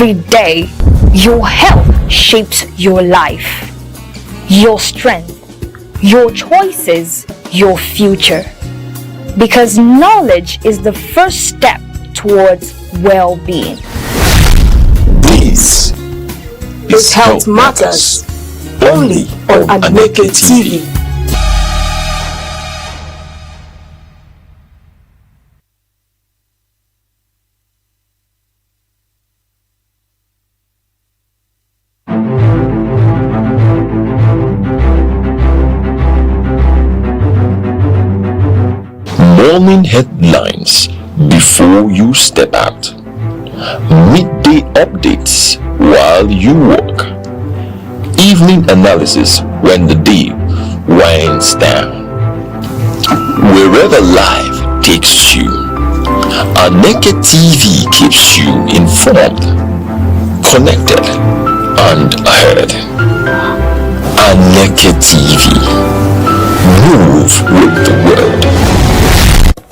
every day. Your health shapes your life, your strength, your choices, your future. Because knowledge is the first step towards well-being. This is Health Matters, only on Aneke TV. Morning headlines before you step out. Midday updates while you work. Evening analysis when the day winds down. Wherever life takes you, Aneke TV keeps you informed, connected, and ahead. Aneke TV. Move with the world.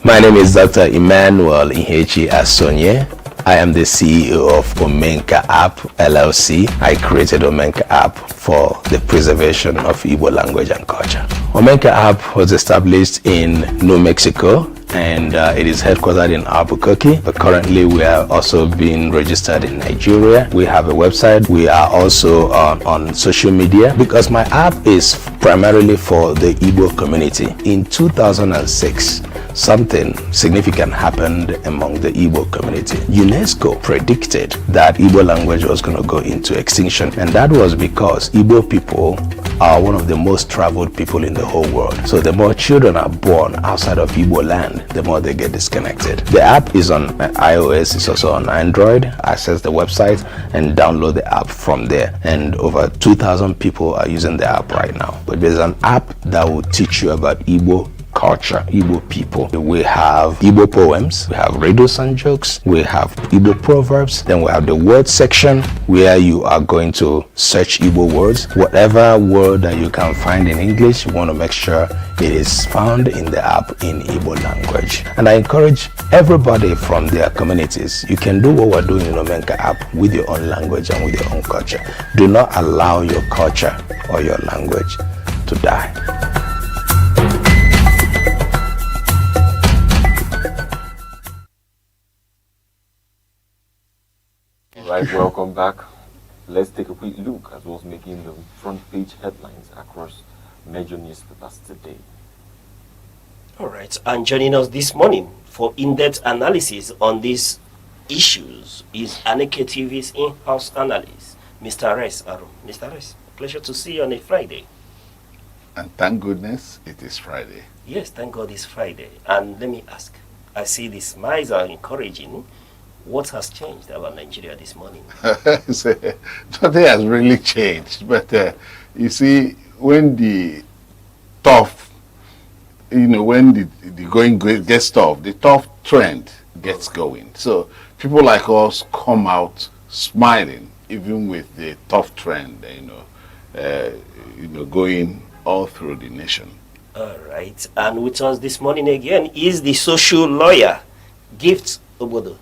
My name is Dr. Emmanuel Ihechi Asonye. I am the CEO of Omenka App LLC. I created Omenka App for the preservation of Igbo language and culture. Omenka App was established in New Mexico and it is headquartered in Albuquerque, but currently we are also being registered in Nigeria. We have a website. We are also on social media because my app is primarily for the Igbo community. In 2006, something significant happened among the Igbo community. UNESCO predicted that Igbo language was going to go into extinction, and that was because Igbo people are one of the most traveled people in the whole world. So the more children are born outside of Igbo land, the more they get disconnected. The app is on iOS, it's also on Android. Access the website and download the app from there. And over 2,000 people are using the app right now. But there's an app that will teach you about Igbo culture, Igbo people. We have Igbo poems, we have riddles and jokes, we have Igbo proverbs, then we have the word section where you are going to search Igbo words. Whatever word that you can find in English, you want to make sure it is found in the app in Igbo language. And I encourage everybody from their communities, you can do what we're doing in Omenka app with your own language and with your own culture. Do not allow your culture or your language to die. Right, welcome back. Let's take a quick look at what's making the front page headlines across major newspapers today. All right, and joining us this morning for in-depth analysis on these issues is Aneke TV's in-house analyst, Mr. Res Arum. Mr. Res, pleasure to see you on a Friday. And thank goodness it is Friday. Yes, thank God it's Friday. And let me ask, I see the smiles are encouraging. What has changed about Nigeria this morning? Nothing has really changed, but you see, when the tough, when the going gets tough, the tough trend gets going. So people like us come out smiling, even with the tough trend, going all through the nation. All right, and with us this morning again is the social lawyer, Gift Obodo.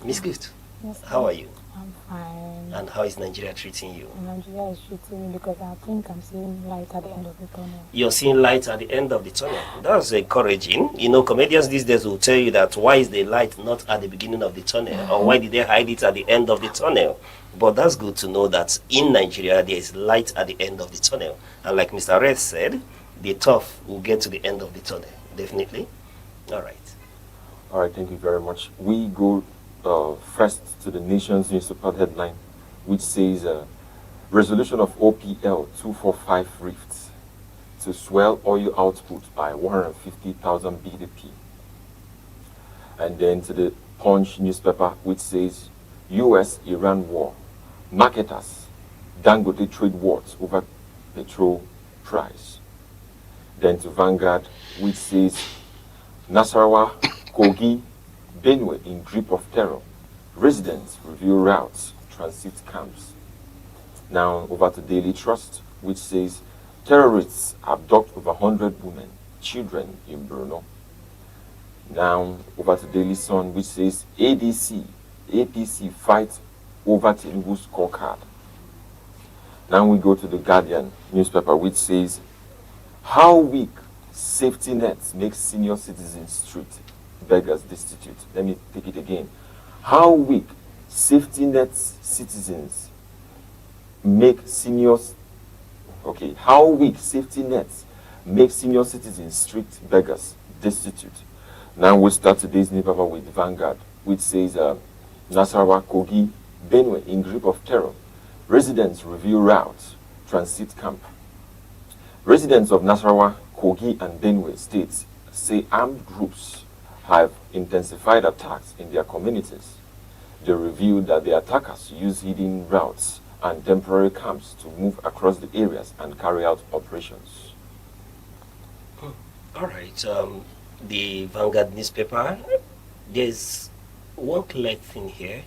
Miss Gift, yes, how are you? I'm fine. And how is Nigeria treating you? Nigeria is treating me because I think I'm seeing light at the end of the tunnel. You're seeing light at the end of the tunnel. That's encouraging. You know, comedians these days will tell you that why is the light not at the beginning of the tunnel? Or why did they hide it at the end of the tunnel? But that's good to know that in Nigeria there is light at the end of the tunnel. And like Mr. Red said, the tough will get to the end of the tunnel. Definitely. All right. All right, thank you very much. We go first to the nation's newspaper headline, which says resolution of OPL 245 rifts to swell oil output by 150,000 BDP. And then to the Punch newspaper, which says US-Iran war, marketers, Dangote trade wars over petrol price. Then to Vanguard, which says Nasarawa, Kogi, Benue in grip of terror. Residents review routes, transit camps. Now over to Daily Trust, which says terrorists abduct over 100 women, children in Brno. Now over to Daily Sun, which says APC fight over Tinubu's scorecard. Now we go to the Guardian newspaper, which says, how weak safety nets make senior citizens street beggars destitute. Let me take it again. How weak safety nets citizens make seniors, okay, how weak safety nets make senior citizens street beggars destitute. Now we'll start today's newspaper with Vanguard, which says, Nasarawa, Kogi, Benue in grip of terror. Residents review routes, transit camp. Residents of Nasarawa, Kogi, and Benue states say armed groups have intensified attacks in their communities. They revealed that the attackers use hidden routes and temporary camps to move across the areas and carry out operations. All right. The Vanguard newspaper, there's one clear thing here,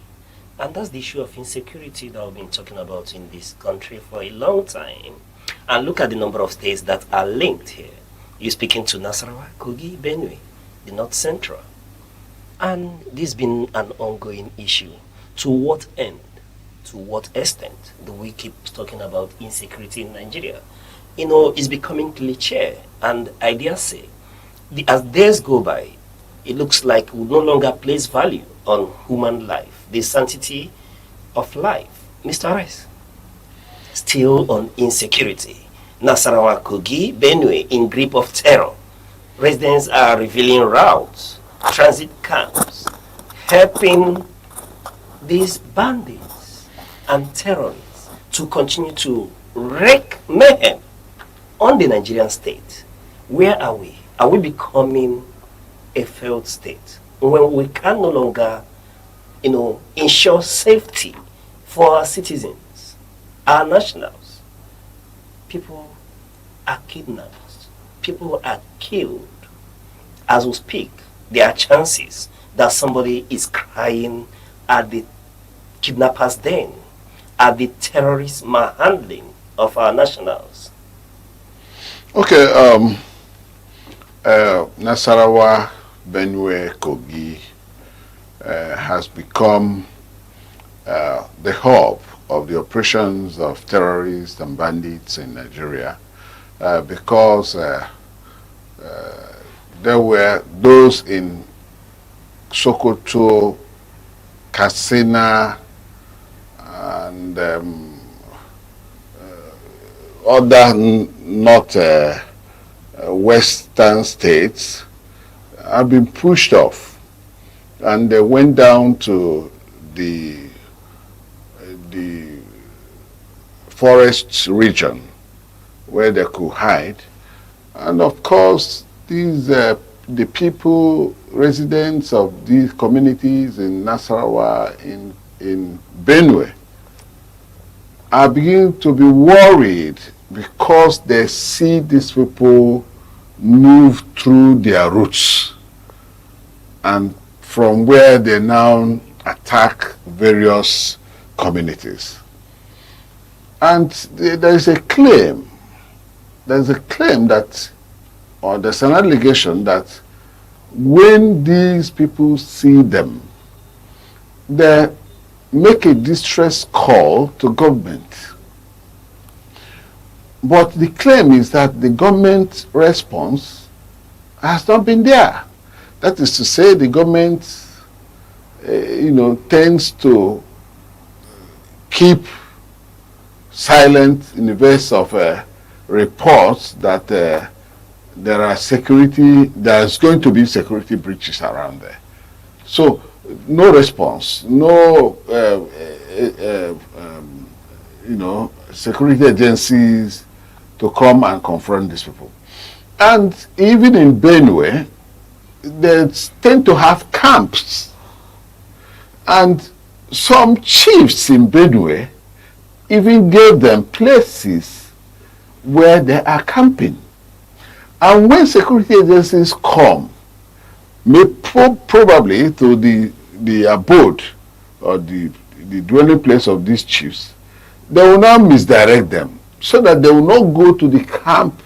and that's the issue of insecurity that we've been talking about in this country for a long time. And look at the number of states that are linked here. You're speaking to Nasarawa, Kogi, Benue, the North Central. And this has been an ongoing issue. To what end, to what extent do we keep talking about insecurity in Nigeria? You know, it's becoming cliche, and I dare say, as days go by, it looks like we no longer place value on human life, the sanctity of life. Mr. Rice, still on insecurity. Nasarawa, Kogi, Benue in grip of terror. Residents are revealing routes, transit camps, helping these bandits and terrorists to continue to wreak mayhem on the Nigerian state. Where are we? Are we becoming a failed state when we can no longer, ensure safety for our citizens, our nationals? People are kidnapped. People are killed. As we speak, there are chances that somebody is crying at the kidnappers' den, at the terrorist manhandling of our nationals. Okay, Nasarawa, Benue, Kogi has become the hub of the operations of terrorists and bandits in Nigeria because there were those in Sokoto, Katsina, and other not western states have been pushed off, and they went down to the forest region where they could hide. And of course, these the people, residents of these communities in Nasarawa, in Benue, are beginning to be worried because they see these people move through their routes, and from where they now attack various communities. And there's a claim that, or there's an allegation that when these people see them, they make a distress call to government. But the claim is that the government response has not been there. That is to say, the government, tends to keep silent in the face of reports that there's going to be security breaches around there. So, no response, no, security agencies to come and confront these people. And even in Benue, they tend to have camps. And some chiefs in Benue even gave them places where they are camping. And when security agencies come, probably to the abode or the dwelling place of these chiefs, they will now misdirect them so that they will not go to the camp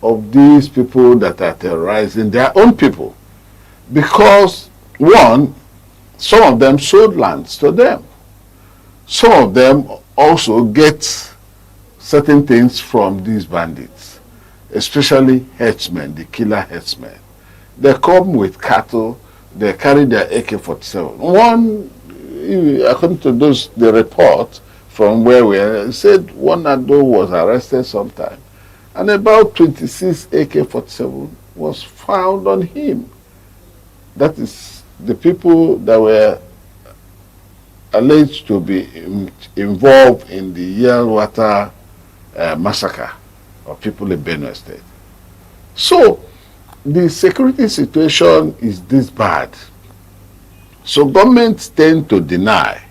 of these people that are terrorizing their own people. Because, one, some of them sold lands to them. Some of them also get certain things from these bandits, especially herdsmen, the killer herdsmen. They come with cattle, they carry their AK-47. One, according to the report from where we are, said one Ado was arrested sometime, and about 26 AK-47 was found on him. That is the people that were alleged to be involved in the Yelwater massacre of people in Benue State. So the security situation is this bad. So governments tend to deny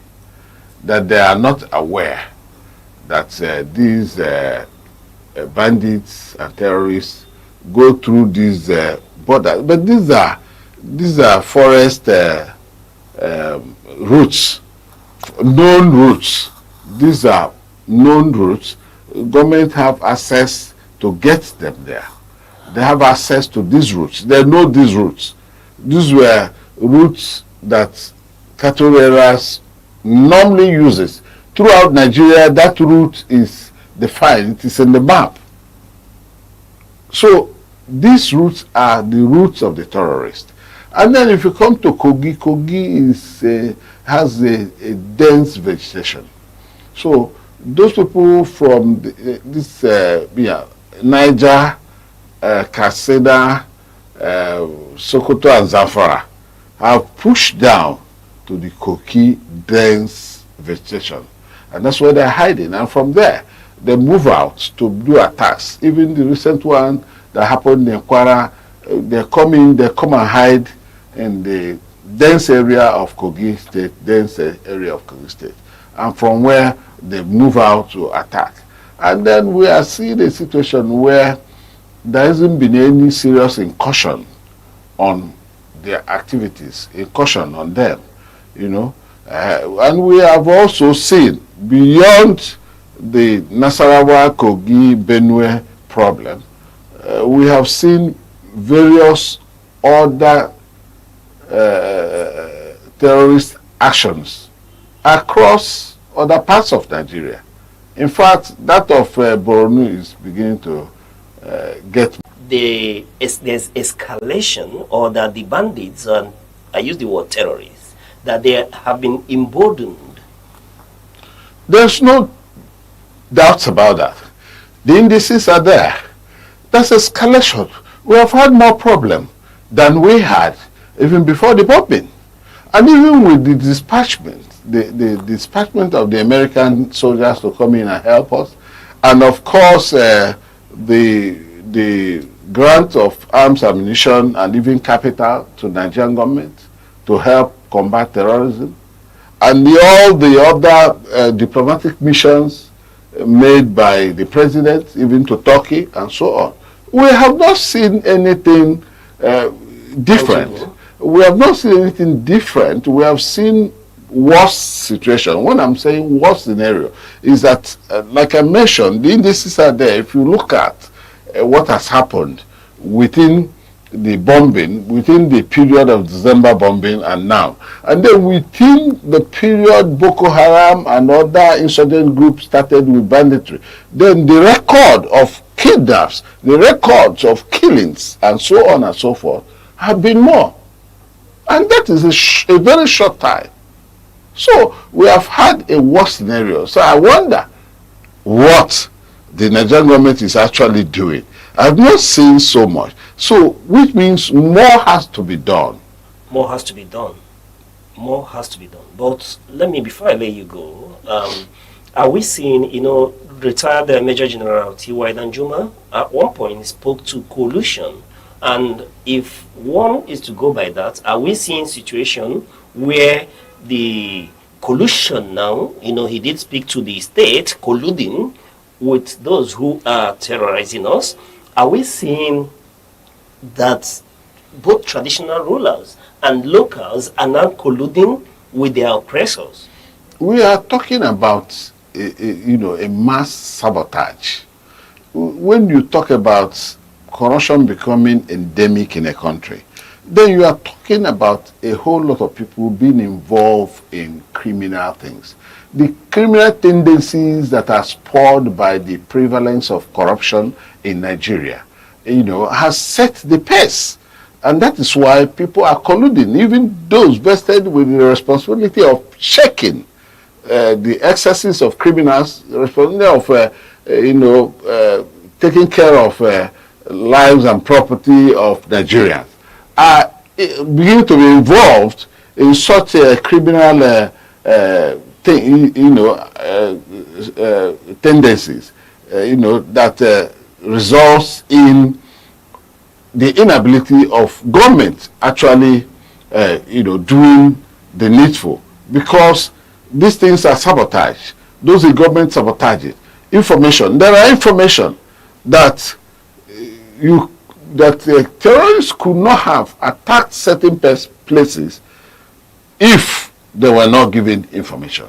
that they are not aware that these bandits and terrorists go through these borders. But these are forest routes, known routes. These are known routes. Government have access to get them there. They have access to these routes. They know these routes. These were routes that cattle raiders normally uses. Throughout Nigeria, that route is defined. It is in the map. So these routes are the routes of the terrorists. And then if you come to Kogi, Kogi has a dense vegetation. So those people from Niger, Katsina, Sokoto and Zamfara have pushed down to the Kogi dense vegetation. And that's where they're hiding. And from there, they move out to do attacks. Even the recent one that happened in Kwara, they come and hide in the dense area of Kogi State, and from where they move out to attack. And then we are seeing a situation where there hasn't been any serious incursion on their activities, incursion on them, you know. And we have also seen, beyond the Nasarawa, Kogi, Benue problem, we have seen various other terrorist actions across other parts of Nigeria. In fact, that of Borno is beginning to get... There's escalation, or that the bandits, and I use the word terrorists, that they have been emboldened. There's no doubts about that. The indices are there. That's escalation. We have had more problem than we had even before the bombing. And even with the dispatchment of the American soldiers to come in and help us, and of course the grant of arms, ammunition, and even capital to Nigerian government to help combat terrorism, and all the other diplomatic missions made by the president, even to Turkey and so on. We have not seen anything different. We have not seen anything different. We have seen worse situation. When I'm saying worse scenario, is that, like I mentioned, the indices are there. If you look at what has happened within the bombing, within the period of December bombing and now, and then within the period Boko Haram and other insurgent groups started with banditry, then the record of kidnaps, the records of killings, and so on and so forth, have been more. And that is a very short time. So we have had a worse scenario. So I wonder what the Nigerian government is actually doing. I've not seen so much. So, which means more has to be done. More has to be done. More has to be done. But let me, before I let you go, are we seeing, retired Major General T.Y. Danjuma at one point spoke to collusion. And if one is to go by that, are we seeing situation where the collusion now, he did speak to the state colluding with those who are terrorizing us? Are we seeing that both traditional rulers and locals are now colluding with their oppressors? We are talking about a mass sabotage. When you talk about corruption becoming endemic in a country, then you are talking about a whole lot of people being involved in criminal things. The criminal tendencies that are spurred by the prevalence of corruption in Nigeria, has set the pace. And that is why people are colluding, even those vested with the responsibility of checking the excesses of criminals, the responsibility of, taking care of lives and property of Nigerians, are beginning to be involved in such a criminal tendencies, that results in the inability of government actually, doing the needful, because these things are sabotage. Those the government sabotage it. Information. There are information that terrorists could not have attacked certain places if they were not given information.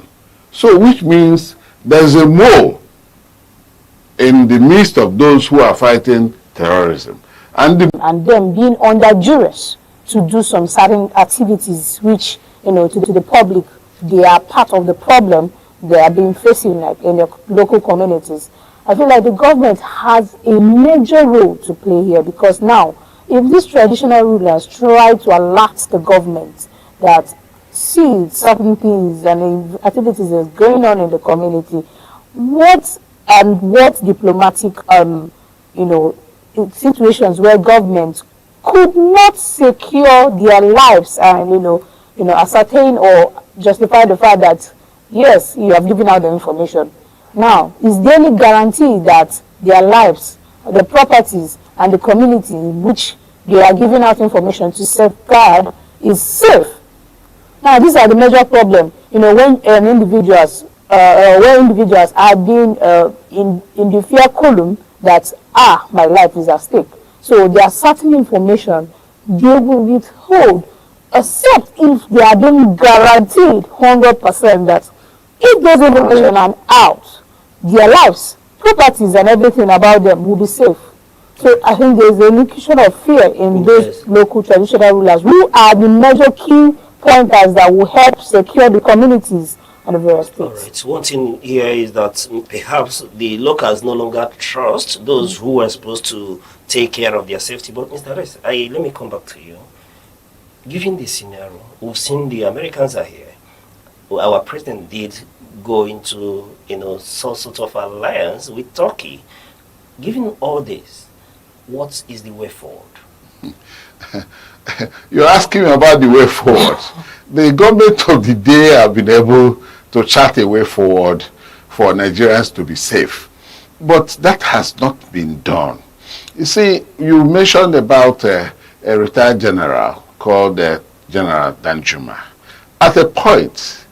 So, which means there's a mole in the midst of those who are fighting terrorism. And them being under duress to do some certain activities which, to the public, they are part of the problem they are being facing, like in their local communities. I feel like the government has a major role to play here, because now, if these traditional rulers try to alert the government that see certain things and activities that's going on in the community, what diplomatic, situations where governments could not secure their lives and, ascertain or justify the fact that, yes, you have given out the information. Now, is there any guarantee that their lives, the properties, and the community in which they are giving out information to safeguard is safe? Now, these are the major problems. When individuals are being in the fear column that my life is at stake. So there are certain information they will withhold, except if they are being guaranteed 100% that if those information are out, their lives, properties, and everything about them will be safe. So I think there is an indication of fear in those local traditional rulers, who are the major key pointers that will help secure the communities and the various states. All right. One thing here is that perhaps the locals no longer trust those who are supposed to take care of their safety. But Mr. Rest, let me come back to you. Given this scenario, we've seen the Americans are here. Our president did go into, some sort of alliance with Turkey. Given all this, what is the way forward? You're asking me about the way forward. The government of the day have been able to chart a way forward for Nigerians to be safe. But that has not been done. You see, you mentioned about a retired general called General Danjuma. At a point,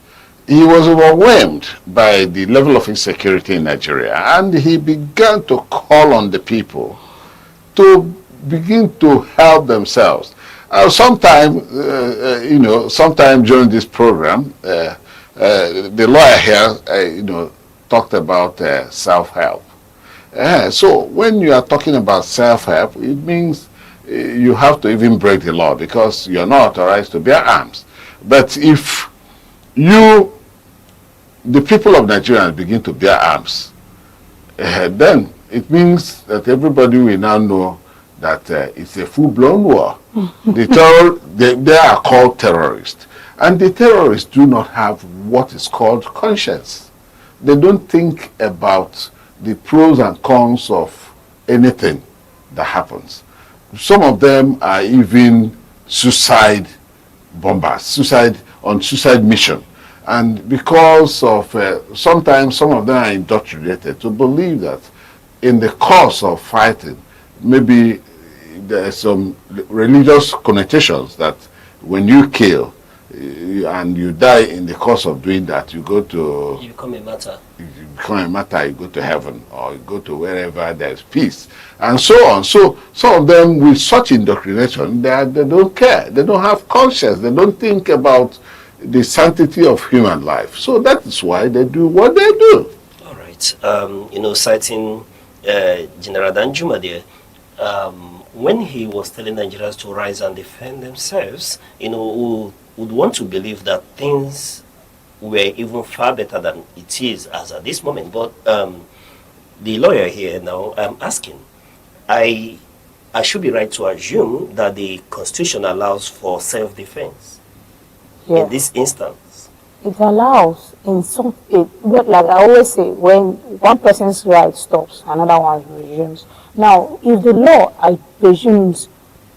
he was overwhelmed by the level of insecurity in Nigeria, and he began to call on the people to begin to help themselves. Sometime during this program, the lawyer here, talked about self-help. So when you are talking about self-help, it means you have to even break the law, because you're not authorized to bear arms. But if the people of Nigeria begin to bear arms, then it means that everybody will now know that it's a full-blown war. They are called terrorists. And the terrorists do not have what is called conscience. They don't think about the pros and cons of anything that happens. Some of them are even suicide bombers, suicide mission. And because of, sometimes some of them are indoctrinated to believe that in the course of fighting, maybe there are some religious connotations that when you kill and you die in the course of doing that, you become a martyr. You go to heaven, or you go to wherever there is peace, and so on. So some of them, with such indoctrination, they don't care. They don't have conscience. They don't think about the sanctity of human life. So that is why they do what they do. All right. Citing General Danjuma there, when he was telling Nigerians to rise and defend themselves, who would want to believe that things were even far better than it is as at this moment. But the lawyer here now, I'm asking, I should be right to assume that the Constitution allows for self-defense in this instance. It allows in some, but like I always say, when one person's right stops, another one resumes. Now, if the law, I presume,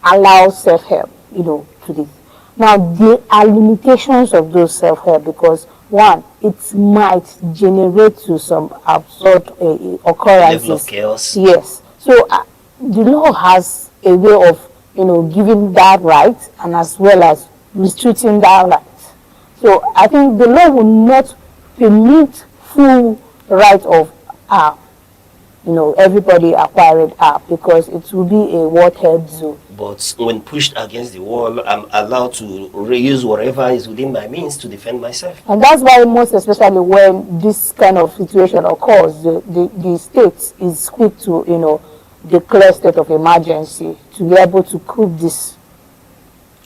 allows self-help, to this. Now, there are limitations of those self-help because, one, it might generate to some absurd occurrences. Level of chaos. Yes. So, the law has a way of, giving that right and as well as restricting that right. So, I think the law will not permit full right of everybody acquiring because it will be a warhead zone. But when pushed against the wall, I'm allowed to reuse whatever is within my means to defend myself. And that's why most especially when this kind of situation occurs, the state is quick to, declare state of emergency to be able to cope this.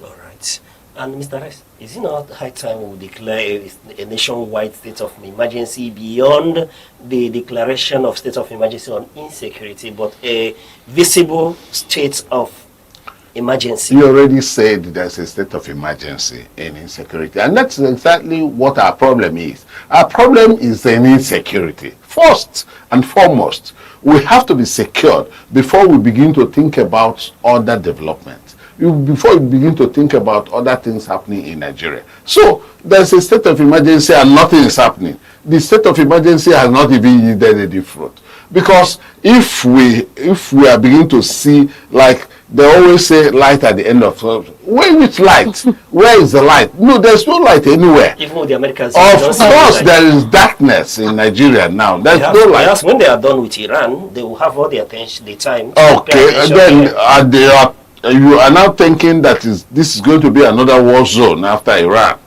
All right. And Mr. Rice, is it not high time we declare a nationwide state of emergency beyond the declaration of state of emergency on insecurity, but a visible state of emergency? You already said there's a state of emergency in insecurity, and that's exactly what our problem is. Our problem is in insecurity. First and foremost, we have to be secured before we begin to think about other development. Before you begin to think about other things happening in Nigeria. So there's a state of emergency and nothing is happening. The state of emergency has not even yielded any fruit. Because if we are beginning to see, like they always say, light at the end of the tunnel. Where is light? Where is the light? No, there's no light anywhere. Even with the Americans. Of course, there is darkness in Nigeria now. There's no light. Yes, when they are done with Iran, they will have all the attention, the time. Okay, and then you are now thinking that this is going to be another war zone after Iran.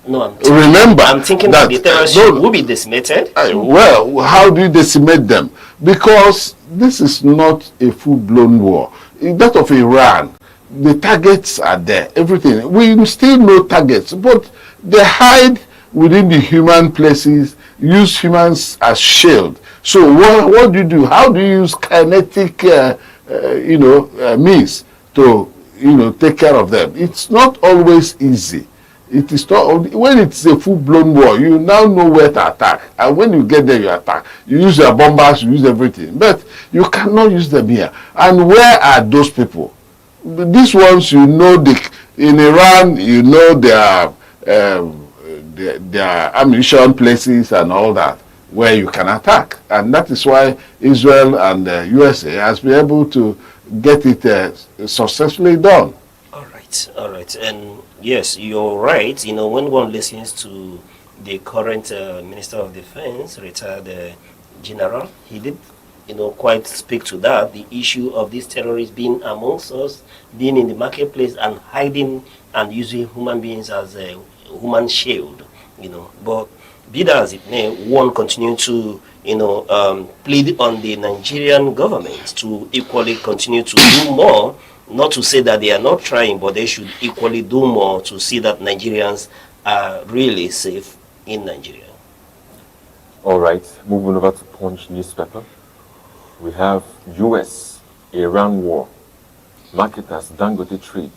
No, I'm thinking that the terrorists will be decimated. Well, how do you decimate them? Because this is not a full-blown war. In that of Iran, the targets are there, everything. We still know targets, but they hide within the human places, use humans as shield. So what do you do? How do you use kinetic, means to take care of them? It's not always easy. It is not, when it's a full-blown war, you now know where to attack, and when you get there, you attack. You use your bombers, you use everything, but you cannot use them here. And where are those people? These ones, in Iran, their ammunition places and all that, where you can attack, and that is why Israel and USA has been able to get it successfully done. All right, and yes, you're right. When one listens to the current Minister of Defense, retired General, he did, quite speak to that, the issue of these terrorists being amongst us, being in the marketplace and hiding and using human beings as a human shield, But be that as it may, one continue to, plead on the Nigerian government to equally continue to do more. Not to say that they are not trying, but they should equally do more to see that Nigerians are really safe in Nigeria. All right, moving over to Punch newspaper. We have US-Iran war. Marketers Dangote trade.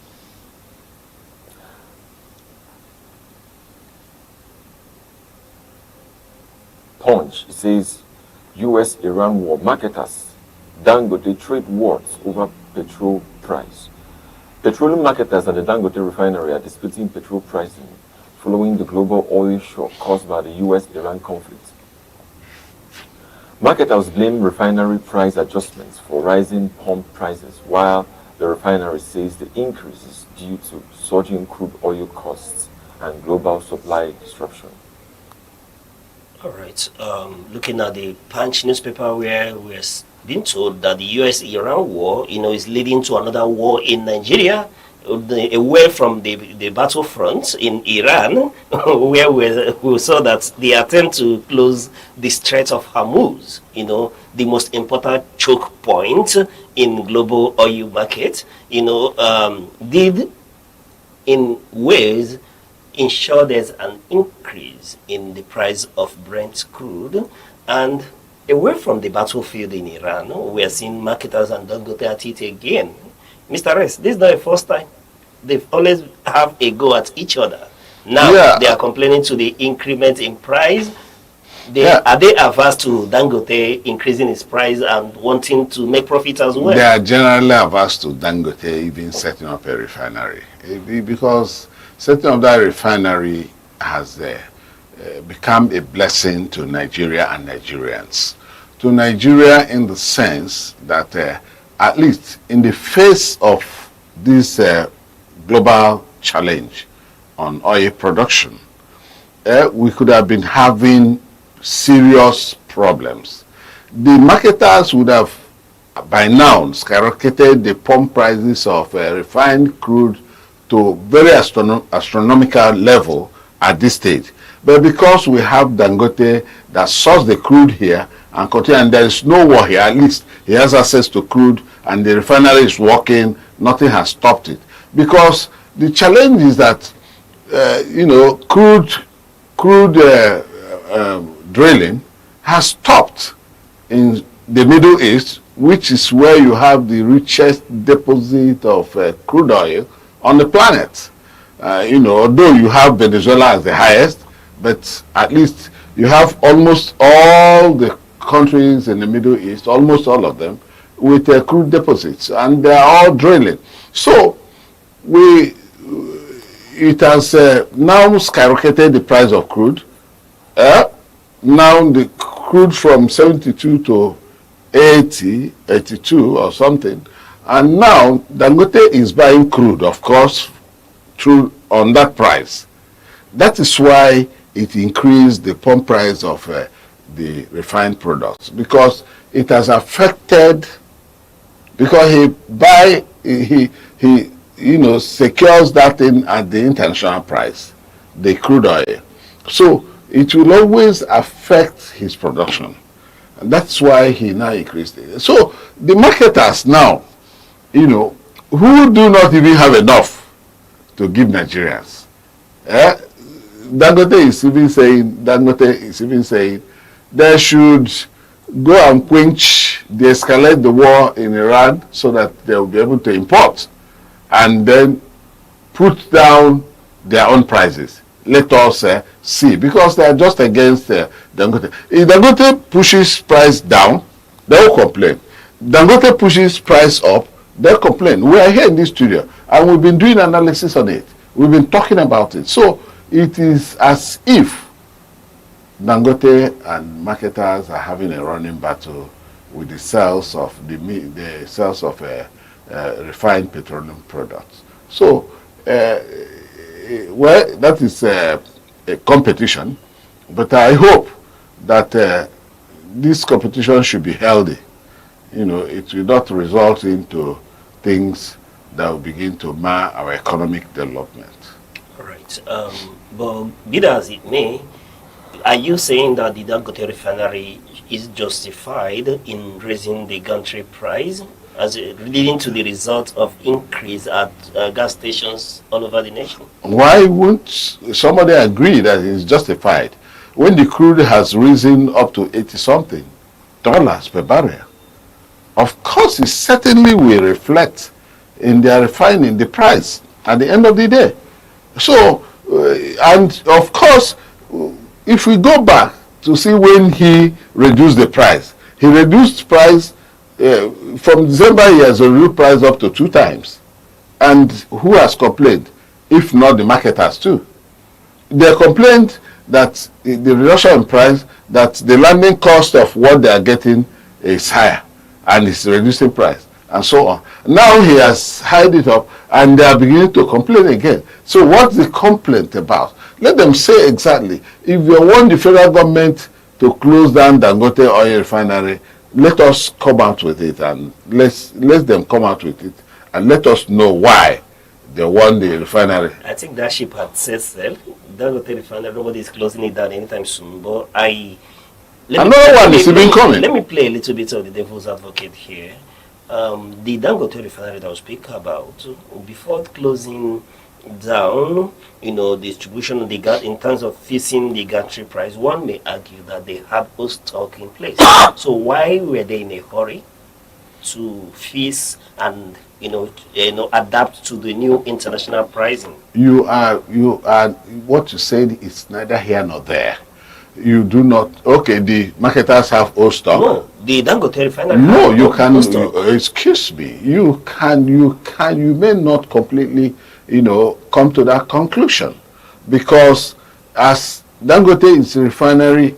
Punch says US-Iran war. Marketers Dangote trade wars over petrol price. Petroleum marketers at the Dangote refinery are disputing petrol pricing following the global oil shock caused by the US-Iran conflict. Marketers blame refinery price adjustments for rising pump prices, while the refinery says the increase is due to surging crude oil costs and global supply disruption. All right. Looking at the Punch newspaper, where we're being told that the US-Iran war, is leading to another war in Nigeria. away from the battlefront in Iran, where we saw that the attempt to close the Strait of Hormuz, the most important choke point in global oil market, did in ways ensure there's an increase in the price of Brent crude. And away from the battlefield in Iran, we are seeing marketers and Dangote at it again. Mr. S, this is not the first time. They've always have a go at each other. Now they are complaining to the increment in price. Are they averse to Dangote increasing its price and wanting to make profit as well? They are generally averse to Dangote even setting up a refinery, because setting up that refinery has become a blessing to Nigeria and Nigerians. To Nigeria in the sense that at least in the face of this global challenge on oil production, we could have been having serious problems. The marketers would have by now skyrocketed the pump prices of refined crude to very astronomical level at this stage. But because we have Dangote that sources the crude here and continue, and there is no war here, at least he has access to crude and the refinery is working, nothing has stopped it. Because the challenge is that, crude drilling has stopped in the Middle East, which is where you have the richest deposit of crude oil on the planet. Although you have Venezuela as the highest, but at least you have almost all the countries in the Middle East, almost all of them, with crude deposits, and they are all drilling. So it has now skyrocketed the price of crude. Now the crude from 72 to 80, 82 or something, and now Dangote is buying crude, of course, on that price. That is why it increased the pump price of the refined products, because it has affected, because he secures that in at the international price, the crude oil. So it will always affect his production. And that's why he now increased it. So the marketers now, who do not even have enough to give Nigerians. Dangote is even saying they should go and de-escalate the war in Iran so that they will be able to import and then put down their own prices. Let us see, because they are just against Dangote. If Dangote pushes price down, they will complain. Dangote pushes price up, they complain. We are here in this studio and we've been doing analysis on it. We've been talking about it. So it is as if Dangote and marketers are having a running battle with the sales of refined petroleum products. So that is a competition, but I hope that this competition should be healthy. It will not result into things that will begin to mar our economic development. All right. But be that as it may, are you saying that the Dangote refinery is justified in raising the gantry price, as leading to the result of increase at gas stations all over the nation? Why won't somebody agree that it is justified when the crude has risen up to $80-something per barrel? Of course, it certainly will reflect in their refining the price at the end of the day. So, and of course, if we go back to see when he reduced the price, he reduced price from December. He has reduced price up to 2 times. And who has complained? If not the marketers too. They complained that the reduction in price, that the landing cost of what they are getting is higher and it's reducing price and so on. Now he has hid it up and they are beginning to complain again. So what's the complaint about? Let them say exactly. If you want the federal government to close down Dangote oil refinery, let us come out with it, and let them come out with it, and let us know why They won the refinery. I think that ship had set sail. Dangote refinery, nobody is closing it down anytime soon. But Another one is even coming. Let me play a little bit of the devil's advocate here. The Dangote refinery that I was speaking about, before closing down, distribution of the gas in terms of fixing the gantry price, one may argue that they had a stock in place. So why were they in a hurry to fix and adapt to the new international pricing? You are what you said is neither here nor there. You do not. Okay, the marketers have old stock. No, the Dangote refinery. No, you can. Excuse me. You may not completely, come to that conclusion, because as Dangote is refining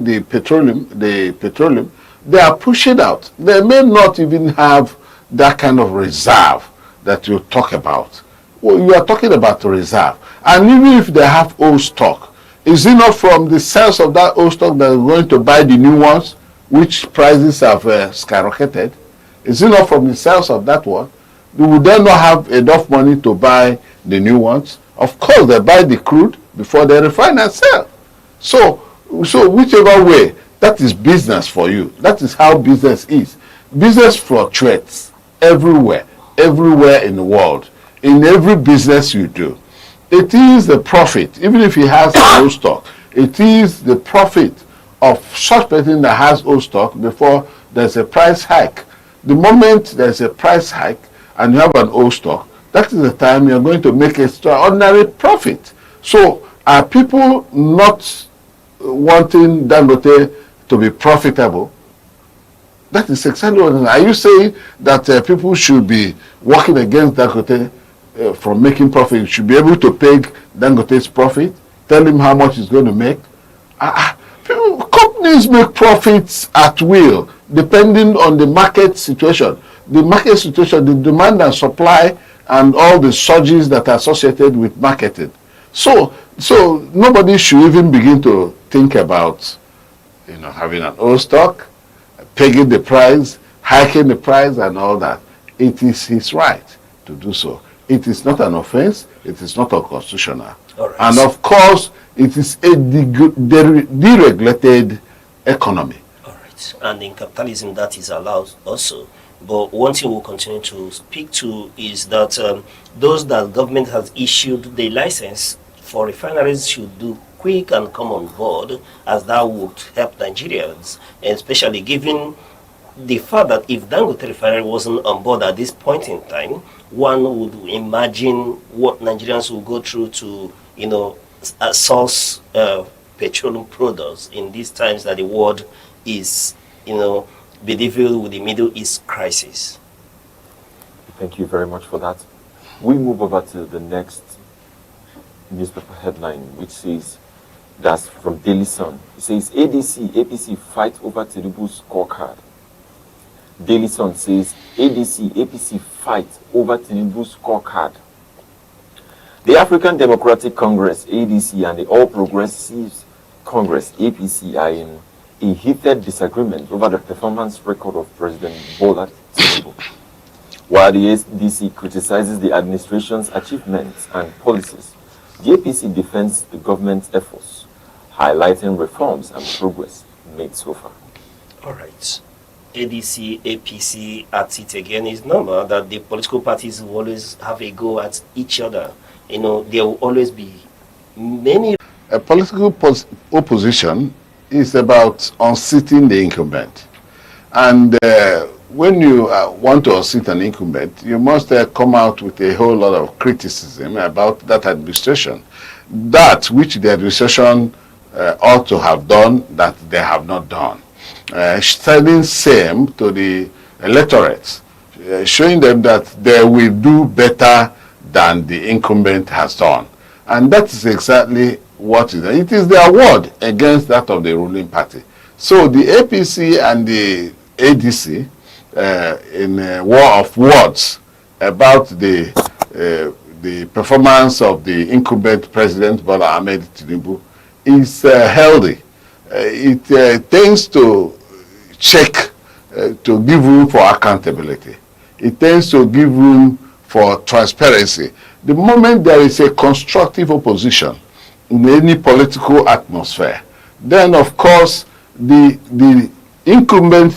the petroleum, they are pushing out. They may not even have that kind of reserve that you talk about. Well, you are talking about reserve, and even if they have old stock, is it not from the sales of that old stock that they're going to buy the new ones, which prices have skyrocketed? Is it not from the sales of that one? Would they not have enough money to buy the new ones? Of course, they buy the crude before they refine and sell. So whichever way, that is business for you. That is how business is. Business fluctuates everywhere in the world. In every business you do, it is the profit, even if he has old stock, it is the profit of such person that has old stock before there's a price hike. The moment there's a price hike and you have an old stock, that is the time you're going to make extraordinary profit. So are people not wanting Dangote to be profitable? That is exactly what it is. Are you saying that people should be working against Dangote from making profit? You should be able to peg Dangote's profit, tell him how much he's going to make? Companies make profits at will, depending on the market situation. The market situation, the demand and supply, and all the surges that are associated with marketing. So nobody should even begin to think about, having an old stock, pegging the price, hiking the price, and all that. It is his right to do so. It is not an offense. It is not unconstitutional. Right. And of course, it is a deregulated economy. All right. And in capitalism, that is allowed also. But one thing we'll continue to speak to is that those that government has issued the license for refineries should do quick and come on board, as that would help Nigerians, and especially given the fact that if Dangote refinery wasn't on board at this point in time, one would imagine what Nigerians will go through to, source petroleum products in these times that the world is, bedeviled with the Middle East crisis. Thank you very much for that. We move over to the next newspaper headline, which says, that's from Daily Sun. It says, APC fight over Tinubu's scorecard. Daily Sun says, APC fight over Tinubu's scorecard. The African Democratic Congress, ADC, and the All Progressives Congress, APC, are in a heated disagreement over the performance record of President Bola Tinubu. While the ADC criticizes the administration's achievements and policies, the APC defends the government's efforts, highlighting reforms and progress made so far. All right. ADC, APC at it again. Is normal that the political parties will always have a go at each other. There will always be many. A political opposition is about unseating the incumbent. And when you want to unseat an incumbent, you must come out with a whole lot of criticism about that administration. That which the administration ought to have done, that they have not done. Standing same to the electorate, showing them that they will do better than the incumbent has done. And that is exactly what it is. It is the award against that of the ruling party. So the APC and the ADC, in a war of words about the performance of the incumbent President Bola Ahmed Tinubu, is healthy. It tends to check, to give room for accountability. It tends to give room for transparency. The moment there is a constructive opposition in any political atmosphere, then of course the incumbent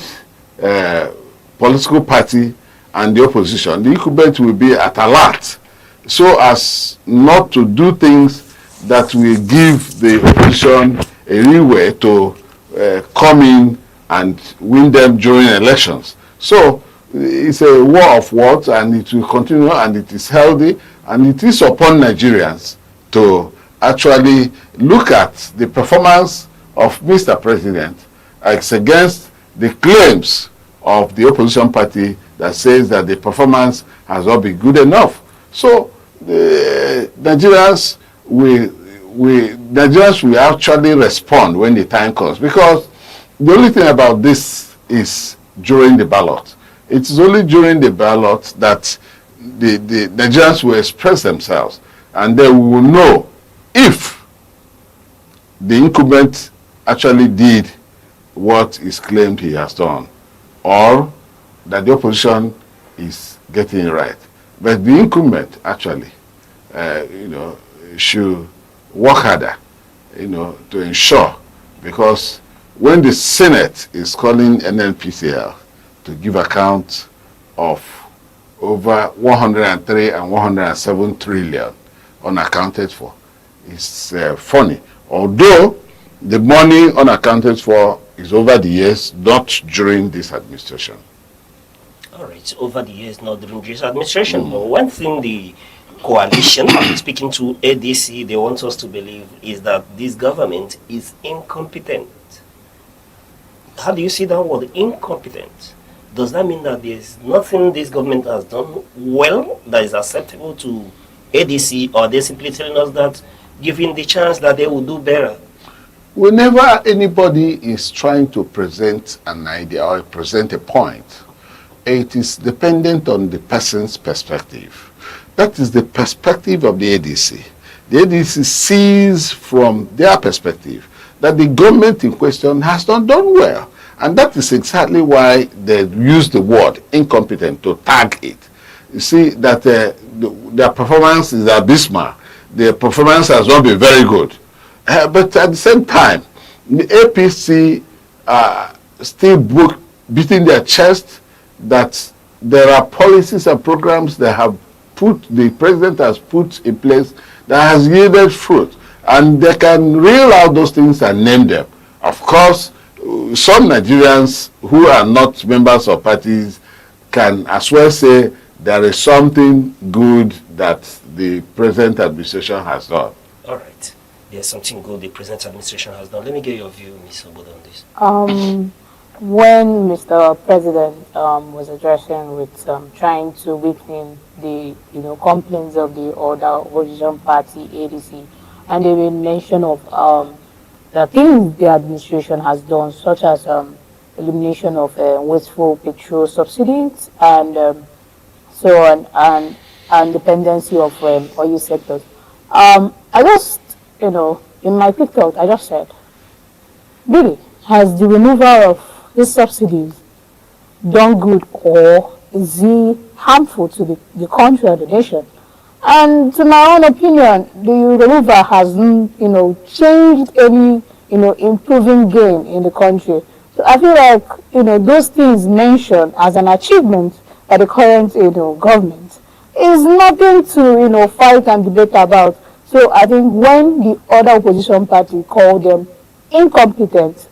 political party and the opposition, the incumbent will be at alert so as not to do things that will give the opposition a leeway to come in and win them during elections. So it's a war of words, and it will continue, and it is healthy, and it is upon Nigerians to actually look at the performance of Mr. President as against the claims of the opposition party that says that the performance has not been good enough. So the Nigerians will actually respond when the time comes, because the only thing about this is during the ballot. It is only during the ballot that the Nigerians will express themselves, and then we will know if the incumbent actually did what is claimed he has done, or that the opposition is getting it right. But the incumbent actually, should work harder, to ensure, because when the Senate is calling NNPCL to give account of over 103 and 107 trillion unaccounted for, it's funny. Although the money unaccounted for is over the years, not during this administration. All right, over the years, not during this administration. But one thing the coalition, speaking to ADC, they want us to believe is that this government is incompetent. How do you see that word, incompetent? Does that mean that there's nothing this government has done well that is acceptable to ADC, or are they simply telling us that given the chance that they will do better? Whenever anybody is trying to present an idea or present a point, it is dependent on the person's perspective. That is the perspective of the ADC. The ADC sees from their perspective that the government in question has not done well. And that is exactly why they use the word incompetent to tag it. You see that their performance is abysmal. Their performance has not been very good. But at the same time, the APC still beating their chest that there are policies and programs that the president has put in place that has yielded fruit. And they can reel out those things and name them. Of course, some Nigerians who are not members of parties can as well say there is something good that the present administration has done. All right. There's something good the present administration has done. Let me get your view, Ms. Obodo, on this. When Mr. President was addressing with trying to weaken the complaints of the other opposition party, ADC, and they made mention of the things the administration has done, such as elimination of wasteful petrol subsidies and so on, and dependency of oil sectors. I just, in my quick thought, I just said, really, has the removal of these subsidies done good, or is it harmful to the country or the nation? And to my own opinion, the removal hasn't, changed any, improving gain in the country. So I feel like, those things mentioned as an achievement by the current, government is nothing to, fight and debate about. So I think when the other opposition party called them incompetent,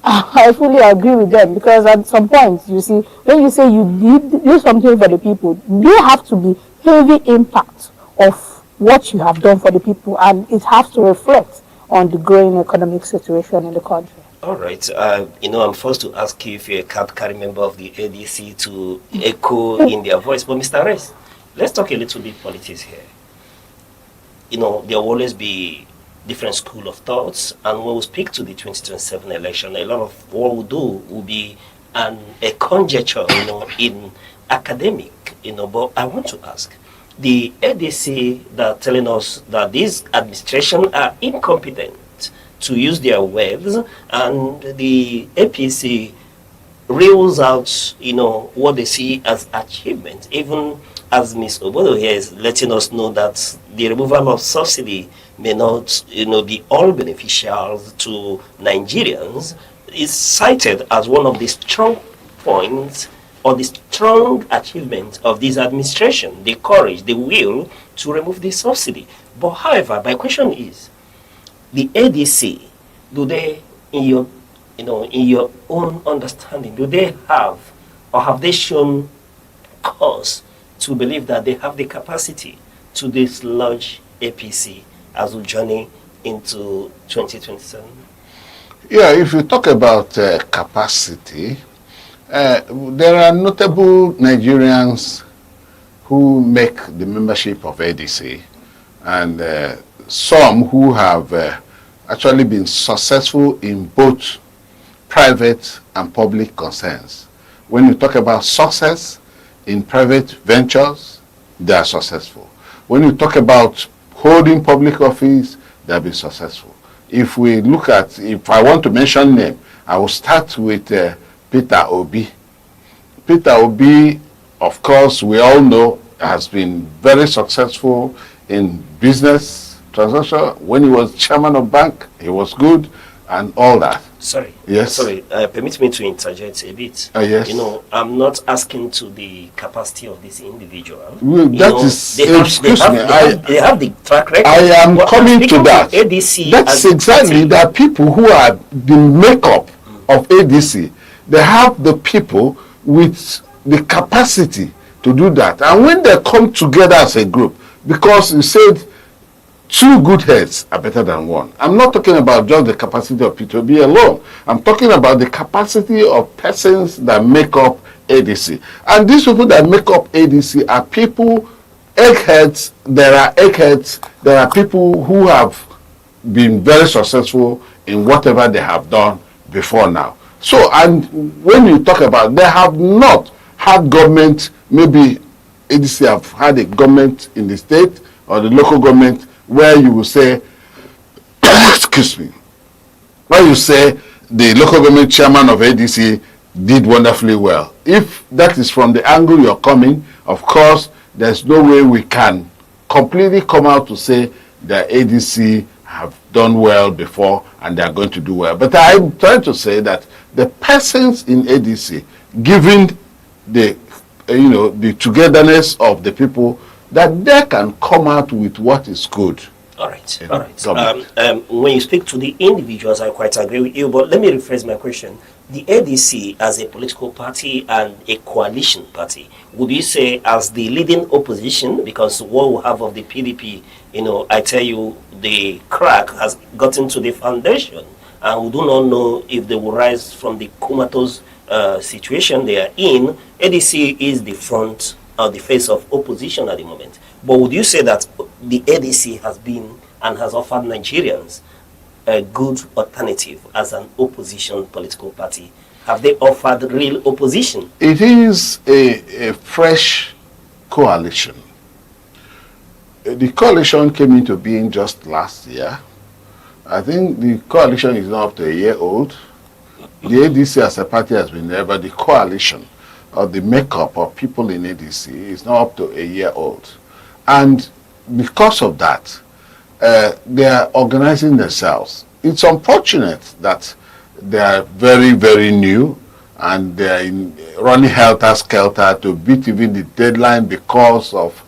I fully agree with them, because at some point, you see, when you say you do something for the people, there have to be heavy impact of what you have done for the people, and it has to reflect on the growing economic situation in the country. All right. I'm forced to ask you if you're a card-carry member of the ADC to echo in their voice. But Mr. Reyes, let's talk a little bit politics here. There will always be different school of thoughts, and when we speak to the 2027 election, a lot of what we'll do will be a conjecture, in academic, but I want to ask, the ADC that are telling us that this administration are incompetent to use their words, and the APC reels out, what they see as achievement. Even as Ms. Obodo here is letting us know that the removal of subsidy may not, be all beneficial to Nigerians, is cited as one of the strong points or the strong achievement of this administration, the courage, the will to remove the subsidy. But however, my question is, the ADC, do they, in your own understanding, do they have or have they shown cause to believe that they have the capacity to dislodge APC as we journey into 2027? Yeah, if you talk about capacity, there are notable Nigerians who make the membership of ADC, and some who have actually been successful in both private and public concerns. When you talk about success in private ventures, they are successful. When you talk about holding public office, they have been successful. If we look at, if I want to mention name, I will start with Peter Obi. Peter Obi, of course, we all know, has been very successful in business transaction. When he was chairman of bank, he was good and all that. Sorry. Yes. Sorry. Permit me to interject a bit. Yes. I'm not asking to the capacity of this individual. Well, they have the track record. I am coming to that. ADC That's exactly the people who are the makeup of ADC. They have the people with the capacity to do that. And when they come together as a group, because you said two good heads are better than one. I'm not talking about just the capacity of P2B alone. I'm talking about the capacity of persons that make up ADC. And these people that make up ADC are people, eggheads. There are eggheads. There are people who have been very successful in whatever they have done before now. So, and when you talk about, they have not had government, maybe ADC have had a government in the state or the local government where you will say, excuse me, where you say the local government chairman of ADC did wonderfully well. If that is from the angle you're coming, of course, there's no way we can completely come out to say that ADC have done well before and they are going to do well. But I'm trying to say that the persons in ADC, given the, the togetherness of the people, that they can come out with what is good. All right, all right. When you speak to the individuals, I quite agree with you, but let me rephrase my question. The ADC as a political party and a coalition party, would you say as the leading opposition, because what we have of the PDP, I tell you, the crack has gotten to the foundation, and we do not know if they will rise from the comatose situation they are in. ADC is the front the face of opposition at the moment. But would you say that the ADC has been and has offered Nigerians a good alternative as an opposition political party? Have they offered real opposition? It is a fresh coalition. The coalition came into being just last year. I think the coalition is now up to a year old. The ADC as a party has been there, but the coalition or the makeup of people in ADC is now up to a year old. And because of that, they are organizing themselves. It's unfortunate that they are very, very new and they are running helter-skelter to beat even the deadline because of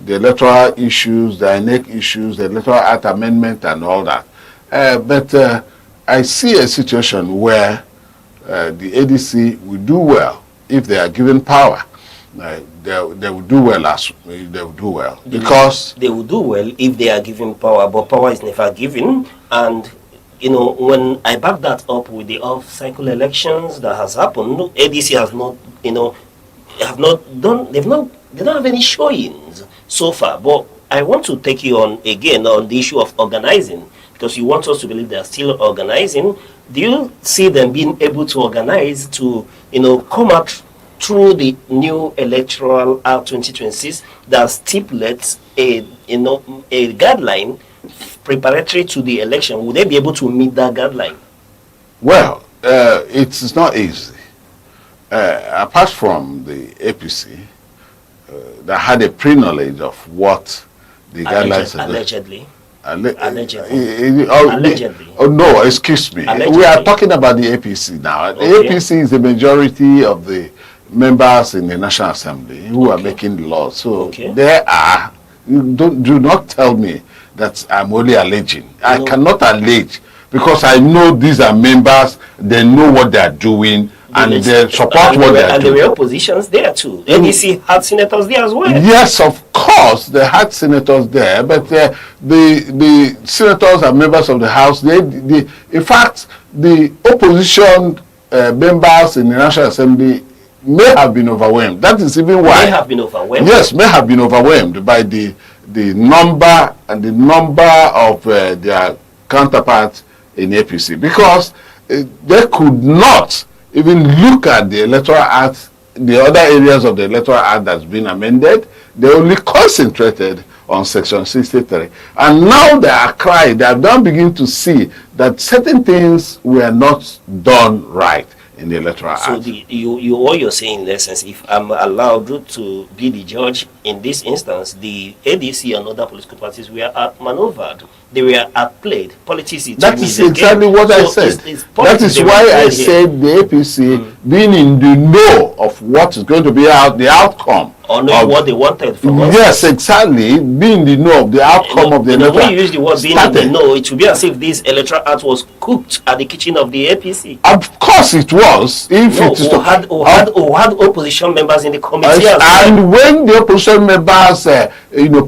the electoral issues, the Aneke issues, the Electoral Act Amendment and all that. But I see a situation where the ADC will do well if they are given power. They will do well because they will do well if they are given power, but power is never given. And when I back that up with the off-cycle elections that has happened, ADC has not, they don't have any showings so far. But I want to take you on again on the issue of organizing, because you want us to believe they are still organizing. Do you see them being able to organize to, come out through the new electoral Act 2026 that stipulates a guideline preparatory to the election? Would they be able to meet that guideline? Well, it's not easy. apart from the APC, that had a pre-knowledge of what the guidelines allegedly. Allegedly. Oh no, excuse me. Allegedly. We are talking about the APC now. The APC is the majority of the members in the National Assembly who are making the laws. So there are. Do not tell me that I'm only alleging. I cannot allege because I know these are members. They know what they are doing. And they support what they are doing. And there were oppositions there too. NEC had senators there as well. Yes, of course, they had senators there, but the senators and members of the House, in fact, the opposition members in the National Assembly may have been overwhelmed. That is even why. May have been overwhelmed? Yes, may have been overwhelmed by the number of their counterparts in APC, because they could not even look at the Electoral Act, the other areas of the Electoral Act that's been amended. They only concentrated on Section 63. And now they are crying, they are now beginning to see that certain things were not done right in the Electoral Act. So what you're saying in essence, if I'm allowed to be the judge in this instance, the ADC and other political parties were outmaneuvered. They were outplayed. Politics. That is exactly what I said. That is why I said the APC being in the know of what is going to be the outcome. Or knowing what they wanted from us. Yes, exactly. Being the know of the outcome of the electoral. When you use the word being in the know, it should be as if this electoral act was cooked at the kitchen of the APC. Of course it was. If it is had opposition members in the committee as well. And when the opposition members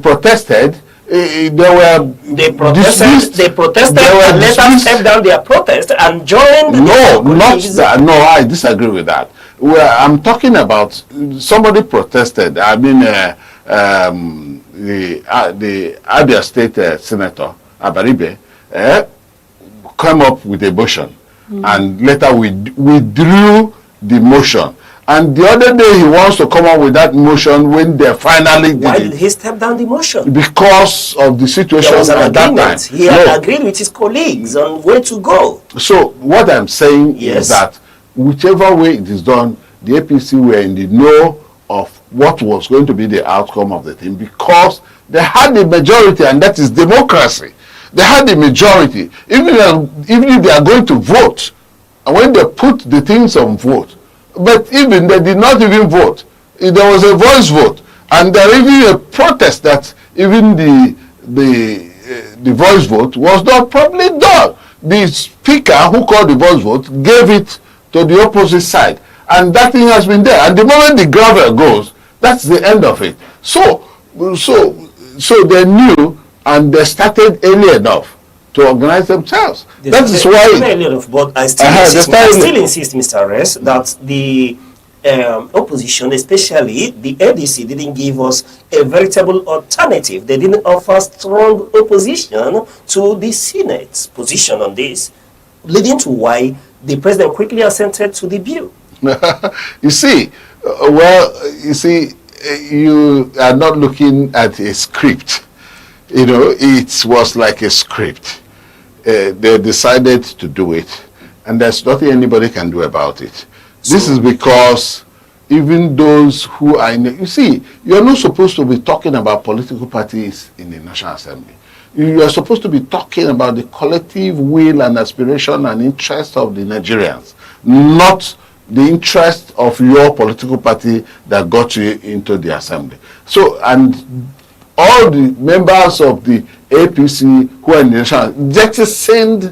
protested, they protested and later stepped down their protest and joined I disagree with that. Well, I'm talking about somebody protested. I mean, the Abia State Senator Abaribe came up with a motion, and later we withdrew the motion. And the other day he wants to come up with that motion when they finally did it. Why did he step down the motion? Because of the situation at that time. He had agreed with his colleagues on where to go. So what I'm saying is that whichever way it is done, the APC were in the know of what was going to be the outcome of the thing, because they had the majority, and that is democracy. They had the majority. Even if they are going to vote, and when they put the things on vote, but even they did not even vote. There was a voice vote, and there even a protest that even the voice vote was not properly done. The speaker who called the voice vote gave it to the opposite side, and that thing has been there. And the moment the gravel goes, that's the end of it. So they knew, and they started early enough to organize themselves. That is why. But I still insist, Mr. Ress, that the opposition, especially the ADC, didn't give us a veritable alternative. They didn't offer strong opposition to the Senate's position on this, leading to why the president quickly assented to the bill. You see, you are not looking at a script. It was like a script. They decided to do it, and there's nothing anybody can do about it. This is because even those who are you're not supposed to be talking about political parties in the National Assembly. You are supposed to be talking about the collective will and aspiration and interest of the Nigerians, not the interest of your political party that got you into the assembly. So, and all the members of the APC who are in the national, jettisoned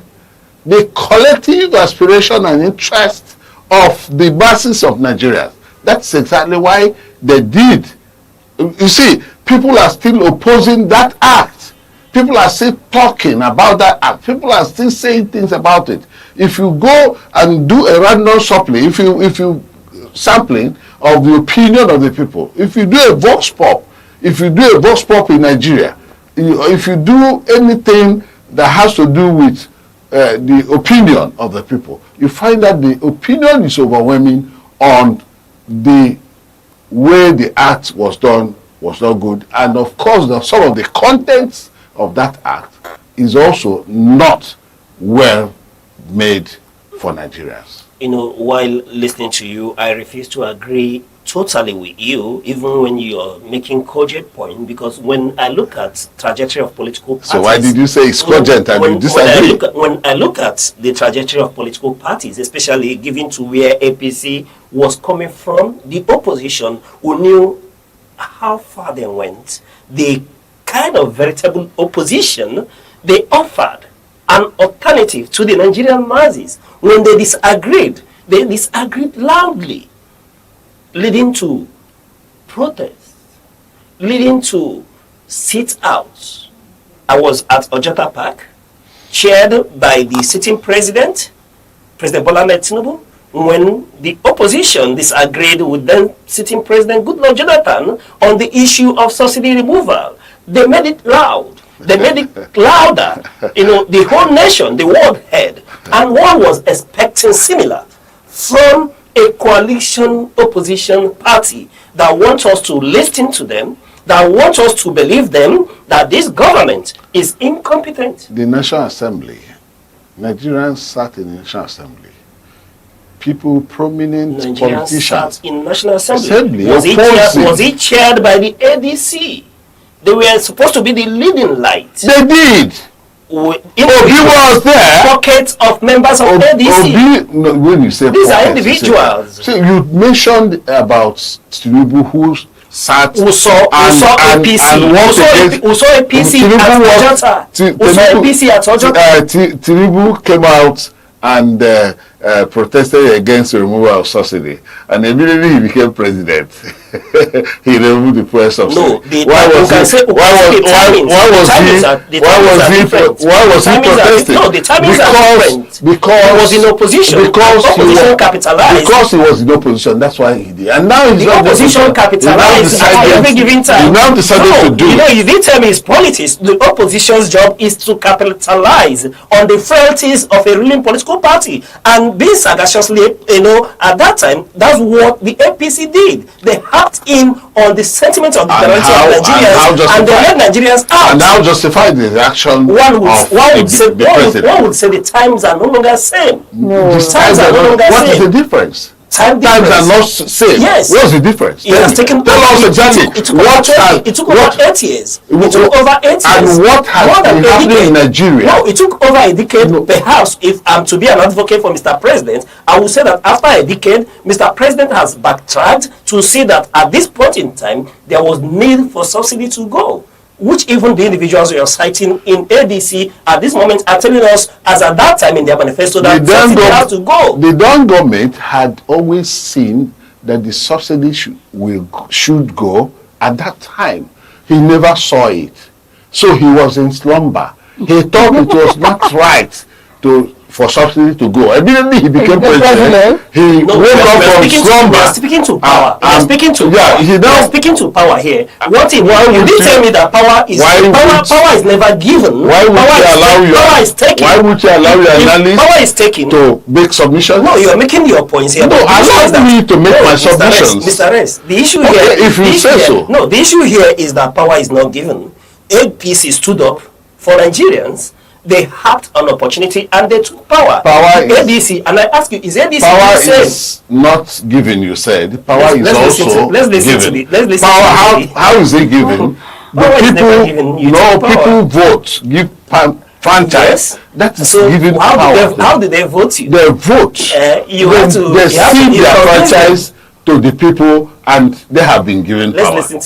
the collective aspiration and interest of the masses of Nigeria. That's exactly why they did. You see, people are still opposing that act. People are still talking about that act. People are still saying things about it. If you go and do a random sampling, if you sampling of the opinion of the people, if you do a vox pop in Nigeria, if you do anything that has to do with the opinion of the people, you find that the opinion is overwhelming on the way the act was done was not good, and of course some of the contents of that act is also not well made for Nigerians. while listening to you, I refuse to agree totally with you, even when you're making cogent point, because when I look at trajectory of political parties... So why did you say it's cogent and you disagree? When I look at the trajectory of political parties, especially given to where APC was coming from, the opposition who knew how far they went, the kind of veritable opposition, they offered an alternative to the Nigerian masses. When they disagreed loudly, leading to protests, leading to sit-outs. I was at Ojota Park, chaired by the sitting president, President Bola Ahmed Tinubu, when the opposition disagreed with then sitting president Goodluck Jonathan on the issue of subsidy removal. They made it loud. They made it louder. The whole nation, the world heard. And one was expecting similar from a coalition opposition party that wants us to listen to them, that wants us to believe them, that this government is incompetent. The National Assembly, Nigerians sat in the National Assembly. People, prominent Nigerians politicians. sat in National Assembly. Was it chaired by the ADC? They were supposed to be the leading light. They did. Obi was there. Pockets of members of ADC. When you say these pockets, are individuals. So you mentioned about Tinubu who sat who saw APC at Ojota. Tinubu came out and protested against the removal of subsidy, and immediately he became president. He removed the fuel subsidy. No, why was he protesting? No, the timings are different. Because he was in opposition. Opposition capitalized. Because he was in opposition, that's why he did. And now he's the opposition capitalized at every given time. He now decided to do. You didn't tell me it's politics. The opposition's job is to capitalize on the frailties of a ruling political party. And being sagaciously, at that time, that's what the APC did. They hacked in on the sentiment of the majority of Nigerians, and they let Nigerians out. And now justify the reaction one would say the times are no longer same. No. The times are no longer same. What is the difference? Times are not same. Yes. What's the difference? It has taken. Tell us exactly. It took over 8 years. It took over 8 years. And what has been happening in Nigeria? No, it took over a decade. No. Perhaps, if I'm to be an advocate for Mr. President, I will say that after a decade, Mr. President has backtracked to see that at this point in time, there was need for subsidy to go, which even the individuals we are citing in ADC at this moment are telling us, as at that time in their manifesto, that subsidy has to go. The Don government had always seen that the subsidy should go at that time. He never saw it. So he was in slumber. He thought it was not right for subsidy to go. Immediately he became president. He woke up from slumber. We are speaking to power. We are speaking to power here. What if you didn't tell me that power is never given? Why would you allow your analyst power is taken to make submissions? No, you are making your points here. No, allow me to make my submissions. Mr. Rest, the issue here, if you say so. No, the issue here is that power is not given. APC stood up for Nigerians. They had an opportunity and they took power. ADC, and I ask you, is ADC power is not given? You said power is also given. How is it given? People vote, give franchise. That is given power. How did they vote you? They vote. They see their franchise to the people, and they have been given power. Let's listen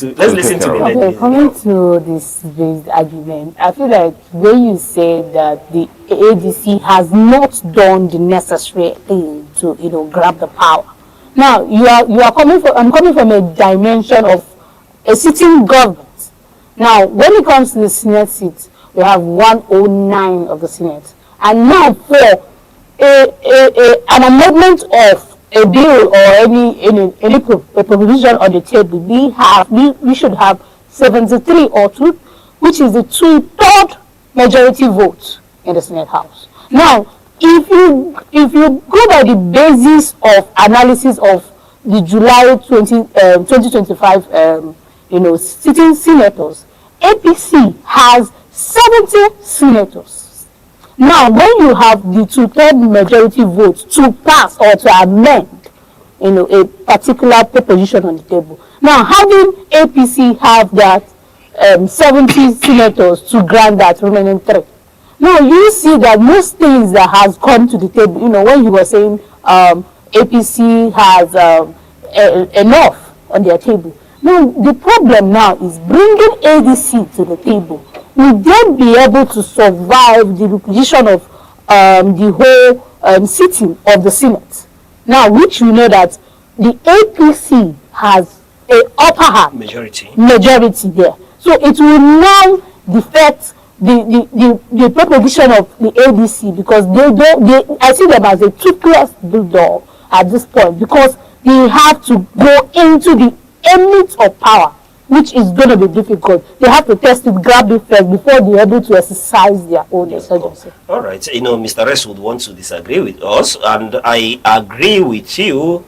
to the Okay, coming to this based argument, I feel like when you say that the ADC has not done the necessary thing to grab the power. Now I'm coming from a dimension of a sitting government. Now when it comes to the Senate seats, we have 109 of the Senate, and now for an amendment of a bill or any provision on the table, we should have 73 or 2, which is the 2/3 majority vote in the Senate House. Now, if you go by the basis of analysis of the July 2025 sitting senators, APC has 70 senators. Now, when you have the two-third majority vote to pass or to amend, a particular proposition on the table. Now, having APC have that 70 senators to grant that remaining 3. Now, you see that most things that has come to the table, when you were saying APC has enough on their table. Now, the problem now is bringing ADC to the table. Will they be able to survive the reposition of the whole sitting of the Senate? Now, which we know that the APC has a upper hand majority there. So it will now defect the proposition of the ADC, because I see them as a toothless bulldog at this point, because they have to go into the limits of power, which is going to be difficult. They have to test it, grab it first before they're able to exercise their own insurgency. All right. Mr. Rest would want to disagree with us, and I agree with you,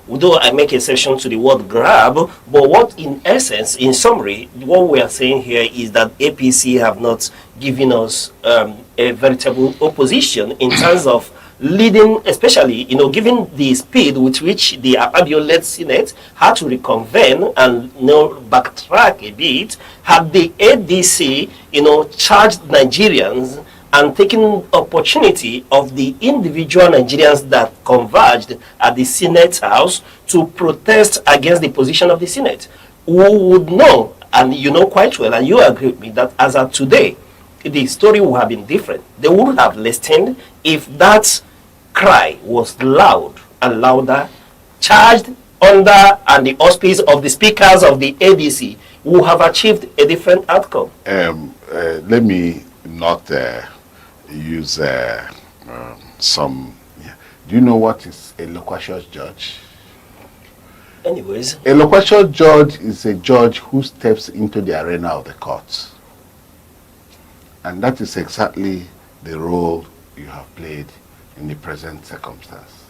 although I make exception to the word grab, but what in essence, in summary, what we are saying here is that APC have not given us a veritable opposition in terms of leading, especially, given the speed with which the Akpabio-led Senate had to reconvene and backtrack a bit, had the ADC, charged Nigerians and taken opportunity of the individual Nigerians that converged at the Senate House to protest against the position of the Senate. Who would know, and you know quite well, and you agree with me, that as of today, the story would have been different. They would have listened if that cry was loud and louder, charged under and the auspice of the speakers of the ADC, would have achieved a different outcome. Let me not use some. Do you know what is a loquacious judge? Anyways, a loquacious judge is a judge who steps into the arena of the courts, and that is exactly the role you have played in the present circumstance.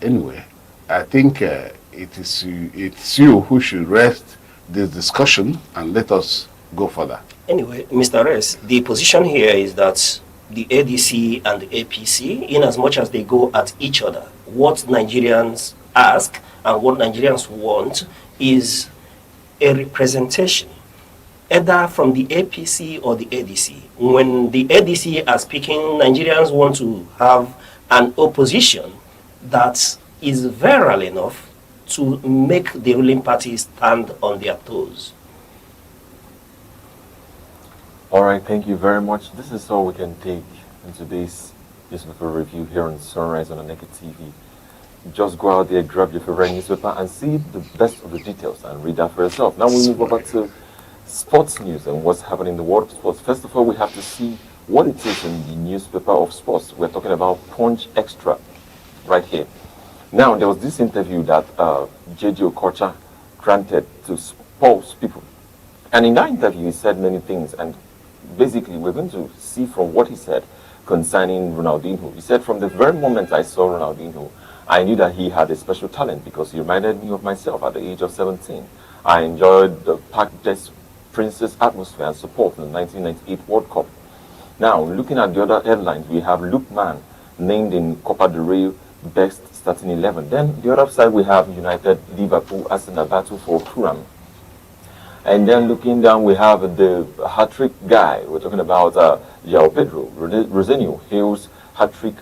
Anyway, I think it's you who should rest this discussion and let us go further. Anyway, Mr. Rest, the position here is that the ADC and the APC, in as much as they go at each other, what Nigerians ask and what Nigerians want is a representation, either from the APC or the ADC. When the ADC are speaking, Nigerians want to have an opposition that is virile enough to make the ruling party stand on their toes. All right, thank you very much. This is all we can take in today's newspaper review here on Sunrise on Aneke TV. Just go out there, grab your favorite newspaper and see the best of the details and read that for yourself. Now we move over to sports news and what's happening in the world of sports. First of all, we have to see what it is in the newspaper of sports. We're talking about Punch Extra right here. Now, there was this interview that J.J. Okocha granted to sports people. And in that interview, he said many things. And basically, we're going to see from what he said concerning Ronaldinho. He said, from the very moment I saw Ronaldinho, I knew that he had a special talent because he reminded me of myself at the age of 17. I enjoyed the Parc des Princes atmosphere and support in the 1998 World Cup. Now, looking at the other headlines, we have Luke Mann named in Copa del Rey best starting 11. Then the other side, we have United, Liverpool as in a battle for Turam. And then looking down, we have the hat-trick guy. We're talking about João Pedro. Rosenio hails hat-trick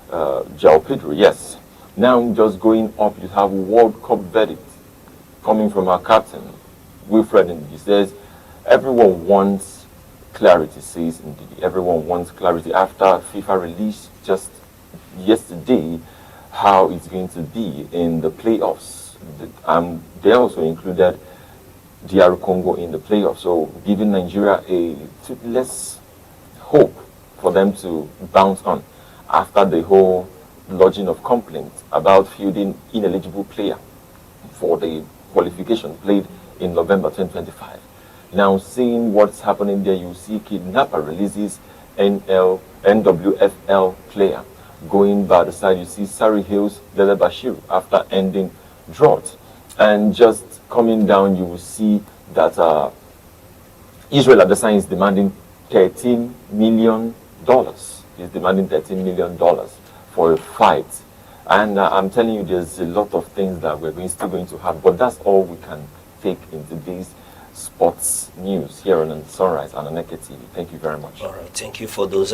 João Pedro, yes. Now just going up, you have World Cup verdict coming from our captain, Wilfred. He says, everyone wants clarity, says indeed. Everyone wants clarity after FIFA released just yesterday how it's going to be in the playoffs. They also included DR Congo in the playoffs, so giving Nigeria a less hope for them to bounce on after the whole lodging of complaints about fielding ineligible player for the qualification played in November 2025. Now, seeing what's happening there, you see Kidnapper releases NWFL player. Going by the side, you see Surrey Hills Lele Bashir after ending drought. And just coming down, you will see that Israel Adesanya is demanding $13 million He's demanding $13 million for a fight. And I'm telling you, there's a lot of things that we're still going to have. But that's all we can take in today's sports news here on Sunrise and Aneke TV. Thank you very much. All right, thank you for those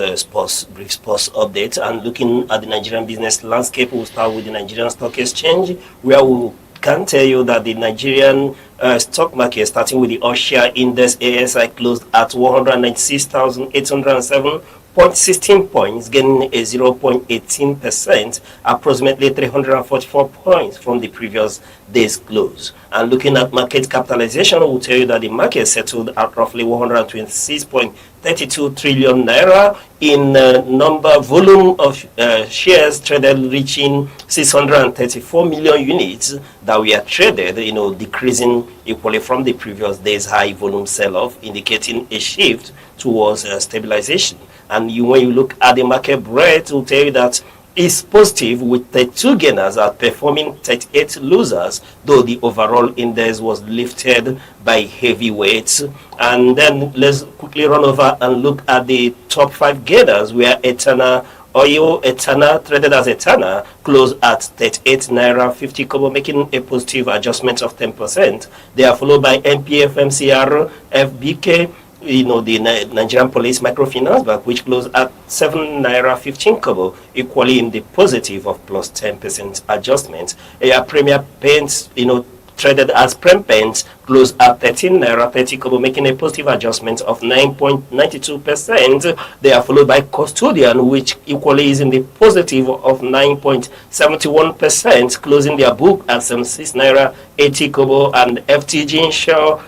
brief sports updates. And looking at the Nigerian business landscape, we'll start with the Nigerian Stock Exchange, where we can tell you that the Nigerian stock market, starting with the All-Share Index ASI, closed at 196,807.16 points, gaining a 0.18%, approximately 344 points from the previous day's close. And looking at market capitalization, we'll tell you that the market settled at roughly 126.32 trillion naira in volume of shares traded, reaching 634 million units that were traded, decreasing equally from the previous day's high volume sell-off, indicating a shift towards stabilization. And when you look at the market breadth, will tell you that it's positive, with 32 gainers outperforming 38 losers, though the overall index was lifted by heavyweights. And then let's quickly run over and look at the top 5 gainers, where Etana traded as Etana, closed at 38 naira 50 kobo, making a positive adjustment of 10%. They are followed by MPF, MCR, FBK, the Nigerian Police Microfinance Bank, which closed at 7 naira 15 kobo, equally in the positive of plus 10% adjustment. Premier Paints, traded as Prem Paints, closed at 13 naira 30 kobo, making a positive adjustment of 9.92%. They are followed by Custodian, which equally is in the positive of 9.71%, closing their book at 76 naira 80 kobo, and FTG Insure,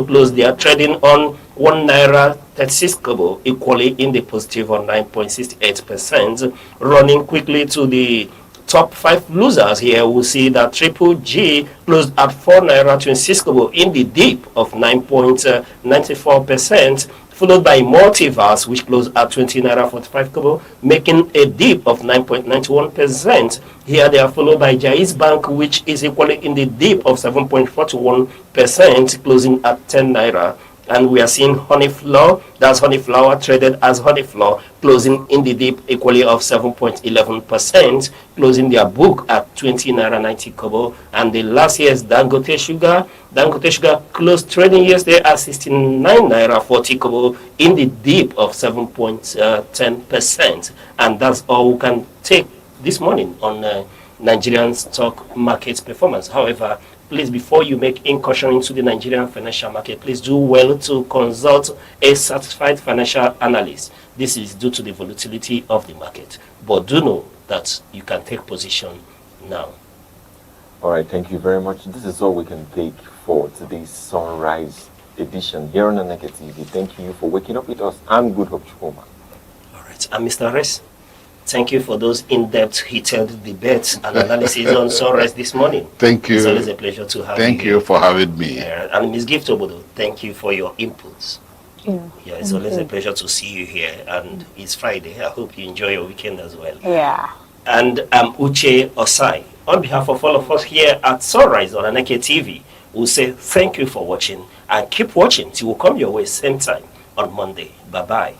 closed their trading on 1 naira 36 kobo, equally in the positive of 9.68%. Running quickly to the top 5 losers here, we'll see that Triple G closed at 4 naira 26 kobo, in the dip of 9.94%, followed by Multiverse, which closed at 20 naira 45 kobo, making a dip of 9.91%. Here they are followed by Jais Bank, which is equally in the dip of 7.41%, closing at 10 naira. And we are seeing Honeyflow, that's Honeyflower, traded as Honeyflow, closing in the dip equally of 7.11%, closing their book at 20 naira 90 kobo. And the last year's Dangote Sugar closed trading yesterday at 69 naira 40 kobo, in the dip of 7.10%. And that's all we can take this morning on Nigerian stock market performance. However, please, before you make incursion into the Nigerian financial market, please do well to consult a certified financial analyst. This is due to the volatility of the market. But do know that you can take position now. All right, thank you very much. This is all we can take for today's Sunrise edition here on Aneke TV. Thank you for waking up with us. I'm Good Hope Chukuma. All right, I'm Mr. Rez. Thank you for those in-depth, detailed debates and analysis on Sunrise this morning. Thank you. It's always a pleasure to have you. Thank you for having me. And Ms. Gift Obodo, thank you for your inputs. Yeah, it's always a pleasure to see you here. And it's Friday. I hope you enjoy your weekend as well. Yeah. And I'm Uche Osai. On behalf of all of us here at Sunrise on Aneke TV, we'll say thank you for watching, and keep watching till we come your way same time on Monday. Bye-bye.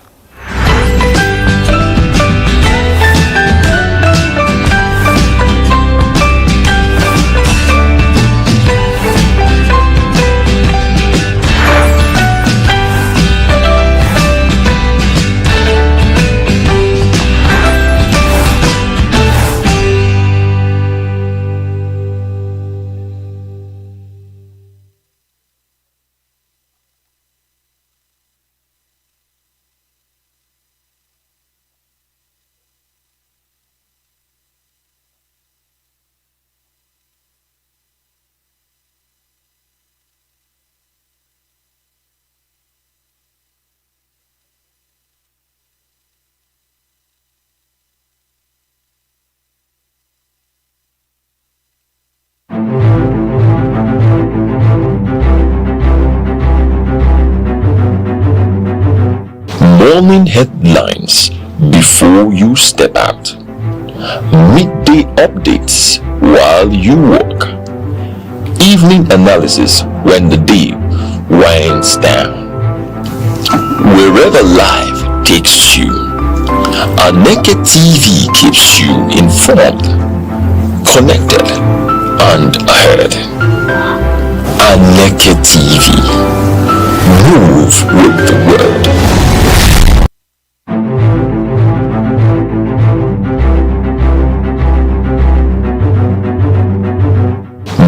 Morning headlines before you step out. Midday updates while you work. Evening analysis when the day winds down. Wherever life takes you, Aneke TV keeps you informed, connected, and ahead. Aneke TV. Move with the world.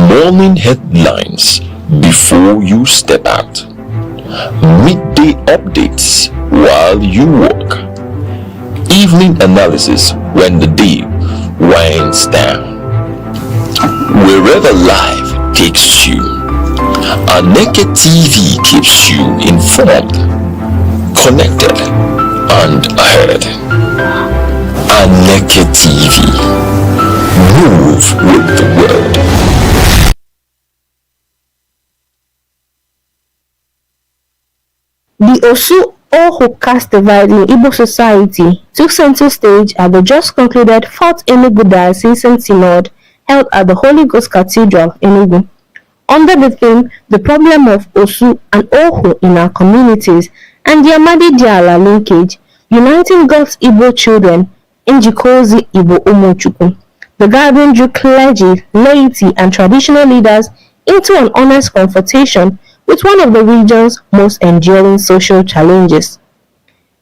Morning headlines before you step out. Midday updates while you work. Evening analysis when the day winds down. Wherever life takes you, Aneke TV keeps you informed, connected, and ahead. Aneke TV. Move with the world. The Osu Ohu caste divide in Igbo society took center stage at the just concluded 4th Enugu Diocesan Synod held at the Holy Ghost Cathedral, Enugu. Under the theme, The Problem of Osu and Ohu in Our Communities and the Amadi Diala Linkage, Uniting God's Igbo Children, Njikozi Igbo Umochukwu. The gathering drew clergy, laity, and traditional leaders into an honest confrontation with one of the region's most enduring social challenges.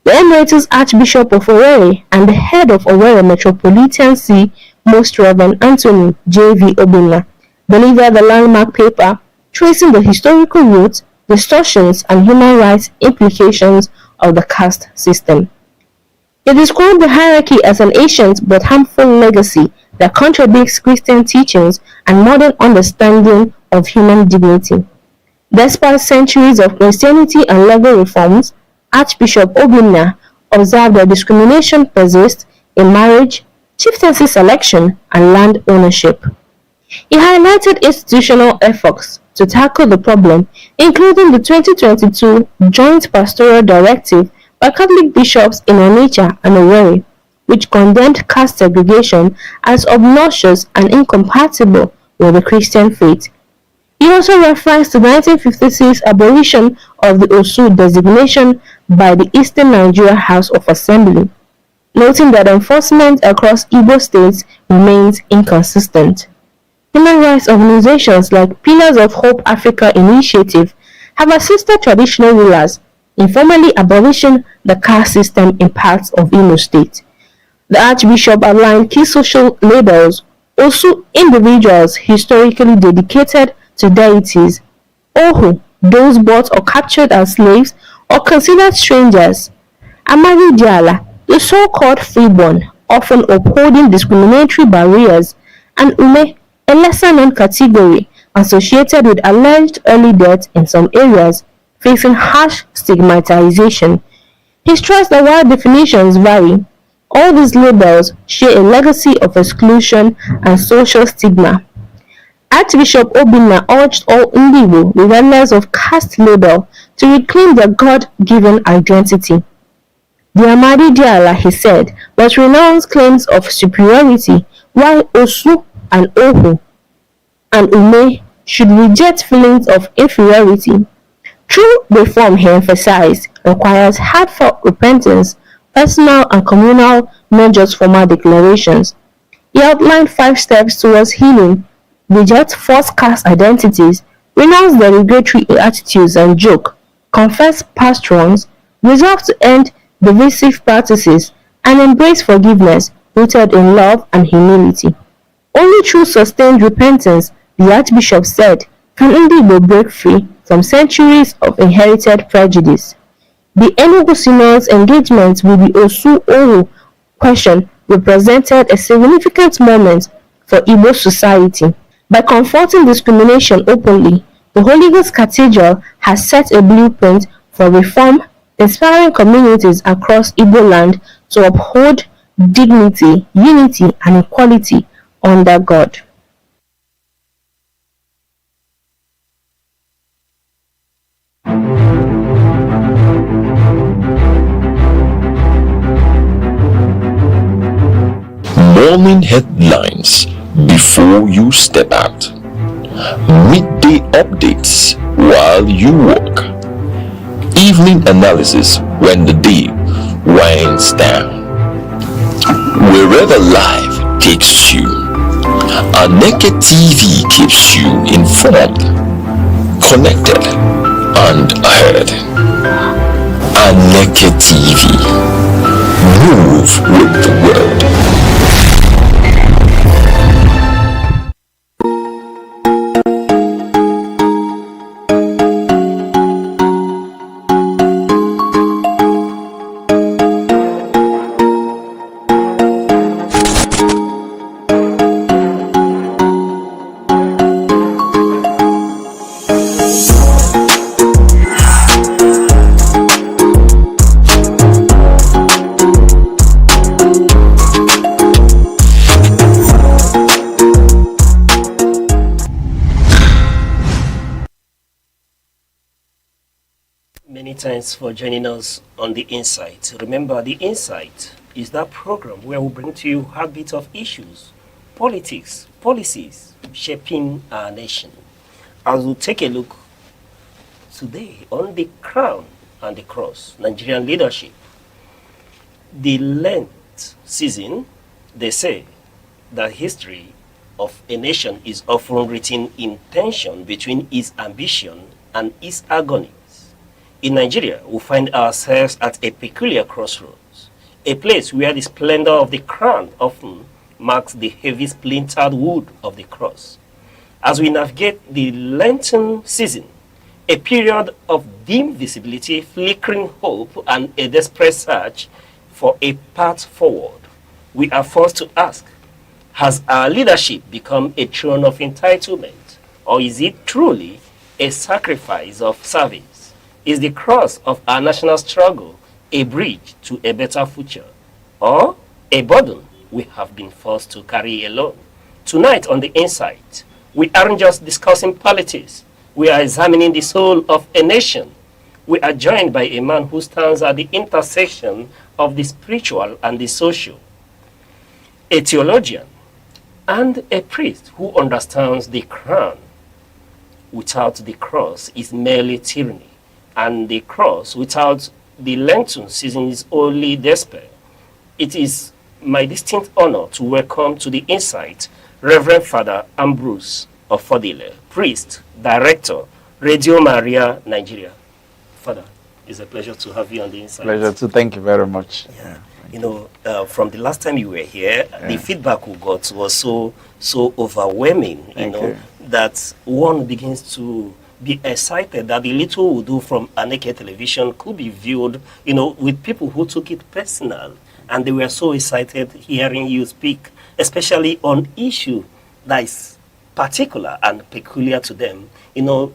The Emeritus Archbishop of Owerri and the head of Owerri Metropolitan See, Most Reverend Anthony J.V. Obinna, delivered the landmark paper tracing the historical roots, distortions, and human rights implications of the caste system. He described the hierarchy as an ancient but harmful legacy that contradicts Christian teachings and modern understanding of human dignity. Despite centuries of Christianity and legal reforms, Archbishop Obinna observed that discrimination persists in marriage, chieftaincy selection, and land ownership. He highlighted institutional efforts to tackle the problem, including the 2022 Joint Pastoral Directive by Catholic bishops in Onitsha and Owerri, which condemned caste segregation as obnoxious and incompatible with the Christian faith. He also referenced the 1956 abolition of the Osu designation by the Eastern Nigeria House of Assembly, noting that enforcement across Igbo states remains inconsistent. Human rights organizations like Pillars of Hope Africa Initiative have assisted traditional rulers in formally abolishing the caste system in parts of Imo State. The Archbishop outlined key social labels, Osu individuals historically dedicated to deities, Ohu, those bought or captured as slaves or considered strangers, Amadi Diala, the so-called freeborn, often upholding discriminatory barriers, and Ume, a lesser-known category associated with alleged early death in some areas, facing harsh stigmatization. He stressed that while definitions vary, all these labels share a legacy of exclusion and social stigma. Archbishop Obinna urged all Igbo, regardless of caste label, to reclaim their God-given identity. The Amadi Diala, he said, must renounce claims of superiority, while Osu and Ohu and Ume should reject feelings of inferiority. True reform, he emphasized, requires heartfelt repentance, personal and communal, not just formal declarations. He outlined 5 steps towards healing: reject false caste identities, renounce derogatory attitudes and joke, confess past wrongs, resolve to end divisive practices, and embrace forgiveness rooted in love and humility. Only through sustained repentance, the Archbishop said, can Igbo break free from centuries of inherited prejudice. The Enugu Synod's engagement with the Osu-Oru question represented a significant moment for Igbo society. By confronting discrimination openly, the Holy Ghost Cathedral has set a blueprint for reform, inspiring communities across Igbo land to uphold dignity, unity, and equality under God. Morning headlines before you step out. Midday updates while you work. Evening analysis when the day winds down. wherever life takes you. Aneke TV keeps you informed, connected, and ahead. Aneke TV. Move with the world. Many thanks for joining us on The Insight. Remember, The Insight is that program where we bring to you heartbeat of issues, politics, policies shaping our nation. As we take a look today on the crown and the cross, Nigerian leadership, the Lent season, they say that history of a nation is often written in tension between its ambition and its agony. In Nigeria, we find ourselves at a peculiar crossroads, a place where the splendor of the crown often marks the heavy splintered wood of the cross. As we navigate the Lenten season, a period of dim visibility, flickering hope, and a desperate search for a path forward, we are forced to ask, has our leadership become a throne of entitlement, or is it truly a sacrifice of service? Is the cross of our national struggle a bridge to a better future, or a burden we have been forced to carry alone? Tonight on The Insight, we aren't just discussing politics, we are examining the soul of a nation. We are joined by a man who stands at the intersection of the spiritual and the social, a theologian, and a priest who understands the crown without the cross is merely tyranny, and the cross without the Lenten season is only despair. It is my distinct honor to welcome to The Insight Reverend Father Ambrose Ofodile, priest, director, Radio Maria, Nigeria. Father, it's a pleasure to have you on The Insight. Pleasure too. Thank you very much. Yeah. From the last time you were here, the feedback we got was so overwhelming, Thank you. that one begins to be excited that the little we do from Aneke television could be viewed, with people who took it personal, and they were so excited hearing you speak, especially on issue that is particular and peculiar to them.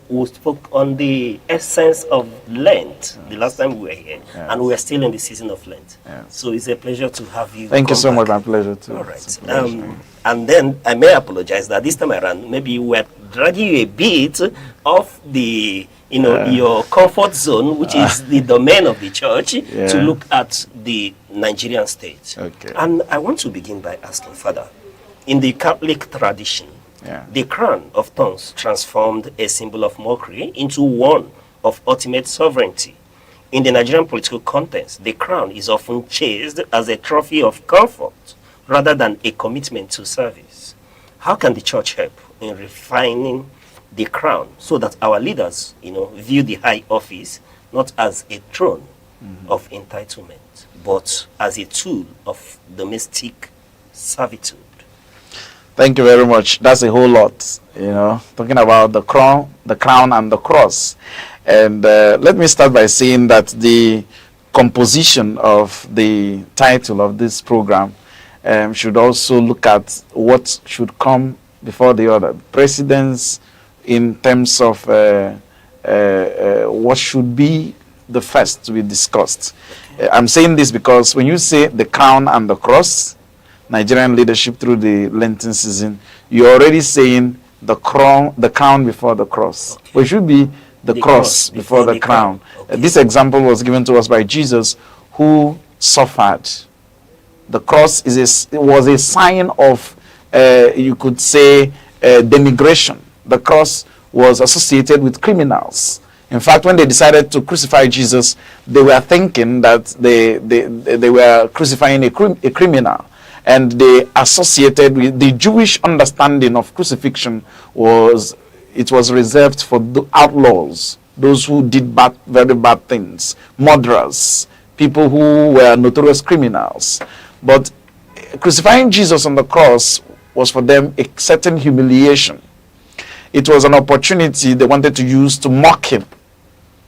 We spoke on the essence of Lent the last time we were here, and we are still in the season of Lent. So it's a pleasure to have you. Thank you so much. back. My pleasure too. All right. And then I may apologize that this time around, maybe we're dragging you a bit off the, your comfort zone, which is the domain of the church, to look at the Nigerian state. Okay. And I want to begin by asking, Father, in the Catholic tradition, the crown of thorns transformed a symbol of mockery into one of ultimate sovereignty. In the Nigerian political context, the crown is often chased as a trophy of comfort rather than a commitment to service. How can the church help in refining the crown so that our leaders, view the high office not as a throne of entitlement, but as a tool of domestic servitude? Thank you very much. That's a whole lot, talking about the crown and the cross. And let me start by saying that the composition of the title of this program should also look at what should come before the other. Precedence in terms of what should be the first to be discussed. I'm saying this because when you say the crown and the cross, Nigerian leadership through the Lenten season, you're already saying the crown before the cross. Okay. It should be the cross before the crown. Okay. This example was given to us by Jesus, who suffered. The cross was a sign of, you could say, denigration. The cross was associated with criminals. In fact, when they decided to crucify Jesus, they were thinking that they were crucifying a criminal. and they associated with the Jewish understanding of crucifixion was reserved for the outlaws, those who did very bad things, murderers, people who were notorious criminals. But crucifying Jesus on the cross was for them a certain humiliation. It was an opportunity they wanted to use to mock him.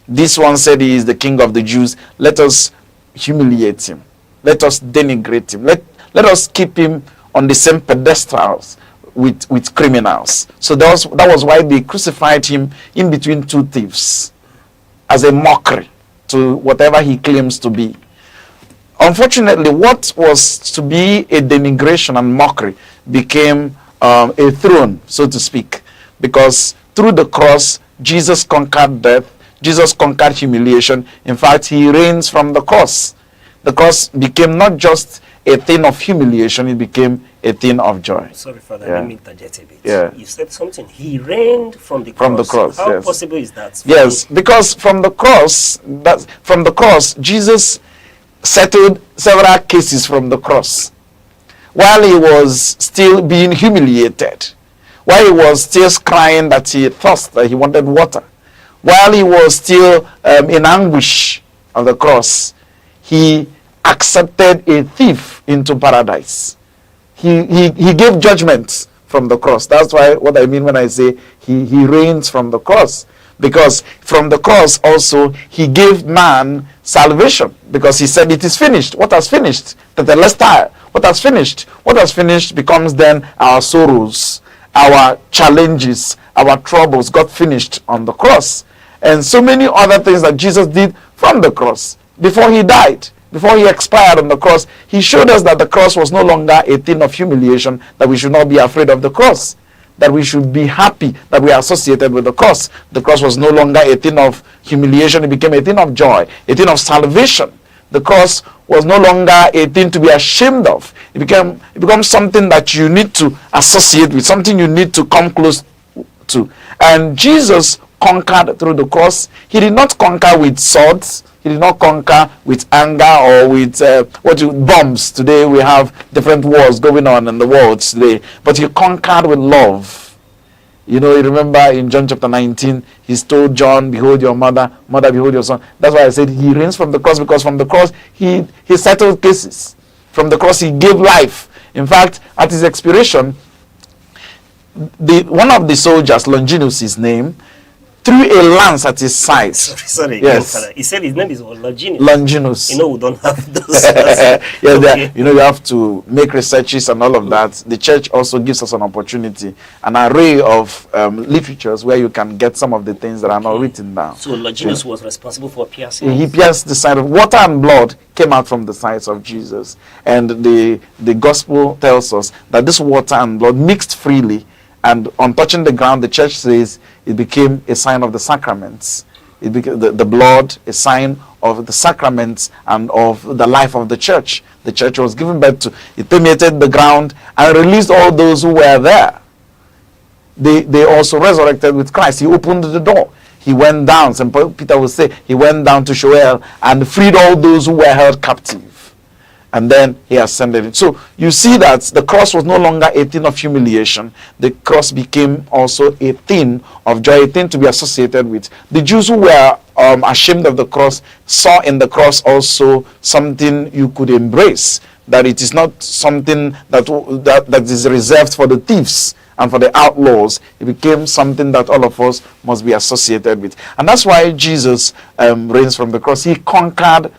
This one said he is the king of the Jews. Let us humiliate him. Let us denigrate him. Let us keep him on the same pedestals with criminals. So that was why they crucified him in between two thieves as a mockery to whatever he claims to be. Unfortunately, what was to be a denigration and mockery became a throne, so to speak, because through the cross, Jesus conquered death, Jesus conquered humiliation. In fact, he reigns from the cross. The cross became not just a thing of humiliation, it became a thing of joy. Sorry, Father, let me interject a bit. Yeah. You said something. He reigned from the cross. From the cross, How yes. possible is that? Yes, because from the cross, Jesus settled several cases from the cross. While he was still being humiliated, while he was still crying that he thirsted, that he wanted water, while he was still in anguish of the cross, he accepted a thief into paradise. He gave judgment from the cross. That's why what I mean when I say he reigns from the cross. Because from the cross also he gave man salvation. Because he said it is finished. What has finished? Tetelestai. What has finished? What has finished becomes then our sorrows, our challenges, our troubles got finished on the cross. And so many other things that Jesus did from the cross. Before he died, before he expired on the cross, he showed us that the cross was no longer a thing of humiliation, that we should not be afraid of the cross, that we should be happy that we are associated with the cross. The cross was no longer a thing of humiliation, it became a thing of joy, a thing of salvation. The cross was no longer a thing to be ashamed of. It becomes something that you need to associate with, something you need to come close to. And Jesus conquered through the cross. He did not conquer with swords. He did not conquer with anger or with bombs. Today we have different wars going on in the world today. But he conquered with love. You know, you remember in John chapter 19, he told John, behold your mother, mother, behold your son. That's why I said he reigns from the cross, because from the cross he settled cases. From the cross he gave life. In fact, at his expiration, one of the soldiers, Longinus his name, threw a lance at his side. Sorry. Yes. He said his name is Longinus. Longinus. You know, we don't have those. Okay. You know, you have to make researches and all of that. The church also gives us an opportunity, an array of literatures where you can get some of the things that are not written down. So Longinus was responsible for piercing. He pierced the side of water, and blood came out from the sides of Jesus. And the gospel tells us that this water and blood mixed freely, and on touching the ground, the church says it became a sign of the sacraments. It became the blood, a sign of the sacraments and of the life of the church. The church was given birth to. It permeated the ground and released all those who were there. They also resurrected with Christ. He opened the door. He went down. St. Peter will say he went down to Sheol and freed all those who were held captive. And then he ascended. So you see that the cross was no longer a thing of humiliation. The cross became also a thing of joy, a thing to be associated with. The Jews who were ashamed of the cross saw in the cross also something you could embrace, that it is not something that is reserved for the thieves and for the outlaws. It became something that all of us must be associated with. And that's why Jesus reigns from the cross. He conquered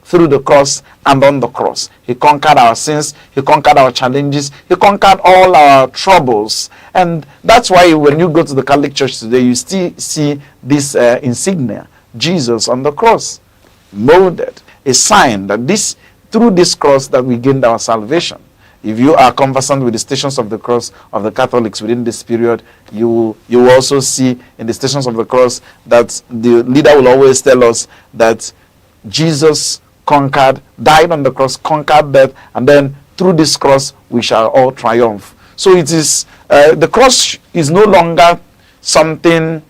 through the cross and on the cross. He conquered our sins. He conquered our challenges. He conquered all our troubles. And that's why when you go to the Catholic Church today, you still see this insignia, Jesus on the cross, molded, a sign that through this cross that we gained our salvation. If you are conversant with the Stations of the Cross of the Catholics within this period, you will also see in the Stations of the Cross that the leader will always tell us that Jesus died on the cross, conquered death, and then through this cross we shall all triumph. So it is, the cross is no longer something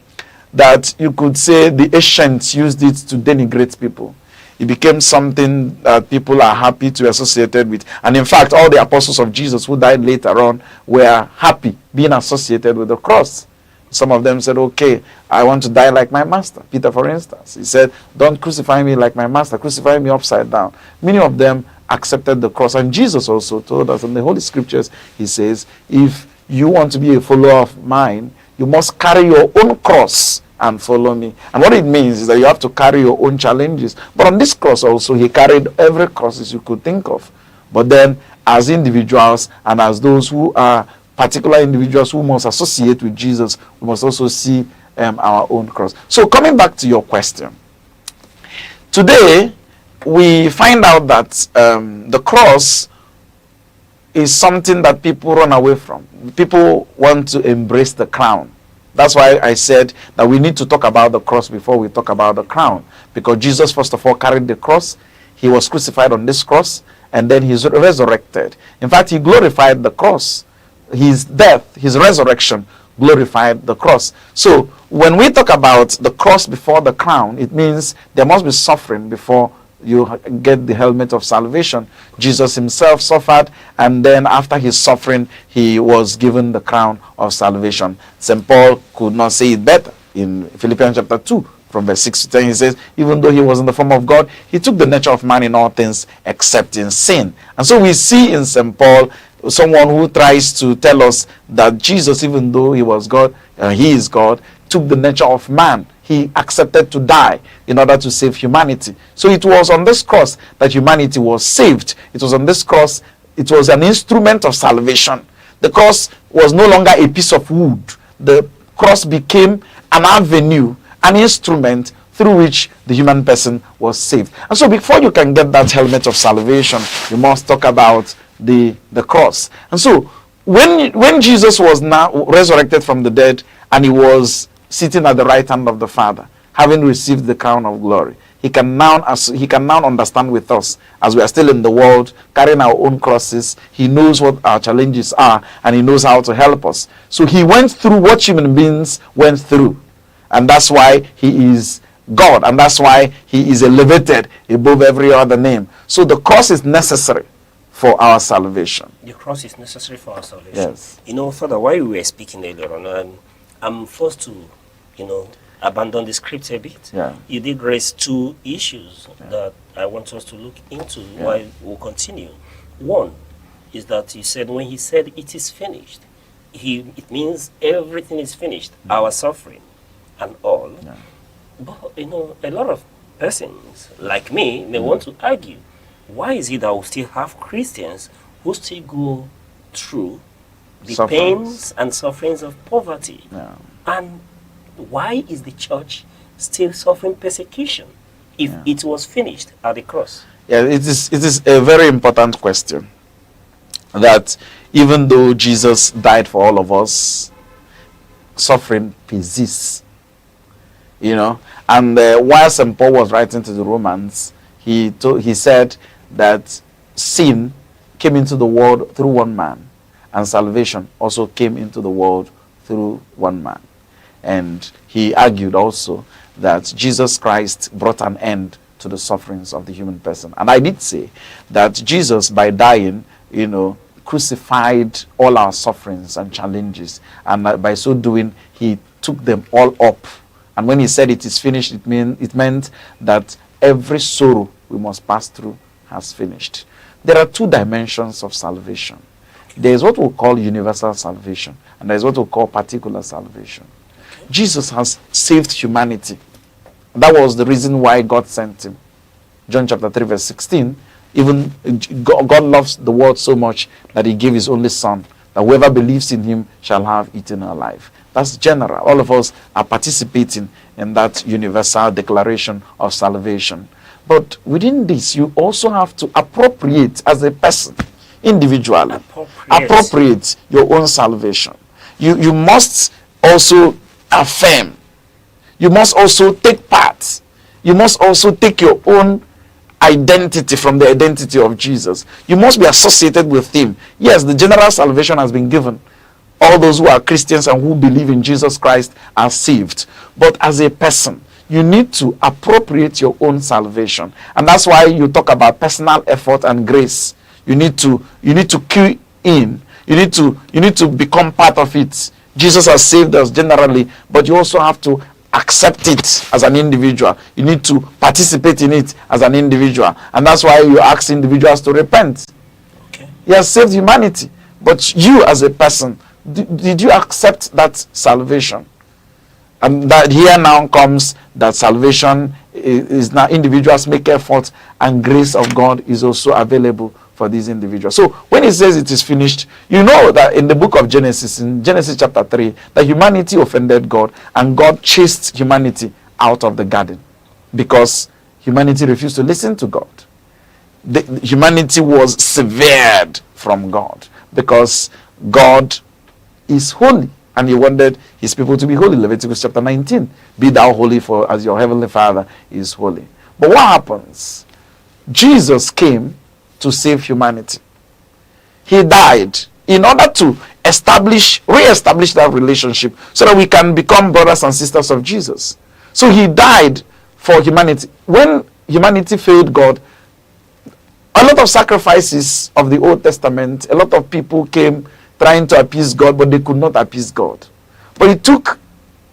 that you could say the ancients used it to denigrate people. It became something that people are happy to be associated with. And in fact, all the apostles of Jesus who died later on were happy being associated with the cross. Some of them said, okay, I want to die like my master. Peter, for instance, he said, don't crucify me like my master, crucify me upside down. Many of them accepted the cross. And Jesus also told us in the Holy Scriptures, he says, if you want to be a follower of mine, you must carry your own cross and follow me. And what it means is that you have to carry your own challenges. But on this cross also, he carried every crosses you could think of. But then, as individuals and as those who are particular individuals who must associate with Jesus, we must also see our own cross. So coming back to your question, today we find out that the cross is something that people run away from. People want to embrace the crown. That's why I said that we need to talk about the cross before we talk about the crown. Because Jesus, first of all, carried the cross. He was crucified on this cross, and then he's resurrected. In fact, he glorified the cross. His death, his resurrection glorified the cross. So when we talk about the cross before the crown, it means there must be suffering before you get the helmet of salvation. Jesus himself suffered, and then after his suffering, he was given the crown of salvation. St. Paul could not say it better in Philippians chapter 2. From verse 6 to 10, he says, even though he was in the form of God, he took the nature of man in all things except in sin. And so we see in St. Paul someone who tries to tell us that Jesus, even though he was God, he is God, took the nature of man. He accepted to die in order to save humanity. So it was on this cross that humanity was saved. It was on this cross, it was an instrument of salvation. The cross was no longer a piece of wood. The cross became an avenue, an instrument through which the human person was saved. And so before you can get that helmet of salvation, you must talk about the cross. And so when Jesus was now resurrected from the dead and he was sitting at the right hand of the Father, having received the crown of glory, he can now understand with us as we are still in the world carrying our own crosses. He knows what our challenges are, and he knows how to help us. So he went through what human beings went through, and that's why he is God, and that's why he is elevated above every other name. So the cross is necessary for our salvation. The cross is necessary for our salvation. Yes. You know, Father, while we were speaking earlier on, I'm forced to, abandon the script a bit. Yeah. You did raise two issues that I want us to look into while we'll continue. One is that you said when he said it is finished, it means everything is finished, our suffering and all. Yeah. But, a lot of persons like me may want to argue, why is it that we still have Christians who still go through the pains and sufferings of poverty? Yeah. And why is the church still suffering persecution if it was finished at the cross? Yeah, it is a very important question. That even though Jesus died for all of us, suffering persists. And while St. Paul was writing to the Romans, he said that sin came into the world through one man, and salvation also came into the world through one man. And he argued also that Jesus Christ brought an end to the sufferings of the human person. And I did say that Jesus, by dying, crucified all our sufferings and challenges, and by so doing, he took them all up. And when he said it is finished, it meant that every sorrow we must pass through has finished. There are two dimensions of salvation. There is what we call universal salvation, and there is what we call particular salvation. Jesus has saved humanity. That was the reason why God sent him. John chapter 3 verse 16, even God loves the world so much that he gave his only son, that whoever believes in him shall have eternal life. That's general. All of us are participating in that universal declaration of salvation. But within this, you also have to appropriate as a person, individually. Appropriate your own salvation. You must also affirm. You must also take part. You must also take your own identity from the identity of Jesus. You must be associated with him. Yes, the general salvation has been given. All those who are Christians and who believe in Jesus Christ are saved. But as a person, you need to appropriate your own salvation. And that's why you talk about personal effort and grace. You need to key in. You need to become part of it. Jesus has saved us generally, but you also have to accept it as an individual. You need to participate in it as an individual. And that's why you ask individuals to repent. Okay. He has saved humanity. But you as a person, did you accept that salvation? And that here now comes that salvation is now individuals make effort, and grace of God is also available for these individuals. So when it says it is finished, you know that in the book of Genesis, in Genesis chapter 3, that humanity offended God and God chased humanity out of the garden because humanity refused to listen to God. Humanity was severed from God because God is holy. And he wanted his people to be holy. Leviticus chapter 19. Be thou holy, for as your heavenly Father is holy. But what happens? Jesus came to save humanity. He died in order to re-establish that relationship so that we can become brothers and sisters of Jesus. So he died for humanity. When humanity failed God, a lot of sacrifices of the Old Testament, a lot of people came trying to appease God, but they could not appease God. But it took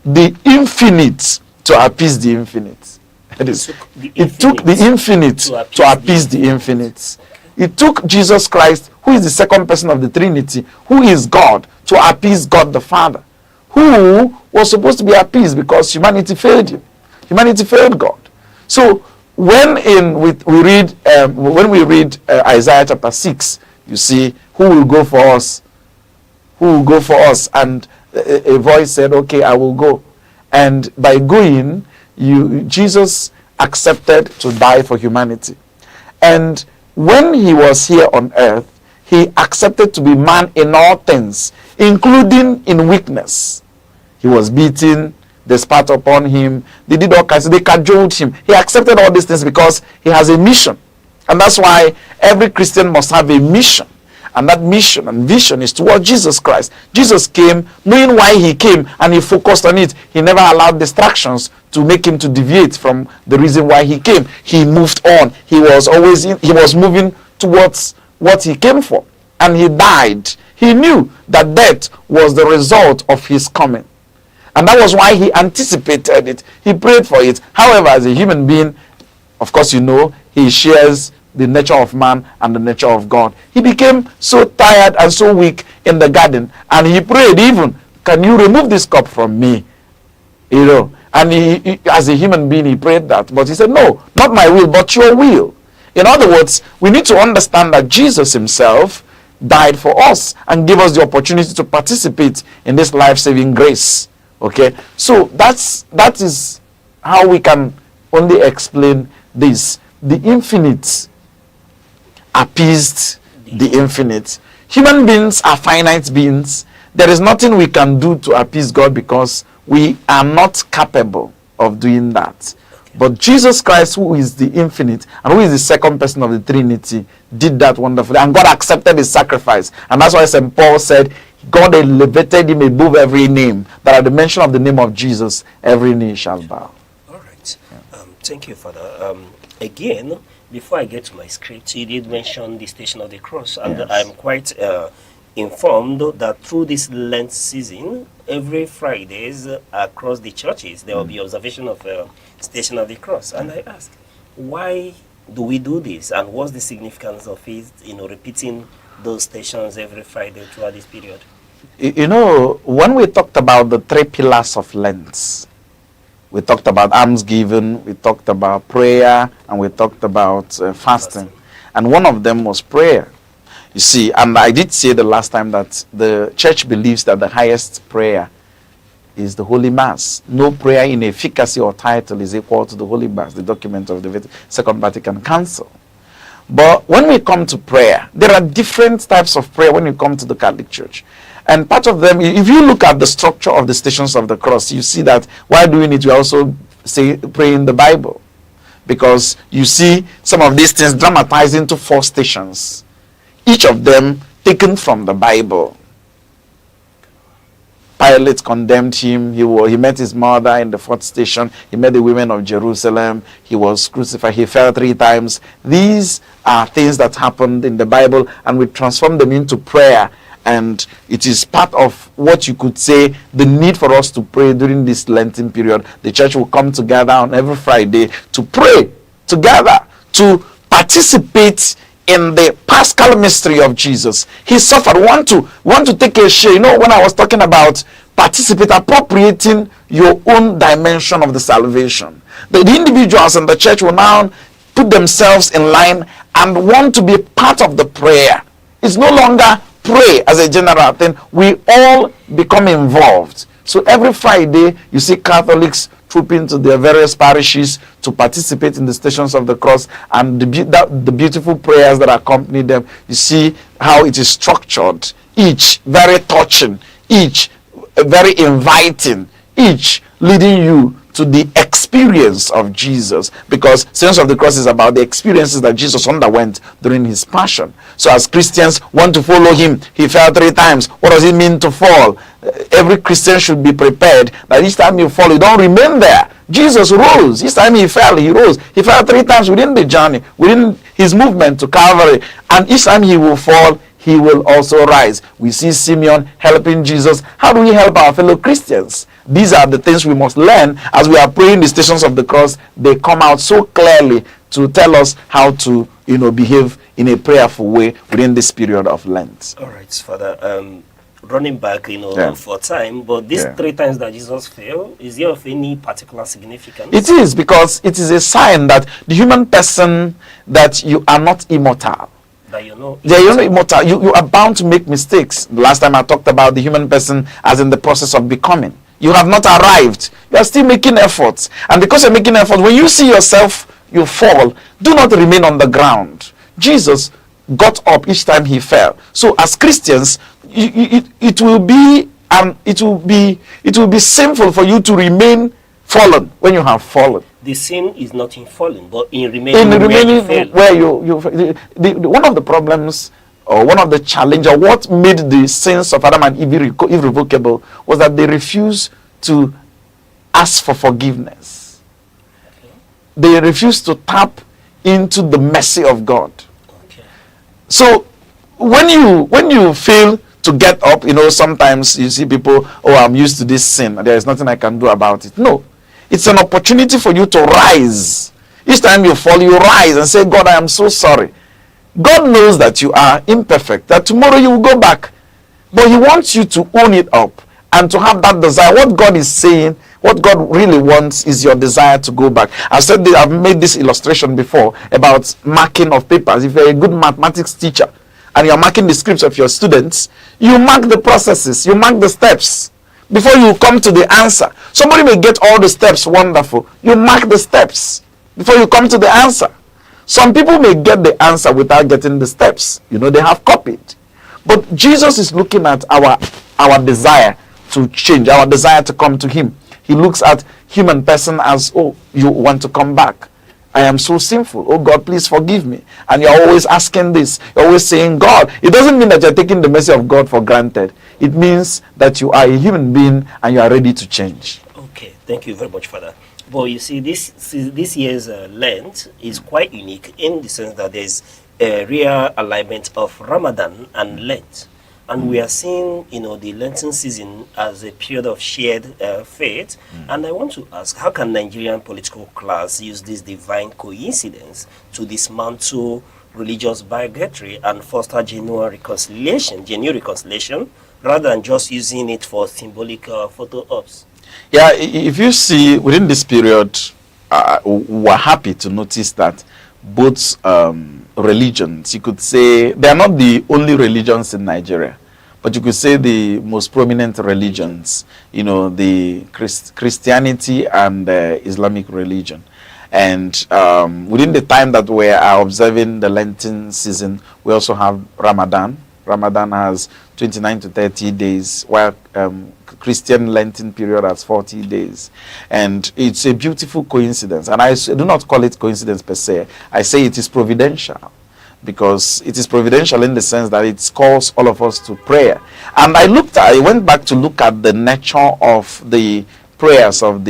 the infinite to appease the infinite. It took the infinite to appease the infinite. It took Jesus Christ, who is the second person of the Trinity, who is God, to appease God the Father, who was supposed to be appeased because humanity failed him. Humanity failed God. So when we read Isaiah chapter 6, you see, who will go for us? Who will go for us? And a voice said, okay, I will go. And by going, Jesus accepted to die for humanity. And when he was here on earth, he accepted to be man in all things, including in weakness. He was beaten, they spat upon him, they did all kinds, they cajoled him. He accepted all these things because he has a mission. And that's why every Christian must have a mission. And that mission and vision is toward Jesus Christ. Jesus came knowing why he came, and he focused on it. He never allowed distractions to make him to deviate from the reason why he came. He moved on. He was moving towards what he came for. And he died. He knew that death was the result of his coming. And that was why he anticipated it. He prayed for it. However, as a human being, of course, you know, he shares the nature of man and the nature of God. He became so tired and so weak in the garden, and he prayed even, can you remove this cup from me? You know, and he as a human being, he prayed that, but he said, no, not my will, but your will. In other words, we need to understand that Jesus himself died for us and gave us the opportunity to participate in this life-saving grace. Okay, so that is how we can only explain this. The infinite appeased the infinite. Human beings are finite beings. There is nothing we can do to appease God because we are not capable of doing that. But Jesus Christ, who is the infinite and who is the second person of the Trinity, did that wonderfully. And God accepted his sacrifice. And that's why St. Paul said, God elevated him above every name, that at the mention of the name of Jesus, every knee shall bow. All right. Thank you, Father. Again, before I get to my script, you did mention the Station of the Cross, and yes. I'm quite informed that through this Lent season, every Fridays across the churches, there will be observation of Station of the Cross. And I ask, why do we do this, and what's the significance of it, repeating those stations every Friday throughout this period? You know, when we talked about the 3 pillars of Lent, we talked about almsgiving, we talked about prayer, and we talked about fasting. And one of them was prayer. You see, and I did say the last time that the church believes that the highest prayer is the Holy Mass. No prayer in efficacy or title is equal to the Holy Mass, the document of the Second Vatican Council. But when we come to prayer, there are different types of prayer when you come to the Catholic Church. And part of them, if you look at the structure of the Stations of the Cross, you see that while doing it, we also pray in the Bible. Because you see some of these things dramatized into 4 stations, each of them taken from the Bible. Pilate condemned him. He met his mother in the fourth station. He met the women of Jerusalem. He was crucified. He fell 3 times. These are things that happened in the Bible, and we transform them into prayer. And it is part of what you could say the need for us to pray during this Lenten period. The church will come together on every Friday to pray together, to participate in the Paschal mystery of Jesus. He suffered. Want to take a share. You know, when I was talking about participate, appropriating your own dimension of the salvation, the individuals in the church will now put themselves in line and want to be part of the prayer. It's no longer pray as a general thing. We all become involved. So every Friday, you see Catholics troop into their various parishes to participate in the Stations of the Cross, and the beautiful prayers that accompany them. You see how it is structured, each very touching, each very inviting, each leading you to the experience of Jesus, because Stations of the Cross is about the experiences that Jesus underwent during his passion. So as Christians want to follow him, he fell 3 times. What does it mean to fall? Every Christian should be prepared that each time you fall, you don't remain there. Jesus rose. Each time he fell, he rose. He fell 3 times within the journey, within his movement to Calvary. And each time he will fall, he will also rise. We see Simeon helping Jesus. How do we help our fellow Christians? These are the things we must learn as we are praying the Stations of the Cross. They come out so clearly to tell us how to, behave in a prayerful way within this period of Lent. All right, Father. Running back, for time, but these 3 times that Jesus fell, is there of any particular significance? It is, because it is a sign that the human person, that you are not immortal. That you're not immortal. You are bound to make mistakes. The last time I talked about the human person as in the process of becoming. You have not arrived. You are still making efforts. And because you're making efforts, when you see yourself, you fall, do not remain on the ground. Jesus got up each time he fell. So as Christians, it will be sinful for you to remain fallen when you have fallen. The sin is not in falling, but in remaining where you one of the problems, or one of the challenges, or what made the sins of Adam and Eve irrevocable, was that they refused to ask for forgiveness. Okay. They refused to tap into the mercy of God. Okay. So when you fail to get up, sometimes you see people, I'm used to this sin, there is nothing I can do about it. No. It's an opportunity for you to rise. Each time you fall, you rise and say, God, I am so sorry. God knows that you are imperfect, that tomorrow you will go back. But he wants you to own it up and to have that desire. What God is saying, what God really wants is your desire to go back. I've made this illustration before about marking of papers. If you're a good mathematics teacher and you're marking the scripts of your students, you mark the processes, you mark the steps before you come to the answer. Somebody may get all the steps wonderful. You mark the steps before you come to the answer. Some people may get the answer without getting the steps. They have copied. But Jesus is looking at our desire to change, our desire to come to him. He looks at human person as, you want to come back. I am so sinful. Oh God, please forgive me. And you're always asking this. You're always saying God. It doesn't mean that you're taking the mercy of God for granted. It means that you are a human being and you are ready to change. Okay, thank you very much for that. But you see, this year's Lent is quite unique in the sense that there's a real alignment of Ramadan and Lent. And we are seeing, the Lenten season as a period of shared faith. And I want to ask, how can Nigerian political class use this divine coincidence to dismantle religious bigotry and foster genuine reconciliation, rather than just using it for symbolic photo ops? Yeah, if you see, within this period, we're happy to notice that both religions, you could say, they are not the only religions in Nigeria, but you could say the most prominent religions, the Christianity and Islamic religion. And within the time that we are observing the Lenten season, we also have Ramadan. Ramadan has 29 to 30 days, while Christian Lenten period has 40 days. And it's a beautiful coincidence. And I do not call it coincidence per se. I say it is providential. because it is providential in the sense that it calls all of us to prayer. And I went back to look at the nature of the prayers of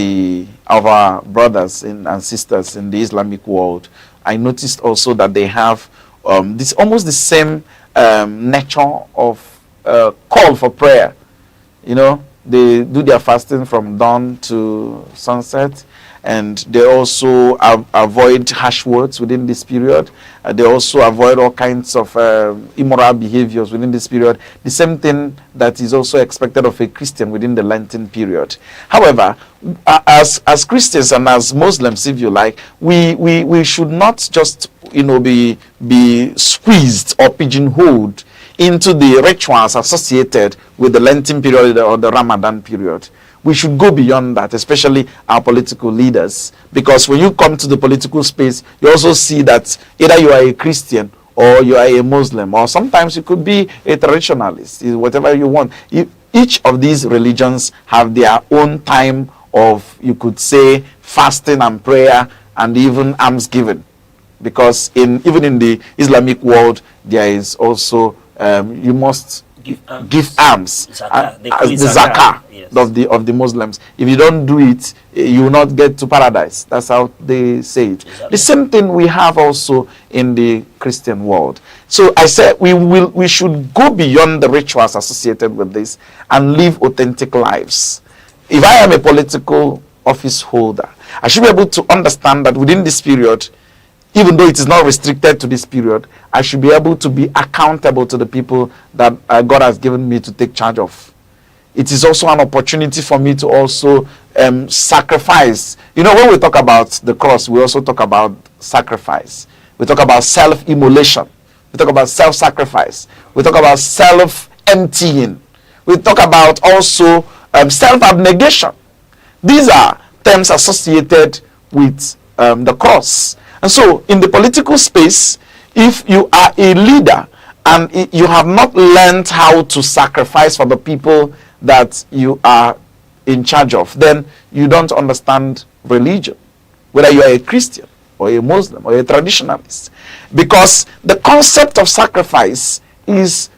our brothers and sisters in the Islamic world. I noticed also that they have this almost the same nature of call for prayer. You know, they do their fasting from dawn to sunset, and they also avoid harsh words within this period. They also avoid all kinds of immoral behaviors within this period. The same thing that is also expected of a Christian within the Lenten period. However, as Christians and as Muslims, if you like, we should not just be squeezed or pigeonholed into the rituals associated with the Lenten period or the Ramadan period. We should go beyond that, especially our political leaders, because when you come to the political space, you also see that either you are a Christian or you are a Muslim, or sometimes you could be a traditionalist, whatever you want. Each of these religions have their own time of, you could say, fasting and prayer and even almsgiving, because even in the Islamic world, there is also you must give alms, the zakah, yes, of the Muslims. If you don't do it, you will not get to paradise. That's how they say it. Exactly. The same thing we have also in the Christian world. So I said we should go beyond the rituals associated with this and live authentic lives. If I am a political office holder, I should be able to understand that within this period, even though it is not restricted to this period, I should be able to be accountable to the people that God has given me to take charge of. It is also an opportunity for me to also sacrifice. You know, when we talk about the cross, we also talk about sacrifice. We talk about self-immolation. We talk about self-sacrifice. We talk about self-emptying. We talk about also self-abnegation. These are terms associated with the cross. And so, in the political space, if you are a leader and you have not learned how to sacrifice for the people that you are in charge of, then you don't understand religion, whether you are a Christian or a Muslim or a traditionalist. Because the concept of sacrifice is,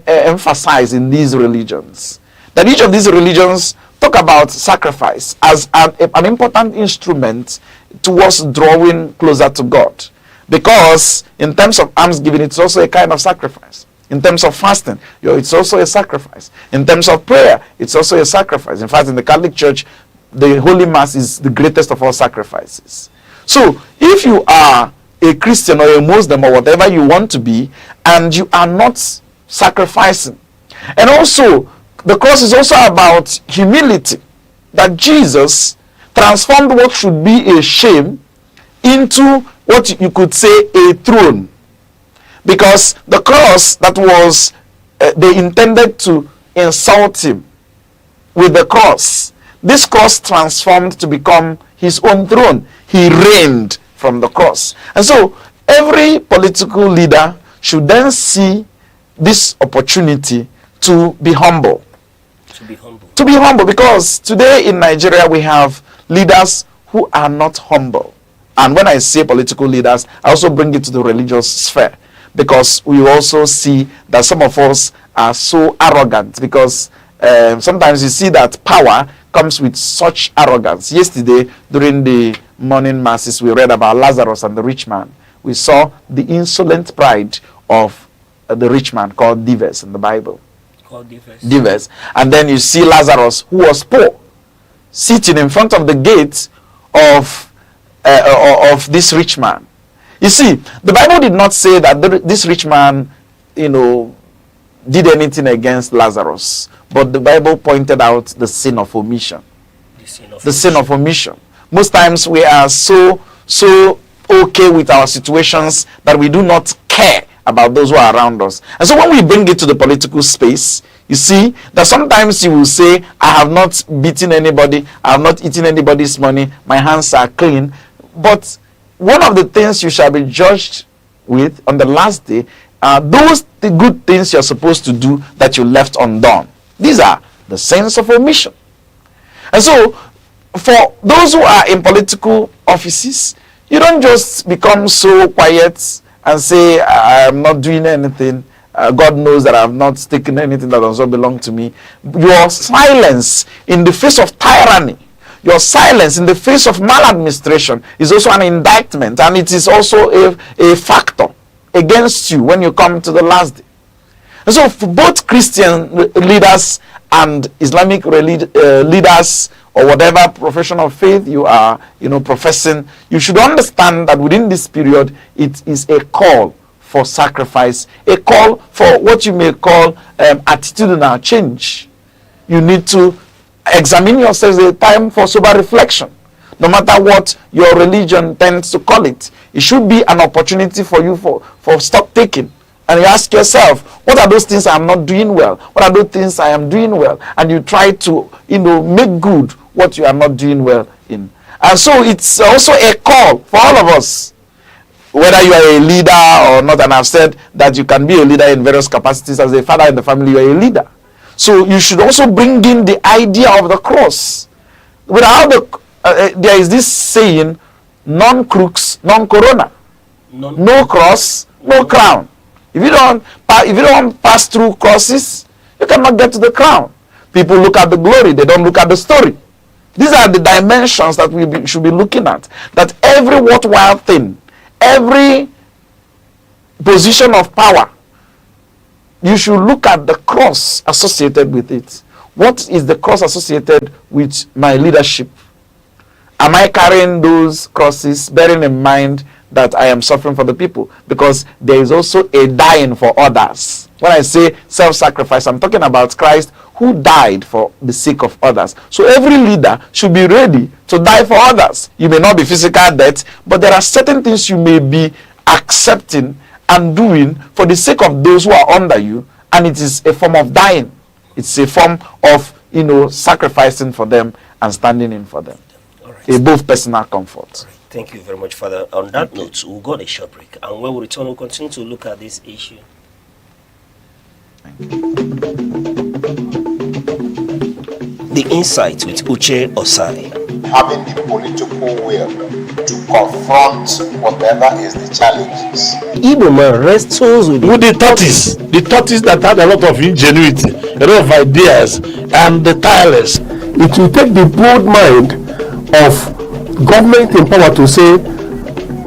emphasized in these religions. That each of these religions talk about sacrifice as an important instrument towards drawing closer to God. Because in terms of almsgiving, it's also a kind of sacrifice. In terms of fasting, it's also a sacrifice. In terms of prayer, it's also a sacrifice. In fact, in the Catholic Church, the Holy Mass is the greatest of all sacrifices. So, if you are a Christian or a Muslim or whatever you want to be, and you are not sacrificing, and also, the cross is also about humility, that Jesus transformed what should be a shame into what you could say a throne. Because the cross that was, they intended to insult him with the cross. This cross transformed to become his own throne. He reigned from the cross. And so every political leader should then see this opportunity to be humble. To be humble, because today in Nigeria we have leaders who are not humble. And when I say political leaders, I also bring it to the religious sphere, because we also see that some of us are so arrogant, because sometimes you see that power comes with such arrogance. Yesterday, during the morning masses, we read about Lazarus and the rich man. We saw the insolent pride of the rich man, called Dives in the Bible. Dives. And then you see Lazarus, who was poor, sitting in front of the gate of this rich man. You see, the Bible did not say that this rich man, did anything against Lazarus, but the Bible pointed out the sin of omission. The sin of omission. Most times we are so okay with our situations that we do not care about those who are around us. And so when we bring it to the political space, you see that sometimes you will say, I have not beaten anybody, I have not eaten anybody's money, my hands are clean. But one of the things you shall be judged with on the last day are the good things you're supposed to do that you left undone. These are the sins of omission. And so, for those who are in political offices, you don't just become so quiet and say, I am not doing anything. God knows that I have not taken anything that does not belong to me. Your silence in the face of tyranny, your silence in the face of maladministration is also an indictment, and it is also a factor against you when you come to the last day. And so for both Christian leaders and Islamic leaders, or whatever profession of faith you are, professing, you should understand that within this period, it is a call for sacrifice, a call for what you may call attitudinal change. You need to examine yourselves, a time for sober reflection. No matter what your religion tends to call it, it should be an opportunity for you for stock taking. And you ask yourself, what are those things I am not doing well? What are those things I am doing well? And you try to, make good what you are not doing well in. And so it's also a call for all of us, whether you are a leader or not. And I've said that you can be a leader in various capacities. As a father in the family, you are a leader. So you should also bring in the idea of the cross. Without there is this saying, non-crux, non-corona. No cross, no crown. If you don't pass through crosses, you cannot get to the crown. People look at the glory, they don't look at the story. These are the dimensions that we should be looking at. That every worthwhile thing, every position of power, you should look at the cross associated with it. What is the cross associated with my leadership? Am I carrying those crosses, bearing in mind that I am suffering for the people? Because there is also a dying for others. When I say self-sacrifice, I'm talking about Christ who died for the sake of others. So every leader should be ready to die for others. You may not be physical death, but there are certain things you may be accepting and doing for the sake of those who are under you, and it is a form of dying. It's a form of, sacrificing for them and standing in for them. Right. Above personal comfort. Right. Thank you very much, Father. On that note, we'll go on a short break, and when we return, we'll continue to look at this issue. The Insight with Uche Osai. Having the political will to confront whatever is the challenges. Igbo man wrestles with the tortoise that had a lot of ingenuity, a lot of ideas, and the tireless. It will take the bold mind of government in power to say,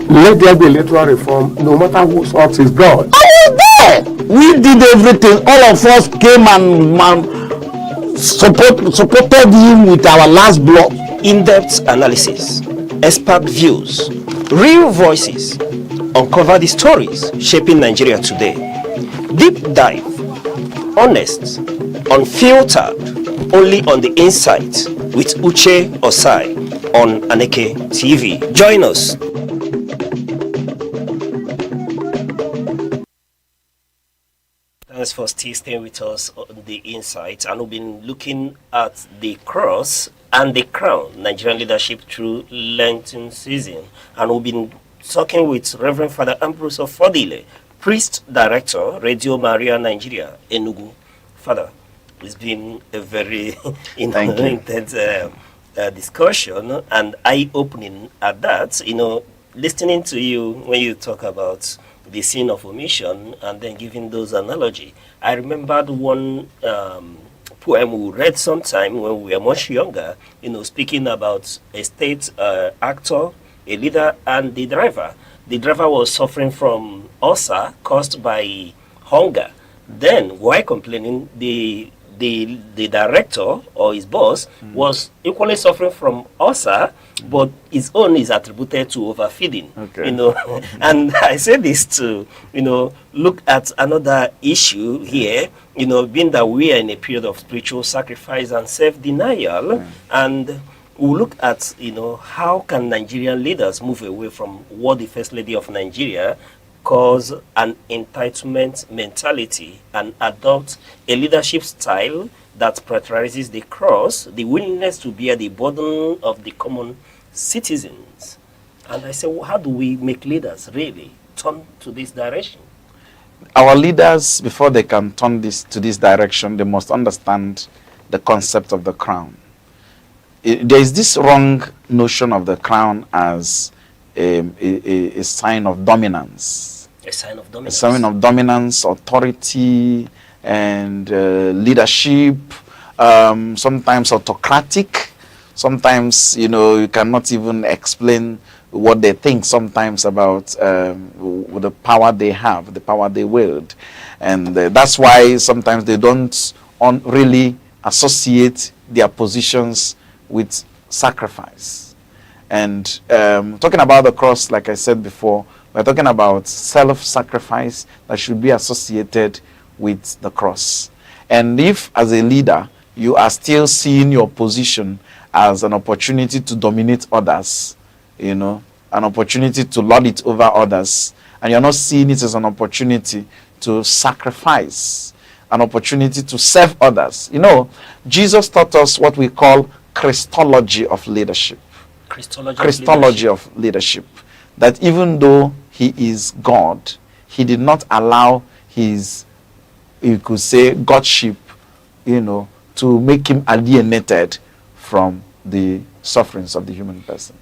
let there be electoral reform, no matter whose ox is God. I was there. We did everything. All of us came and supported him with our last block. In-depth analysis, expert views, real voices, uncover the stories shaping Nigeria today. Deep dive, honest, unfiltered, only on The Insight with Uche Osai on Aneke TV. Join us. Thanks for still staying with us on The Insight, and we've been looking at the cross and the crown, Nigerian leadership through Lenten season, and we've been talking with Reverend Father Ambrose Ofodile, priest director, Radio Maria Nigeria, Enugu. Father, it's been a very intense discussion and eye-opening at that. Listening to you when you talk about the sin of omission and then giving those analogy. I remembered one poem we read sometime when we were much younger, speaking about a state actor, a leader, and the driver. The driver was suffering from ulcer caused by hunger. Then, while complaining, the director or his boss was equally suffering from ulcer, but his own is attributed to overfeeding. Okay. And I say this to look at another issue here. Being that we are in a period of spiritual sacrifice and self-denial, and we'll look at how can Nigerian leaders move away from what the First Lady of Nigeria cause an entitlement mentality and adopt a leadership style that prioritizes the cross, the willingness to bear the burden of the common citizens. And I say, well, how do we make leaders really turn to this direction? Our leaders, before they can turn to this direction, they must understand the concept of the crown. There is this wrong notion of the crown as a sign of dominance. sign of dominance. A sign of dominance, authority, and leadership. Sometimes autocratic. Sometimes, you cannot even explain what they think sometimes about the power they have, the power they wield. And that's why sometimes they don't really associate their positions with sacrifice. And talking about the cross, like I said before, we're talking about self-sacrifice that should be associated with the cross. And if, as a leader, you are still seeing your position as an opportunity to dominate others, an opportunity to lord it over others, and you're not seeing it as an opportunity to sacrifice, an opportunity to serve others. Jesus taught us what we call Christology of leadership. Christology of leadership. That even though he is God, he did not allow his, you could say, godship, to make him alienated from the sufferings of the human person.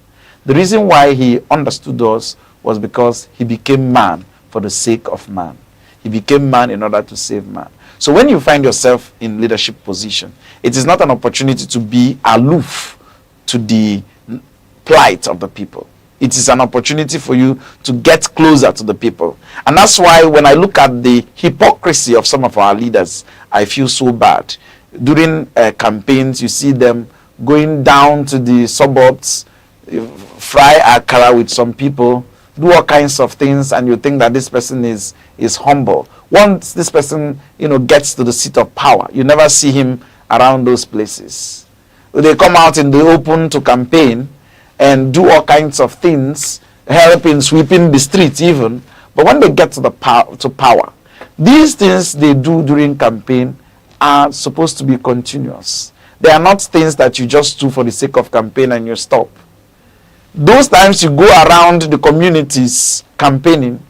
The reason why he understood us was because he became man for the sake of man. He became man in order to save man. So when you find yourself in leadership position, it is not an opportunity to be aloof to the plight of the people. It is an opportunity for you to get closer to the people. And that's why when I look at the hypocrisy of some of our leaders, I feel so bad. During campaigns, you see them going down to the suburbs, fry akara with some people, do all kinds of things, and you think that this person is humble. Once this person, gets to the seat of power, you never see him around those places. They come out in the open to campaign and do all kinds of things, helping, sweeping the streets even. But when they get to power, these things they do during campaign are supposed to be continuous. They are not things that you just do for the sake of campaign and you stop. Those times you go around the communities campaigning,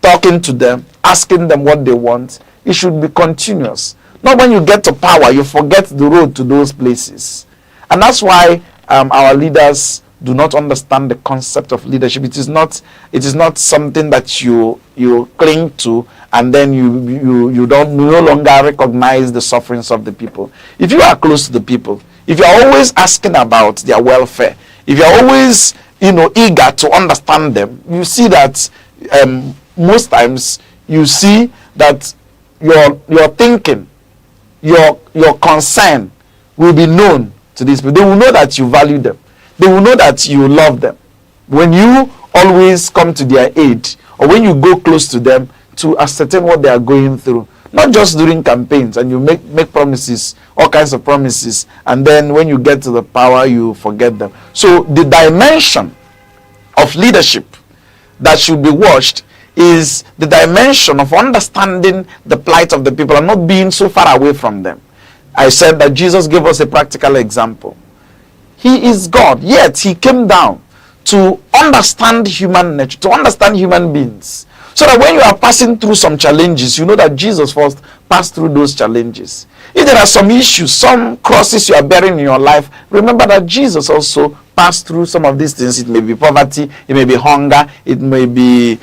talking to them, asking them what they want, it should be continuous. Not when you get to power, you forget the road to those places. And that's why our leaders do not understand the concept of leadership. It is not something that you cling to and then you no longer recognize the sufferings of the people. If you are close to the people, if you are always asking about their welfare, if you are always eager to understand them, you see that most times you see that your thinking, your concern will be known to these people. They will know that you value them. They will know that you love them. When you always come to their aid, or when you go close to them to ascertain what they are going through, not just during campaigns and you make promises, all kinds of promises, and then when you get to the power, you forget them. So the dimension of leadership that should be watched is the dimension of understanding the plight of the people and not being so far away from them. I said that Jesus gave us a practical example. He is God, yet he came down to understand human nature, to understand human beings. So that when you are passing through some challenges, you know that Jesus first passed through those challenges. If there are some issues, some crosses you are bearing in your life, remember that Jesus also passed through some of these things. It may be poverty, it may be hunger, it may be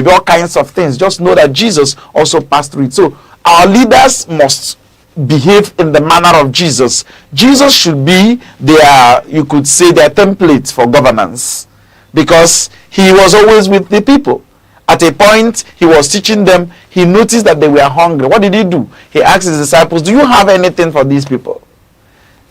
all kinds of things. Just know that Jesus also passed through it. So our leaders must behave in the manner of Jesus. Jesus should be their, you could say, their template for governance, because he was always with the people. At a point, he was teaching them. He noticed that they were hungry. What did he do? He asked his disciples, do you have anything for these people?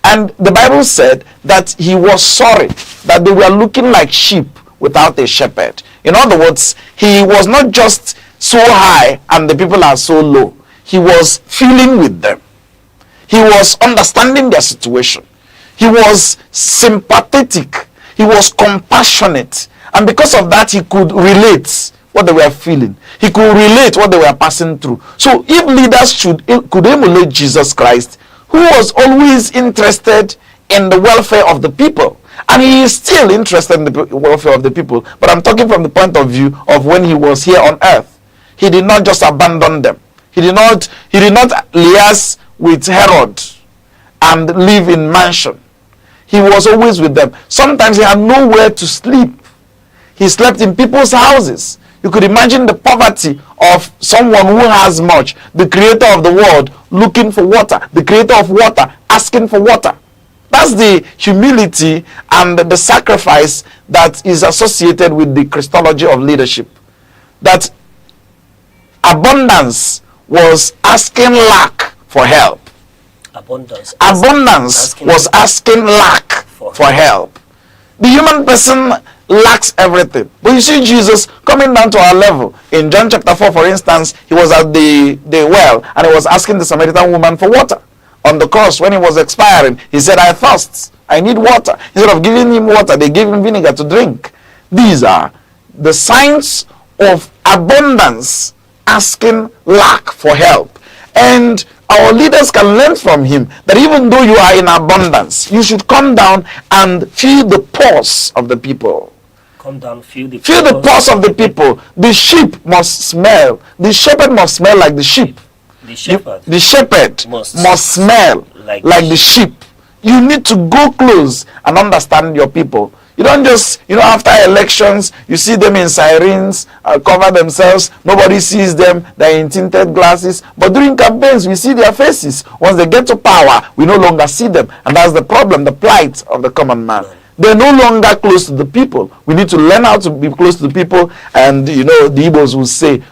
And the Bible said that he was sorry that they were looking like sheep without a shepherd. In other words, he was not just so high and the people are so low. He was feeling with them. He was understanding their situation. He was sympathetic. He was compassionate. And because of that, he could relate what they were feeling. He could relate what they were passing through. So if leaders could emulate Jesus Christ, who was always interested in the welfare of the people, and he is still interested in the welfare of the people, but I'm talking from the point of view of when he was here on earth. He did not just abandon them. He did not liaise with Herod and live in mansion. He was always with them. Sometimes he had nowhere to sleep. He slept in people's houses. You could imagine the poverty of someone who has much, the creator of the world looking for water, the creator of water asking for water. That's the humility and the sacrifice that is associated with the Christology of leadership. That abundance was asking lack for help. Abundance Was asking lack for help. The human person lacks everything. But you see Jesus coming down to our level. In John chapter 4, for instance, he was at the well and he was asking the Samaritan woman for water. On the cross, when he was expiring, he said, I thirst, I need water. Instead of giving him water, they gave him vinegar to drink. These are the signs of abundance asking lack for help. And our leaders can learn from him that even though you are in abundance, you should come down and feel the pulse of the people. Come down, feel the pulse of the people. The sheep must smell. The shepherd must smell like the sheep. The shepherd must smell like the sheep. You need to go close and understand your people. You don't just, after elections, you see them in sirens, cover themselves, nobody sees them, they're in tinted glasses. But during campaigns, we see their faces. Once they get to power, we no longer see them. And that's the problem, the plight of the common man. They're no longer close to the people. We need to learn how to be close to the people. And, the Igbos will say,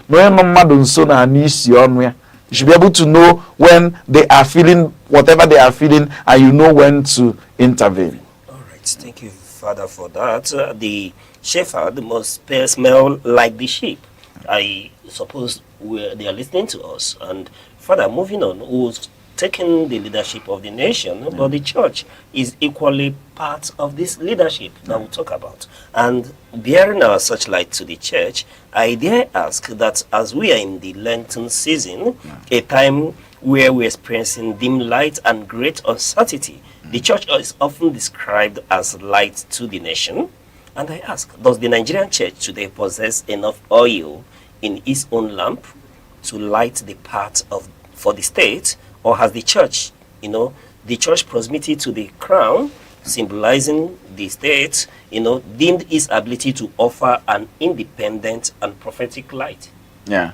you should be able to know when they are feeling whatever they are feeling, and you know when to intervene. All right, thank you, Father, for that. The shepherd must smell like the sheep. I suppose they are listening to us. And Father, moving on, who's taking the leadership of the nation, but the church is equally part of this leadership that we'll talk about. And bearing our searchlight to the church, I dare ask that as we are in the Lenten season, a time where we're experiencing dim light and great uncertainty, the church is often described as light to the nation. And I ask, does the Nigerian church today possess enough oil in its own lamp to light the path for the state? Or has the church, the church proximity to the crown, symbolizing the state, dimmed its ability to offer an independent and prophetic light? Yeah.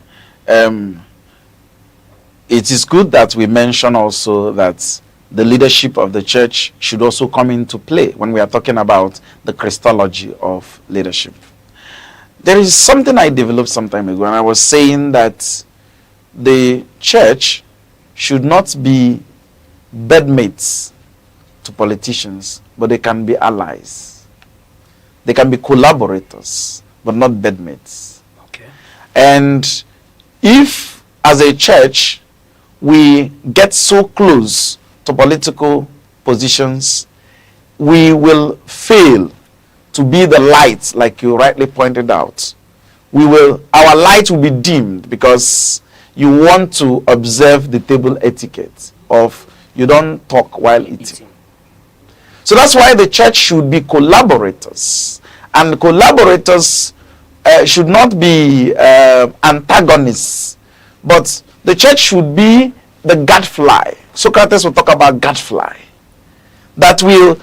It is good that we mention also that the leadership of the church should also come into play when we are talking about the Christology of leadership. There is something I developed some time ago, and I was saying that the church should not be bedmates to politicians, but they can be allies. They can be collaborators, but not bedmates. Okay. And if, as a church, we get so close to political positions, we will fail to be the light, like you rightly pointed out. Our light will be dimmed because you want to observe the table etiquette of you don't talk while eating. So that's why the church should be collaborators. And collaborators should not be antagonists. But the church should be the gadfly. Socrates will talk about gadfly. That will,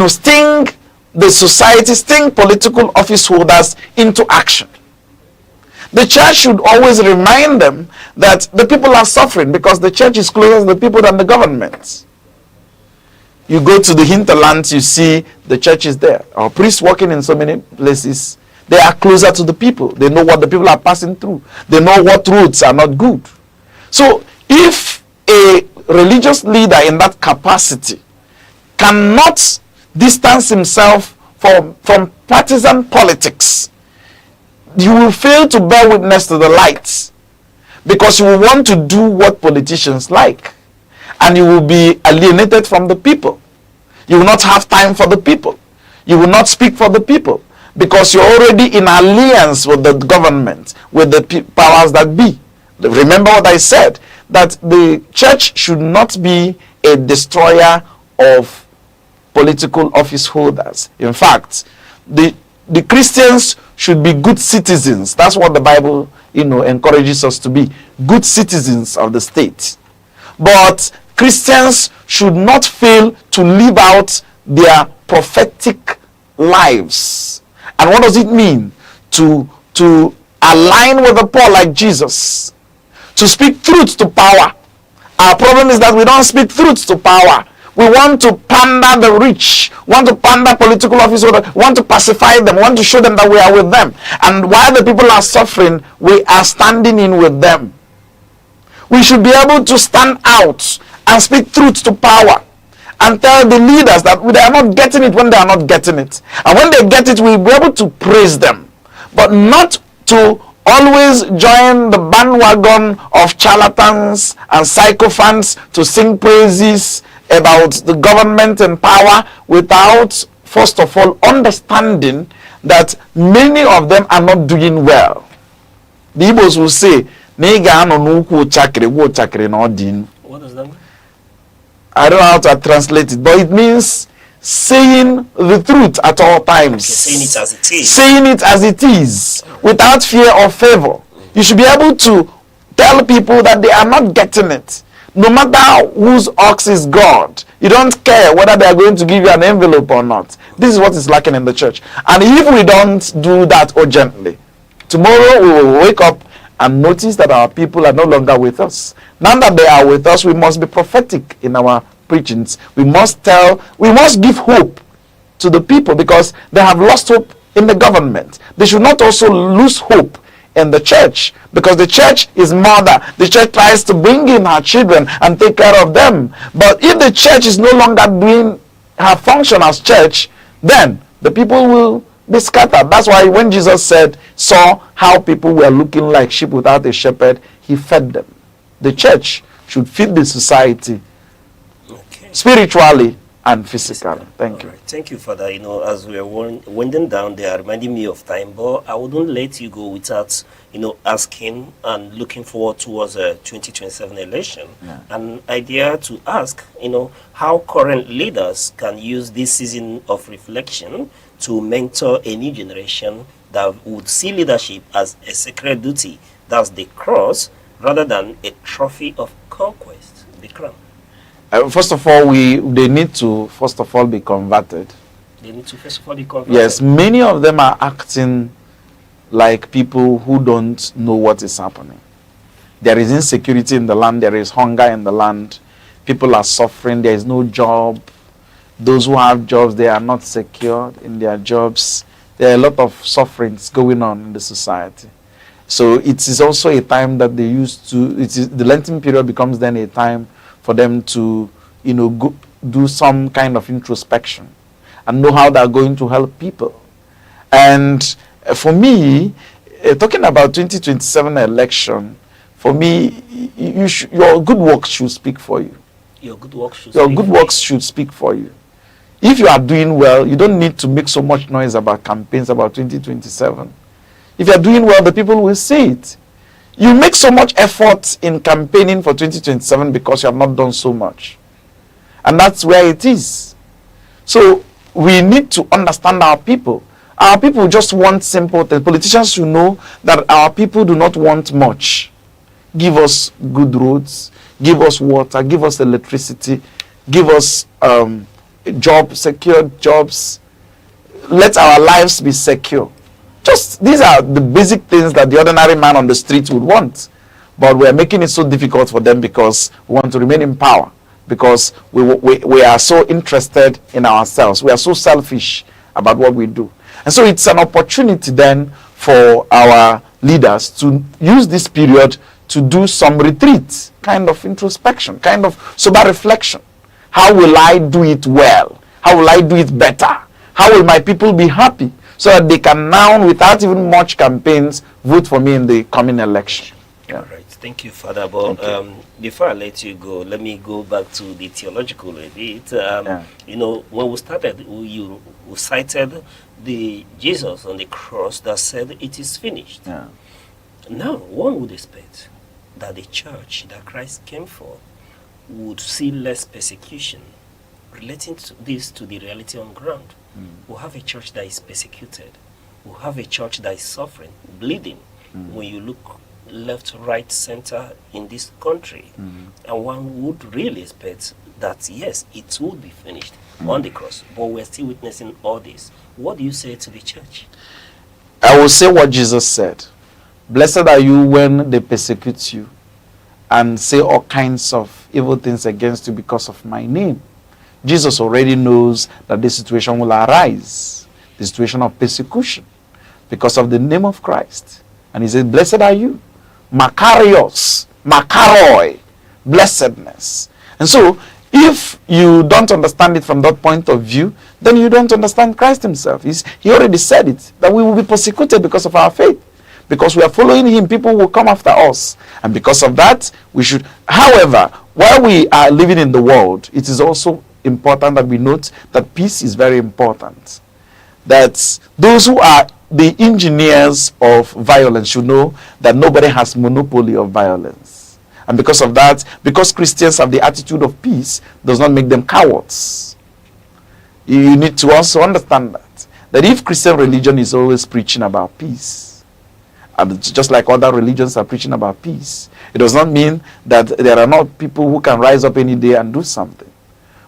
sting the society, sting political office holders into action. The church should always remind them that the people are suffering because the church is closer to the people than the government. You go to the hinterlands, you see the church is there. Our priests working in so many places, they are closer to the people. They know what the people are passing through. They know what roads are not good. So if a religious leader in that capacity cannot distance himself from partisan politics, you will fail to bear witness to the light because you will want to do what politicians like, and you will be alienated from the people. You will not have time for the people. You will not speak for the people because you're already in alliance with the government, with the powers that be. Remember what I said, that the church should not be a destroyer of political office holders. In fact, the Christians should be good citizens. That's what the Bible, encourages us to be. Good citizens of the state. But Christians should not fail to live out their prophetic lives. And what does it mean to align with the poor like Jesus, to speak truth to power. Our problem is that we don't speak truth to power. We want to pander the rich, want to pander political officers, want to pacify them, want to show them that we are with them. And while the people are suffering, we are standing in with them. We should be able to stand out and speak truth to power and tell the leaders that they are not getting it when they are not getting it. And when they get it, we'll be able to praise them, but not to always join the bandwagon of charlatans and sycophants to sing praises about the government and power without, first of all, understanding that many of them are not doing well. The Igbos will say, what does that mean? I don't know how to translate it, but it means saying the truth at all times. Okay, saying it as it is. Saying it as it is, without fear or favor. You should be able to tell people that they are not getting it. No matter whose ox is God, you don't care whether they are going to give you an envelope or not. This is what is lacking in the church. And if we don't do that urgently, tomorrow we will wake up and notice that our people are no longer with us. Now that they are with us, we must be prophetic in our preachings. We must give hope to the people, because they have lost hope in the government. They should not also lose hope in the church, because the church is mother. The church tries to bring in her children and take care of them. But if the church is no longer doing her function as church, then the people will be scattered. That's why when Jesus saw how people were looking like sheep without a shepherd, he fed them. The church should feed the society, spiritually and physically. Thank you. Right. Thank you, Father. As we are winding down, they are reminding me of time, but I wouldn't let you go without, asking and looking forward towards a 2027 election. Yeah. An idea to ask, how current leaders can use this season of reflection to mentor a new generation that would see leadership as a sacred duty, that's the cross, rather than a trophy of conquest, the crown. First of all, they need to be converted. They need to first of all be converted. Yes, many of them are acting like people who don't know what is happening. There is insecurity in the land. There is hunger in the land. People are suffering. There is no job. Those who have jobs, they are not secured in their jobs. There are a lot of sufferings going on in the society. So it is also a time that they used to, the Lenten period becomes then a time for them to, do some kind of introspection and know how they're going to help people. And for me, talking about 2027 election, for me, your good works should speak for you. Your good works should speak for you. If you are doing well, you don't need to make so much noise about campaigns about 2027. If you are doing well, the people will see it. You make so much effort in campaigning for 2027 because you have not done so much. And that's where it is. So we need to understand our people. Our people just want simple things. Politicians should know that our people do not want much. Give us good roads, give us water, give us electricity, give us secured jobs. Let our lives be secure. Just these are the basic things that the ordinary man on the street would want. But we're making it so difficult for them because we want to remain in power. Because we are so interested in ourselves. We are so selfish about what we do. And so it's an opportunity then for our leaders to use this period to do some retreat, kind of introspection, kind of sober reflection. How will I do it well? How will I do it better? How will my people be happy? So that they can now, without even much campaigns, vote for me in the coming election. Yeah. All right. Thank you, Father. But before I let you go, let me go back to the theological a bit. When we started, we cited the Jesus on the cross that said, "It is finished." Yeah. Now, one would expect that the church that Christ came for would see less persecution. Relating to the reality on ground. We have a church that is persecuted. We have a church that is suffering, bleeding. When you look left, right, center in this country, and one would really expect that, yes, it would be finished on the cross, but we're still witnessing all this. What do you say to the church? I will say what Jesus said. Blessed are you when they persecute you and say all kinds of evil things against you because of my name. Jesus already knows that this situation will arise, the situation of persecution, because of the name of Christ. And he says, blessed are you. Makarios, makaroi, blessedness. And so, if you don't understand it from that point of view, then you don't understand Christ himself. He already said it, that we will be persecuted because of our faith. Because we are following him, people will come after us. And because of that, we should... However, while we are living in the world, it is also important that we note that peace is very important. That those who are the engineers of violence should know that nobody has monopoly of violence. And because of that, because Christians have the attitude of peace, does not make them cowards. You need to also understand that if Christian religion is always preaching about peace, and just like other religions are preaching about peace, it does not mean that there are not people who can rise up any day and do something.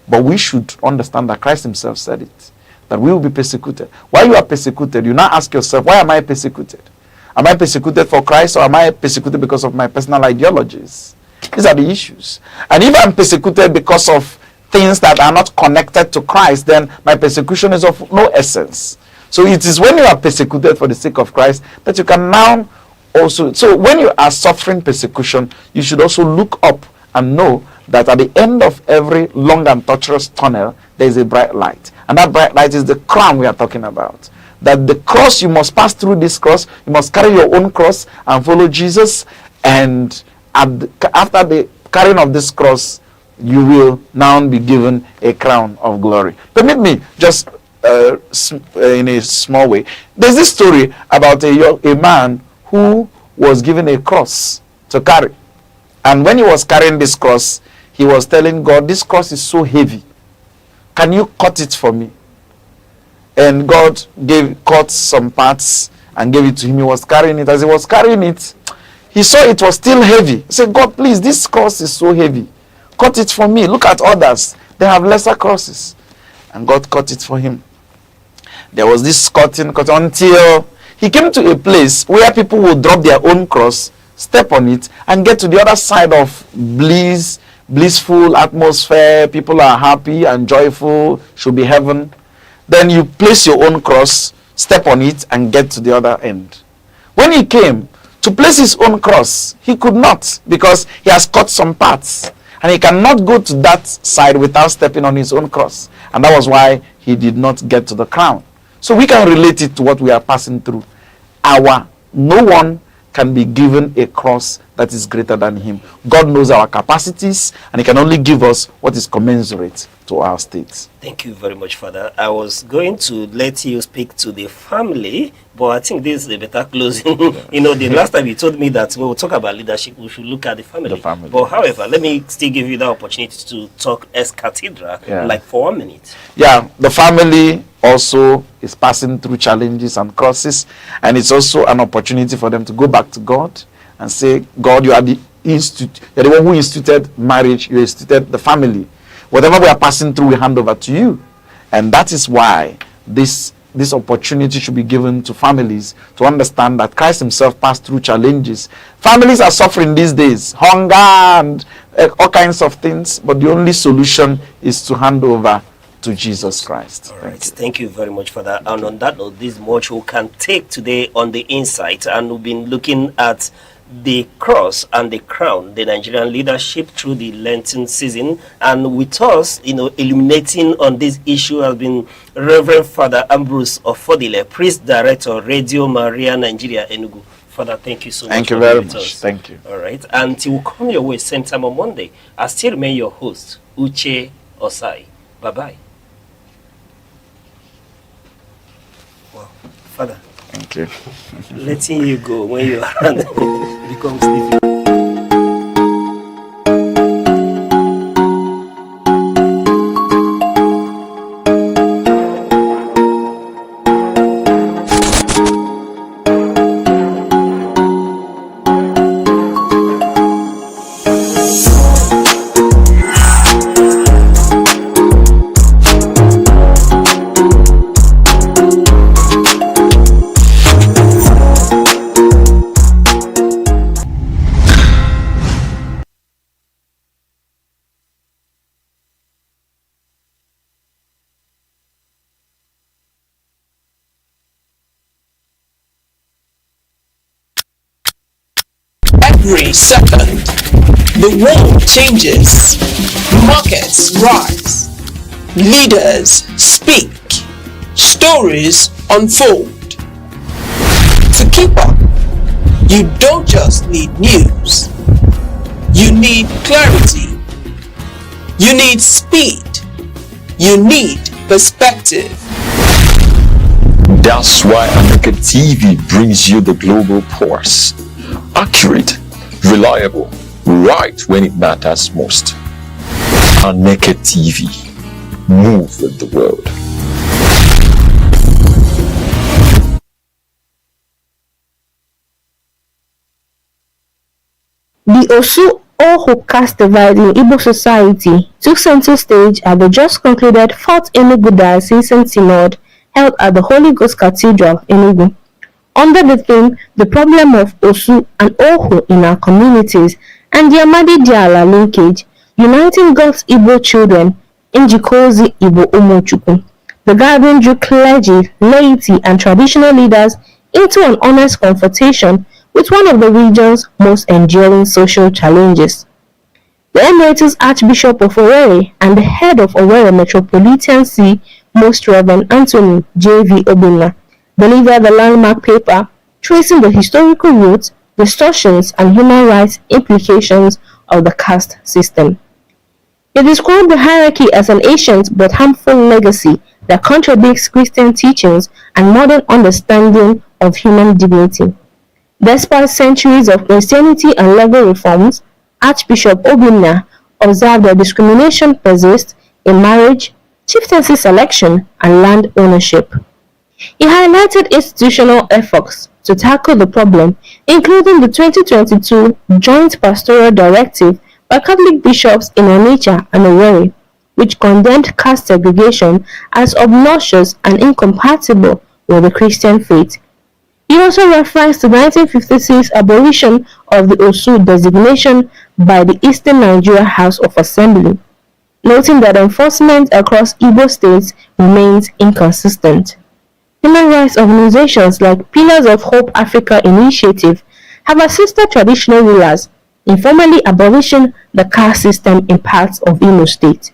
But we should understand that Christ himself said it, that we will be persecuted. While you are persecuted, you now ask yourself, why am I persecuted? Am I persecuted for Christ, or am I persecuted because of my personal ideologies? These are the issues. And if I'm persecuted because of things that are not connected to Christ, then my persecution is of no essence. So it is when you are persecuted for the sake of Christ that you can now also... So when you are suffering persecution, you should also look up and know that at the end of every long and tortuous tunnel, there is a bright light. And that bright light is the crown we are talking about. That the cross, you must pass through this cross, you must carry your own cross and follow Jesus. And after the carrying of this cross, you will now be given a crown of glory. Permit me just... in a small way. There's this story about a man who was given a cross to carry. And when he was carrying this cross, he was telling God, this cross is so heavy. Can you cut it for me? And God cut some parts and gave it to him. He was carrying it. As he was carrying it, he saw it was still heavy. He said, God, please, this cross is so heavy. Cut it for me. Look at others. They have lesser crosses. And God cut it for him. There was this cutting until he came to a place where people would drop their own cross, step on it, and get to the other side of blissful atmosphere. People are happy and joyful, should be heaven. Then you place your own cross, step on it, and get to the other end. When he came to place his own cross, he could not, because he has cut some parts. And he cannot go to that side without stepping on his own cross. And that was why he did not get to the crown. So we can relate it to what we are passing through. No one can be given a cross that is greater than him. God knows our capacities, and he can only give us what is commensurate to our states. Thank you very much, Father. I was going to let you speak to the family, but I think this is a better closing. The last time you told me that when we talk about leadership, we should look at the family. But however, let me still give you the opportunity to talk as cathedral, like for 1 minute. Yeah, the family also is passing through challenges and crosses, and it's also an opportunity for them to go back to God and say, God, you are the one who instituted marriage, you instituted the family. Whatever we are passing through, we hand over to you. And that is why this opportunity should be given to families to understand that Christ himself passed through challenges. Families are suffering these days, hunger and all kinds of things, but the only solution is to hand over to Jesus Christ. All right. Thank you very much for that. And on that note, this is much we can take today on the insight, and we've been looking at the cross and the crown, the Nigerian leadership through the Lenten season. And with us, illuminating on this issue has been Reverend Father Ambrose Ofodile, Priest Director, Radio Maria Nigeria, Enugu. Father, thank you so much. Thank you very much. Thank you. All right. And we'll come your way same time on Monday. I still remain your host, Uche Osai. Bye-bye. Wow. Father. Thank you. Letting you go when you are becomes difficult. Every second, the world changes, markets rise, leaders speak, stories unfold. To keep up, you don't just need news, you need clarity, you need speed, you need perspective. That's why Aneke TV brings you the global pulse. Accurate, reliable, right when it matters most. Aneke TV. Move with the world. The Osu Ohu caste divide in Igbo society took center stage at the just concluded 4th Enugu Diocesan Synod held at the Holy Ghost Cathedral, Enugu. Under the theme, The Problem of Osu and Ohu in Our Communities and the Amadi Diala Linkage, Uniting God's Igbo Children, Njikozi Igbo Umochukwu. The gathering drew clergy, laity and traditional leaders into an honest confrontation with one of the region's most enduring social challenges. The Emeritus Archbishop of Owerri and the head of Owerri Metropolitan See, Most Reverend Anthony J.V. Obinna, delivered the landmark paper tracing the historical roots, distortions, and human rights implications of the caste system. He described the hierarchy as an ancient but harmful legacy that contradicts Christian teachings and modern understanding of human dignity. Despite centuries of Christianity and legal reforms, Archbishop Obinna observed that discrimination persists in marriage, chieftaincy selection, and land ownership. He highlighted institutional efforts to tackle the problem, including the 2022 Joint Pastoral Directive by Catholic bishops in Onitsha and Owerri, which condemned caste segregation as obnoxious and incompatible with the Christian faith. He also referenced the 1956 abolition of the Osu designation by the Eastern Nigeria House of Assembly, noting that enforcement across Igbo states remains inconsistent. Human rights organizations like Pillars of Hope Africa Initiative have assisted traditional rulers in formally abolishing the caste system in parts of Imo State.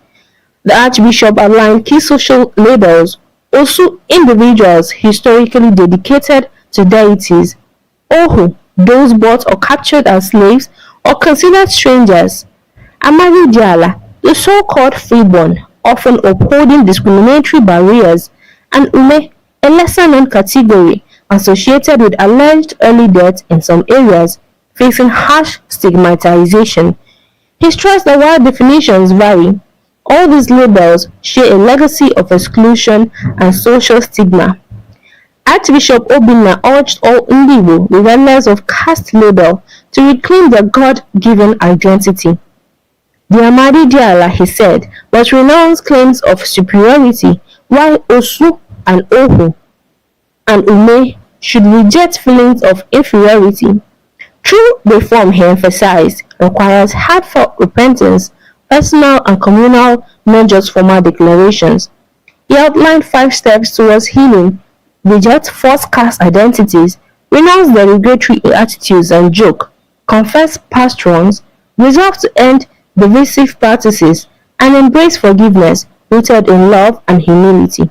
The Archbishop outlined key social labels, Osu individuals historically dedicated to deities, Ohu those bought or captured as slaves or considered strangers, Amadi Diala the so-called freeborn, often upholding discriminatory barriers, and Ume, a lesser-known category associated with alleged early death in some areas, facing harsh stigmatization. He stressed that while definitions vary, all these labels share a legacy of exclusion and social stigma. Archbishop Obinna urged all Igbo, regardless of caste label, to reclaim their God-given identity. The Amadi Diala, he said, must renounce claims of superiority, while Osu and Ohu and Ume should reject feelings of inferiority. True reform, he emphasized, requires heartfelt repentance, personal and communal, not just formal declarations. He outlined 5 steps towards healing: reject false caste identities, renounce derogatory attitudes and joke, confess past wrongs, resolve to end divisive practices, and embrace forgiveness rooted in love and humility.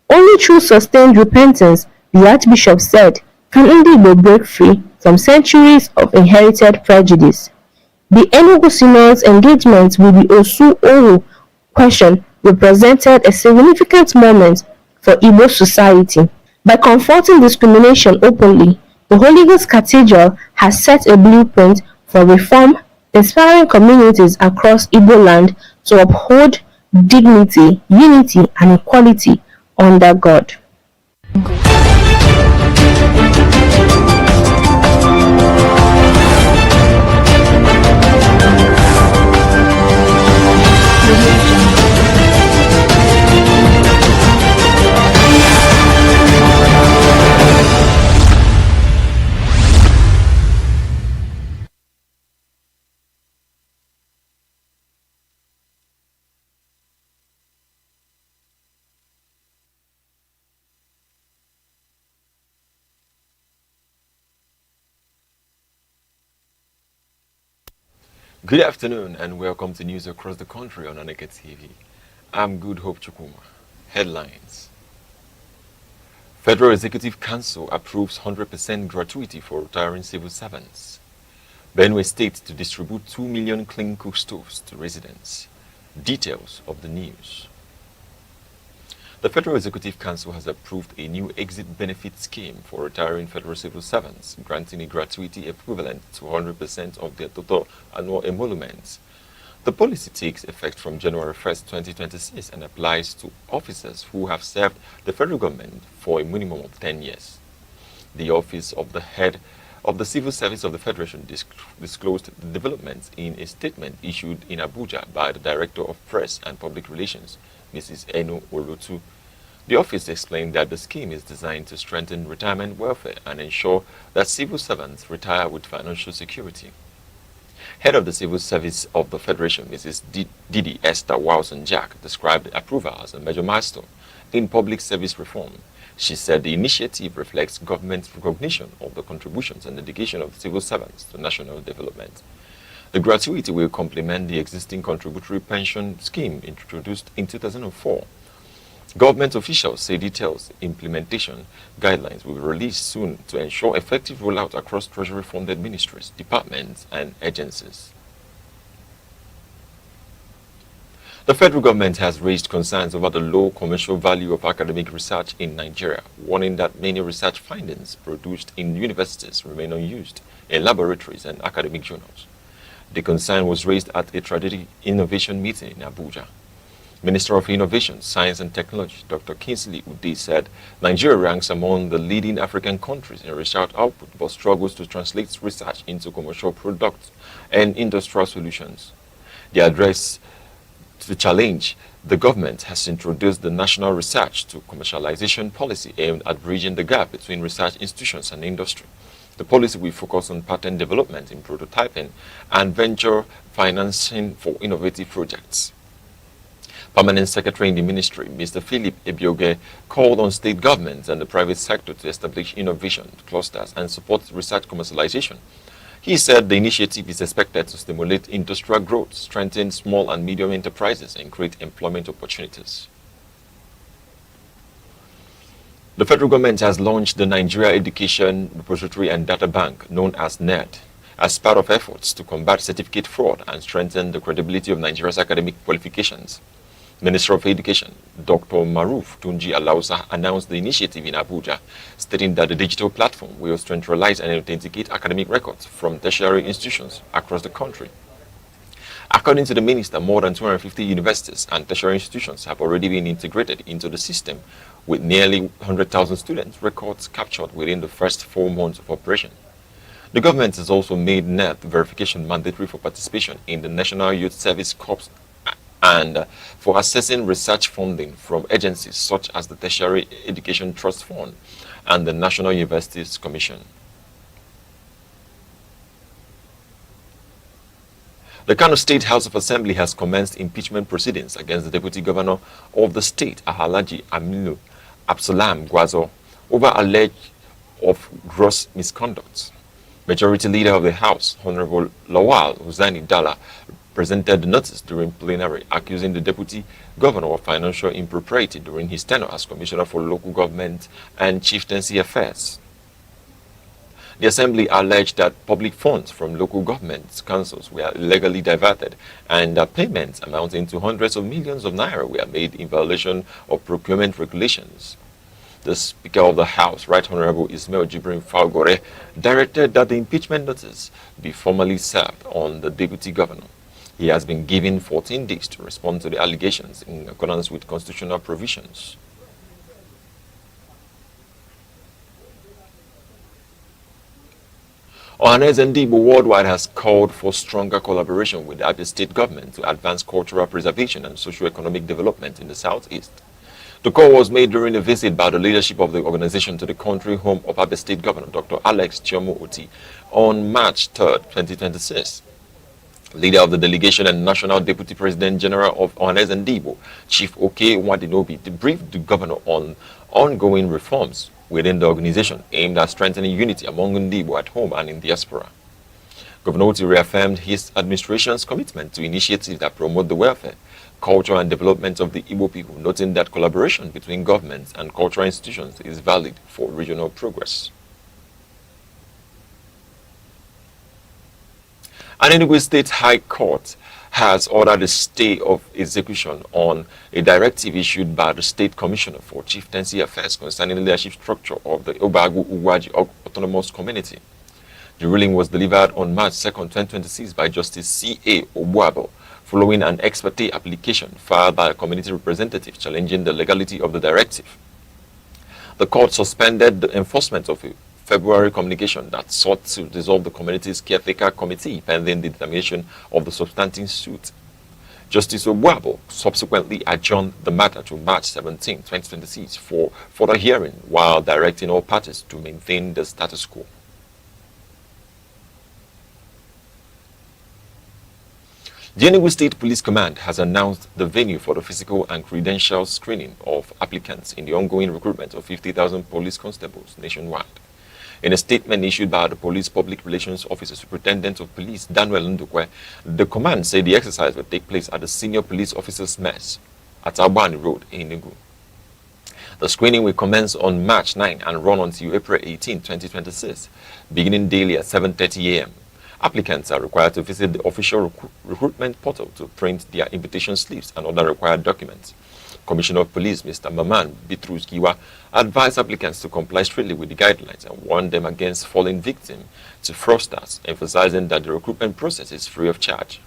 Only through sustained repentance, the Archbishop said, can Igbo break free from centuries of inherited prejudice. The Enugu Synod's engagement with the Osu-Oru question represented a significant moment for Igbo society. By confronting discrimination openly, the Holy Ghost Cathedral has set a blueprint for reform, inspiring communities across Igbo land to uphold dignity, unity, and equality under God. Good afternoon and welcome to news across the country on Aneke TV. I'm Good Hope Chukuma. Headlines. Federal Executive Council approves 100% gratuity for retiring civil servants. Benue State to distribute 2 million clean cook stoves to residents. Details of the news. The Federal Executive Council has approved a new exit benefit scheme for retiring federal civil servants, granting a gratuity equivalent to 100% of their total annual emoluments. The policy takes effect from January 1st, 2026 and applies to officers who have served the federal government for a minimum of 10 years. The Office of the Head of the Civil Service of the Federation disclosed the developments in a statement issued in Abuja by the Director of Press and Public Relations, Mrs. Eno Olotu. The office explained that the scheme is designed to strengthen retirement welfare and ensure that civil servants retire with financial security. Head of the Civil Service of the Federation, Mrs. Didi Esther Wilson-Jack, described the approval as a major milestone in public service reform. She said the initiative reflects government's recognition of the contributions and dedication of civil servants to national development. The gratuity will complement the existing contributory pension scheme introduced in 2004. Government officials say details implementation guidelines will be released soon to ensure effective rollout across Treasury-funded ministries, departments, and agencies. The federal government has raised concerns over the low commercial value of academic research in Nigeria, warning that many research findings produced in universities remain unused in laboratories and academic journals. The concern was raised at a strategic innovation meeting in Abuja. Minister of Innovation, Science and Technology, Dr. Kingsley Ude said Nigeria ranks among the leading African countries in research output but struggles to translate research into commercial products and industrial solutions. The address to the challenge, the government has introduced the National Research to Commercialization Policy aimed at bridging the gap between research institutions and industry. The policy will focus on patent development in prototyping and venture financing for innovative projects. Permanent Secretary in the Ministry, Mr. Philip Ebioge, called on state governments and the private sector to establish innovation clusters and support research commercialization. He said the initiative is expected to stimulate industrial growth, strengthen small and medium enterprises, and create employment opportunities. The federal government has launched the Nigeria Education Repository and Data Bank, known as NERD, as part of efforts to combat certificate fraud and strengthen the credibility of Nigeria's academic qualifications. Minister of Education, Dr. Maruf Tunji Alausa, announced the initiative in Abuja, stating that the digital platform will centralize and authenticate academic records from tertiary institutions across the country. According to the minister, more than 250 universities and tertiary institutions have already been integrated into the system, with nearly 100,000 students' records captured within the first 4 months of operation. The government has also made NERD verification mandatory for participation in the National Youth Service Corps and for assessing research funding from agencies such as the Tertiary Education Trust Fund and the National Universities Commission. The Kano State House of Assembly has commenced impeachment proceedings against the Deputy Governor of the state, Ahalaji Aminu Absalam Gwazo, over alleged of gross misconduct. Majority Leader of the House, Honorable Lawal Hussaini Dala, presented the notice during plenary accusing the Deputy Governor of financial impropriety during his tenure as Commissioner for Local Government and Chieftaincy Affairs. The Assembly alleged that public funds from local government councils were illegally diverted and that payments amounting to hundreds of millions of naira were made in violation of procurement regulations. The Speaker of the House, Right Honorable Ismail Jibrin Falgore, directed that the impeachment notice be formally served on the Deputy Governor. He has been given 14 days to respond to the allegations in accordance with constitutional provisions. Ohanes Ndibo worldwide has called for stronger collaboration with the Abia State government to advance cultural preservation and socio-economic development in the southeast. The call was made during a visit by the leadership of the organization to the country home of Abia State Governor Dr. Alex Chiomo Oti on March 3, 2026. Leader of the delegation and National Deputy President General of Ohanes Ndibo, Chief Oke Wadinobi, debriefed the governor on ongoing reforms within the organization aimed at strengthening unity among Ndibo at home and in diaspora. Governor Oti reaffirmed his administration's commitment to initiatives that promote the welfare, culture and development of the Igbo people, noting that collaboration between governments and cultural institutions is valid for regional progress. An Enugu State High Court has ordered a stay of execution on a directive issued by the State Commissioner for Chieftaincy Affairs concerning the leadership structure of the Obagu Ugwaji Autonomous Community. The ruling was delivered on March 2, 2026 by Justice C.A. Obuabo, following an ex parte application filed by a community representative challenging the legality of the directive. The court suspended the enforcement of a February communication that sought to dissolve the community's caretaker committee pending the determination of the substantive suit. Justice Obuabo subsequently adjourned the matter to March 17, 2026 for further hearing, while directing all parties to maintain the status quo. The Enugu State Police Command has announced the venue for the physical and credential screening of applicants in the ongoing recruitment of 50,000 police constables nationwide. In a statement issued by the Police Public Relations Officer Superintendent of Police, Daniel Ndukwe, the command said the exercise will take place at the Senior Police Officers' Mess at Albany Road in Enugu. The screening will commence on March 9 and run until April 18, 2026, beginning daily at 7:30 a.m. Applicants are required to visit the official recruitment portal to print their invitation slips and other required documents. Commissioner of Police, Mr. Maman Bitrus Giwa, advised applicants to comply strictly with the guidelines and warned them against falling victim to fraudsters, emphasizing that the recruitment process is free of charge.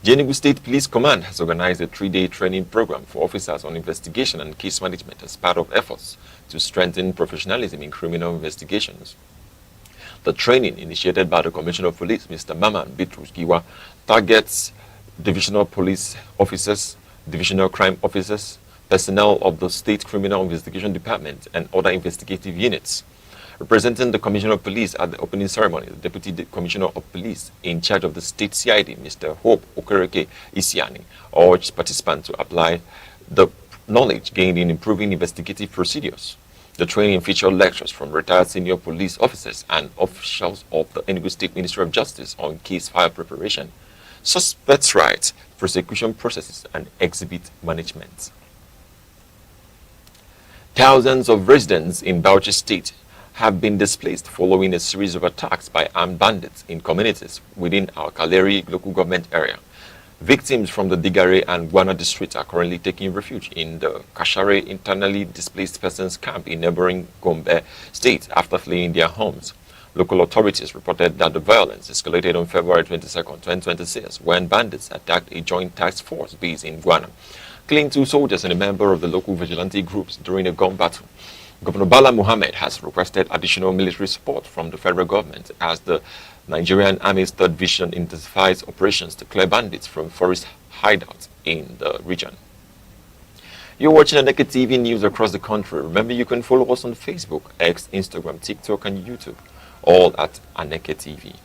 The Enugu State Police Command has organized a 3-day training program for officers on investigation and case management as part of efforts to strengthen professionalism in criminal investigations. The training, initiated by the Commissioner of Police, Mr. Maman Bitrus Giwa, targets divisional police officers, divisional crime officers, personnel of the State Criminal Investigation Department, and other investigative units. Representing the Commissioner of Police at the opening ceremony, the Deputy Commissioner of Police in charge of the State CID, Mr. Hope Okereke Isiani, urged participants to apply the knowledge gained in improving investigative procedures. The training featured lectures from retired senior police officers and officials of the Enugu State Ministry of Justice on case file preparation, suspects' rights, prosecution processes, and exhibit management. Thousands of residents in Bauchi State have been displaced following a series of attacks by armed bandits in communities within our Kaleri local government area. Victims from the Digare and Guana districts are currently taking refuge in the Kashare internally displaced persons camp in neighboring Gombe state after fleeing their homes. Local authorities reported that the violence escalated on February 22, 2026, when bandits attacked a joint task force base in Guana, killing 2 soldiers and a member of the local vigilante groups during a gun battle. Governor Bala Mohammed has requested additional military support from the federal government as the Nigerian Army's 3rd Division intensifies operations to clear bandits from forest hideouts in the region. You're watching Aneke TV news across the country. Remember, you can follow us on Facebook, X, Instagram, TikTok, and YouTube, all at Aneke TV.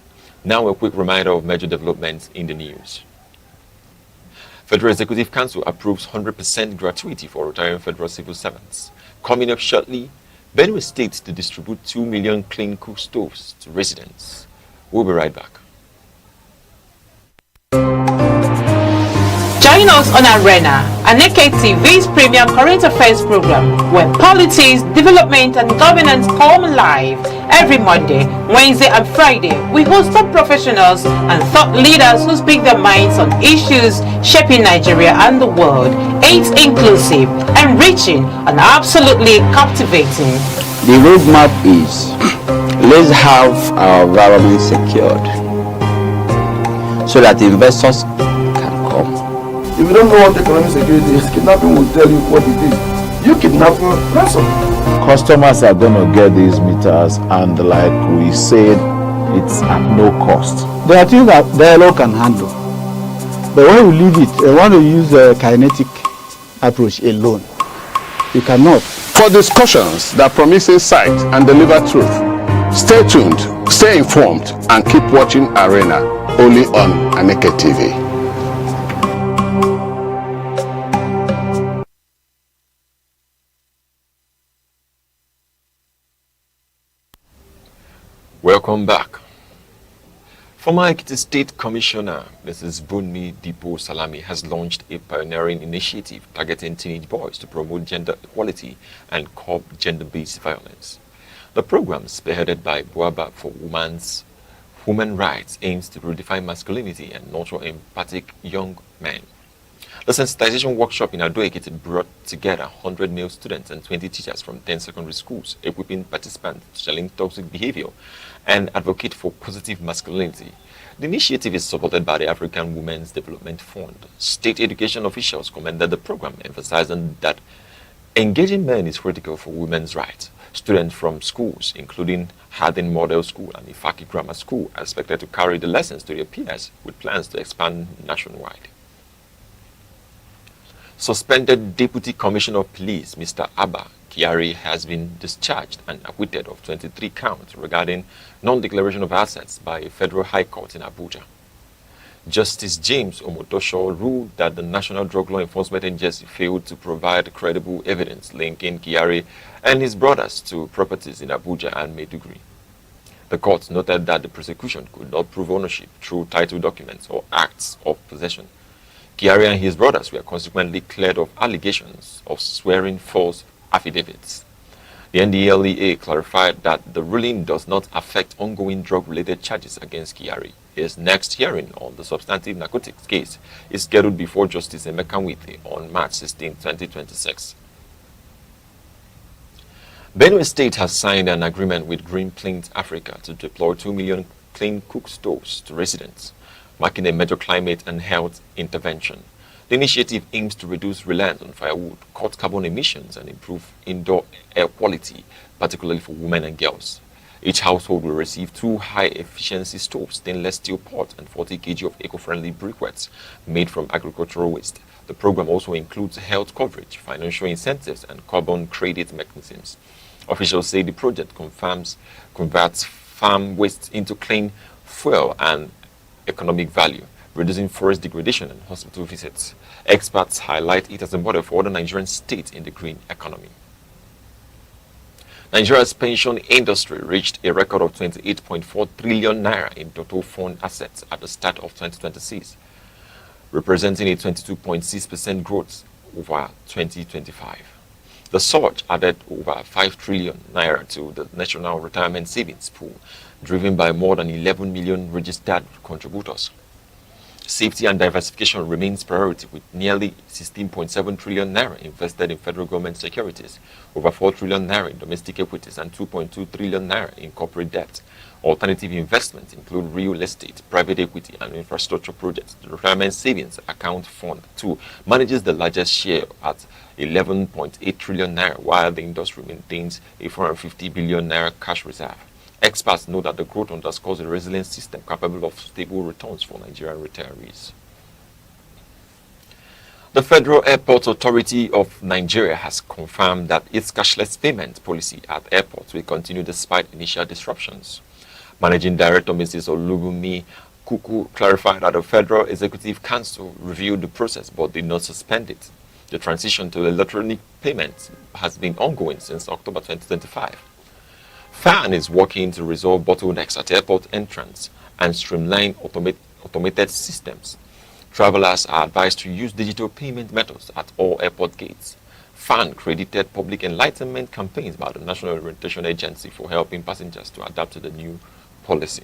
Now a quick reminder of major developments in the news. Federal Executive Council approves 100% gratuity for retiring federal civil servants. Coming up shortly, Benue State to distribute 2 million clean cook stoves to residents. We'll be right back. Join us on Arena, Aneke TV's premium current affairs program, where politics, development, and governance come alive. Every Monday, Wednesday, and Friday, we host top professionals and thought leaders who speak their minds on issues shaping Nigeria and the world. It's inclusive, enriching, and absolutely captivating. The roadmap is let's have our environment secured so that investors can come. If you don't know what economic security is, kidnapping will tell you what it is. You kidnap your ransom. Customers are going to get these meters, and like we said, it's at no cost. There are things that dialogue can handle. But when you leave it, you want to use a kinetic approach alone. You cannot. For discussions that promise insight and deliver truth, stay tuned, stay informed, and keep watching Arena, only on Aneke TV. Welcome back. Former Ekiti State Commissioner Mrs. Bunmi Dipo Salami has launched a pioneering initiative targeting teenage boys to promote gender equality and curb gender-based violence. The program, spearheaded by Boaba for Women Rights, aims to redefine masculinity and nurture empathic young men. The sensitization workshop in Ado Ekiti brought together 100 male students and 20 teachers from 10 secondary schools, equipping participants to challenge toxic behavior and advocate for positive masculinity. The initiative is supported by the African Women's Development Fund. State education officials commended the program, emphasizing that engaging men is critical for women's rights. Students from schools, including Harding Model School and Ifaki Grammar School, are expected to carry the lessons to their peers, with plans to expand nationwide. Suspended Deputy Commissioner of Police Mr. Abba Kyari has been discharged and acquitted of 23 counts regarding non-declaration of assets by a federal high court in Abuja. Justice James Omotosho ruled that the National Drug Law Enforcement Agency failed to provide credible evidence linking Kyari and his brothers to properties in Abuja and Maiduguri. The court noted that the prosecution could not prove ownership through title documents or acts of possession. Kyari and his brothers were consequently cleared of allegations of swearing false affidavits. The NDLEA clarified that the ruling does not affect ongoing drug-related charges against Kyari. His next hearing on the substantive narcotics case is scheduled before Justice Emeka Nwite on March 16, 2026. Benue State has signed an agreement with Green Plains Africa to deploy 2 million clean cook stoves to residents, marking a major climate and health intervention. The initiative aims to reduce reliance on firewood, cut carbon emissions, and improve indoor air quality, particularly for women and girls. Each household will receive 2 high-efficiency stoves, stainless steel pots, and 40 kg of eco-friendly briquettes made from agricultural waste. The program also includes health coverage, financial incentives, and carbon credit mechanisms. Officials say the project converts farm waste into clean fuel and economic value, reducing forest degradation and hospital visits. Experts highlight it as a model for other Nigerian states in the green economy. Nigeria's pension industry reached a record of 28.4 trillion naira in total fund assets at the start of 2026, representing a 22.6% growth over 2025. The surge added over 5 trillion naira to the National Retirement Savings Pool, driven by more than 11 million registered contributors. Safety and diversification remains priority, with nearly 16.7 trillion naira invested in federal government securities, over 4 trillion naira in domestic equities, and 2.2 trillion naira in corporate debt. Alternative investments include real estate, private equity, and infrastructure projects. The Retirement Savings Account Fund, too, manages the largest share at 11.8 trillion naira, while the industry maintains a 450 billion naira cash reserve. Experts know that the growth underscores a resilient system capable of stable returns for Nigerian retirees. The Federal Airport Authority of Nigeria has confirmed that its cashless payment policy at airports will continue despite initial disruptions. Managing Director Mrs. Olubunmi Kuku clarified that the Federal Executive Council reviewed the process but did not suspend it. The transition to electronic payments has been ongoing since October 2025. FAN is working to resolve bottlenecks at airport entrance and streamline automated systems. Travelers are advised to use digital payment methods at all airport gates. FAN credited public enlightenment campaigns by the National Orientation Agency for helping passengers to adapt to the new policy.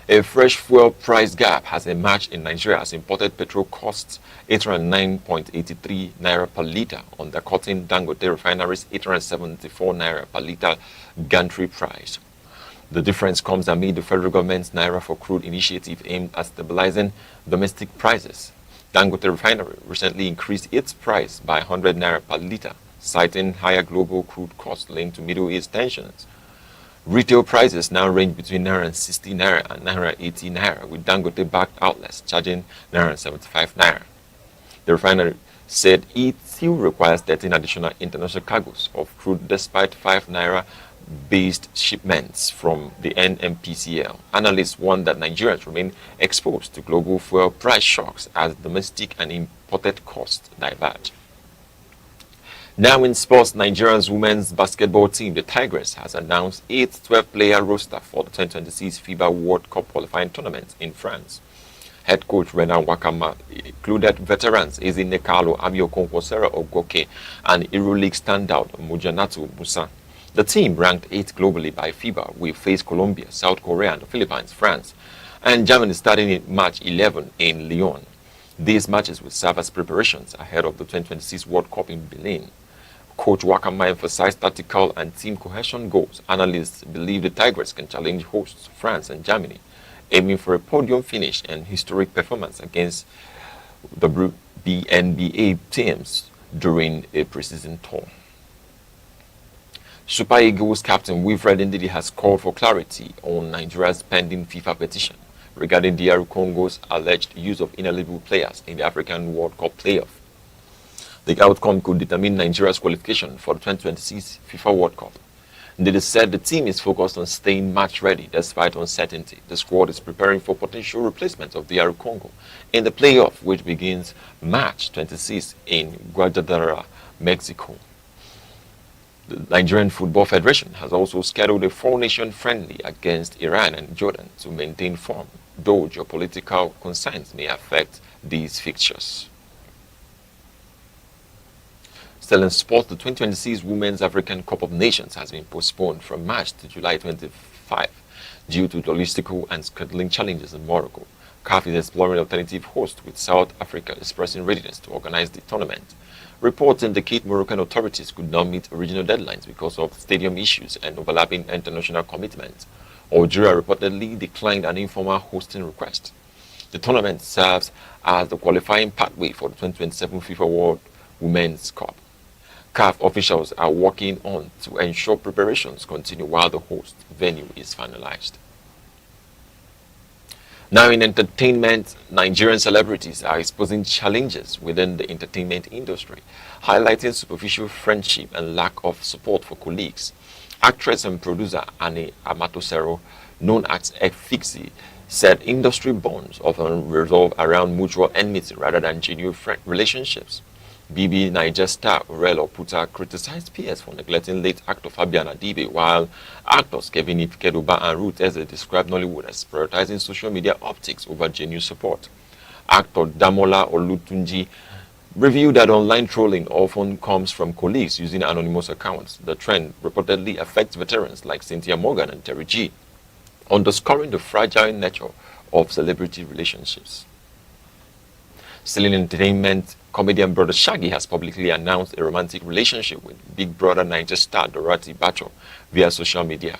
A fresh fuel price gap has emerged in Nigeria as imported petrol costs 809.83 naira per litre, undercutting Dangote Refinery's 874 naira per litre gantry price. The difference comes amid the federal government's Naira for Crude initiative aimed at stabilizing domestic prices. Dangote Refinery recently increased its price by 100 naira per litre, citing higher global crude costs linked to Middle East tensions. Retail prices now range between Naira 60 naira and Naira 80 naira, with Dangote-backed outlets charging Naira 75 naira. The refinery said it still requires 13 additional international cargoes of crude despite 5 naira-based shipments from the NMPCL. Analysts warn that Nigerians remain exposed to global fuel price shocks as domestic and imported costs diverge. Now in sports, Nigeria's women's basketball team, the Tigers, has announced its 12-player roster for the 2026 FIBA World Cup qualifying tournament in France. Head coach Renan Wakama included veterans Ezinne Carlo, Abiokonkwo, Sarah Ogoke, and EuroLeague standout Mujanatu Musa. The team, ranked 8th globally by FIBA, will face Colombia, South Korea, and the Philippines, France, and Germany starting in March 11 in Lyon. These matches will serve as preparations ahead of the 2026 World Cup in Berlin. Coach Wakama emphasized tactical and team cohesion goals. Analysts believe the Tigers can challenge hosts France and Germany, aiming for a podium finish and historic performance against the BNBA teams during a preseason tour. Super Eagles captain Wilfred Ndidi has called for clarity on Nigeria's pending FIFA petition regarding DR Congo's alleged use of ineligible players in the African World Cup playoff. The outcome could determine Nigeria's qualification for the 2026 FIFA World Cup. Ndidi said the team is focused on staying match ready despite uncertainty. The squad is preparing for potential replacement of DR Congo in the playoff, which begins March 26 in Guadalajara, Mexico. The Nigerian Football Federation has also scheduled a four-nation friendly against Iran and Jordan to maintain form, though geopolitical concerns may affect these fixtures. Still in sport, the 2026 Women's African Cup of Nations has been postponed from March to July 25 due to logistical and scheduling challenges in Morocco. CAF is exploring alternative hosts, with South Africa expressing readiness to organize the tournament. Reports indicate Moroccan authorities could not meet original deadlines because of stadium issues and overlapping international commitments. Algeria reportedly declined an informal hosting request. The tournament serves as the qualifying pathway for the 2027 FIFA World Women's Cup. CAF officials are working on to ensure preparations continue while the host venue is finalized. Now in entertainment, Nigerian celebrities are exposing challenges within the entertainment industry, highlighting superficial friendship and lack of support for colleagues. Actress and producer Annie Amatosero, known as Efixi, said industry bonds often revolve around mutual enmity rather than genuine relationships. BB Niger star Aurel Oputa criticized PS for neglecting late actor Fabian Adibe, while actors Kevin Ifkeduba and Ruth Eze described Nollywood as prioritizing social media optics over genuine support. Actor Damola Olutunji revealed that online trolling often comes from colleagues using anonymous accounts. The trend reportedly affects veterans like Cynthia Morgan and Terry G, underscoring the fragile nature of celebrity relationships. Still in entertainment, comedian Brother Shaggy has publicly announced a romantic relationship with Big Brother Niger star Dorothy Bacho via social media.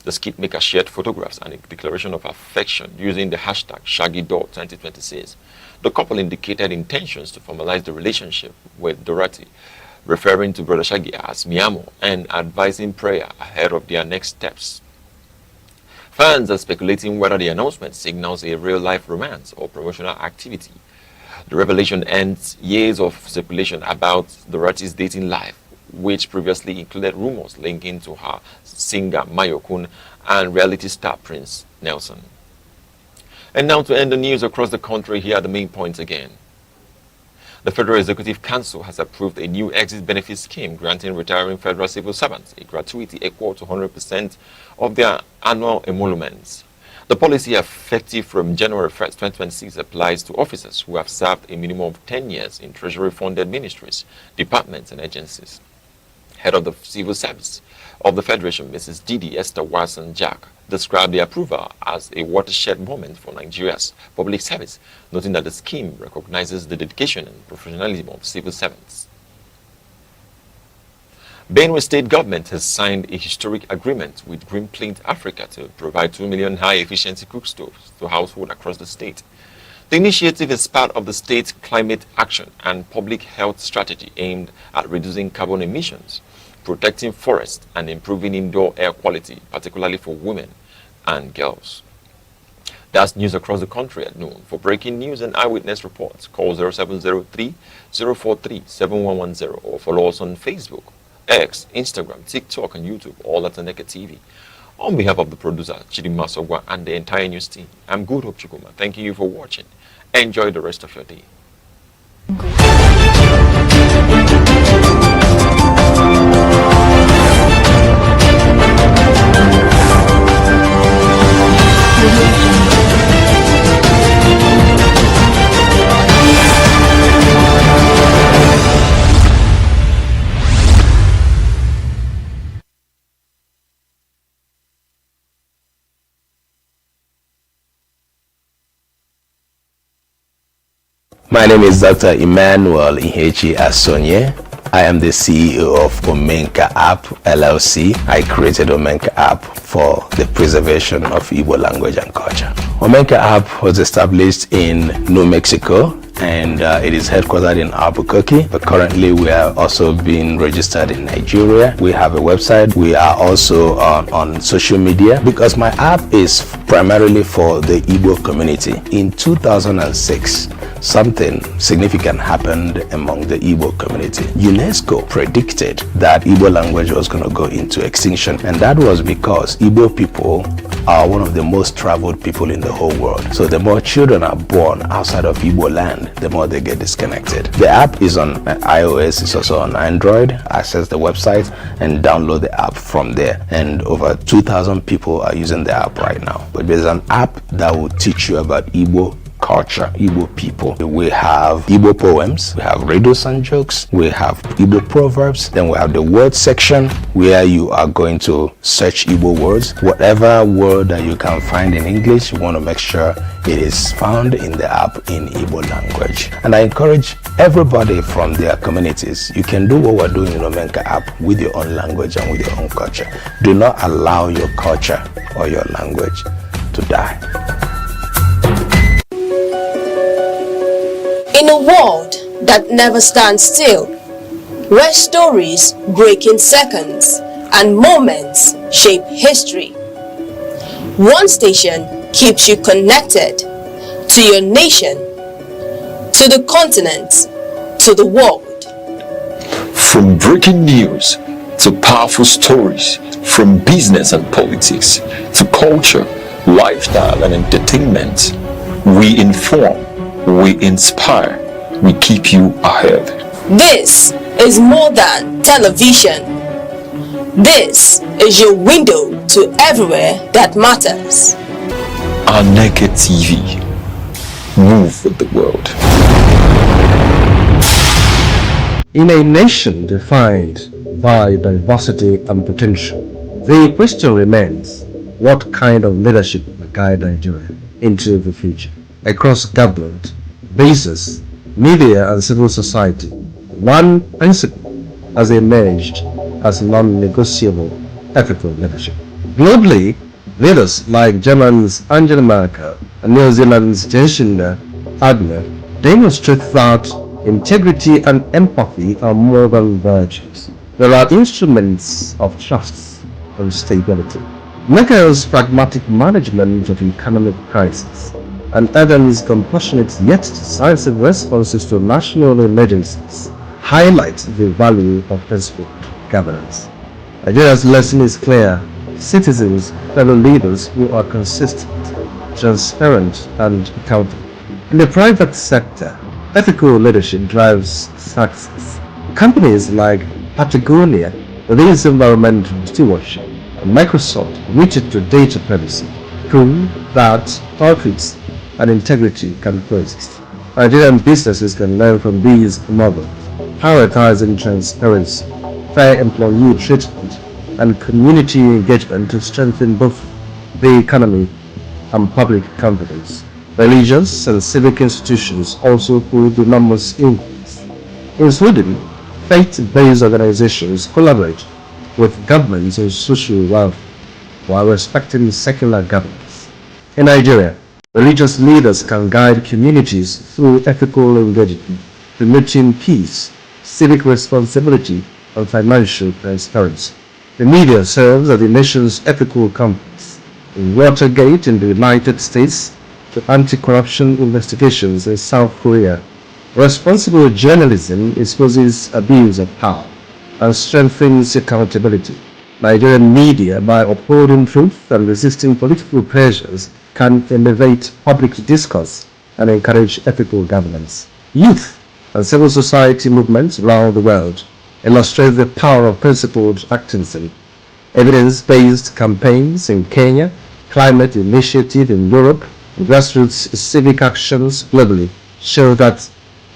The skit maker shared photographs and a declaration of affection using the hashtag ShaggyDoll2026. The couple indicated intentions to formalize the relationship, with Dorothy referring to Brother Shaggy as Miamo and advising prayer ahead of their next steps. Fans are speculating whether the announcement signals a real-life romance or promotional activity. The revelation ends years of speculation about Dorothy's dating life, which previously included rumors linking to her singer Mayokun and reality star Prince Nelson. And now to end the news across the country, here are the main points again. The Federal Executive Council has approved a new exit benefit scheme granting retiring federal civil servants a gratuity equal to 100% of their annual emoluments. The policy, effective from January 1st, 2026, applies to officers who have served a minimum of 10 years in Treasury-funded ministries, departments, and agencies. Head of the Civil Service of the Federation, Mrs. Didi Esther Watson-Jack, described the approval as a watershed moment for Nigeria's public service, noting that the scheme recognizes the dedication and professionalism of civil servants. Benue State government has signed a historic agreement with Greenplint Africa to provide 2 million high-efficiency cook stoves to households across the state. The initiative is part of the state's climate action and public health strategy aimed at reducing carbon emissions, protecting forests, and improving indoor air quality, particularly for women and girls. That's news across the country at noon. For breaking news and eyewitness reports, call 0703-043-7110 or follow us on Facebook, X, Instagram, TikTok, and YouTube, all at Aneke TV. On behalf of the producer, Chidima Sogwa, and the entire news team, I'm Good Hope Chukuma. Thank you for watching. Enjoy the rest of your day. My name is Dr. Emmanuel Inhechi Asonye. I am the CEO of Omenka App LLC. I created Omenka App for the preservation of Igbo language and culture. Omenka App was established in New Mexico, and it is headquartered in Albuquerque, but currently we are also being registered in Nigeria. We have a website. We are also on social media because my app is primarily for the Igbo community. In 2006, something significant happened among the Igbo community. UNESCO predicted that Igbo language was going to go into extinction, and that was because Igbo people are one of the most traveled people in the whole world. So the more children are born outside of Igbo land, the more they get disconnected. The app is on iOS, it's also on Android. Access the website and download the app from there. And over 2,000 people are using the app right now. But there's an app that will teach you about Igbo culture, Igbo people. We have Igbo poems, we have riddles and jokes, we have Igbo proverbs, then we have the word section where you are going to search Igbo words. Whatever word that you can find in English, you want to make sure it is found in the app in Igbo language. And I encourage everybody from their communities, you can do what we're doing in Omenka app with your own language and with your own culture. Do not allow your culture or your language to die. In a world that never stands still, where stories break in seconds and moments shape history, one station keeps you connected to your nation, to the continent, to the world. From breaking news to powerful stories, from business and politics to culture, lifestyle and entertainment, we inform, we inspire, we keep you ahead. This is more than television. This is your window to everywhere that matters. Aneke TV. Move with the world. In a nation defined by diversity and potential, the question remains, what kind of leadership will guide Nigeria into the future? Across government, business, media and civil society, one principle has emerged as non-negotiable: ethical leadership. Globally, leaders like Germany's Angela Merkel and New Zealand's Jacinda Ardern demonstrate that integrity and empathy are more than virtues. They are instruments of trust and stability. Merkel's pragmatic management of economic crisis and Ardern's compassionate yet decisive responses to national emergencies highlight the value of principled governance. Nigeria's lesson is clear: citizens fellow leaders who are consistent, transparent, and accountable. In the private sector, ethical leadership drives success. Companies like Patagonia leads environmental stewardship, and Microsoft committed to data privacy prove that profits and integrity can coexist. Nigerian businesses can learn from these models, prioritizing transparency, fair employee treatment, and community engagement to strengthen both the economy and public confidence. Religious and civic institutions also hold enormous influence. In Sweden, faith-based organizations collaborate with governments on social welfare while respecting secular governance. In Nigeria, religious leaders can guide communities through ethical engagement, promoting peace, civic responsibility, and financial transparency. The media serves as the nation's ethical compass. In Watergate in the United States, to anti-corruption investigations in South Korea, responsible journalism exposes abuse of power and strengthens accountability. Nigerian media, by upholding truth and resisting political pressures, can elevate public discourse and encourage ethical governance. Youth and civil society movements around the world illustrate the power of principled activism. Evidence-based campaigns in Kenya, climate initiative in Europe, and grassroots civic actions globally show that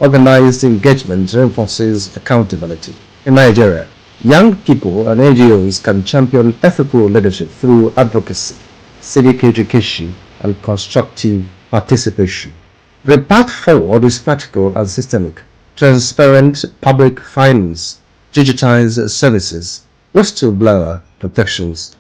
organized engagement reinforces accountability. In Nigeria, young people and NGOs can champion ethical leadership through advocacy, civic education, and constructive participation. The path forward is practical and systemic. Transparent public finance, digitized services, whistleblower protections,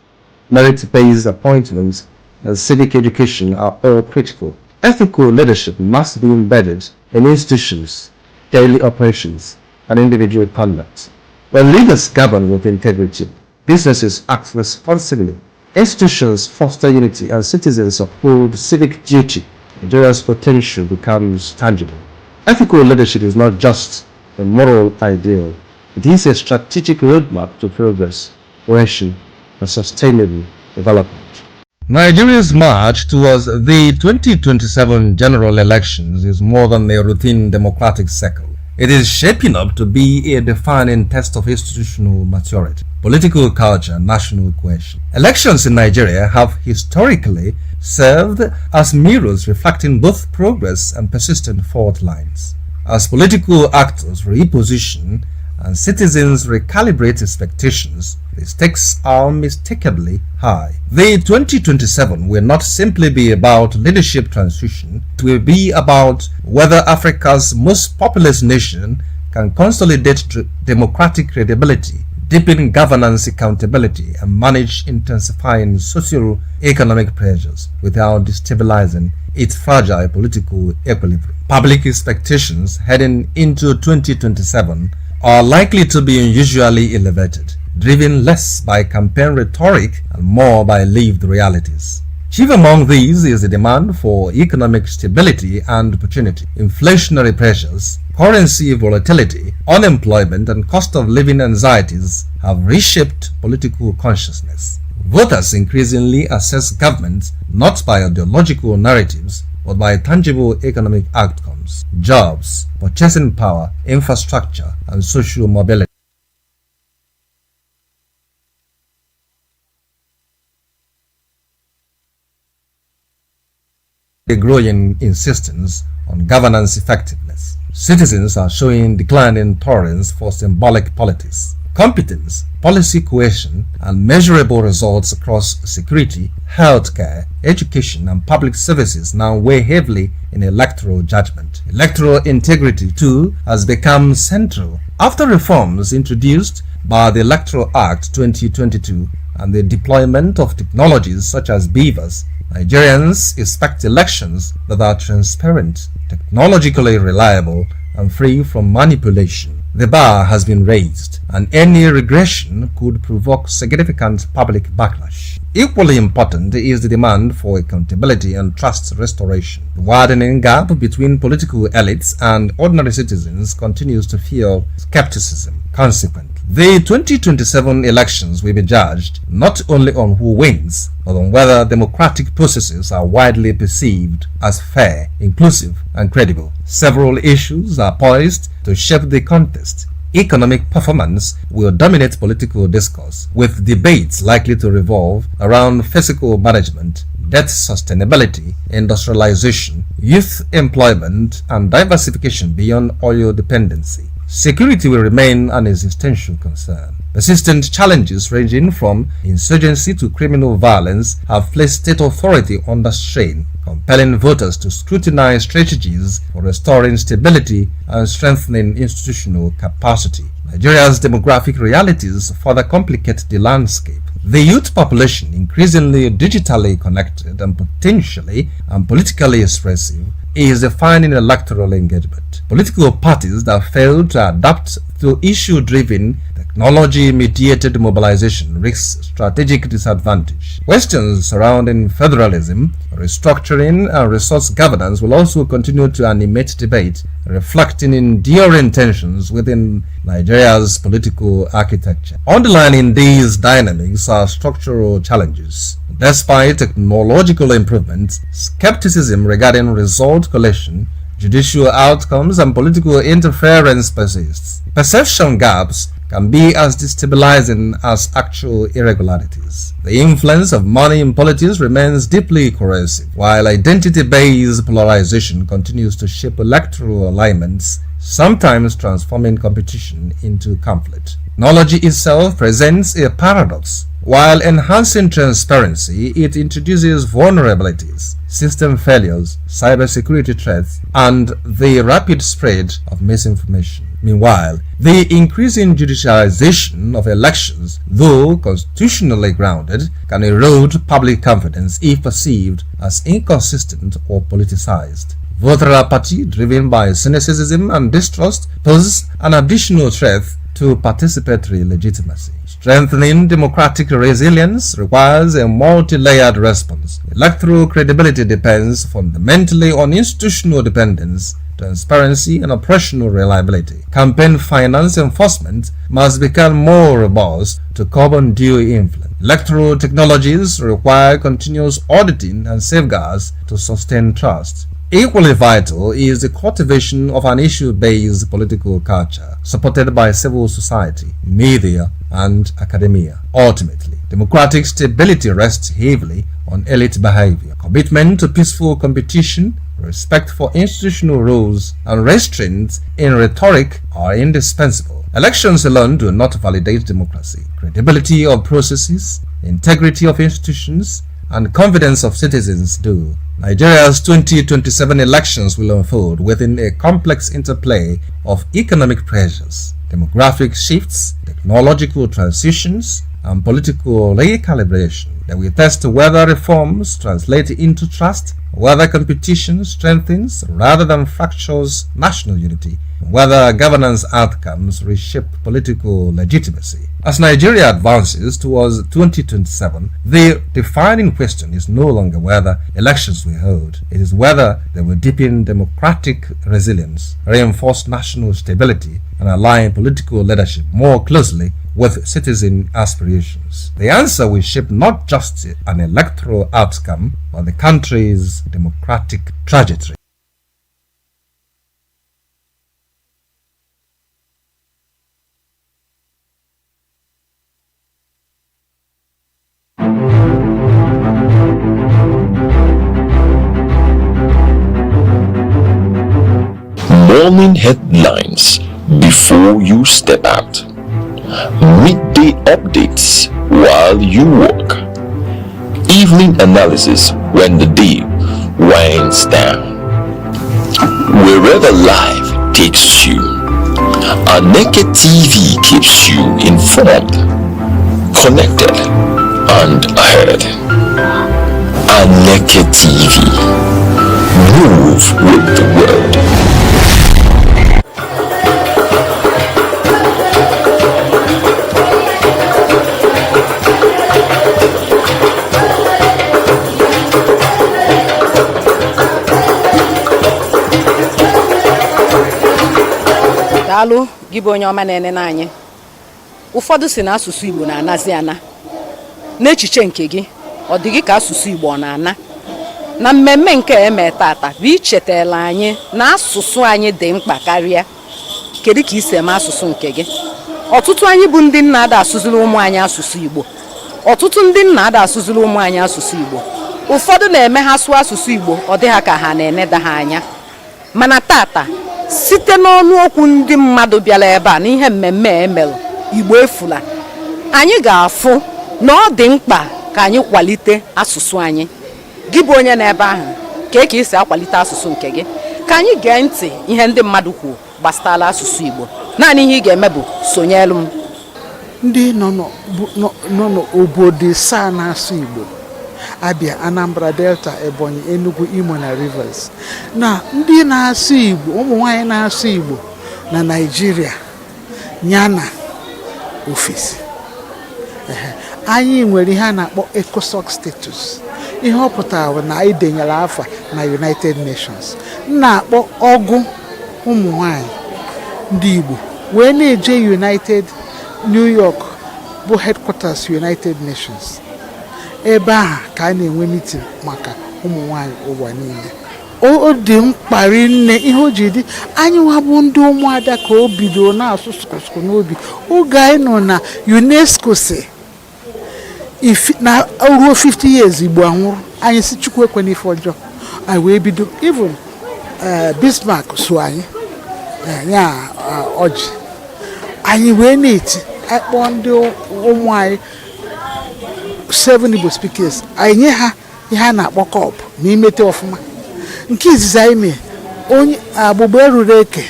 merit-based appointments, and civic education are all critical. Ethical leadership must be embedded in institutions, daily operations, and individual conduct. When leaders govern with integrity, businesses act responsibly, institutions foster unity, and citizens uphold civic duty, Nigeria's potential becomes tangible. Ethical leadership is not just a moral ideal, it is a strategic roadmap to progress, cohesion, and sustainable development. Nigeria's march towards the 2027 general elections is more than a routine democratic cycle. It is shaping up to be a defining test of institutional maturity, political culture, and national cohesion. Elections in Nigeria have historically served as mirrors reflecting both progress and persistent fault lines. As political actors reposition and citizens recalibrate expectations, the stakes are unmistakably high. The 2027 will not simply be about leadership transition, it will be about whether Africa's most populous nation can consolidate democratic credibility, deepen governance accountability, and manage intensifying socio-economic pressures without destabilizing its fragile political equilibrium. Public expectations heading into 2027 are likely to be unusually elevated, driven less by campaign rhetoric and more by lived realities. Chief among these is the demand for economic stability and opportunity. Inflationary pressures, currency volatility, unemployment, and cost of living anxieties have reshaped political consciousness. Voters increasingly assess governments not by ideological narratives but by tangible economic outcomes, jobs, purchasing power, infrastructure, and social mobility. A growing insistence on governance effectiveness. Citizens are showing declining tolerance for symbolic politics. Competence, policy cohesion, and measurable results across security, healthcare, education, and public services now weigh heavily in electoral judgment. Electoral integrity, too, has become central. After reforms introduced by the Electoral Act 2022 and the deployment of technologies such as beavers, Nigerians expect elections that are transparent, technologically reliable, and free from manipulation. The bar has been raised, and any regression could provoke significant public backlash. Equally important is the demand for accountability and trust restoration. The widening gap between political elites and ordinary citizens continues to fuel skepticism. Consequently, the 2027 elections will be judged not only on who wins, but on whether democratic processes are widely perceived as fair, inclusive, and credible. Several issues are poised to shape the contest. Economic performance will dominate political discourse, with debates likely to revolve around fiscal management, debt sustainability, industrialization, youth employment, and diversification beyond oil dependency. Security will remain an existential concern. Persistent challenges ranging from insurgency to criminal violence have placed state authority under strain, compelling voters to scrutinize strategies for restoring stability and strengthening institutional capacity. Nigeria's demographic realities further complicate the landscape. The youth population, increasingly digitally connected and potentially and politically expressive, is defining electoral engagement. Political parties that fail to adapt to issue-driven, technology-mediated mobilization risk strategic disadvantage. Questions surrounding federalism, restructuring, and resource governance will also continue to animate debate, reflecting enduring tensions within Nigeria's political architecture. Underlining these dynamics are structural challenges. Despite technological improvements, skepticism regarding result collection, judicial outcomes, and political interference persists. Perception gaps can be as destabilizing as actual irregularities. The influence of money in politics remains deeply corrosive, while identity-based polarization continues to shape electoral alignments, sometimes transforming competition into conflict. Technology itself presents a paradox. While enhancing transparency, it introduces vulnerabilities, system failures, cybersecurity threats, and the rapid spread of misinformation. Meanwhile, the increasing judicialization of elections, though constitutionally grounded, can erode public confidence if perceived as inconsistent or politicized. Voter apathy, driven by cynicism and distrust, poses an additional threat to participatory legitimacy. Strengthening democratic resilience requires a multi-layered response. Electoral credibility depends fundamentally on institutional dependence, transparency, and operational reliability. Campaign finance enforcement must become more robust to curb undue influence. Electoral technologies require continuous auditing and safeguards to sustain trust. Equally vital is the cultivation of an issue-based political culture supported by civil society, media, and academia. Ultimately, democratic stability rests heavily on elite behavior. Commitment to peaceful competition, respect for institutional rules, and restraint in rhetoric are indispensable. Elections alone do not validate democracy. Credibility of processes, integrity of institutions, and confidence of citizens do. Nigeria's 2027 elections will unfold within a complex interplay of economic pressures, demographic shifts, technological transitions, and political recalibration. They will test whether reforms translate into trust, whether competition strengthens rather than fractures national unity, and whether governance outcomes reshape political legitimacy. As Nigeria advances towards 2027, the defining question is no longer whether elections will hold. It is whether they will deepen democratic resilience, reinforce national stability, and align political leadership more closely with citizen aspirations. The answer will shape not just an electoral outcome, but the country's democratic trajectory. Morning headlines before you step out. Midday updates while you work. Evening analysis when the day winds down. Wherever life takes you, Aneke TV keeps you informed, connected, and ahead. Aneke TV. Move with the world. Daalụ gị bụ onye ọma na-enene anyị. Ụfọdụ si na asụsụ Igbo na-anazi ana. N'echiche nke gị, ọ dị gị ka asụsụ Igbo ọ na-ana? Na mmemme nke eme tata bụ ichetela anyị na asụsụ anyị dị mkpa karịa. Kedu ka isi eme asụsụ nke gị? Ọtụtụ anyị bụ ndị nna ada asụziri ụmụ anyị asụsụ Igbo. Ọtụtụ ndị nna ada asụziri ụmụ anyị asụsụ Igbo. Ụfọdụ na-eme ha sụọ asụsụ Igbo ọ dị ha ka ha na-eneda ha anya. Mana tata site n'ọnụ okwu ndị mmadụ bịara ebe a n'ihe mmemme emere Igbo efula, anyị ga-afụ na ọ dị mkpa ka anyị kwalite asụsụ anyị. Gị bụ onye n'ebe ahụ, ka esi akwalite asụsụ nke gị? Ka anyị gee ntị ihe ndị mmadụ kwuo gbasara asụsụ Igbo. Naanị ihe ị ga-eme bụ sonyelu m. Ndị nọ n'obodo saa na-asụ Igbo, Abia, Anambra, Delta, Ebonyi, Enugu, Imo na Rivers, na ndị na-asụ Igbo, ụmụ nwanyị na-asụ Igbo na Nigeria yana ofesi. Anyị nwere ihe a na-akpọ ECOSOC status. Ihe ọ pụtara na anyị denyere afa na United Nations. Na-akpọ ọgụ ụmụ nwanyị ndị Igbo wee na-eje United New York bụ headquarters United Nations. Ebe a ka a na-enwe meeting maka ụmụ nwanyị ụwa niile. O dị mkparị nne ihe o ji dị anyị nwabụ ndị ụmụada ka o bidoro na-asụ sụkụsụkụ n'obi. Oge anyị nọ na UNESCO si na ruo 50 years Igbo anwụrụ, anyị si Chukwu ekwe n'ife ọjọọ, anyị wee bido even Bismarck so anyị ya ọjị anyị wee na-eti akpọ ndị ụmụ anyị 7 Igbo speakers anyị nye ha ihe a na-akpọ kọp ma imete ọfụma. Nke izizi anyị mee onye agbụgba eruru eke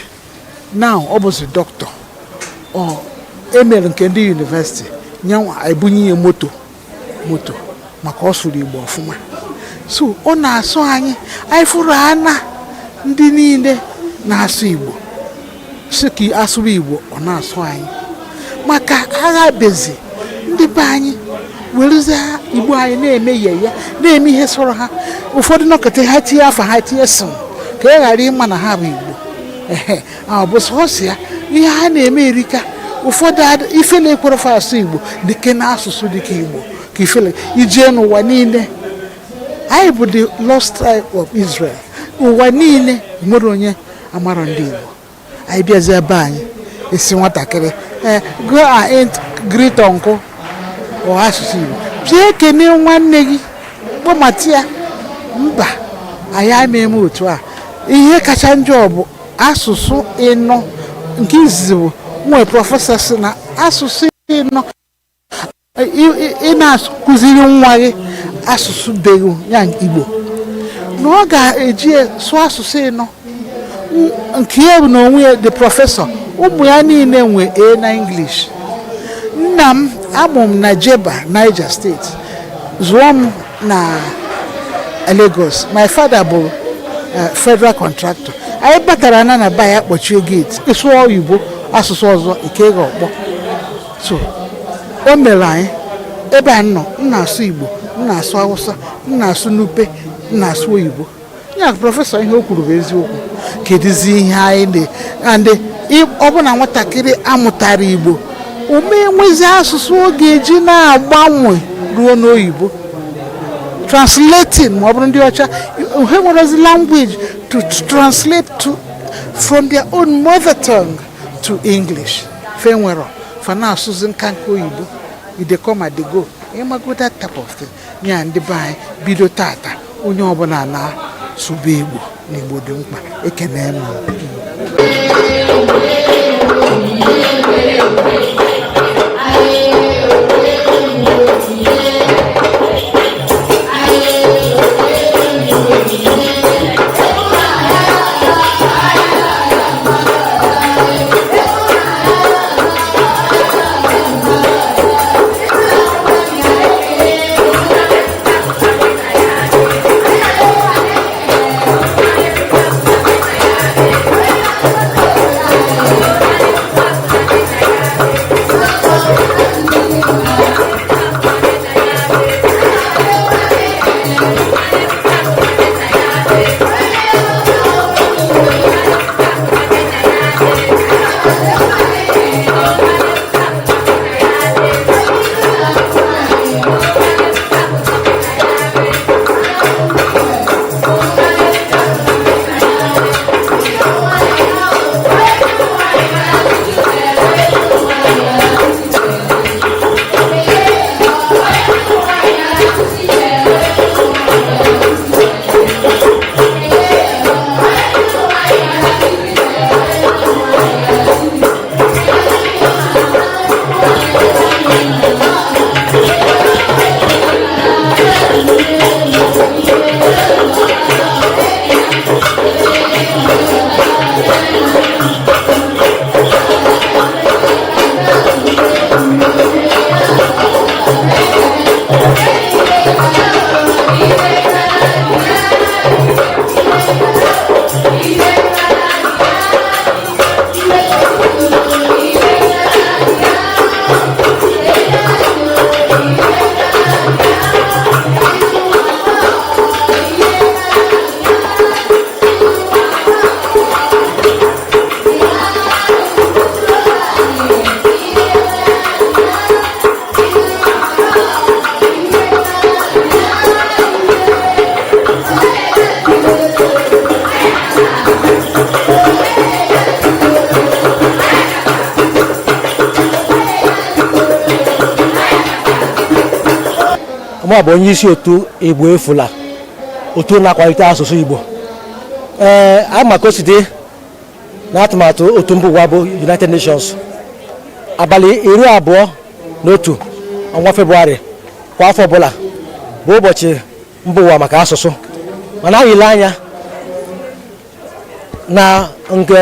now ọ bụzi dọkịta ọ emere nke ndị yunivesiti nyanwa ebunye ya moto maka ọ sụrụ Igbo ọfụma. So ọ na-asụ anyị fụrụ ana ndị niile na-asụ Igbo si ka asụrụ Igbo ọ na-asụ anyị maka agha bezi ndị be anyị werezie Igbo anyị na-eme ya na-eme ihe sọrọ ha. Ụfọdụ nọkọta ha tinye afa ha tinye sịm ka e ghara ịma na ha bụ Igbo bụ sọsọ ya ihe ha na-eme erika. Ụfọdụ ifele ekwerefe asụ Igbo dịke na asụsụ dịka Igbo ka ifele ijee n'ụwa niile. Anyị bụ the lost tribe of Israel. Ụwa niile nwere onye amara ndị Igbo. Anyị bịazie ebe anyị esi nwatakịrị go and greet uncle ọ asụsụ Igbo jee kene nwanne gị kpọmata ya mba anyị ama otu a. Ihe kacha njọ bụ asụsụ ịnọ nke izizi bụ nwe prọfesọ si na asụsụ ịnọ ị na-akụziri nwa gị asụsụ dego ya Igbo na ọ ga-eji sụọ asụsụ ịnọ nke ya bụ na onwe ya the prọfesọ ụmụ ya niile nwe A na English. Nna m amụ m na Jeba, Niger State, zụọ m na Lagos. My father bụ federal contractor. Anyị batara na ba ya kpọchie gate ịsụọ oyibo asụsụ ọzọ nke ị ga-akpọ. So o mere anyị ebe a nọ m na-asụ Igbo, m na-asụ Hausa, m na-asụ Nupe, m na-asụ oyibo. Ya prọfesọ ihe o kwuru bụ eziokwu. Kedizi ihe anyị ndị ọ bụ na nwatakịrị amụtara Igbo ume enwezi asụsụ ọ ga-eji na-agbanwe ruo n'oyibo translating ma ọ bụrụ ndị ọcha ha nwerezi language to translate from their own mother tongue to English. Fe nwere fa na-asụzi nka oyibo idekọma dego ịmago that type of thing. Ya ndị be anyị bido tata onye ọbụla na-asụba Igbo na Igbo dị mkpa. Ekene m. Mụ bụ onye isi otu Igbo Efula, otu na-akwalite asụsụ Igbo. Ama ka o si dị na atụmatụ otu mba ụwa bụ United Nations abalị 21 ọnwa Febụwarị kwa afọ ọbụla bụ ụbọchị mba ụwa maka asụsụ, mana anyị ile anya na nke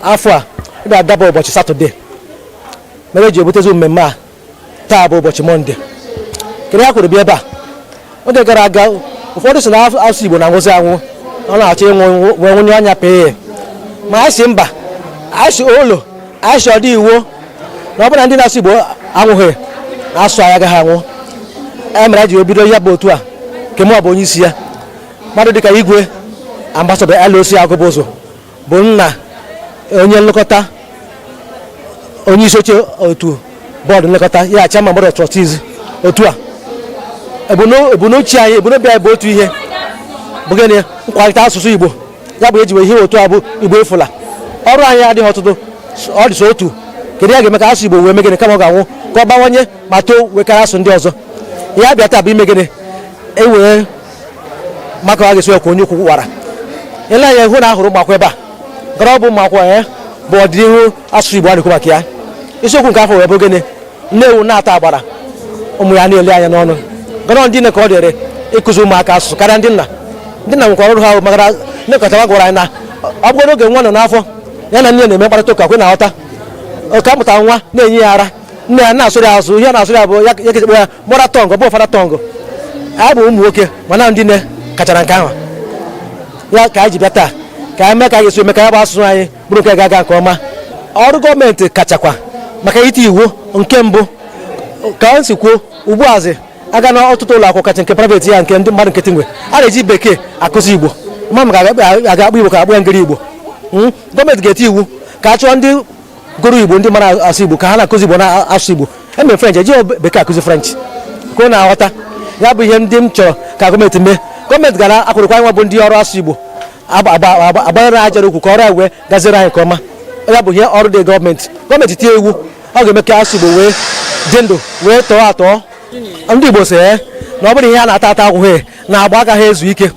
afọ a ga-adaba ụbọchị Satọde mere eji ebutezi mmemme a. Taa bụ ụbọchị Mọnde. Kedu ya kwuru bịa ebe a? Oge gara aga ụfọdụ si na asụsụ Igbo na-anwụzi anwụ, ọ na-achọ ịnwụ wee nwunye anya pee, ma anyị si mba, anyị si olo, anyị si ọdị iwu na ọ bụla ndị na-asụ Igbo anwụghị na asụ anyị agaghị anwụ. Mere ji ebido ya bụ otu a nke mụ bụ onye isi ya. Mmadụ dịka Igwe Ambassador LOC Agụbụzụ bụ nna onye nlekọta, onye isi oche otu bọọdụ nlekọta ya Chairman Board of Trustees otu a. Ebumnuche anyị, ebumnobi anyị bụ otu ihe, bụ gịnị? Nkwalite asụsụ Igbo. Ya bụ ejiwe ihe otu a bụ Igbo efula. Ọrụ anyị adịghị ọtụtụ, ọ dị so otu. Kedu ya ga-eme ka asụsụ Igbo wee mee gịnị kama ọ ga-anwụ ka ọ bawanye ma too wee karịa asụsụ ndị ọzọ. Ya bịa taa bụ ime gịnị? Ewee maka ọ ga-esi ekwu onye ukwu gwara. Ele anya hụ na ahụrụ ụmụakwụkwọ ebe a. Gara ọ bụ ụmụakwụkwọ bụ ọdịnihu asụsụ Igbo a na-ekwu maka ya. Isiokwu nke afọ wee bụ gịnị? Nnewu na-ata agbara ụmụ ya na-ele anya n'ọnụ. Gara ndị nne ka ọ dịrị ịkụzi ụmụaka asụsụ karịa ndị nna. Ndị nna nwekwara ọrụ ha maka nnekọta gwara anyị na ọ bụrụ oge nwa nọ n'afọ ya na nne na-eme mkparịta ụka kwe na-aghọta. Ka mụta nwa na-enye ya ara, nne ya na-asụrụ ya azụ, ihe na-asụrụ ya bụ ya kechekwa ya mọra tọngụ bụ ụfọdụ tọngụ. Anyị bụ ụmụ nwoke mana ndị nne kachara nke ahụ. Ya ka anyị ji bịa taa ka anyị mee ka anyị ga-esi eme ka ya bụ asụsụ anyị bụrụ nke ga-aga nke ọma. Ọrụ gọọmenti kachakwa maka ite iwu nke mbụ ka ọ si kwuo ugbu azi aga na ọtụtụ ụlọ akwụkwọ kacha nke private ya nke ndị mmadụ nkịtị nwe a na-eji bekee akụzi Igbo. Mma m ga-aga akpụ Igbo ka akpụ ya ngiri Igbo. Gọọmenti ga-eti iwu ka a chọọ ndị gụrụ Igbo, ndị mara asụ Igbo ka ha na-akụzi Igbo na asụ Igbo. Emere French eji bekee akụzi French ka ọ na-aghọta. Ya bụ ihe ndị m chọrọ ka gọọmenti mee. Gọọmenti gara akwụrụkwa nwa bụ ndị ọrụ asụ Igbo agbanyere ajara okwu ka ọrụ anyị wee gaziere anyị nke ọma. Ya bụ ihe ọrụ dị gọọmenti. Gọọmenti tie iwu ọ ga-eme ka asụ Igbo wee dị ndụ wee tọọ atọ. Ndị Igbo sị na ọ bụrụ ihe a na-ata ata akwụghị na agba agaghị ezu ike.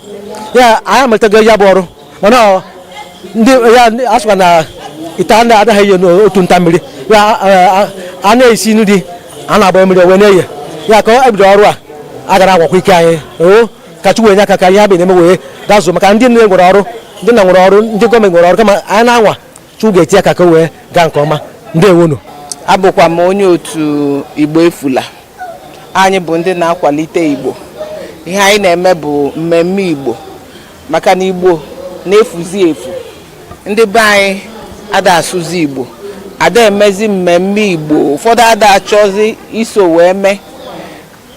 Ya anyị amalitago ya bụ ọrụ mana ndị ya asụkwa na ite ndị adaghị eyi n'otu nta mmiri. Ya a na-esi nri a na-agba mmiri wee na-eye ya ka ebido ọrụ a gara agwakwa ike anyị ka Chukwu enye aka ka ihe a na-eme wee gazuo maka ndị nne nwere ọrụ, ndị nna nwere ọrụ, ndị gọọmenti nwere ọrụ kama anyị na-anwa Chukwu ga-eti aka ka wee gaa nke ọma. Ndewonu. Abụkwa m onye otu Igbo Efula. Anyị bụ ndị na-akwalite Igbo. Ihe anyị na-eme bụ mmemme Igbo maka na Igbo na-efuzi efu. Ndị be anyị ada asụzi Igbo, ada emezi mmemme Igbo. Ụfọdụ ada achọzi iso wee mee,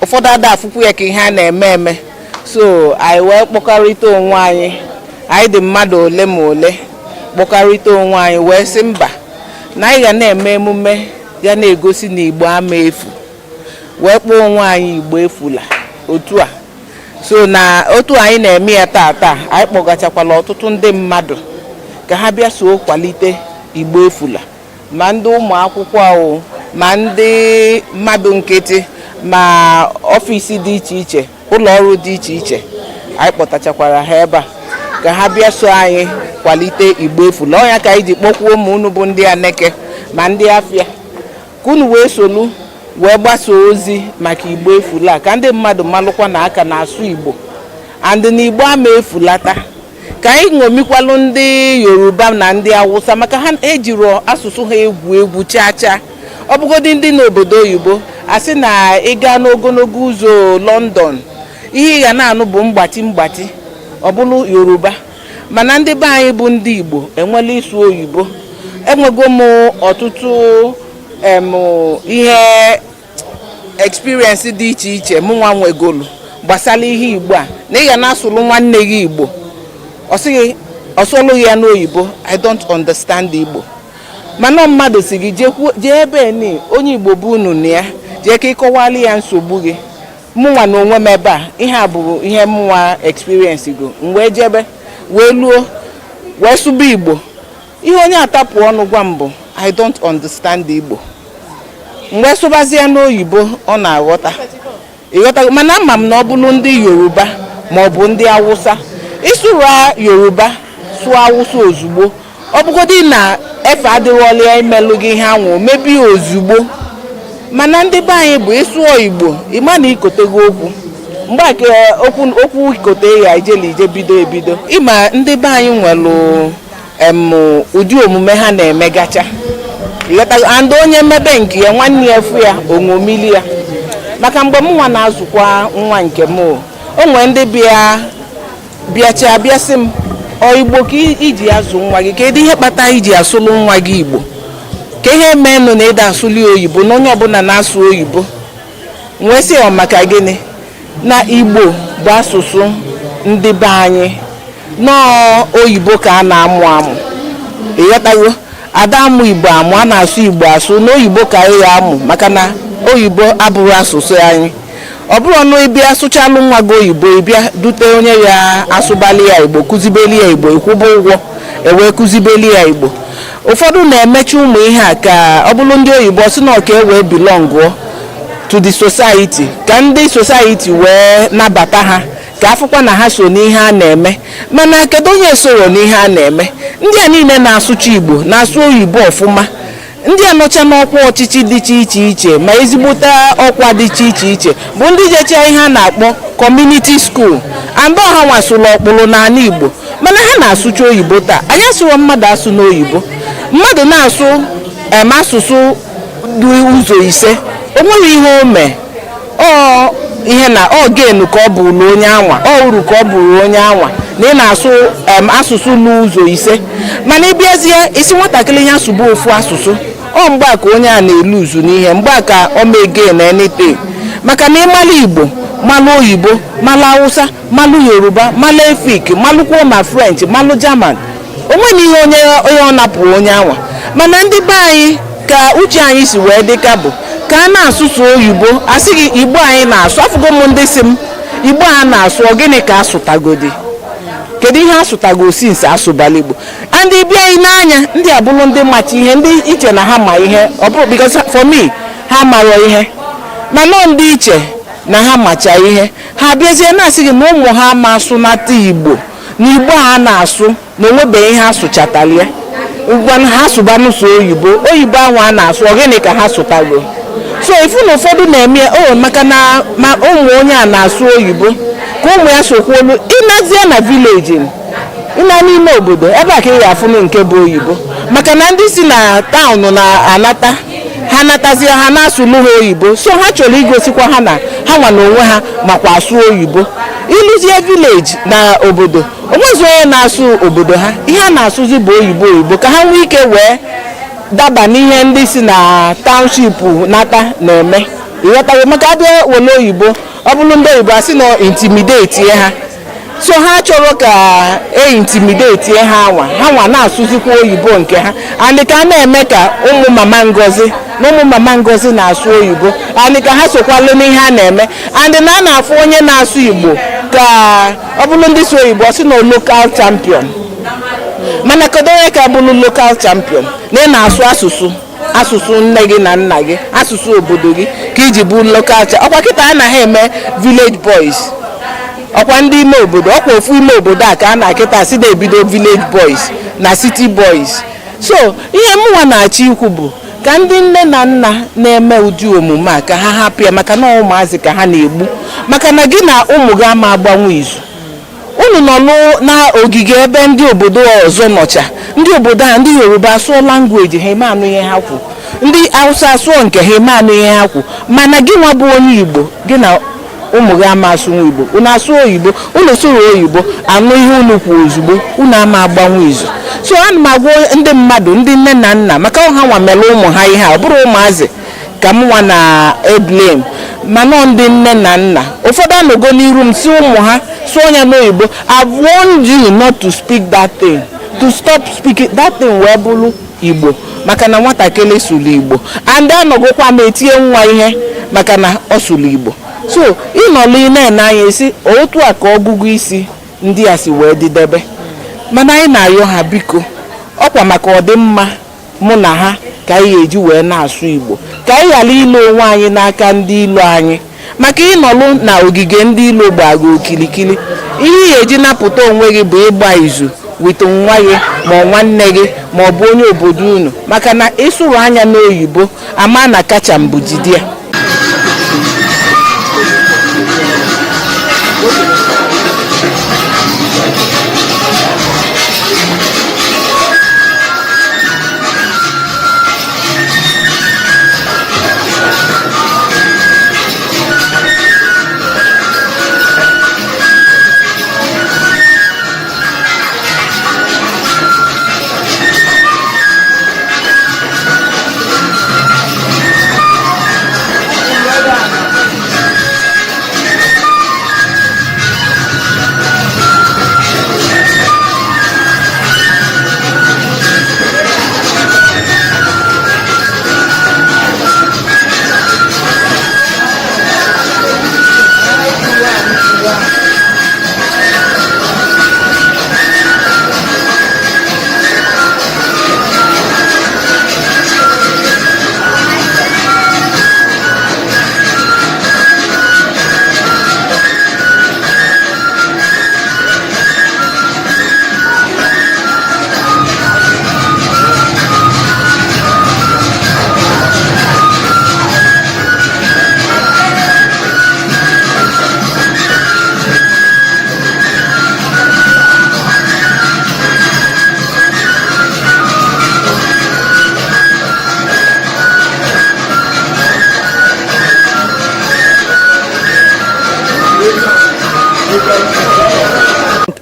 ụfọdụ ada afụkwu ya ka ihe a na-eme eme. So anyị wee kpọkarịta onwe anyị, anyị dị mmadụ ole ma ole, kpọkarịta onwe anyị wee sị mba na anyị ga na-eme emume ya na-egosi na Igbo ama efu, wee kpọọ onwe anyị Igbo Efula otu a. So na otu anyị na-eme ya taa anyị kpọgachakwala ọtụtụ ndị mmadụ ka ha bịa so kwalite Igbo Efula, ma ndị ụmụ akwụkwọ ahụ, ma ndị mmadụ nkịtị, ma ọfịs dị iche iche, ụlọ ọrụ dị iche iche. Anyị kpọtachakwara ha ebe a ka ha bịa so anyị kwalite Igbo Efula. Ọ ya ka anyị ji kpọkwuo ụmụ unu bụ ndị Aneke ma ndị Afịa ka unu wee solu wee gbasa ozi maka Igbo Efula ka ndị mmadụ malụkwa na aka na-asụ Igbo andị na Igbo ama efulata. Ka anyị ṅomikwalụ ndị Yoruba na ndị Awụsa maka ha ejiro asụsụ ha egwu chaa. Ọ bụgodị ndị n'obodo oyibo asị na ịga n'ogologo ụzọ London ihe ị ga na-anụ bụ mgbatị ọ bụrụ Yoruba, mana ndị be anyị bụ ndị Igbo enwela ịsụ oyibo. Enwego m ọtụtụ ihe experience dị iche iche mụ nwa nwegolu gbasara ihe Igbo a na ị ga na-asụrụ nwanne gị Igbo ọsọlụ ya n'oyibo. I don't understand Igbo, mana mmadụ si gị jee ebe ni onye Igbo bụ unu na ya jee ka ịkọwali ya nsogbu gị. Mụnwa na onwe m ebe a ihe a bụ ihe mụnwa experience go mgbe jebe wee luo wee sụba Igbo. Ihe onye atapụ ọnụ gwa m bụ I don't understand Igbo. Mgbe sụbazie n'oyibo ọ na-aghọta ịghọta, mana ama m na ọ bụrụ ndị Yoruba ma ọ bụ ndị Awụsa, ịsụrụ Yoruba sụọ Awụsa ozugbo, ọ bụgodị na efe adịghọla ya imelụ gị ihe anwụ mebi ozugbo. mana ndị be anyị bụ ịsụọ Igbo ịma na ikotego okwu mgbe aka okwu ikote ya ijeli ije bido ebido ịma ndị be anyị nwere ụdị omume ha na-emegacha and onye mmebe nke ya nwanne ya efu ya oṅomili ya maka mgbe m nwa na-azụkwa nwa nke m o nwere ndị bịacha bịasị m Igbo ka iji azụ nwa gị kedu ihe kpata iji asụlụ nwa gị Igbo ka ihe menụ na ịda asụli oyibo na onye ọbụla na-asụ oyibo wee sị ọ maka gịnị na Igbo bụ asụsụ ndị be anyị nọọ oyibo ka a na-amụ amụ ịghọtago ada amụ Igbo amụ a na-asụ Igbo asụ na oyibo ka anyị amụ maka na oyibo abụrụ asụsụ anyị ọ bụrụ ọnụ ịbịa sụchalụ nwa gị oyibo ịbịa dute onye ya asụbali ya Igbo kụzibeli ya Igbo ịkwụba ụgwọ ewee kụzibeli ya Igbo ụfọdụ na-emechi ụmụ ihe a ka ọ bụrụ ndị oyibo sị na ọka ewee belong to the society ka ndị society wee nabata ha ka afụkwa na ha so n'ihe a na-eme mana kedu onye soro n'ihe a na-eme ndị a niile na-asụcha Igbo na-asụ oyibo ọfụma ndị anọcha n'ọkwa ọchịchị dị iche iche ma ezigbote ọkwa dị iche iche bụ ndị jecha ihe a na-akpọ community school and ọha nwasụrụ ọkpụrụ n'ala Igbo mana ha na-asụcha oyibo taa anyị asụrụ mmadụ asụ n'oyibo mmadụ na-asụ asụsụ dị ụzọ ise o nwere ihe o mee ihe na genu ka ọ bụrụ onye anwa uru ka ọ bụrụ onye anwa na ị na-asụ asụsụ n'ụzọ ise mana ịbịazie isi nwatakịrị ya sụba ofu asụsụ mgbe a ka onye a na-elu uzu n'ihe mgbe a ka ọ mege na anything maka na ịmalụ Igbo malụ oyibo malụ Hausa malụ Yoruba malụ Efik malụkwuo ma French malụ German onwe ihe onye ọ napụrụ onye anwa mana ndị be anyị ka uche anyị si wee dịka bụ ka a na-asụsụ oyibo asị gị Igbo anyị na-asụ afụgo m ndị si m Igbo a na-asụ gịnị ka asụtagodi kedu ihe asụtago sinsi asụbala Igbo ndị bịa anyị n'anya ndị abụrụ ndị macha ihe ndị iche na ha ma ihe ọ bụrụ because for me ha mara ihe mana ndị iche na ha macha ihe ha bịazie na-asị gị na ụmụ ha ma asụnata Igbo na Igbo ha na-asụ na onwebeghị ihe asụchatalie ngwa ha asụbanụsụ oyibo ahụ a na-asụ gịnị ka ha sụtago so ifu na ụfọdụ na-eme maka na ma ụmụ onye a na-asụ oyibo ka ụmụ ya sokwuolu ịnazie na vileji ịna n'ime obodo ebe a ka ị ga-afụ nke bụ oyibo maka na ndị si na taụnụ na-anata ha natazie ha na-asụlụ ha oyibo so ha chọrọ igosikwa ha na ha nwa na onwe ha makwa asụ oyibo ịlụzie vileji na obodo onwezi onye na-asụ obodo ha ihe a na-asụzi bụ oyibo ka ha nwee ike wee daba n'ihe ndị si na township nata na-eme ịghọtago maka abịa wele oyibo ọ bụrụ ndị oyibo asị na intimidate ha so ha chọrọ ka intimidate ha nwa na-asụzikwa oyibo nke ha and ka a na-eme ka ụmụ mama Ngozi na-asụ oyibo and ka ha sokwalụ n'ihe a na-eme and na a na-afụ onye na-asụ Igbo ka ọ bụrụ ndị si oyibo sị na local champion mana kedu onye ka bụrụ local champion na ị na-asụ asụsụ nne gị na nna gị asụsụ obodo gị ka iji bụ local champion ọkwa kịta anaghị eme village boys ọkwa ndị ime obodo ọkwa ofu ime obodo a ka a na-akịta si na-ebido village boys na city boys so ihe mụnwa na-achọ ikwu bụ ka ndị nne na nna na-eme ụdị omume a ka ha hapụ ya maka na ụmụazị ka ha na-egbu maka na gị na ụmụ gị ama agbanwe izu unu nọ n'ogige ebe ndị obodo ọzọ nọcha ndị obodo a ndị Yoruba asụọ langweji ha eme anụ ihe ha kwu ndị Hausa asụọ nke ha eme anụ ihe ha kwu mana gị nwa bụ onye Igbo gị na ụmụ gị ama asụnwa Igbo unu asụ oyibo unu sụrụ oyibo anụ ihe unu kwu ozugbo unu ama agbanwe izu so ana m agwa ndị mmadụ ndị nne na nna maka ha nwa mere ụmụ ha ihe a ọ bụrụ ụmụazị ka m nwa na blame mana ndị nne na nna ụfọdụ anọgo n'iru m si ụmụ ha sụọ onye n'oyibo I've warned you not to speak that thing to stop speaking that thing wee bụrụ Igbo maka na nwatakịrị sụrụ Igbo and anọgokwa m etinye nwa ihe maka na ọ sụrụ Igbo so ịnọlụ ine anya esi otu a ka ọgụgụ isi ndị a si wee dịdebe mana anyị na-ayọ ha biko ọkwa maka ọdịmma mụ na ha ka anyị eji wee na-asụ Igbo ka anyị ghara ile onwe anyị n'aka ndị ilo anyị maka ịnọlụ na ogige ndị ilo gbago okilikili ihe ị ga-eji napụta onwe gị bụ ịgba izu with nwa gị ma nwanne gị ma ọ bụ onye obodo unu maka na ịsụrụ anya n'oyibo ama na kacha mbụ jide ya.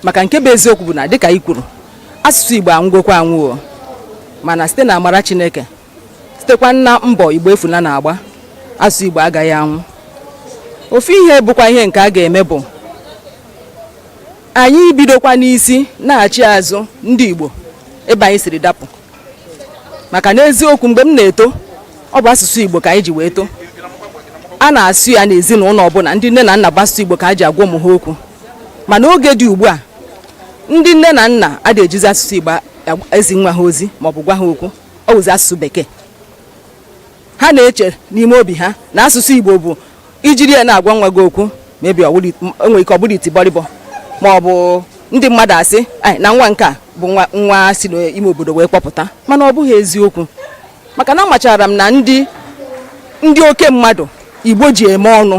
maka nke bụ eziokwu bụ na dịka i kwuru asụsụ Igbo anwụgokwa anwụọ mana site na amara Chineke sitekwa na mbọ Igbo efuna na-agba asụsụ Igbo agaghị anwụ. Ofu ihe bụkwa ihe nke a ga-eme bụ anyị bidokwa n'isi na-achị azụ ndị Igbo ebe anyị siri dapụ maka n'eziokwu mgbe m na-eto ọ bụ asụsụ Igbo ka anyị ji wee too. A na-asụ ya n'ezinụlọ ọbụla ndị nne na nna bụ asụsụ Igbo ka a ji agwa ụmụ ha okwu mana oge dị ugbu a ndị nne na nna adịghị ejizi asụsụ Igbo ezi nwa ha ozi maọbụ gwa ha okwu ọ wụzi asụsụ Bekee. Ha na-eche n'ime obi ha na asụsụ Igbo bụ ijiri ya na-agwa nwa gị okwu mebi onwe ike ọ bụrụ itibọrịbọ maọbụ ndị mmadụ asị na nwa nke a bụ nwa si n'ime obodo wee kpọpụta mana ọ bụghị eziokwu maka na amachara m na ndị oke mmadụ Igbo ji eme ọnụ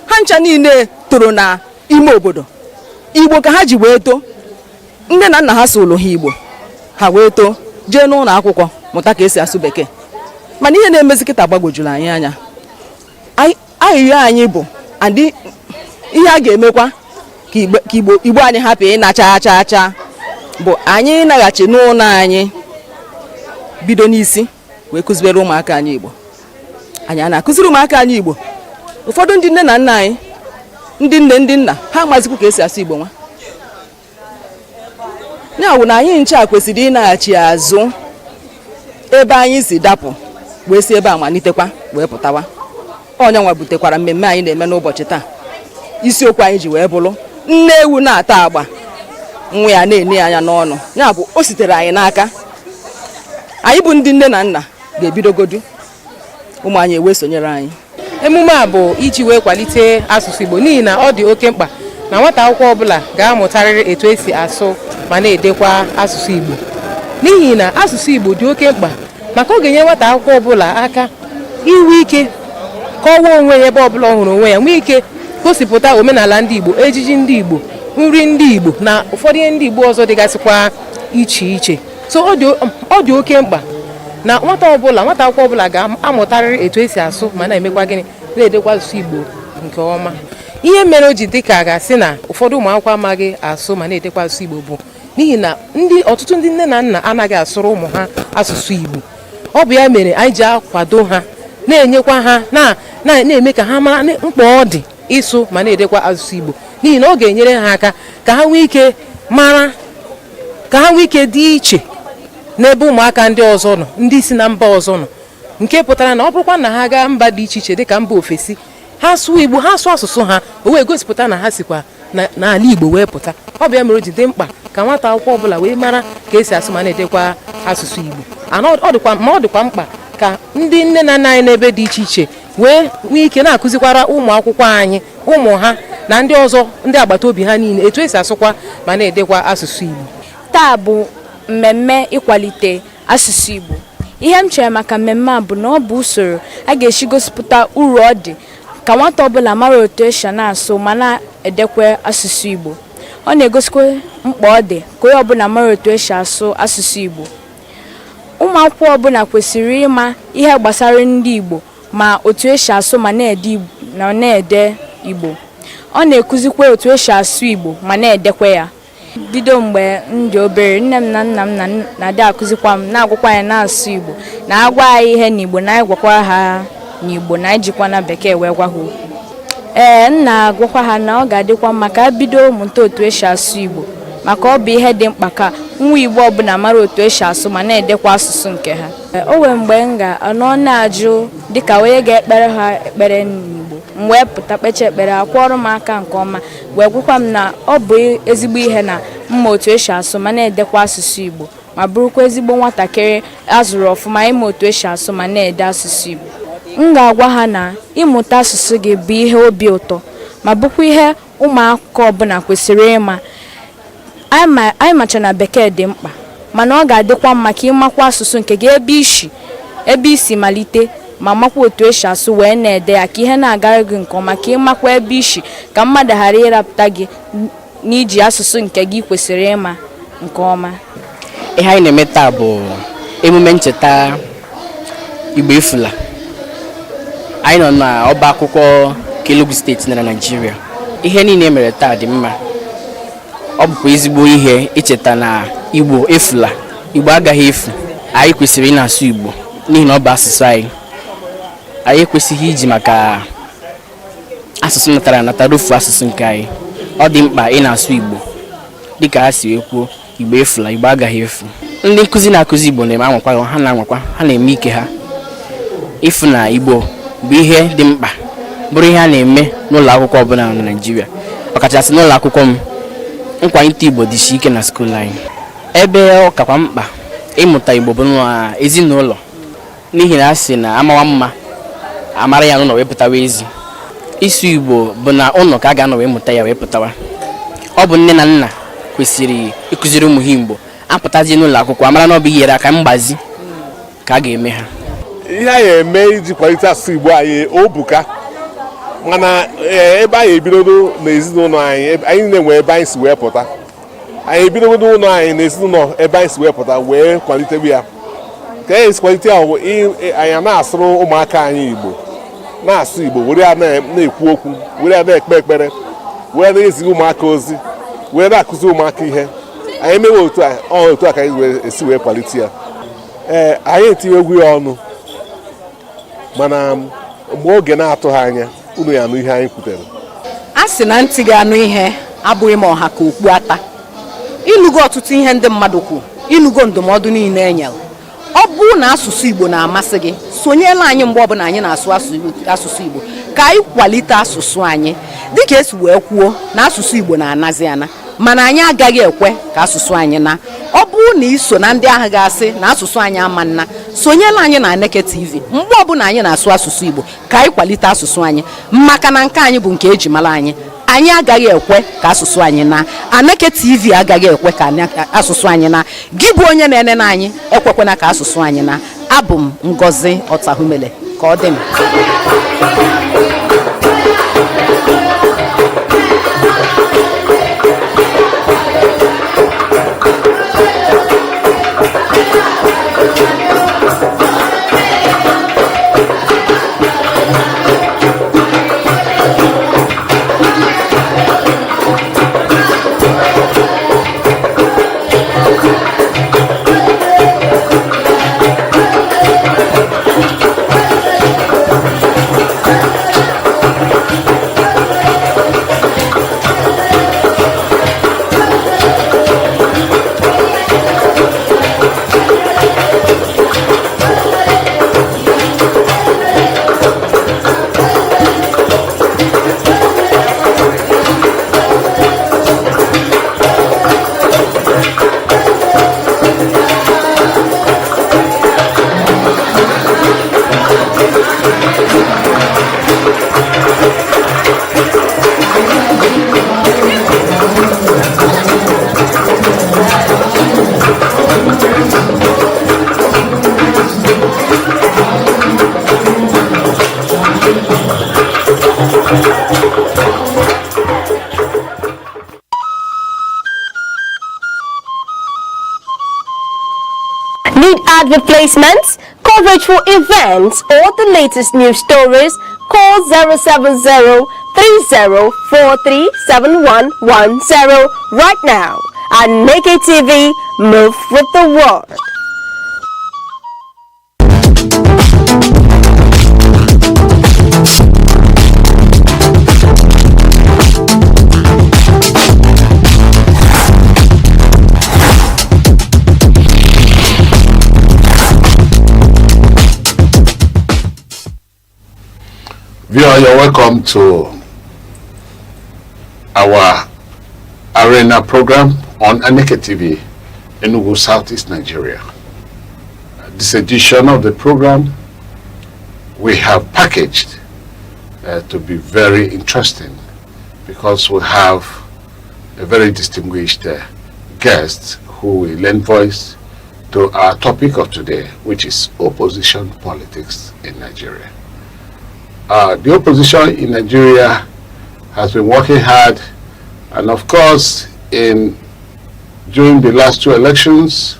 ha ncha niile toro na ime obodo Igbo ka ha ji wee too. Nne na nna ha sụrụ ha Igbo ha wee too jee n'ụlọ akwụkwọ mụta ka esi asụ Bekee mana ihe na-emezi kịta gbagwojuru anyị anya. Ahịhịa anyị bụ ihe a ga-emekwa ka Igbo anyị hapụ ịnacha acha bụ anyị naghachi n'ụlọ anyị bido n'isi wee kụziere ụmụaka anyị Igbo. Anyị a na-akụziri ụmụaka anyị Igbo. Ụfọdụ ndị nne na nna anyị ndị nne ndị nna ha amazikwa ka esi asụ Igbo nwa ya bụ na anyị nche a kwesịrị ịnaghachi azụ ebe anyị si dapụ wee si ebe a malitekwa wee pụtawa. Onye nwa butekwara mmemme anyị na-eme n'ụbọchị taa. Isiokwu anyị ji wee bụrụ nne ewu na-ata agba nwa ya na-ene anya n'ọnụ ya bụ o sitere anyị n'aka. Anyị bụ ndị nne na nna ga-ebidogodu ụmụ anyị wee sonyere anyị. Emume a bụ iji wee kwalite asụsụ Igbo n'ihi na ọ dị oke mkpa na nwata akwụkwọ ọbụla ga-amụtarịrị etu esi asụ ma na-edekwa asụsụ Igbo n'ihi na asụsụ Igbo dị oke mkpa maka ọ ga-enye nwata akwụkwọ ọbụla aka inwe ike kọwaa onwe ya ebe ọbụla ọ hụrụ onwe ya nwee ike gosipụta omenala ndị Igbo, ejiji ndị Igbo, nri ndị Igbo na ụfọdụ ihe ndị Igbo ọzọ dịgasịkwa iche iche. So ọ dị oke mkpa na nwata akwụkwọ ọbụla ga-amụtarịrị etu esi asụ ma na-emekwa gịnị na-edekwa asụsụ Igbo nke ọma. Ihe mere o ji dị ka a ga-asị na ụfọdụ ụmụ akwụkwọ amaghị asụ ma na-edekwa asụsụ Igbo bụ n'ihi na ọtụtụ ndị nne na nna anaghị asụrụ ụmụ ha asụsụ Igbo. Ọ bụ ya mere anyị ji akwado ha na-enyekwa ha na-eme ka ha mara mkpa ọ dị ịsụ ma na-edekwa asụsụ Igbo n'ihi na ọ ga-enyere ha aka ka ha nwee ike mara ka ha nwee ike dị iche n'ebe ụmụaka ndị ọzọ nọ ndị si na mba ọzọ nọ nke pụtara na ọ bụrụkwa na ha gaa mba dị iche iche dịka mba ofesi ha sụọ Igbo ha sụọ asụsụ ha o wee gosipụta na ha sikwa n'ala Igbo wee pụta. Ọ bụ ya mere o ji dị mkpa ka nwata akwụkwọ ọbụla wee mara ka esi asụ ma na-edekwa asụsụ Igbo. Ọ dịkwa mkpa ka ndị nne na nna anyị n'ebe dị iche iche wee nwee ike na-akụzikwara ụmụ akwụkwọ anyị ụmụ ha na ndị ọzọ ndị agbata obi ha niile etu esi asụkwa ma na-edekwa asụsụ Igbo. taa bụ mmemme ịkwalite asụsụ Igbo. Ihe m chere maka mmemme a bụ na ọ bụ usoro a ga-esi gosipụta uru ọ dị ka nwata ọbụla mara otu esi na-asụ ma na-edekwa asụsụ Igbo. Ọ na-egosikwa mkpa ọ dị ka onye ọbụla mara otu esi asụ asụsụ Igbo. Ụmụ akwụkwọ ọbụla kwesịrị ịma ihe gbasara ndị Igbo ma otu esi asụ ma na-ede Igbo. Ọ na-ekuzikwa otu esi asụ Igbo ma na-edekwa ya. Bido mgbe m dị obere, nne m na nna m na-adị akụzikwa m na-agwakwa anyị na-asụ Igbo, na-agwa anyị ihe n'Igbo, na anyị gwakwa ha n'Igbo, na ijikwa na Bekee wee gwa ha okwu. M na-agwakwa ha na ọ ga-adịkwa mma ka bido mụta otu esi asụ Igbo, maka ọ bụ ihe dị mkpa ka nwa Igbo ọbụla mara otu esi asụ ma na-edekwa asụsụ nke ha. O nwere mgbe m ga-anọ na-ajụ dịka onye ga-ekpere ha ekpere n'Igbo, m wee pụta kpecha ekpere, akwọrọ m aka nke ọma, wee gwakwa m na ọ bụ ezigbo ihe na mma otu esi asụ ma na-edekwa asụsụ Igbo, ma bụrụkwa ezigbo nwatakịrị azụrụ ọfụma ịma otu esi asụ ma na-ede asụsụ Igbo. M ga-agwa ha na ịmụta asụsụ gị bụ ihe obi ụtọ ma bụkwa ihe ụmụaka ọbụla kwesịrị ịma. Anyị macha na Bekee dị mkpa, mana ọ ga-adịkwa mma ka ịmakwa asụsụ nke gị ebe isi malite, ma makwa otu esi asụ wee na-ede ya ka ihe na-agara gị nke ọma, ka ịmakwa ebe isi, ka mmadụ ghara ịrapụta gị n'iji asụsụ nke gị kwesịrị ịma nke ọma. Ihe anyị na-eme taa bụ emume ncheta Igbo Efula. Anyị nọ n'ọba akwụkwọ Enugu steeti na Naịjirịa. Ihe niile mere taa dị mma. Ọ bụkwa ezigbo ihe icheta na Igbo efula, Igbo agaghị efu. Anyị kwesịrị ị na-asụ Igbo n'ihi na ọ bụ asụsụ anyị. Anyị ekwesịghị iji maka asụsụ natara rufu asụsụ nke anyị. Ọ dị mkpa ị na-asụ Igbo dịka ha si kwuo, Igbo efula, Igbo agaghị efu. Ndị nkụzi na-akụzi Igbo na-eme anwakwa, ha na-eme ike ha ịfụ na Igbo bụ ihe dị mkpa, bụrụ ihe a na-eme n'ụlọ akwụkwọ ọbụla na Naịjirịa, ọkachasị n'ụlọ akwụkwọ m. Nkwalite Igbo dịsi ike na skuul anyị. Ebe ọ kakwa mkpa ịmụta Igbo bụ n'ezinụlọ, n'ihi na a sị na amawa mma amara ya n'ụlọ wee pụtawa ezi. Ịsụ Igbo bụ na ụlọ ka a ga-anọ wee mụta ya wee pụtawa. Ọ bụ nne na nna kwesịrị ịkụziri ụmụ ha Igbo, apụtazi n'ụlọ akwụkwọ amara na ọ bụ ihe aka mgbazi ka a ga-eme ha. Ihe anyị eme iji kwalite asụsụ Igbo anyị obuka, mana ebe anyị ebidodo n'ezinụlọ anyị na-enwe ebe anyị si wee pụta. Anyị ebidodo n'ụlọ anyị na ezinụlọ ebe anyị si wee pụta wee kwalitewe ya. Ka anyị si kwalite ya bụ anyị na-asụrụ ụmụaka anyị Igbo, na-asụ Igbo, were ya na-ekwu okwu, were ya na-ekpe ekpere, were na-eziga ụmụaka ozi, were na-akụzi ụmụaka ihe. Anyị emewe otu a ka anyị esi wee kwalite ya. Anyị etinyegwu ya ọnụ, mana mgbe oge na-atụghị anya unu ya anụ ihe anyị kwutere. A sị na ntị ga-anụ ihe abụghị ma ọha ka okpu ata. Ịnụgo ọtụtụ ihe ndị mmadụ kwu, ịnụgo ndụmọdụ niile enyere. Ọ bụrụ na asụsụ Igbo na-amasị gị, sonyela anyị mgbe ọbụla anyị na-asụ asụsụ Igbo ka anyị kwalite asụsụ anyị. Dịka esi wee kwuo na asụsụ Igbo na-anazi ana, mana anyị agaghị ekwe ka asụsụ anyị na. Ọ bụrụ na iso na ndị ahụ ga-asị na asụsụ anyị ama nna, sonyela anyị na Aneke TV mgbe ọbụla anyị na-asụ asụsụ Igbo ka anyị kwalite asụsụ anyị, maka na nke anyị bụ nke eji mara anyị. Anyị agaghị ekwe ka asụsụ anyị na. Aneke TV agaghị ekwe ka asụsụ anyị na. Gị bụ onye na-enene anyị, ekwekwana ka asụsụ anyị na. Abụ m Ngozi Ọtahumele, ka ọ dị m. Need advert placements, coverage for events, or the latest news stories? Call 070-3043-7110 right now. Aneke TV, move with the world. Viewer, you're welcome to our arena program on Aneke TV, Enugu, Southeast Nigeria. This edition of the program we have packaged to be very interesting because we have a very distinguished guest who will lend voice to our topic of today, which is opposition politics in Nigeria. The opposition in Nigeria has been working hard, and of course during the last two elections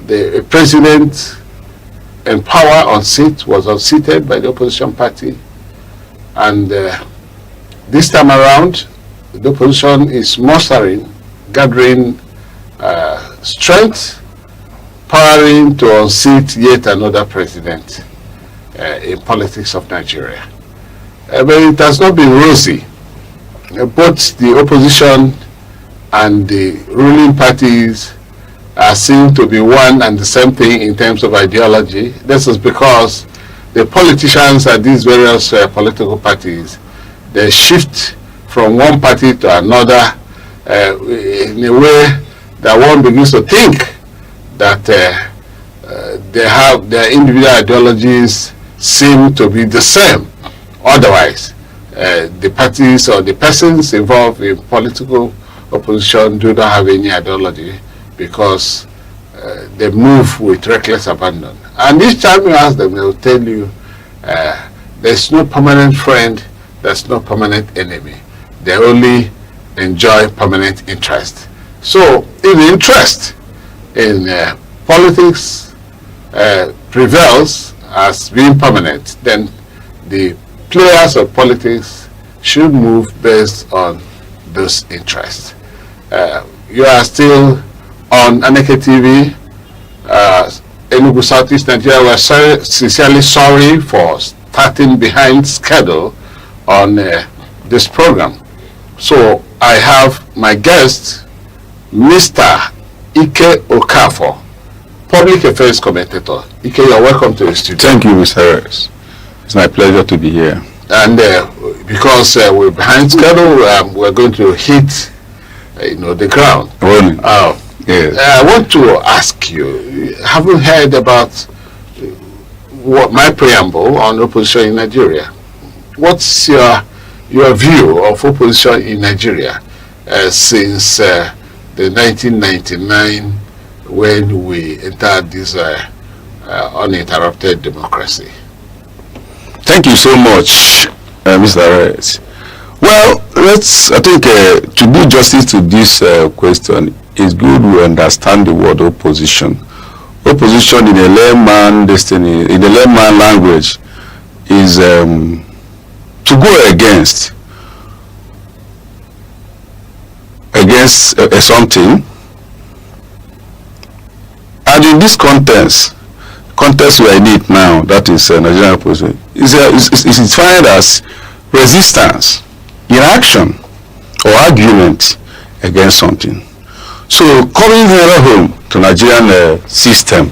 the president in power on seat was unseated by the opposition party, and this time around the opposition is mustering, gathering strength, powering to unseat yet another president in politics of Nigeria. But it has not been rosy. Both the opposition and the ruling parties seem to be one and the same thing in terms of ideology. This is because the politicians at these various political parties, they shift from one party to another in a way that one begins to think that they have their individual ideologies seem to be the same. Otherwise, the parties or the persons involved in political opposition do not have any ideology because they move with reckless abandon. And each time you ask them, they will tell you there's no permanent friend, there's no permanent enemy. They only enjoy permanent interest. So if the interest in politics prevails as being permanent, then the players of politics should move based on those interests. You are still on Aneke TV, Enugu, Southeast Nigeria. We are sincerely sorry for starting behind schedule on this program. So I have my guest, Mr. Ike Okafor, Public Affairs Commentator. Ike, you're welcome to the studio. Thank you, Mr. Harris. It's my pleasure to be here. And because we're behind schedule, we're going to hit, the ground. Rolling. Yes. I want to ask you, having heard about what my preamble on opposition in Nigeria, what's your view of opposition in Nigeria since the 1999 when we entered this uninterrupted democracy? Thank you so much, Mr. Reyes. Well, I think to do justice to this question, it's good we understand the word opposition. Opposition in a layman in a layman language is to go against something. And in this context we are in it now, that is Nigerian opposition, is defined as resistance, inaction, or argument against something. So coming here home to Nigerian system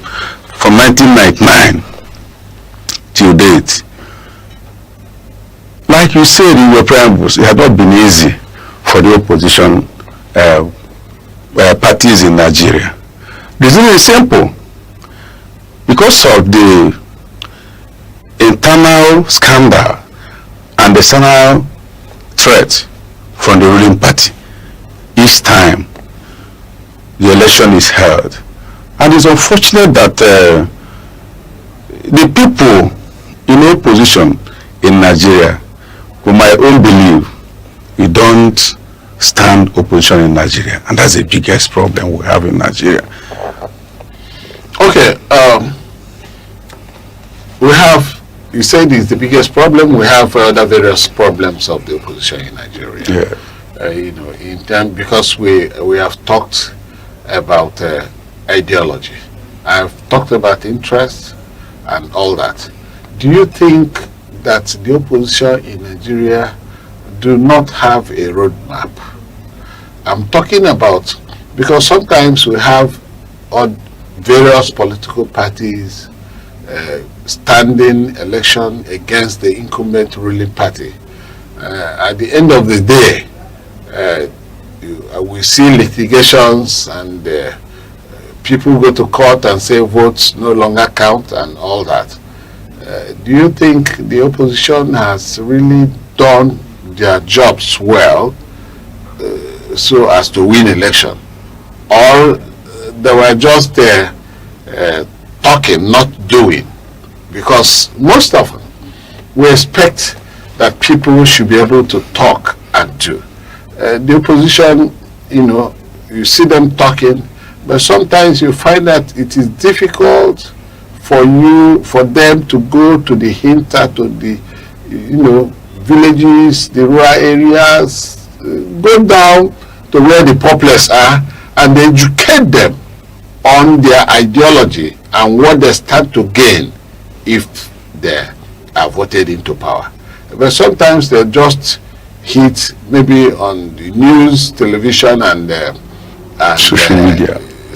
from 1999 till date, like you said in your preambles, it has not been easy for the opposition parties in Nigeria. The reason is simple. Because of the internal scandal and the external threat from the ruling party, each time the election is held. And it's unfortunate that the people in opposition in Nigeria, whom I own believe, we don't stand opposition in Nigeria. And that's the biggest problem we have in Nigeria. Okay, you said it's the biggest problem. We have other various problems of the opposition in Nigeria. Yeah. In term, because we have talked about ideology. I've talked about interest and all that. Do you think that the opposition in Nigeria do not have a roadmap? I'm talking about, because sometimes we have various political parties standing election against the incumbent ruling party. At the end of the day, we see litigations and people go to court and say votes no longer count and all that. Do you think the opposition has really done their jobs well so as to win election? Or they were just talking, not doing? Because most often we expect that people should be able to talk and do. The opposition, you see them talking, but sometimes you find that it is difficult for them to go to the hinter, to the villages, the rural areas, go down to where the populace are and educate them on their ideology and what they stand to gain if they are voted into power. But sometimes they just hit maybe on the news, television, and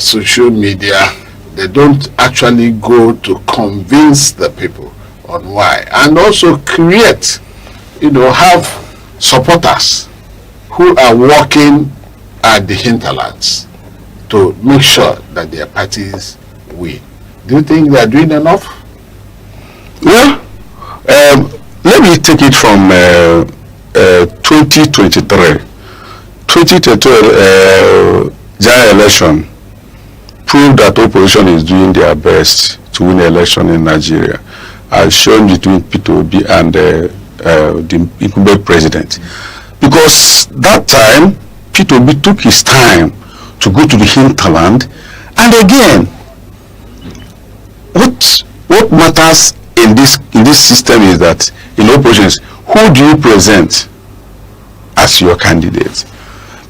social media. They don't actually go to convince the people on why, and also create, have supporters who are working at the hinterlands to make sure that their parties win. Do you think they are doing enough? Well, let me take it from 2023. 2023 general election proved that opposition is doing their best to win election in Nigeria, as shown between P2B and the incumbent president. Because that time, P2B took his time to go to the hinterland, and again, what matters in this system is that in oppositions, who do you present as your candidate?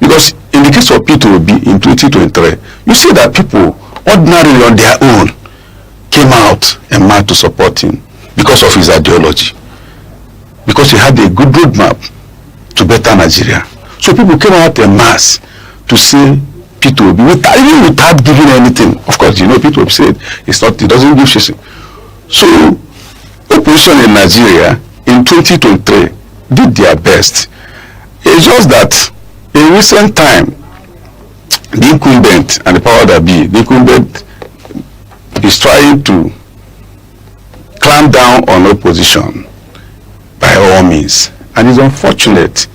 Because in the case of P2B in 2023, you see that people ordinarily on their own came out and marched to support him because of his ideology, because he had a good roadmap to better Nigeria. So people came out en masse to say P2B even without giving anything. Of course, P2B said it doesn't give shit. So opposition in Nigeria in 2023 did their best. It's just that in recent time, the incumbent and the power that be, the incumbent is trying to clamp down on opposition by all means. And it's unfortunate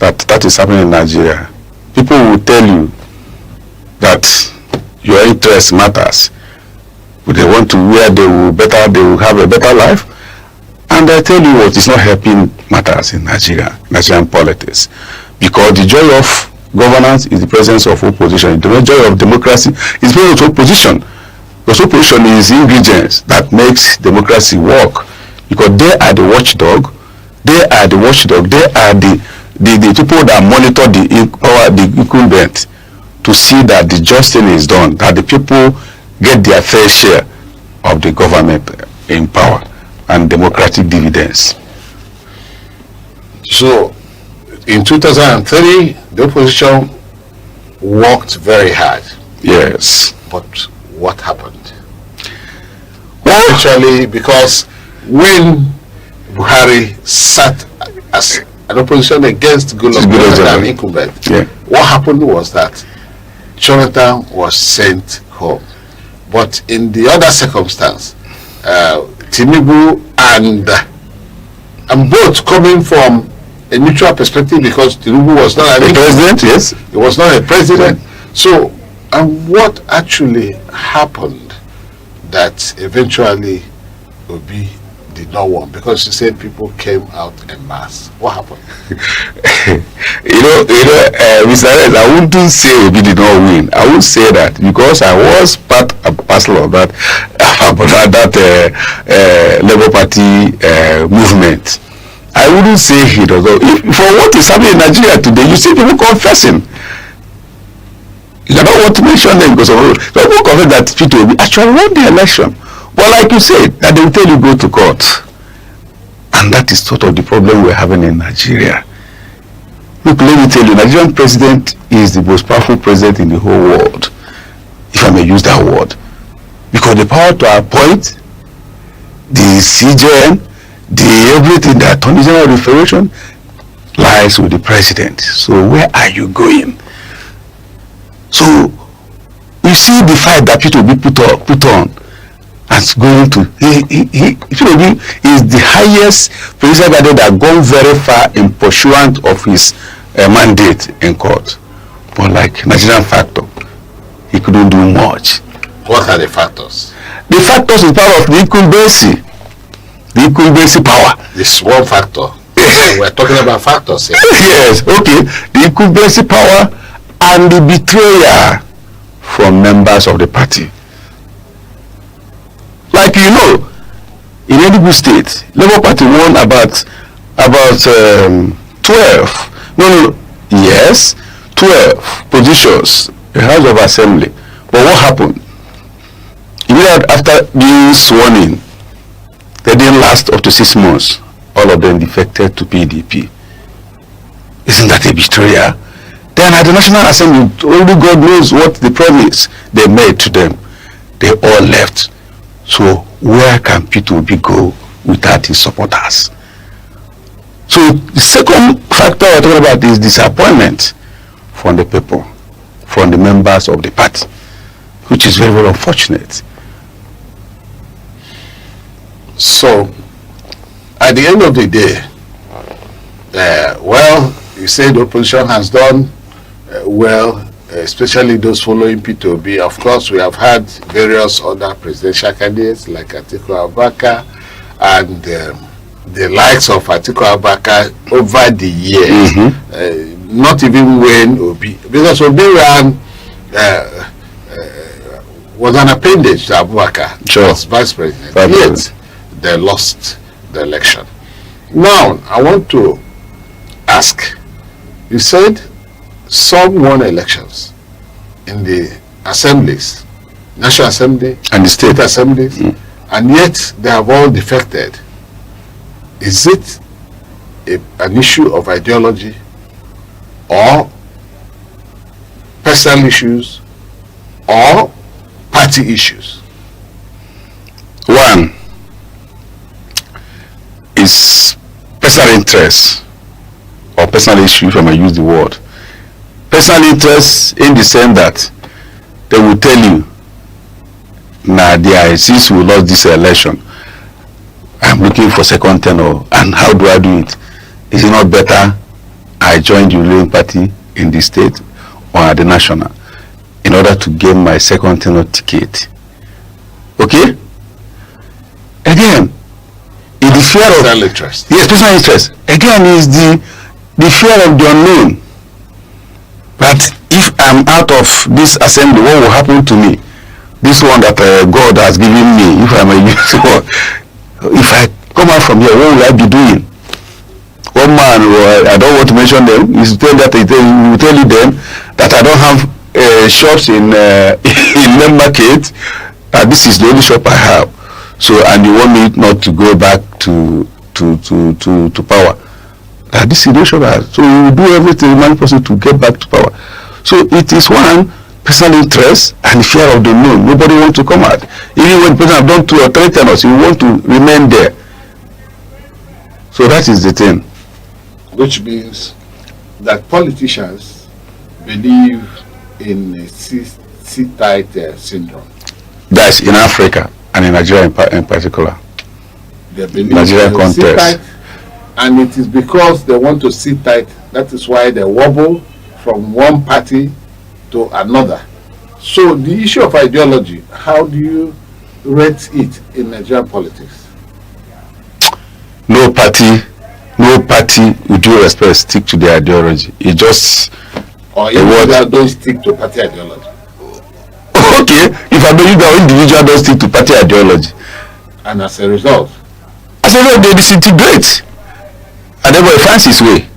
that is happening in Nigeria. People will tell you that your interest matters. They want to where they will have a better life. And I tell you what, it's not helping matters in Nigerian politics. Because the joy of governance is the presence of opposition. The joy of democracy is the presence of opposition. Because opposition is the ingredients that makes democracy work. Because they are the watchdog. They are the people that monitor the incumbent to see that the just thing is done, that the people get their fair share of the government in power and democratic dividends. So, in 2003, the opposition worked very hard. Yes. But what happened? Well, actually, because when Buhari sat as an opposition against Jonathan incumbent, what happened was that Jonathan was sent home. But in the other circumstance, Tinubu and both coming from a neutral perspective, because Tinubu was not a president, yes, he was not a president. So, what actually happened that eventually Obi did not win? Because you said people came out en masse. What happened? Mr. Rez, I wouldn't say Obi did not win. I would say that because I was part and parcel of that Labour Party movement. I wouldn't say he does not. For what is happening in Nigeria today, you see people confessing. You don't want to mention them because people confess that Peter Obi actually won the election. But like you said, that they will tell you go to court. And that is sort of the problem we're having in Nigeria. Look, let me tell you, Nigerian president is the most powerful president in the whole world, if I may use that word. Because the power to appoint the CJN, the everything, the Attorney General of the Federation, lies with the president. So where are you going? So you see the fight that Peter Obi put on as going to Peter Obi is the highest presidential candidate that gone very far in pursuant of his mandate in court. But like Nigerian factor, he couldn't do much. What are the factors? The factors is part of the incumbency. The incumbency power. This one factor. We're talking about factors here. Yes, okay. The incumbency power and the betrayal from members of the party. Like you know, in Enugu State, Labour Party won about 12 positions in the House of Assembly. But what happened? Immediately after being sworn in, they didn't last up to 6 months. All of them defected to PDP. Isn't that a betrayal? Then at the National Assembly, only God knows what the promise they made to them. They all left. So where can Peter Obi go without his supporters? So the second factor we're talking about is disappointment from the people, from the members of the party, which is very, very unfortunate. So at the end of the day, well, you say the opposition has done well, especially those following Peter Obi. Of course, we have had various other presidential candidates like Atiku Abubakar and the likes of Atiku Abubakar over the years. Not even when Obi, because Obi ran was an appendage to Abubakar as vice president. Yet they lost the election. Now, I want to ask, you said some won elections in the assemblies, National Assembly and the state assemblies, and yet they have all defected. Is it an issue of ideology or personal issues or party issues? One is personal interest or personal issue, if I may use the word. Personal interest in the sense that they will tell you, nah, since we lost this election, I'm looking for second tenure, and how do I do it? Is it not better I join the ruling party in the state or at the national in order to gain my second tenure ticket? Okay? Again, in the fear of personal interest. Yes, personal interest. Again, is the fear of the unknown. That if I'm out of this assembly, what will happen to me? This one that God has given me, if I'm a youth, if I come out from here, what will I be doing? One man, I don't want to mention them, he will tell you them that I don't have shops in Main Market. This is the only shop I have. So, and you want me not to go back to power. This is the shop I have. So you will do everything in possible to get back to power. So it is one, personal interest and fear of the unknown. Nobody wants to come out. Even when the person have done 2 or 3 tenors, you want to remain there. So that is the thing. Which means that politicians believe in a sit-tight syndrome. That's in Africa and in Nigeria in particular. They believe Nigerian in context. sit-tight, and it is because they want to sit tight, that is why they wobble from one party to another. So the issue of ideology, how do you rate it in Nigerian politics? party, with due respect, stick to their ideology. It just or individual don't stick to party ideology. Okay, if I believe that individual don't stick to party ideology, and as a result, they disintegrate, and everybody finds his way,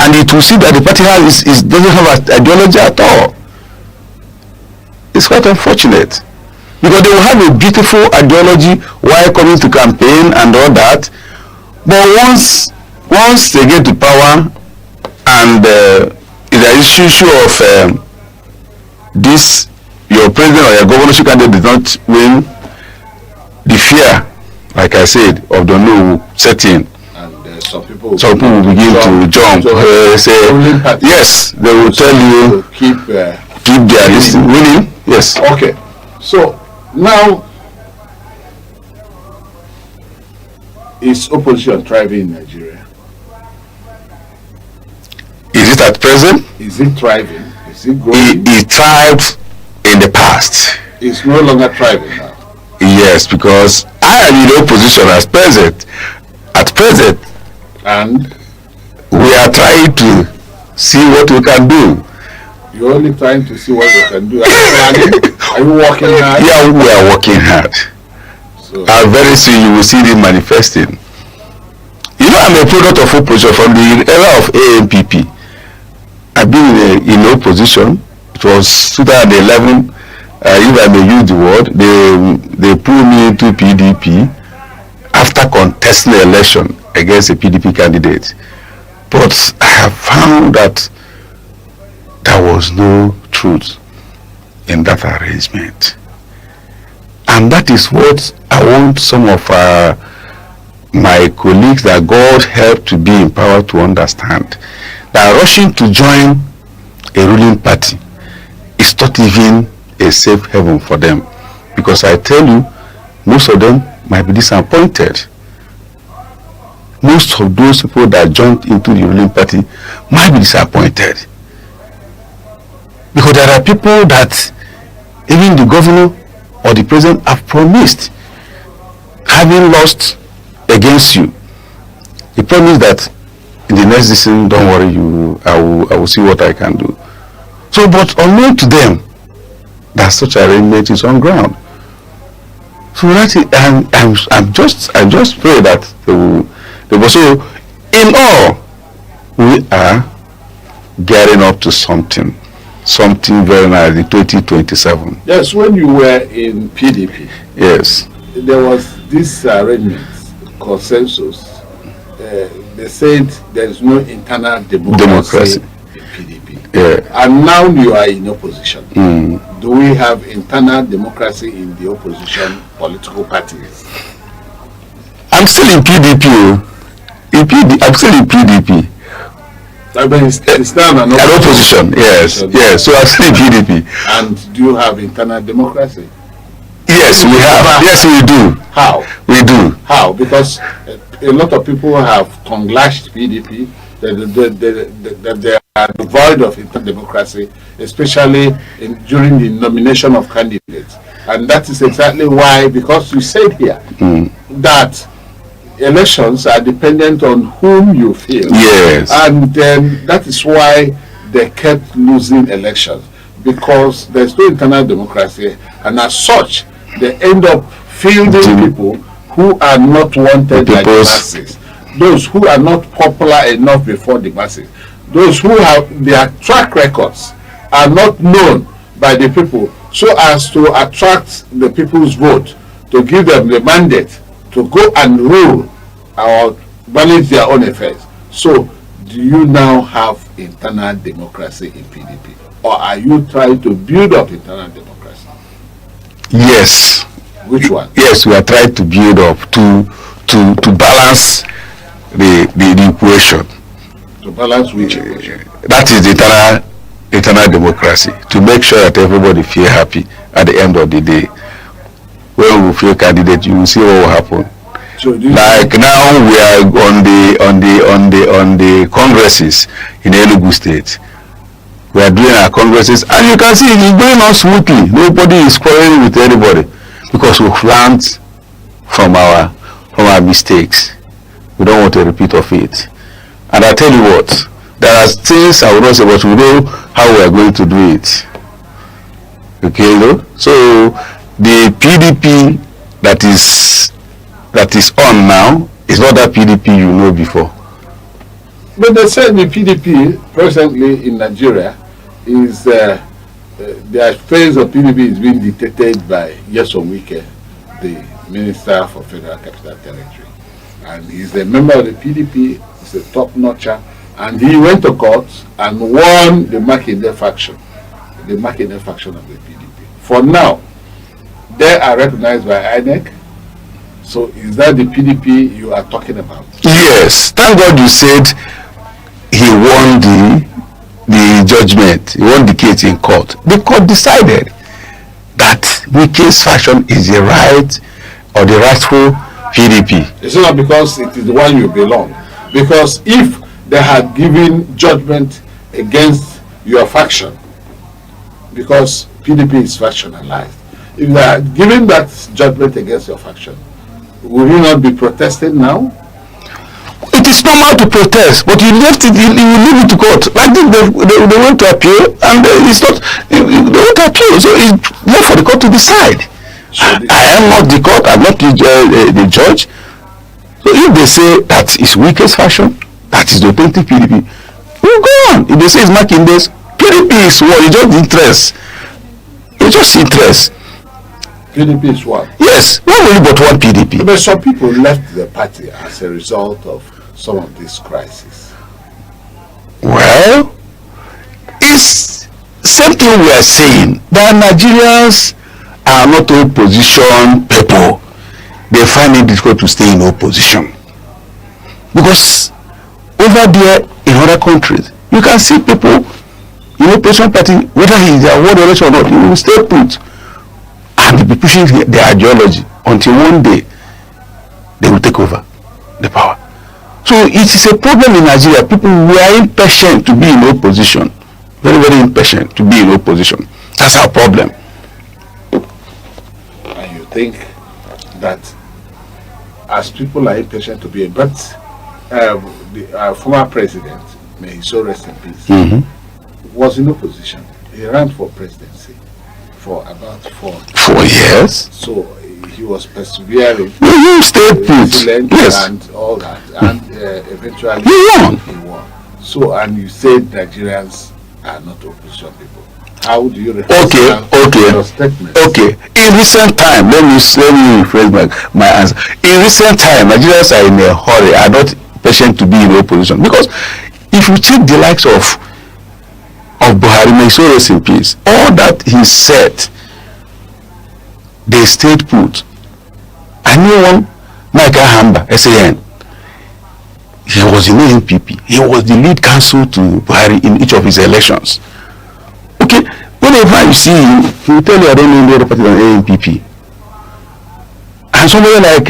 and it will see that the party doesn't have an ideology at all. It's quite unfortunate, because they will have a beautiful ideology while coming to campaign and all that, but once they get to power and the issue of this, your president or your governorship candidate did not win, the fear, like I said, of the no will set in. And some people will begin to jump. Say yes, they will tell you keep their winning. Yes. Okay. So now, is opposition thriving in Nigeria? Is it at present? Is it thriving? Is it growing? It thrived in the past. It's no longer thriving now. Yes, because I am in the opposition at present, and we are trying to see what we can do. You're only trying to see what we can do. Are you working hard? Yeah, we are working hard. So, very soon you will see it manifesting. You know, I'm a product of opposition from the era of ANPP. I've been in opposition. It was 2011. If I may use the word, they pulled me into PDP after contesting the election against a PDP candidate. But I have found that there was no truth in that arrangement. And that is what I want some of my colleagues that God helped to be in power to understand. That rushing to join a ruling party is not even a safe haven for them, because I tell you, most of them might be disappointed. Most of those people that jumped into the ruling party might be disappointed, because there are people that even the governor or the president have promised, having lost against you, he promised that in the next decision, don't worry, I will see what I can do. So, but unknown to them, that such arrangement is on ground. So that is, I just pray that they will. So in all, we are getting up to something very nice in 2027. Yes, when you were in PDP, yes, there was this arrangement, consensus. They said there is no internal democracy. In PDP. Yeah. And now you are in opposition. Do we have internal democracy in the opposition political parties? I'm still in PDP. I'm still in PDP. I mean, it's now an opposition. Yes, yes. So I'm still in PDP. And do you have internal democracy? Yes, we have. Yes, we do. How? We do. How? Because a lot of people have tongue-lashed PDP. That they are devoid of internal democracy, especially during the nomination of candidates. And that is exactly why, because you said here that elections are dependent on whom you feel. Yes. And then that is why they kept losing elections, because there's no internal democracy, and as such, they end up fielding people who are not wanted by the masses. Those who are not popular enough before the masses, those who have their track records are not known by the people, so as to attract the people's vote, to give them the mandate to go and rule or manage their own affairs. So, do you now have internal democracy in PDP, or are you trying to build up internal democracy? Yes. Which one? Yes, we are trying to build up to balance the equation. To balance which equation? That is the internal democracy, to make sure that everybody feel happy at the end of the day. When we feel candidate, you will see what will happen. So like now we are on the congresses in Enugu State. We are doing our congresses, and you can see it is going on smoothly. Nobody is quarreling with anybody, because we've learned from our mistakes. We don't want a repeat of it. And I tell you what, there are things I will not say, but we know how we are going to do it. Okay, no? So the PDP that is on now is not that PDP you know before. But they said the PDP presently in Nigeria is the phase of PDP is being dictated by Wike, the Minister for Federal Capital Territory, and he's a member of the PDP. He's a top-notcher, and he went to court and won the Makinde faction, of the PDP. For now, they are recognized by Aneke. So is that the PDP you are talking about? Yes, thank God you said he won the judgment. He won the case in court. The court decided that Wike's faction is the right or the rightful PDP. It's not because it is the one you belong. Because if they had given judgment against your faction, because PDP is factionalized, if they had given that judgment against your faction, will you not be protesting now? It is normal to protest, but you left it. You leave it to court. Like this, they went to appeal, and it's not. They went to appeal, so it's left for the court to decide. So I am not the court. I'm not the judge. So if they say that is Wike's faction, that is the authentic PDP, we'll go on. If they say it's Makinde's, PDP is what? It's just interest. It's just interest. PDP is what? Yes, not only but one PDP. But some people left the party as a result of some of these crises. Well, it's same thing we are saying. That Nigerians are not opposition people. They find it difficult to stay in opposition. Because over there in other countries, you can see people in opposition party, whether he is a ward election or not, he will stay put. And they be pushing their ideology until one day they will take over the power. So it is a problem in Nigeria. People were impatient to be in opposition. Very, very impatient to be in opposition. That's our problem. And you think that as people are impatient to be in, but the former president, may he so rest in peace, was in opposition. He ran for presidency for about 4 years. So he was persevering, you stayed put, yes, and all that, and eventually he won. So, and you said Nigerians are not opposition people. How do you reconcile your statement? Okay. In recent time, let me rephrase my answer. In recent time, Nigerians are in a hurry, are not patient to be in opposition, because if you check the likes of Buhari, may so rest in peace, all that he said, they stayed put. I knew one, Mike Ahamba, SAN. He was in the NPP. He was the lead counsel to Buhari in each of his elections. Okay, whenever you see him, he will tell you I don't know any other party than ANPP. And somebody like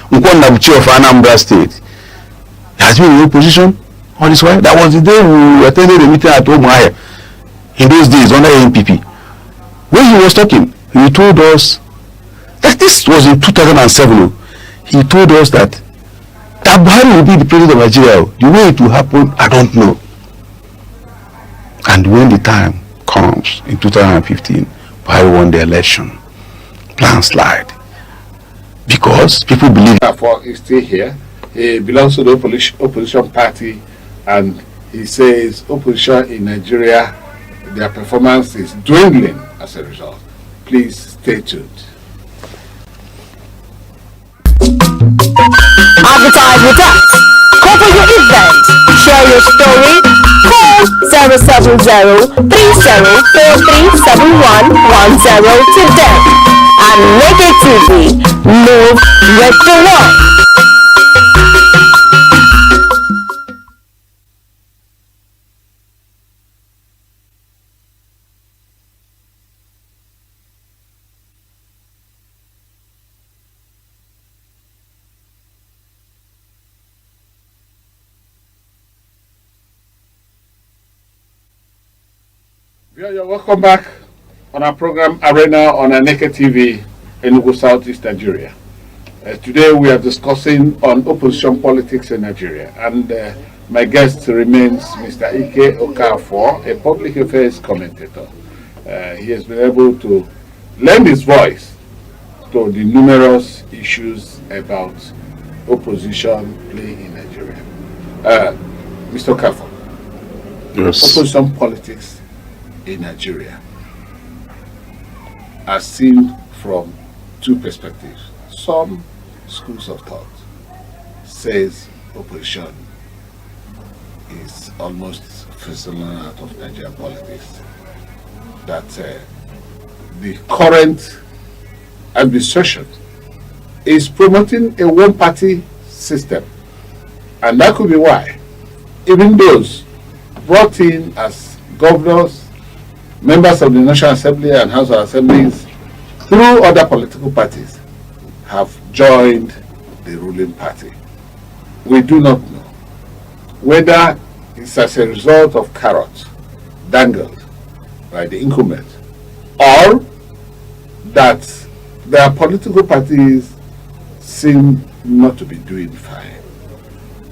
Nkwan Nabuchi of Anambra State, he has been in opposition all this while. That was the day we attended the meeting at Omaya. In those days, under ANPP. When he was talking, he told us that this was in 2007. He told us that Buhari will be the president of Nigeria. The way it will happen, I don't know. And when the time comes in 2015, Buhari won the election. Landslide. Because people believe he's still here. He belongs to the opposition party, and he says opposition in Nigeria, their performance is dwindling as a result. Please stay tuned. Advertise with us. Cover your event. Share your story. Call 070-3043-7110 today. Aneke TV. Move with the world. You're welcome back on our program Arena on Aneke TV in Enugu, Southeast Nigeria. Today we are discussing on opposition politics in Nigeria, and my guest remains Mr. Ike Okafor, a public affairs commentator. He has been able to lend his voice to the numerous issues about opposition play in Nigeria. Mr. Okafor, yes. Opposition politics in Nigeria are seen from two perspectives. Some schools of thought says opposition is almost fizzling out of Nigerian politics. That the current administration is promoting a one-party system, and that could be why even those brought in as governors, members of the National Assembly and House of Assemblies through other political parties have joined the ruling party. We do not know whether it's as a result of carrots dangled by the incumbent, or that their political parties seem not to be doing fine,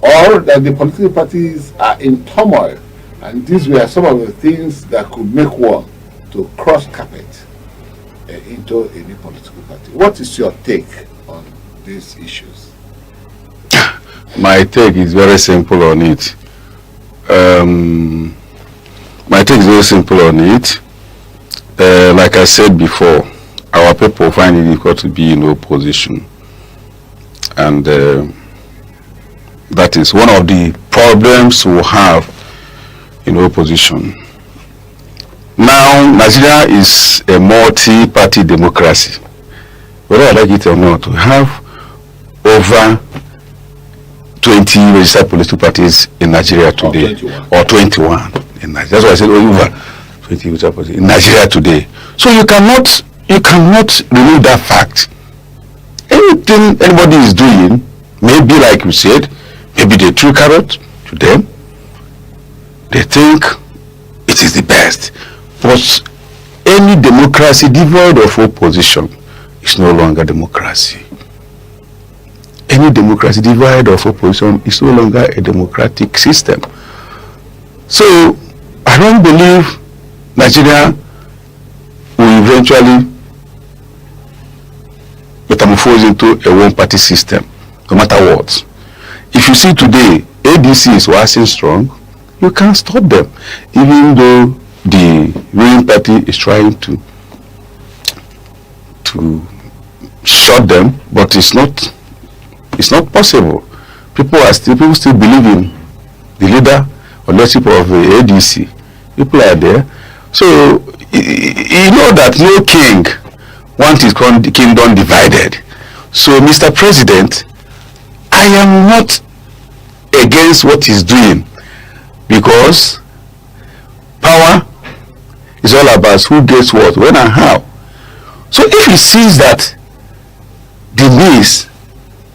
or that the political parties are in turmoil, and these were some of the things that could make one to cross carpet into a new political party. What is your take on these issues? My take is very simple on it. Like I said before, our people find it difficult to be in opposition, and that is one of the problems we have in opposition. Now, Nigeria is a multi-party democracy. Whether I like it or not, we have over 20 registered political parties in Nigeria today, or 21 in Nigeria. That's why I said over 20 registered parties in Nigeria today. So you cannot remove that fact. Anything anybody is doing, maybe like you said, maybe they threw carrot to them. They think it is the best. But any democracy devoid of opposition is no longer democracy. Any democracy devoid of opposition is no longer a democratic system. So I don't believe Nigeria will eventually metamorphose into a one-party system, no matter what. If you see today, ADC is waxing strong, you can't stop them, even though the ruling party is trying to shut them, but it's not possible. People still believe in the leader or leadership of the ADC. People are there. So you know that no king wants his kingdom divided. So Mr. President, I am not against what he's doing, because power is all about who gets what, when and how. So if he sees that the means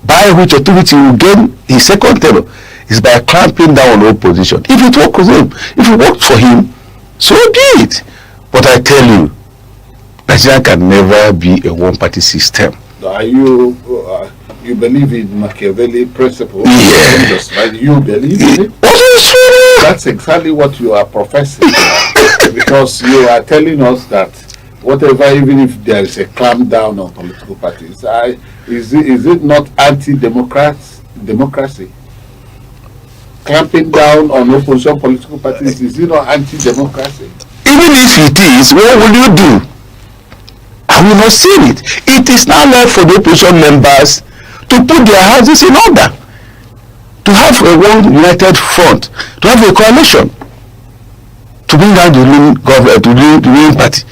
by which authority will gain his second term is by clamping down on opposition, if it works for him, so be it. But I tell you, Nigeria can never be a one-party system. Are you believe in Machiavelli principle? Yes. And you believe in it? That's exactly what you are professing, because you are telling us that whatever, even if there is a clamp down on political parties, is it not anti-democracy? Clamping down on opposition political parties, is it not anti-democracy? Even if it is, what will you do? I will not see it. It is now left for the opposition members to put their houses in order, to have a one united front, to have a coalition, to bring down the ruling government, to the ruling party.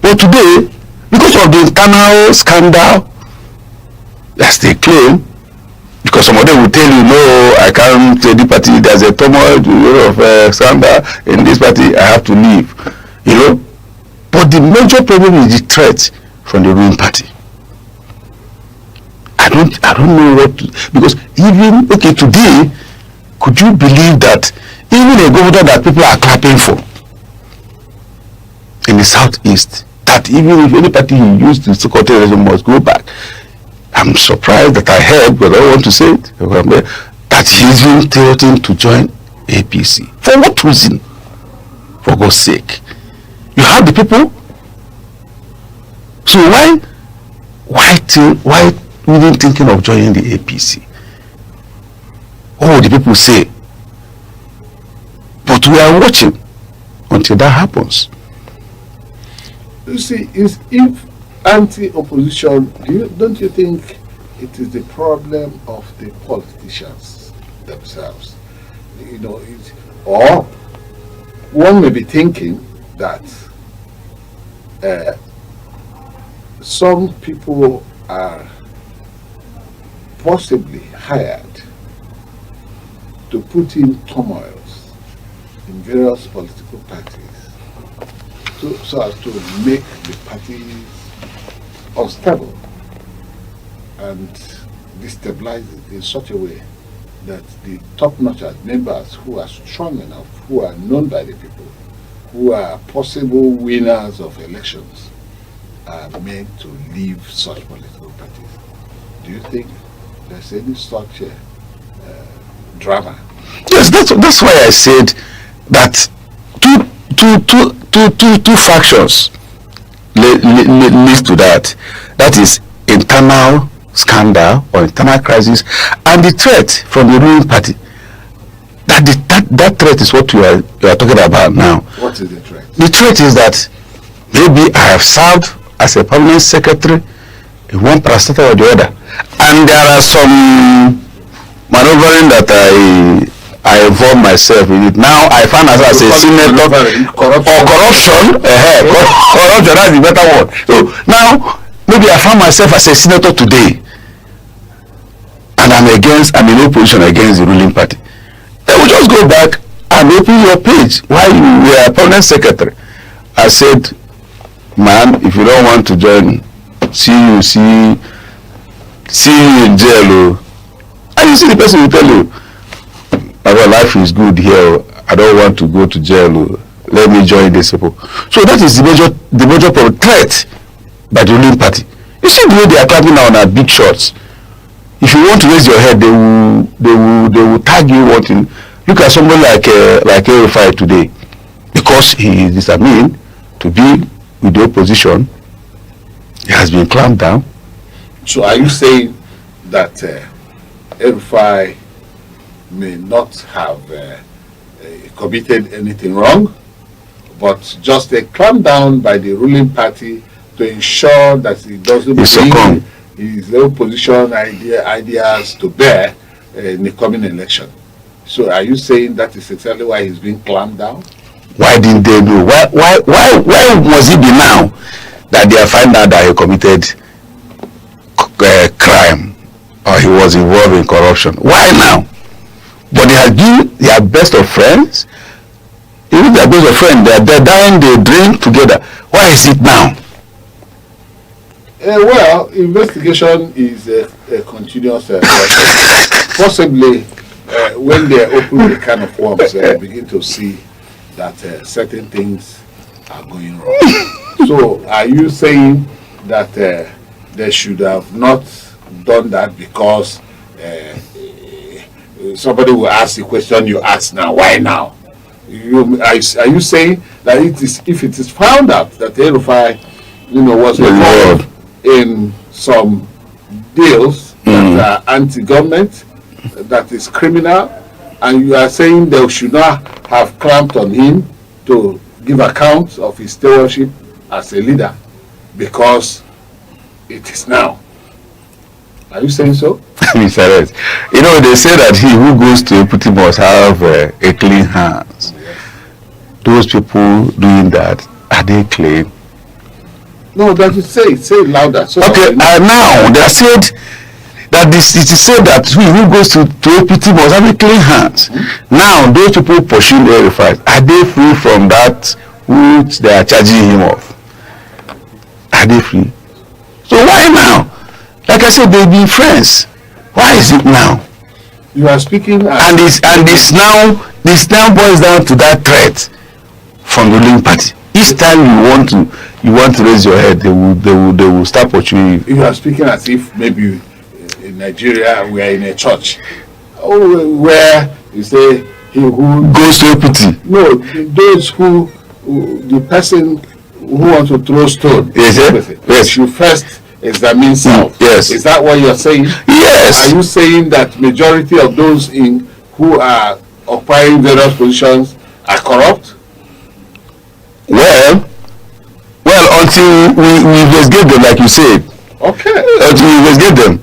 But today, because of the internal scandal, as they claim, because some of them will tell you, no, I can't tell the party, there's a turmoil of scandal in this party, I have to leave, you know. But the major problem is the threat from the ruling party. I don't know what to, because even, okay, today, could you believe that even a governor that people are clapping for in the southeast, that even if any party he used to secretary must go back, I I'm surprised that I heard, but I don't want to say it, that he's even threatening to join APC. For what reason? For God's sake. You have the people. So why even thinking of joining the APC? What would the people say? But we are watching until that happens. You see, if anti-opposition, don't you think it is the problem of the politicians themselves? You know, or one may be thinking that some people are possibly hired to put in turmoils in various political parties so as to make the parties unstable and destabilize it in such a way that the top-notch members who are strong enough, who are known by the people, who are possible winners of elections, are made to leave such political parties. Do you think there's any such drama? Yes, that's why I said that two factions lead to that. That is internal scandal or internal crisis, and the threat from the ruling party. That threat is what you are talking about now. What is the threat? The threat is that maybe I have served as a permanent secretary in one parastatal or the other, and there are some maneuvering that I involve myself in it. Now I find myself as a senator corruption. Corruption, that's the better word. So now maybe I found myself as a senator today, and I'm in opposition against the ruling party. Then we just go back and open your page while you were a permanent secretary. I said, man, if you don't want to join, see you in jail. And you see the person will tell you, my life is good here, I don't want to go to jail, let me join this people. So that is the major problem, threat by the ruling party. You see the way they are clapping down at big shots. If you want to raise your head, they will tag you wanting. Look at somebody like El-Rufai today, because he is determined to be with the opposition. He has been clamped down. So are you saying that El-Rufai may not have committed anything wrong, but just a clampdown by the ruling party to ensure that he doesn't bring his opposition ideas to bear in the coming election? So are you saying that is exactly why he's being clamped down? Why didn't they know? Why must it be now that they are finding out that he committed crime or he was involved in corruption? Why now? But they have been their best of friends. Even their best of friends, they're dying, they drink together. Why is it now? Well, investigation is a continuous process. Possibly when they open the can of worms, they begin to see that certain things are going wrong. So are you saying that they should have not done that because somebody will ask the question you ask now, why now? Are you saying that if it is found out that El-Rufai was involved in some deals that are anti-government, that is criminal, and you are saying they should not have clamped on him to give account of his stewardship as a leader because it is now? Are you saying so? Mr. Rez, they say that he who goes to equity must have a clean hands. Those people doing that, are they clean? No, that you say it louder. So okay, now they said that it is said that he who goes to equity must have a clean hands. Now those people pursuing El-Rufai, are they free from that which they are charging him of? Are they free? So why now? Like I said, they've been friends. Why is it now? You are speaking and this now boils down to that threat from the ruling party. Each time you want to raise your head, they will start pursuing you. You are speaking as if maybe in Nigeria, we are in a church where you say he who goes to APT. No, those who the person who wants to throw stone. Yes. You first examine self. Yes. Is that what you're saying? Yes. Are you saying that majority of those who are occupying various positions are corrupt? Well, until we investigate them, like you said. Okay. Until we investigate them.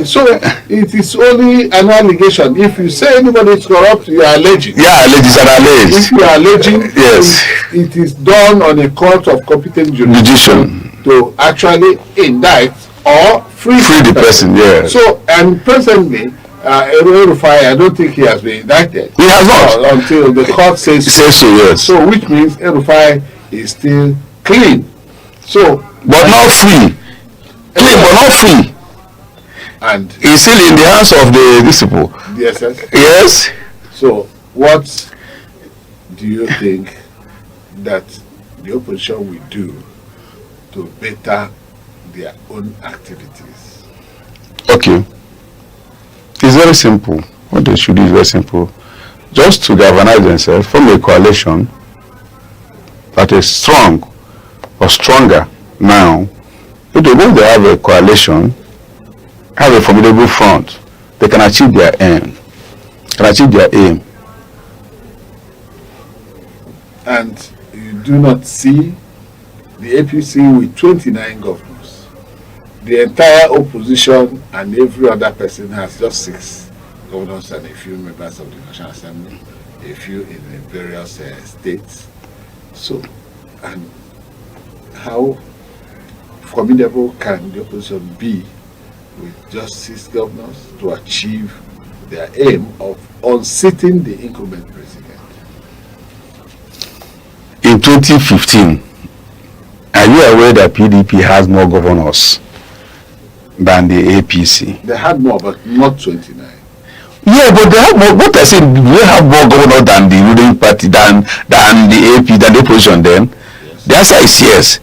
So it is only an allegation. If you say anybody is corrupt, you are alleging. Yeah, it's an allege. If you are alleging, yes, it is done on a court of competent jurisdiction to actually indict or free the person. Yeah. So, and presently, El-Rufai, I don't think he has been indicted. He has not until the court says so. Yes. So, which means El-Rufai is still clean. So, but not free. Clean, but not free. And he's still in the hands of the disciple. DSS. Yes. So, what do you think that the opposition will do to better their own activities? Okay. It's very simple. What they should do is very simple. Just to galvanize themselves, form a coalition that is strong or stronger now. If they have a coalition, have a formidable front, they can achieve their aim. And you do not see the APC with 29 governors. The entire opposition and every other person has just 6 governors and a few members of the National Assembly, a few in the various states. So, and how formidable can the opposition be with just 6 governors to achieve their aim of unseating the incumbent president? In 2015, are you aware that PDP has more governors than the APC? They had more, but not 29. Yeah, but they have more. What I said, they have more governors than the ruling party, than the AP, than the opposition. Then yes. The answer is yes.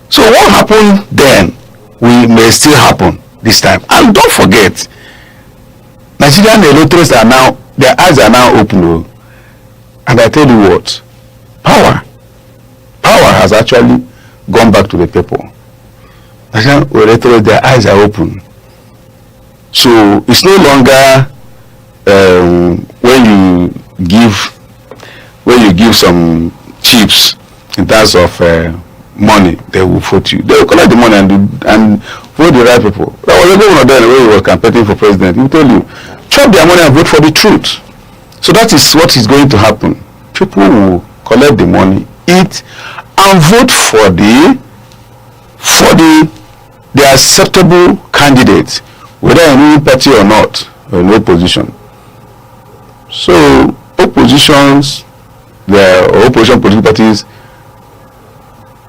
So what happened then may still happen this time. And don't forget, Nigerian electors are now, their eyes are now open. And I tell you what, power has actually gone back to the people. Nigerian electors, their eyes are open. So it's no longer when you give some chips in terms of money, they will vote you. They will collect the money and vote the right people. There was a governor there where he was campaigning for president. He told you, chop their money and vote for the truth. So that is what is going to happen. People will collect the money, eat, and vote for the acceptable candidate, whether in any party or not, or in opposition. So oppositions, the opposition political parties,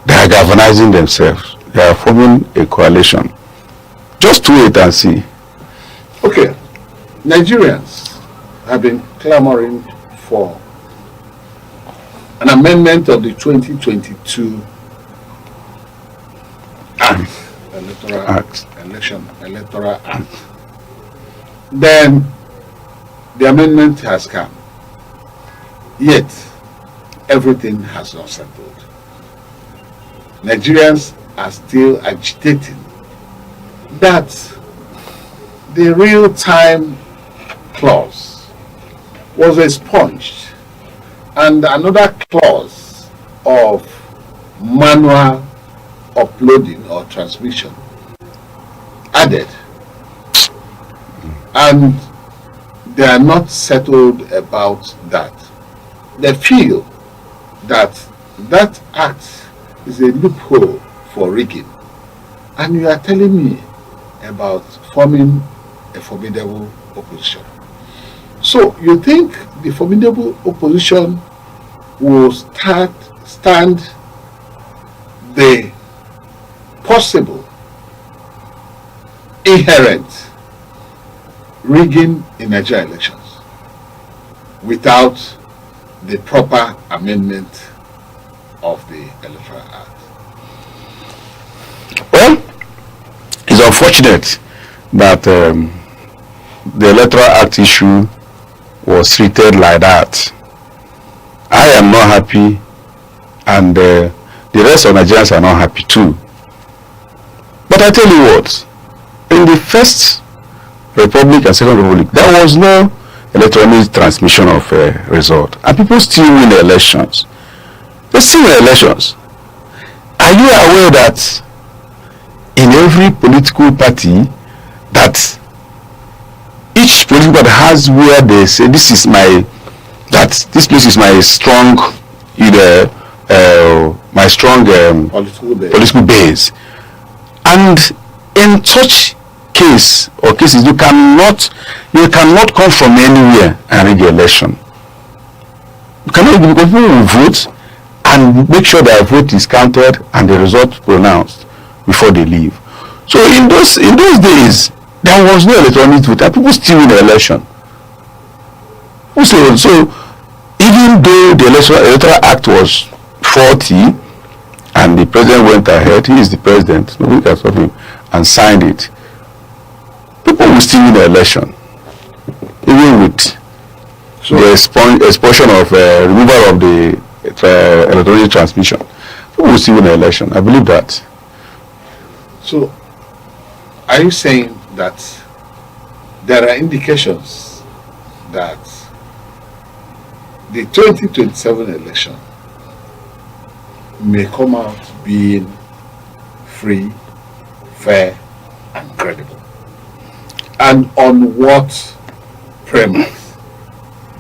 they are galvanizing themselves. They are forming a coalition. Just wait and see. Okay, Nigerians have been clamoring for an amendment of the 2022 Electoral Act. Then the amendment has come. Yet everything has not settled. Nigerians are still agitating that the real-time clause was expunged and another clause of manual uploading or transmission added, and they are not settled about that. They feel that that act is a loophole for rigging, and you are telling me about forming a formidable opposition. So you think the formidable opposition will stand the possible inherent rigging in Nigerian elections without the proper amendment of the Electoral Act? Well, it's unfortunate that the Electoral Act issue was treated like that. I am not happy, and the rest of Nigerians are not happy too. But I tell you what, in the first Republic and Second Republic, there was no electronic transmission of result, and people still win elections. They still win elections. Are you aware that in every political party, that each political party has where they say this place is my strong, my strong political base, and in such case or cases you cannot come from anywhere and rig election. You cannot, because people will vote and make sure their vote is counted and the result pronounced before they leave. So in those days there was no electronic vote and people still win the election. So even though the Electoral Act was faulty and the president went ahead, he is the president, nobody can stop him, and signed it, people will still win the election, even with the expulsion of removal of the electronic transmission. People will still win the election. I believe that. So, are you saying that there are indications that the 2027 election may come out being free, fair, and credible? And on what premise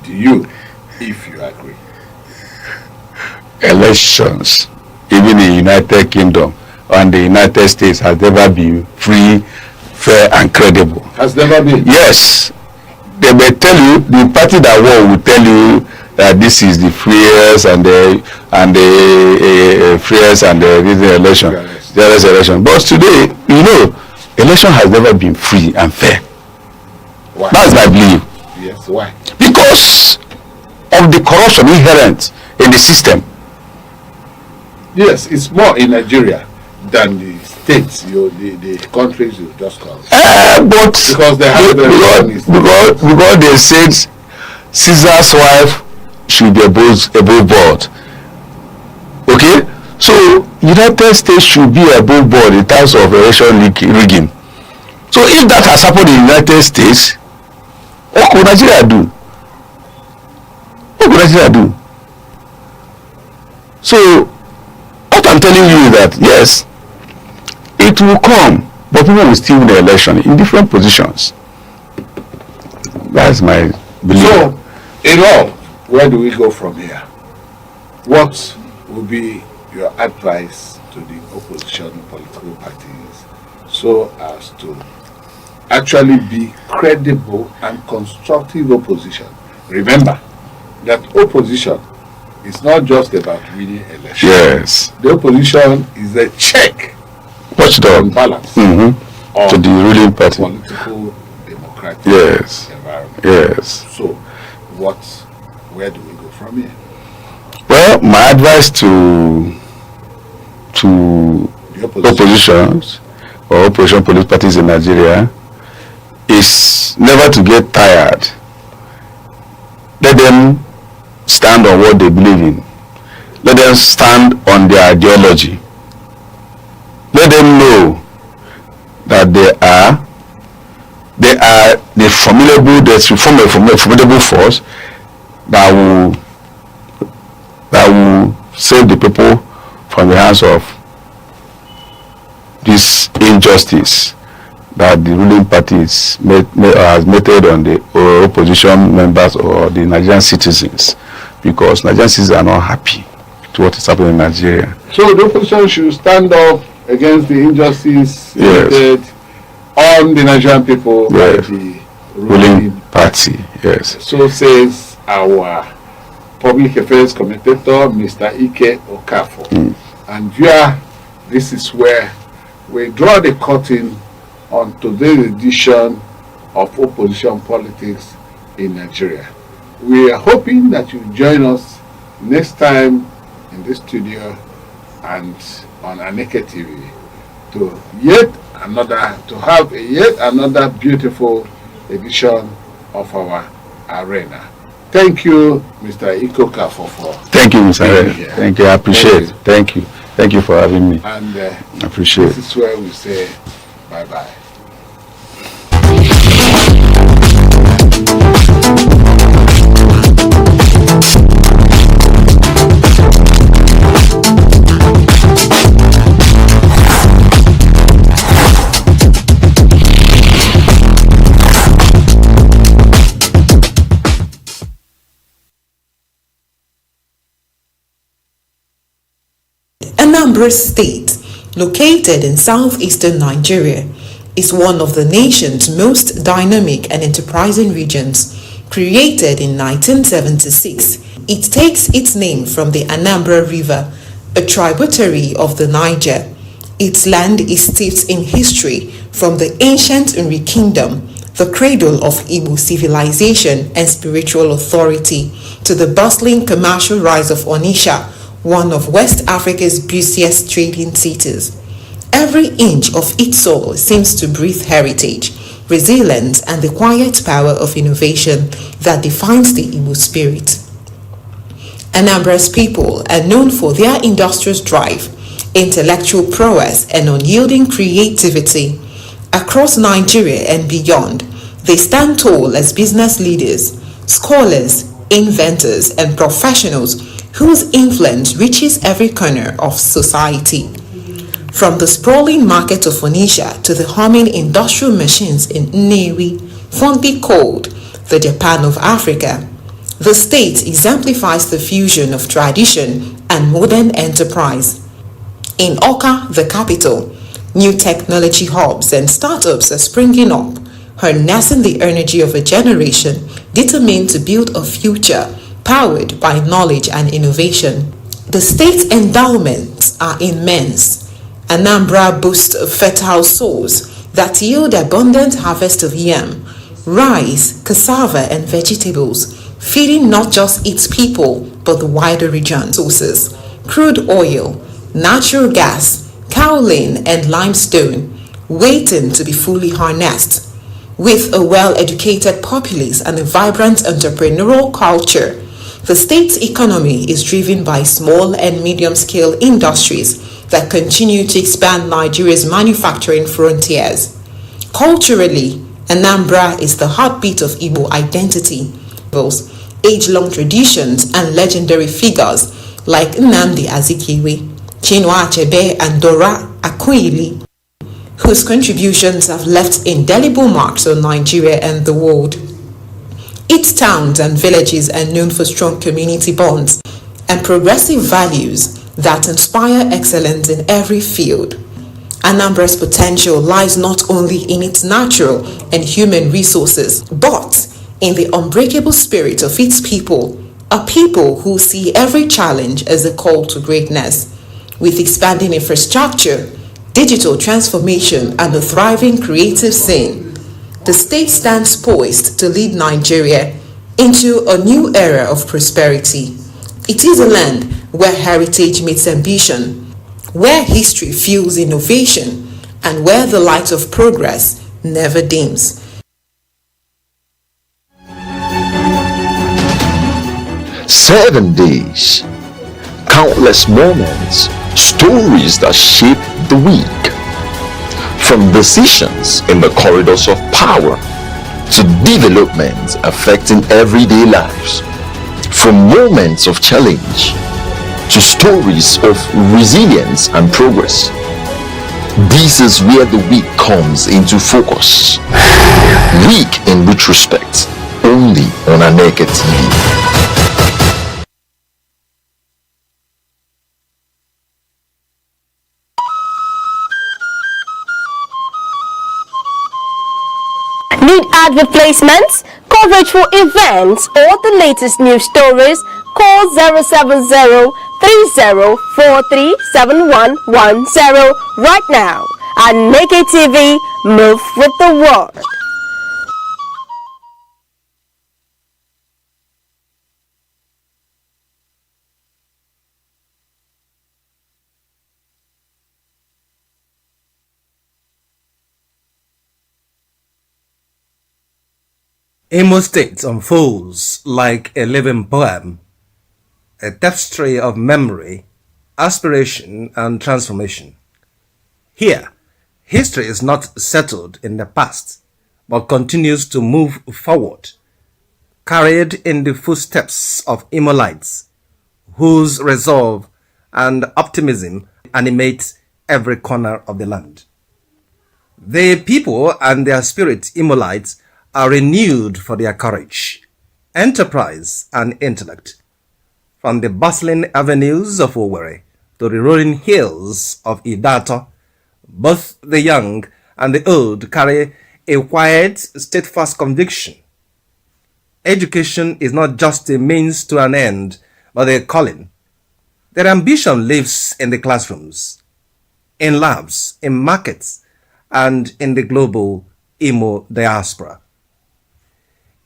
do you, if you agree? Elections, even in the United Kingdom and the United States, has never been free, fair, and credible. Has never been? Yes. They may tell you, the party that won will tell you that this is the freest and the freest and the election, the election. But today, election has never been free and fair. Why? That's my belief. Yes, why? Because of the corruption inherent in the system. Yes, it's more in Nigeria than the states, the countries you just called. But because they have because they said Caesar's wife should be above board. Okay, so United States should be above board in terms of election rigging. So if that has happened in the United States, what could Nigeria do? What could Nigeria do? So what I'm telling you is that yes, it will come, but people will still win the election in different positions. That's my belief. So, in all, where do we go from here? What will be your advice to the opposition political parties so as to actually be credible and constructive opposition? Remember that opposition is not just about winning elections. Yes. The opposition is a check watchdog balance to the ruling party. Political democratic environment. Yes. So, where do we go from here? Well, my advice to the oppositions or opposition political parties in Nigeria is never to get tired. Let them stand on what they believe in. Let them stand on their ideology. Let them know that they form a formidable force that will save the people from the hands of this injustice that the ruling party has meted on the opposition members or the Nigerian citizens, because Nigerian citizens are not happy to what is happening in Nigeria. So the opposition should stand up against the injustice meted on the Nigerian people by the ruling party. Yes. So says our public affairs commentator, Mr. Ike Okafor. And this is where we draw the curtain on today's edition of Opposition Politics in Nigeria. We are hoping that you join us next time in the studio and on Aneke TV to yet to have yet another beautiful edition of our arena. Thank you, Mr. Ikoka, for Thank you, Mr. being Red. here. Thank you. I appreciate it. Thank you. Thank you for having me. And I appreciate this is where we say bye-bye. Anambra State, located in southeastern Nigeria, is one of the nation's most dynamic and enterprising regions. Created in 1976, it takes its name from the Anambra River, a tributary of the Niger. Its land is steeped in history, from the ancient Nri Kingdom, the cradle of Igbo civilization and spiritual authority, to the bustling commercial rise of Onitsha, one of West Africa's busiest trading cities. Every inch of its soil seems to breathe heritage, resilience, and the quiet power of innovation that defines the Igbo spirit. Anambra's people are known for their industrious drive, intellectual prowess, and unyielding creativity. Across Nigeria and beyond, they stand tall as business leaders, scholars, inventors, and professionals whose influence reaches every corner of society. From the sprawling market of Onitsha to the humming industrial machines in Nnewi, fondly called the Japan of Africa, the state exemplifies the fusion of tradition and modern enterprise. In Awka, the capital, new technology hubs and startups are springing up, harnessing the energy of a generation determined to build a future powered by knowledge and innovation. The state's endowments are immense. Anambra boasts fertile soils that yield abundant harvest of yam, rice, cassava, and vegetables, feeding not just its people but the wider region. Sources: crude oil, natural gas, kaolin, and limestone, waiting to be fully harnessed. With a well-educated populace and a vibrant entrepreneurial culture, the state's economy is driven by small and medium-scale industries that continue to expand Nigeria's manufacturing frontiers. Culturally, Anambra is the heartbeat of Igbo identity. Age-long traditions and legendary figures like Nnamdi Azikiwe, Chinua Achebe, and Dora Akunyili, whose contributions have left indelible marks on Nigeria and the world. Its towns and villages are known for strong community bonds and progressive values that inspire excellence in every field. Anambra's potential lies not only in its natural and human resources, but in the unbreakable spirit of its people, a people who see every challenge as a call to greatness. With expanding infrastructure, digital transformation, and a thriving creative scene, the state stands poised to lead Nigeria into a new era of prosperity. It is a land where heritage meets ambition, where history fuels innovation, and where the light of progress never dims. Seven days, countless moments, stories that shape the week. From decisions in the corridors of power to developments affecting everyday lives. From moments of challenge to stories of resilience and progress. This is where the week comes into focus. Week in retrospect, only on Aneke TV. Need ad replacements, coverage for events, or the latest news stories? Call 070-3043-7110 right now. Aneke TV, move with the world. Imo State unfolds like a living poem, a tapestry of memory, aspiration, and transformation. Here, history is not settled in the past, but continues to move forward, carried in the footsteps of Imolites, whose resolve and optimism animate every corner of the land. The people and their spirit Imolites are renewed for their courage, enterprise, and intellect. From the bustling avenues of Owerri to the rolling hills of Idato, both the young and the old carry a quiet, steadfast conviction. Education is not just a means to an end, but a calling. Their ambition lives in the classrooms, in labs, in markets, and in the global Imo diaspora.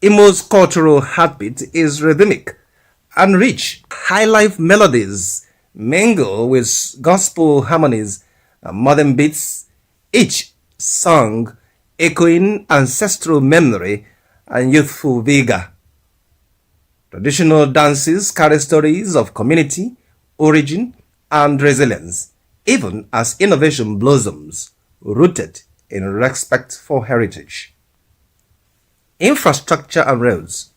Imo's cultural heartbeat is rhythmic and rich. High life melodies mingle with gospel harmonies and modern beats, each song echoing ancestral memory and youthful vigor. Traditional dances carry stories of community, origin, and resilience, even as innovation blossoms, rooted in respect for heritage. Infrastructure and roads.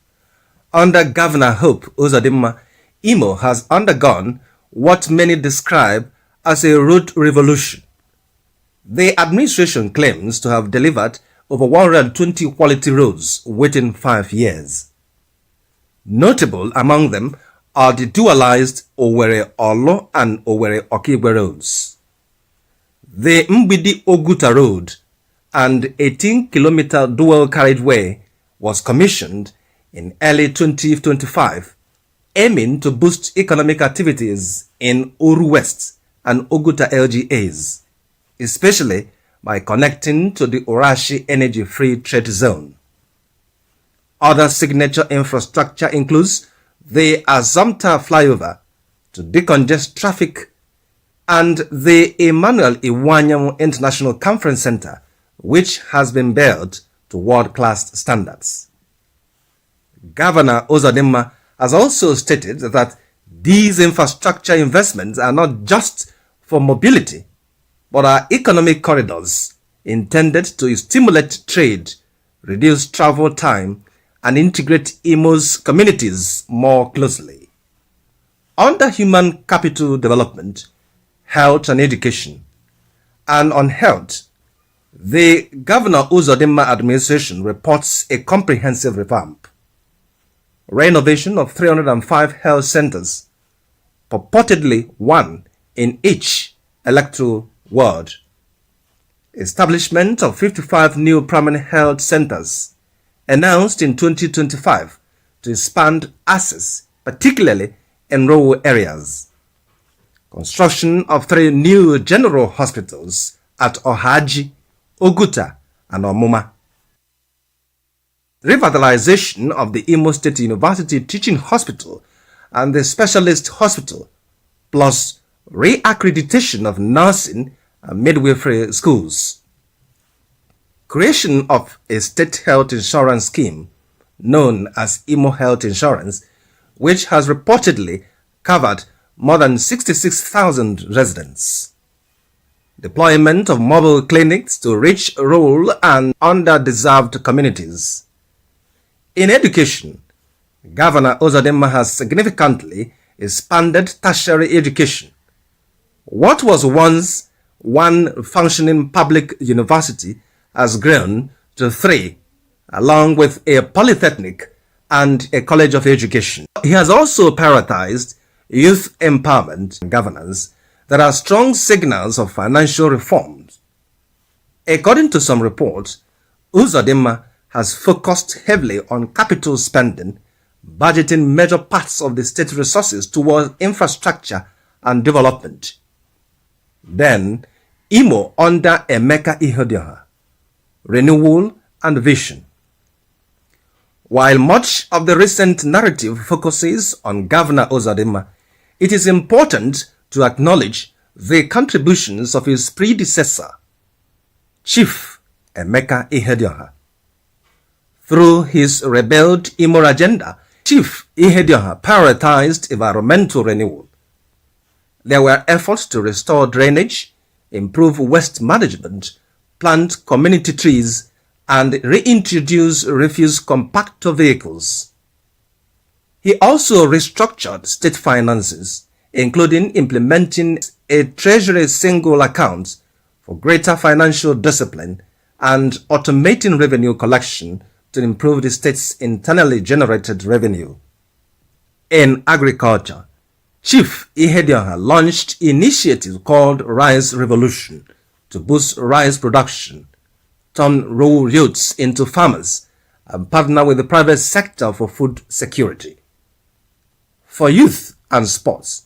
Under Governor Hope Uzodimma, Imo has undergone what many describe as a road revolution. The administration claims to have delivered over 120 quality roads within 5 years. Notable among them are the dualized Owerri-Olo and Owerri-Okigwe roads. The Mbidi-Oguta Road and 18-kilometer dual carriageway was commissioned in early 2025, aiming to boost economic activities in Oru West and Oguta LGAs, especially by connecting to the Orashi Energy Free Trade Zone. Other signature infrastructure includes the Azamta flyover to decongest traffic and the Emmanuel Iwanyam International Conference Center, which has been built to world-class standards. Governor Uzodimma has also stated that these infrastructure investments are not just for mobility, but are economic corridors intended to stimulate trade, reduce travel time, and integrate Imo's communities more closely. Under human capital development, health and education, and on health, the Governor Uzodimma administration reports a comprehensive revamp. Renovation of 305 health centers, purportedly one in each electoral ward. Establishment of 55 new primary health centers, announced in 2025 to expand access, particularly in rural areas. Construction of 3 new general hospitals at Ohaji, Oguta, and Omuma. Revitalization of the Imo State University Teaching Hospital and the Specialist Hospital, plus re-accreditation of nursing and midwifery schools. Creation of a state health insurance scheme known as Imo Health Insurance, which has reportedly covered more than 66,000 residents. Deployment of mobile clinics to reach rural and underdeserved communities. In education, Governor Uzodimma has significantly expanded tertiary education. What was once one functioning public university has grown to 3, along with a polytechnic and a college of education. He has also prioritized youth empowerment and governance that are strong signals of financial reforms. According to some reports, Uzodimma has focused heavily on capital spending, budgeting major parts of the state resources towards infrastructure and development. Then, Imo under Emeka Ihedioha, renewal and vision. While much of the recent narrative focuses on Governor Uzodimma, it is important to acknowledge the contributions of his predecessor, Chief Emeka Ihedioha. Through his rebelled Imo agenda, Chief Ihedioha prioritized environmental renewal. There were efforts to restore drainage, improve waste management, plant community trees, and reintroduce refuse compactor vehicles. He also restructured state finances, including implementing a treasury single account for greater financial discipline and automating revenue collection to improve the state's internally generated revenue. In agriculture, Chief Ihedioha launched initiative called Rice Revolution to boost rice production, turn rural youths into farmers, and partner with the private sector for food security. For youth and sports,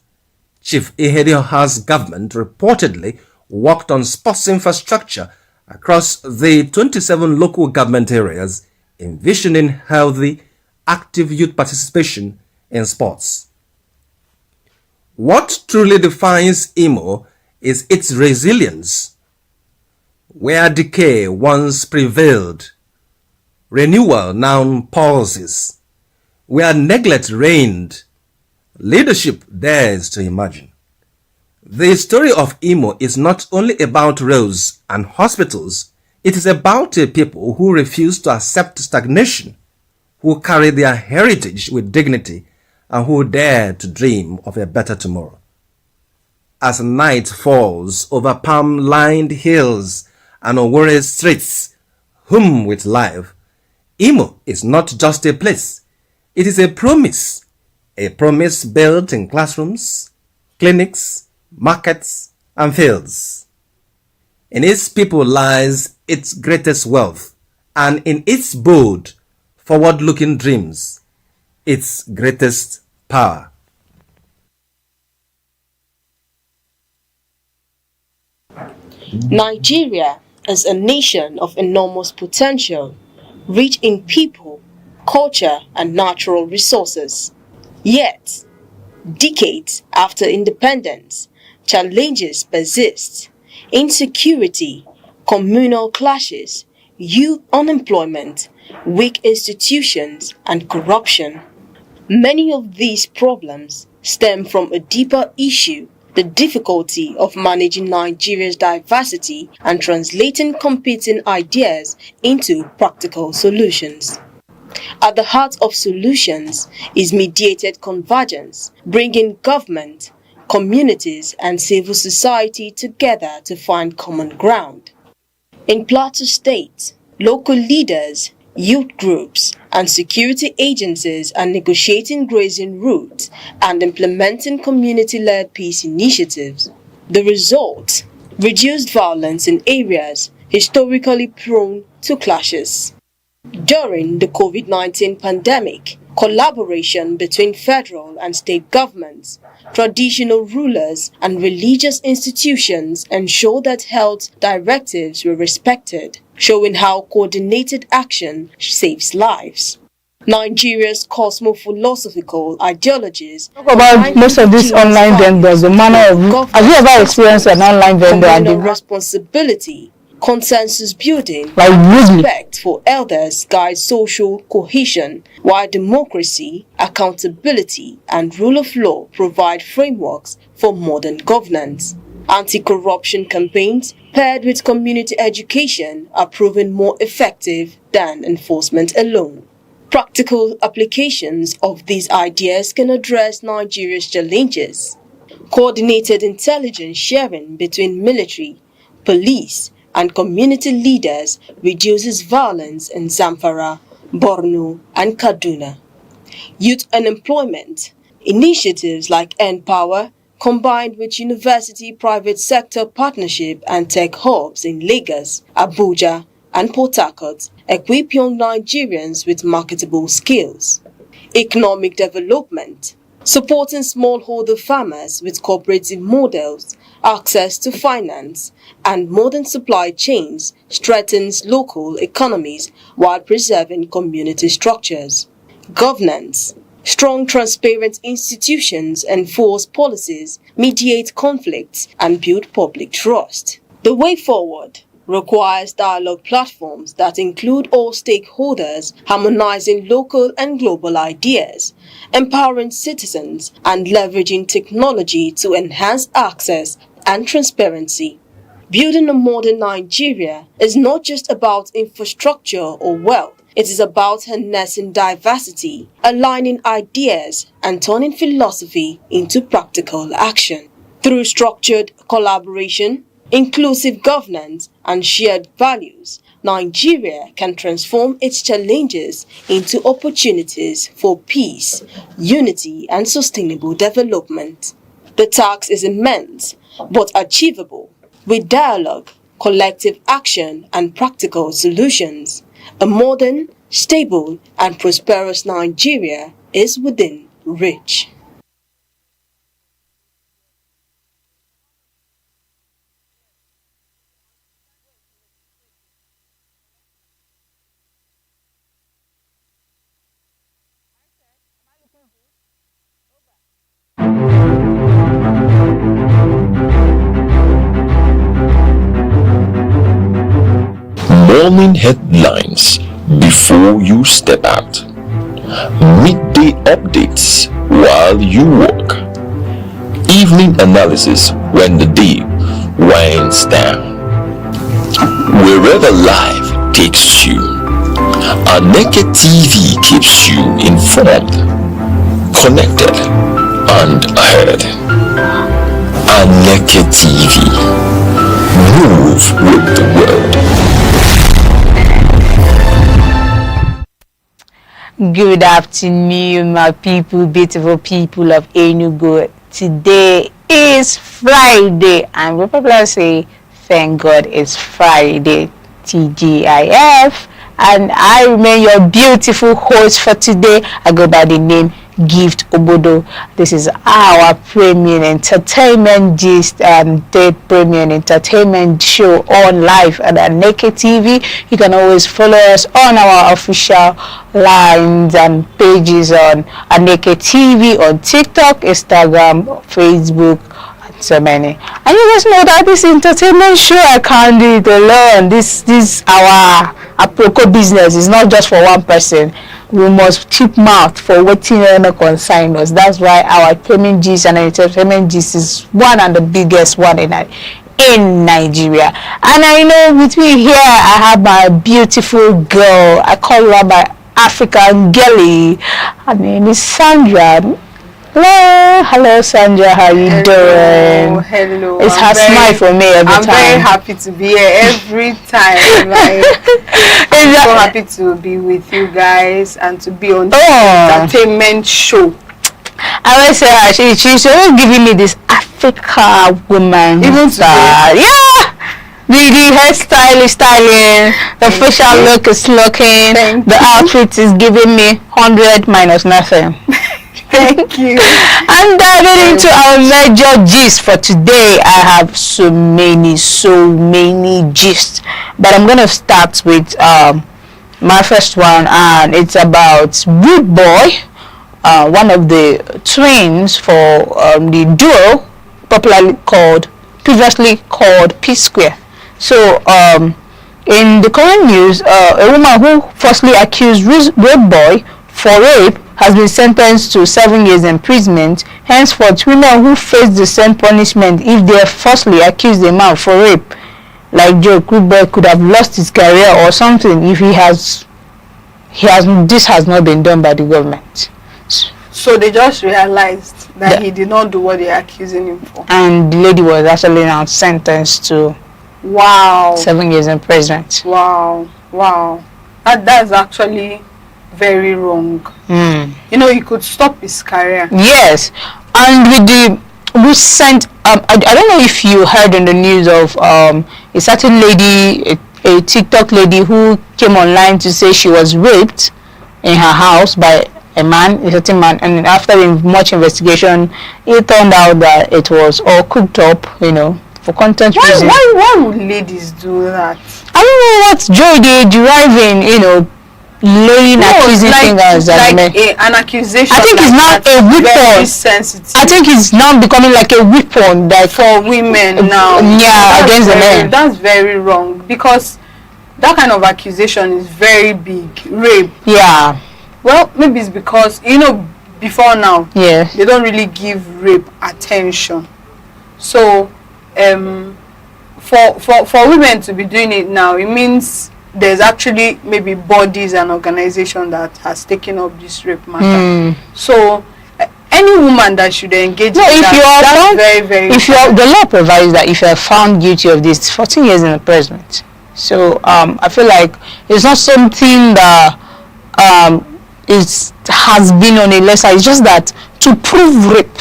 Chief Ihedioha's government reportedly worked on sports infrastructure across the 27 local government areas, envisioning healthy, active youth participation in sports. What truly defines Imo is its resilience. Where decay once prevailed, renewal now pauses. Where neglect reigned, leadership dares to imagine. The story of Imo is not only about roads and hospitals, it is about a people who refuse to accept stagnation, who carry their heritage with dignity, and who dare to dream of a better tomorrow. As night falls over palm-lined hills and Owerri streets, hum with life, Imo is not just a place, it is a promise built in classrooms, clinics, markets, and fields. In its people lies its greatest wealth, and in its bold, forward-looking dreams, its greatest power. Nigeria is a nation of enormous potential, rich in people, culture, and natural resources. Yet, decades after independence, challenges persist. Insecurity, communal clashes, youth unemployment, weak institutions, and corruption. Many of these problems stem from a deeper issue: the difficulty of managing Nigeria's diversity and translating competing ideas into practical solutions. At the heart of solutions is mediated convergence, bringing government, communities, and civil society together to find common ground. In Plateau State, local leaders, youth groups, and security agencies are negotiating grazing routes and implementing community-led peace initiatives. The result: reduced violence in areas historically prone to clashes. During the COVID-19 pandemic, collaboration between federal and state governments, traditional rulers, and religious institutions ensured that health directives were respected, showing how coordinated action saves lives. Nigeria's cosmo-philosophical ideologies. Talk about most of these online vendors, the manner of, have you ever experienced an online vendor and the responsibility, consensus building, like and respect for elders guide social cohesion, while democracy, accountability, and rule of law provide frameworks for modern governance. Anti-corruption campaigns paired with community education are proven more effective than enforcement alone. Practical applications of these ideas can address Nigeria's challenges. Coordinated intelligence sharing between military, police, and community leaders reduces violence in Zamfara, Borno, and Kaduna. Youth unemployment. Initiatives like N-Power, combined with university private sector partnership and tech hubs in Lagos, Abuja, and Port Harcourt, equip young Nigerians with marketable skills. Economic development. Supporting smallholder farmers with cooperative models, access to finance, and modern supply chains strengthens local economies while preserving community structures. Governance. Strong, transparent institutions enforce policies, mediate conflicts, and build public trust. The way forward: requires dialogue platforms that include all stakeholders, harmonizing local and global ideas, empowering citizens, and leveraging technology to enhance access and transparency. Building a modern Nigeria is not just about infrastructure or wealth. It is about harnessing diversity, aligning ideas, and turning philosophy into practical action. Through structured collaboration, inclusive governance, and shared values, Nigeria can transform its challenges into opportunities for peace, unity, and sustainable development. The task is immense, but achievable. With dialogue, collective action, and practical solutions, a modern, stable, and prosperous Nigeria is within reach. Morning headlines before you step out. Midday updates while you work. Evening analysis when the day winds down. Wherever life takes you, Aneke TV keeps you informed, connected, and ahead. Aneke TV. Move with the world. Good afternoon, my people, beautiful people of Enugu. Today is Friday, and we probably say, thank God it's Friday, TGIF. And I remain your beautiful host for today. I go by the name Gift Obodo. This is our premium entertainment gist, date premium entertainment show on live at Aneke TV. You can always follow us on our official lines and pages on Aneke TV on TikTok, Instagram, Facebook, and so many. And you guys know that this entertainment show, I can't do it alone. This our apropos business is not just for one person. We must keep mouth for waiting on consign us. That's why our payment gist and entertainment gist is one and the biggest one in Nigeria. And I know with me here I have my beautiful girl. I call her my African girlie. Her name is Sandra. Hello Sandra, how you doing? Hello. It's her smile for me every time. I'm very happy to be here every time. I'm so happy to be with you guys and to be on the entertainment show. I always say her, she's always giving me this Africa woman. Even style. Yeah. The hairstyle is styling, the facial look is looking, the outfit is giving me 100 minus nothing. Thank you. And diving into our major gist for today, I have so many gists. But I'm going to start with my first one, and it's about Rude Boy, one of the twins for the duo previously called P Square. So in the current news, a woman who falsely accused Rude Boy for rape has been sentenced to 7 years imprisonment. Henceforth, women who face the same punishment if they falsely accuse a man for rape, like Joe Rude Boy, could have lost his career or something if this has not been done by the government. So they just realized that he did not do what they're accusing him for. And the lady was actually now sentenced to 7 years imprisonment. Wow. That's actually very wrong. You know, he could stop his career. Yes. And with the recent I don't know if you heard in the news of a certain lady, a TikTok lady who came online to say she was raped in her house by a certain man, and after much investigation it turned out that it was all cooked up, for content reasons. Why would ladies do that? I don't know what joy they derive in, laying accusing fingers at men. An accusation. I think it's now a weapon. I think it's now becoming like a weapon that for women now. Yeah, against the men. That's very wrong, because that kind of accusation is very big. Rape. Yeah. Well, maybe it's because, before now, yeah, they don't really give rape attention. So, for women to be doing it now, it means there's actually maybe bodies and organization that has taken up this rape matter. So, any woman that should engage in that's very, very important. The law provides that if you are found guilty of this, 14 years in imprisonment. So, I feel like it's not something that it has been on a lesser. It's just that to prove rape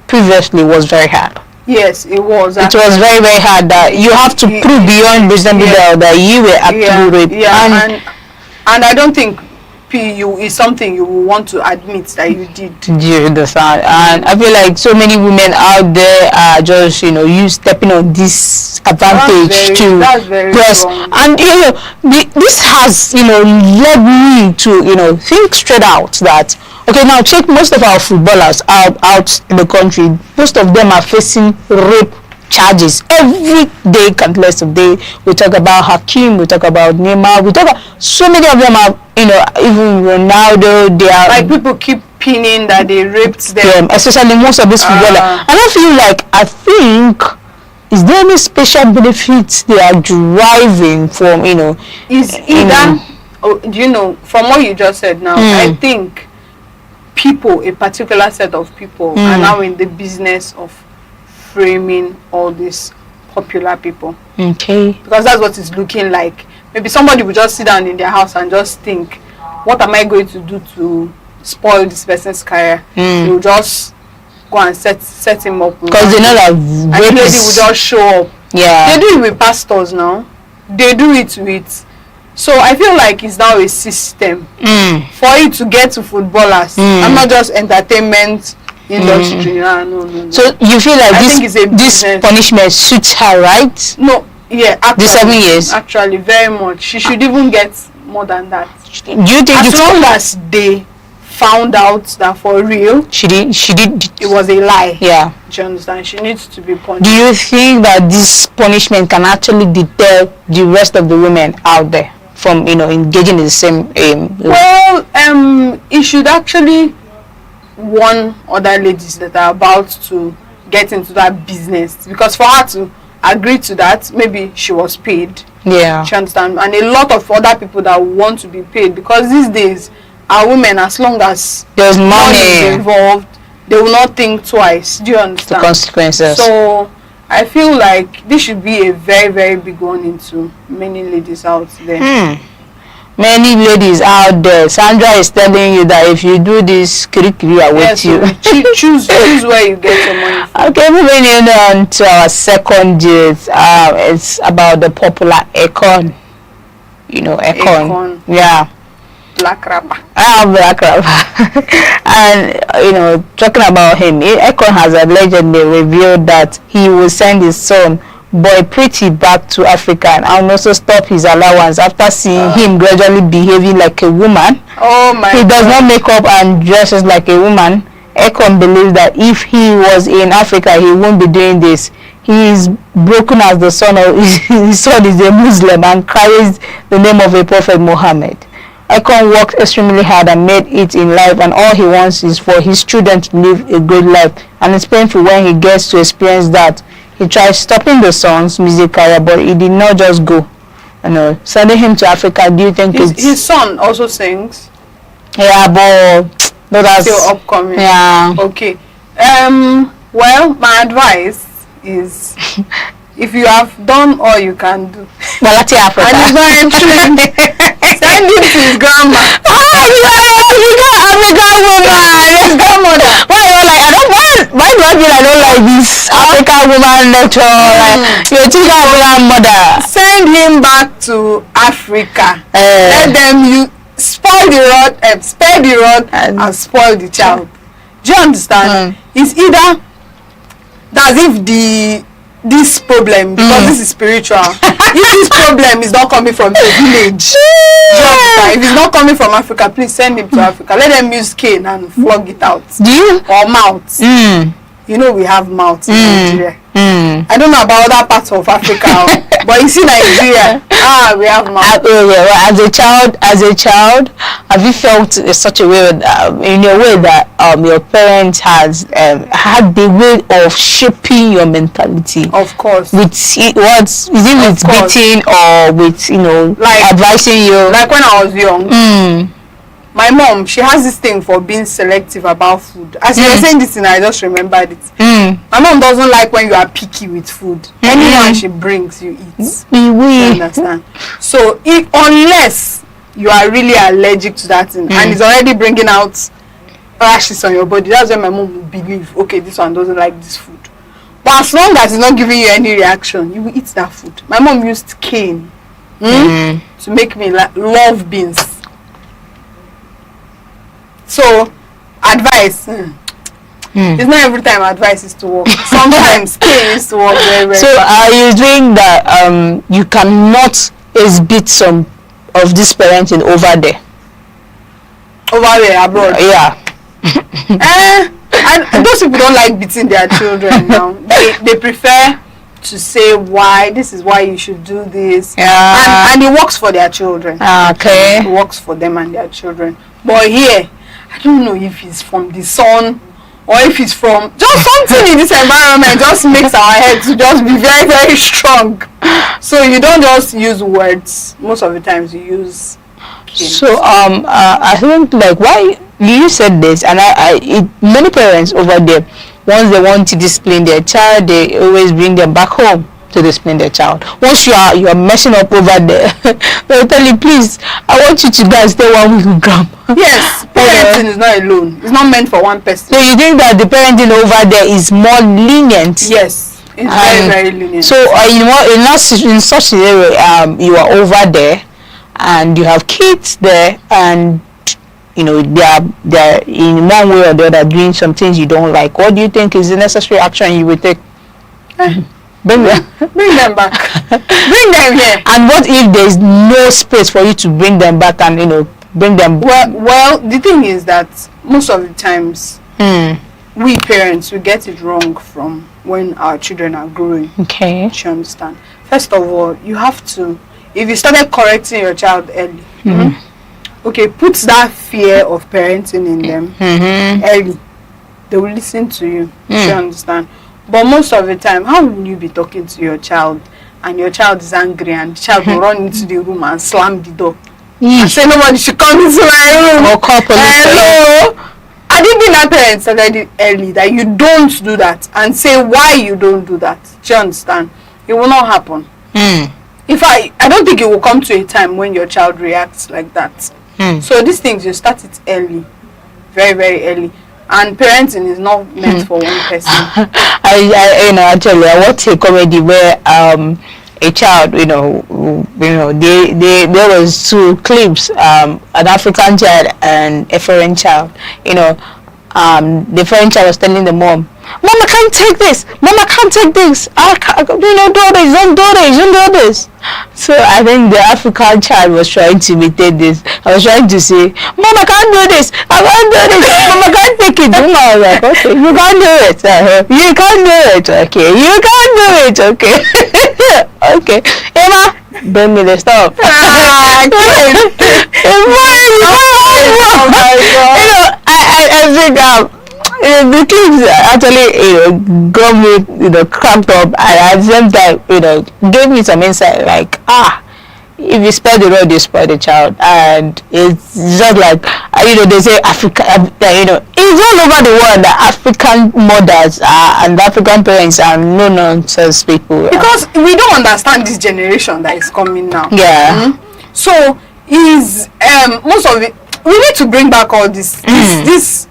previously was very hard. Yes, it was. It was very, very hard that you have to prove beyond reasonable doubt that you were actually raped. Yeah, and I don't think PU is something you want to admit that you did. You understand? And I feel like so many women out there are just, you stepping on this advantage to press. And this has, led me to, think straight out that, okay, now check most of our footballers out in the country. Most of them are facing rape charges every day, countless of days. We talk about Hakim, we talk about Neymar, we talk about so many of them are, even Ronaldo, they are like people keep pinning that they raped them, especially most of these footballers. And I think is there any special benefits they are deriving from, is either from what you just said now, I think a particular set of people are now in the business of framing all these popular people. Okay. Because that's what it's looking like. Maybe somebody will just sit down in their house and just think, what am I going to do to spoil this person's career? They will just go and set him up. Because they know that and the lady will just show up. Yeah. They do it with pastors now. They do it with... So I feel like it's now a system for it to get to footballers and not just entertainment industry. No. So you feel like this punishment suits her, right? No, yeah, actually, the 7 years. Actually, very much. She should even get more than that. Do you think as long as they found out that for real she did it was a lie? Yeah. Do you understand? She needs to be punished. Do you think that this punishment can actually deter the rest of the women out there from engaging in the same aim? Well, it should actually warn other ladies that are about to get into that business, because for her to agree to that, maybe she was paid. Yeah. You understand? And a lot of other people that want to be paid, because these days our women, as long as there's money involved, they will not think twice. Do you understand? The consequences. So I feel like this should be a very, very big warning to many ladies out there. Many ladies out there. Sandra is telling you that if you do this, Kirikiri are with you. choose where you get your money from. Okay, moving on to our second news. It's about the popular Akon. Akon. Yeah. Black rapper. Black rapper. And, talking about him, Akon has allegedly revealed that he will send his son, Boy Pretty, back to Africa and also stop his allowance after seeing him gradually behaving like a woman. Oh my He does not make up and dresses like a woman. Akon believes that if he was in Africa, he won't be doing this. He is broken as the son of his son is a Muslim and carries the name of a Prophet Muhammad. Akon worked extremely hard and made it in life, and all he wants is for his children to live a good life. And it's painful when he gets to experience that. He tried stopping the son's music career, but he did not just go. Sending him to Africa, do you think his son also sings? Yeah, but that's still upcoming. Yeah. Okay. Well, my advice is if you have done all you can do, Africa. And he's not entering, send him to his grandma. African woman, his grandmother. Why do I feel I don't like this African woman lecture? Your typical grandmother. Send him back to Africa. Let them spoil the rod, spare the rod, and spoil the child. Do you understand? It's either as if this problem, because this is spiritual, if this problem is not coming from the village, If it's not coming from Africa, please send him to Africa. Let them use cane and flog it out. Do you? Or mouths. You know we have mouths in Nigeria. I don't know about other parts of Africa, but you see Nigeria, we have mouths. As a child, have you felt in such a way, in a way that your parents has had the way of shaping your mentality? Of course. With with beating or with like advising you? Like when I was young. My mom, she has this thing for being selective about food. As you were saying this thing, I just remembered it. My mom doesn't like when you are picky with food. Anyone she brings, you eat. You understand? So, unless you are really allergic to that thing and it's already bringing out rashes on your body, that's when my mom will believe, okay, this one doesn't like this food. But as long as it's not giving you any reaction, you will eat that food. My mom used cane to make me love beans. So, advice. It's not every time advice is to work. Sometimes cane is to work very, very So, are you doing that? You cannot exhibit some of this parenting over there? Over there, abroad? Yeah. And those people don't like beating their children now. They prefer to say why, this is why you should do this. And it works for their children. Okay. It works for them and their children. But here, I don't know if it's from the sun or if it's from just something in this environment just makes our heads to just be very, very strong. So you don't just use words. Most of the times you use cane. So I think like why you said this, and many parents over there, once they want to discipline their child, they always bring them back home to discipline their child. Once you are messing up over there, they'll tell you, please, I want you to guys stay 1 week with grandma. Yes, parenting is not alone. It's not meant for one person. So you think that the parenting over there is more lenient? Yes, it's very, very lenient. So in such a way, you are over there and you have kids there, and they are in one way or the other doing some things you don't like. What do you think is the necessary action you will take? Bring them back. Bring them here. And what if there is no space for you to bring them back and bring them? Well, the thing is that most of the times we parents, we get it wrong from when our children are growing. Okay. Do you understand? First of all, you have to, if you started correcting your child early, okay, put that fear of parenting in them early. They will listen to you. Do you understand? But most of the time, how will you be talking to your child and your child is angry and the child will run into the room and slam the door and say nobody should come into my room? Or call police. Hello? I didn't be that parent started early that you don't do that and say why you don't do that. Do you understand? It will not happen. If I don't think it will come to a time when your child reacts like that. So these things, you start it early. Very, very early. And parenting is not meant for one person. Actually, I watched a comedy where a child, there was two clips, an African child and a foreign child. The foreign child was telling the mom, "Mama can't take this. Mama can't take this. I can't, do this. Don't do this. Don't do this." So I think the African child was trying to imitate this. I was trying to say, "Mama can't do this. I can't do this. Mama can't take it." Mama was like, "Okay, you can't do it. You can't do it. Okay, you can't do it. Okay, okay, Emma, bring me the stuff." I think the kids actually got me cracked up, and at the same time gave me some insight like if you spoil the road you spoil the child. And it's just like they say Africa, it's all over the world that African mothers and African parents are no nonsense people, because we don't understand this generation that is coming now. So is most of it, we need to bring back all this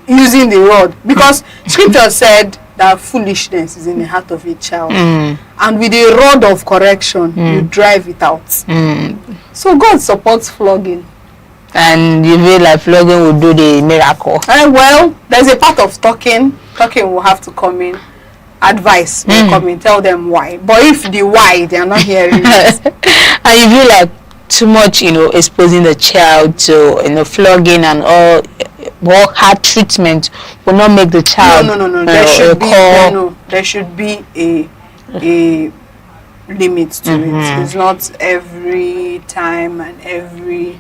using the rod, because scripture said that foolishness is in the heart of a child, and with a rod of correction you drive it out. So God supports flogging, and you feel like flogging will do the miracle. Well, there's a part of talking will have to come in, advice will come in, tell them why. But if the why they are not hearing it, and you feel like too much, exposing the child to, flogging and all hard treatment will not make the child. No. There should be a limit to it. It's not every time and everywhere.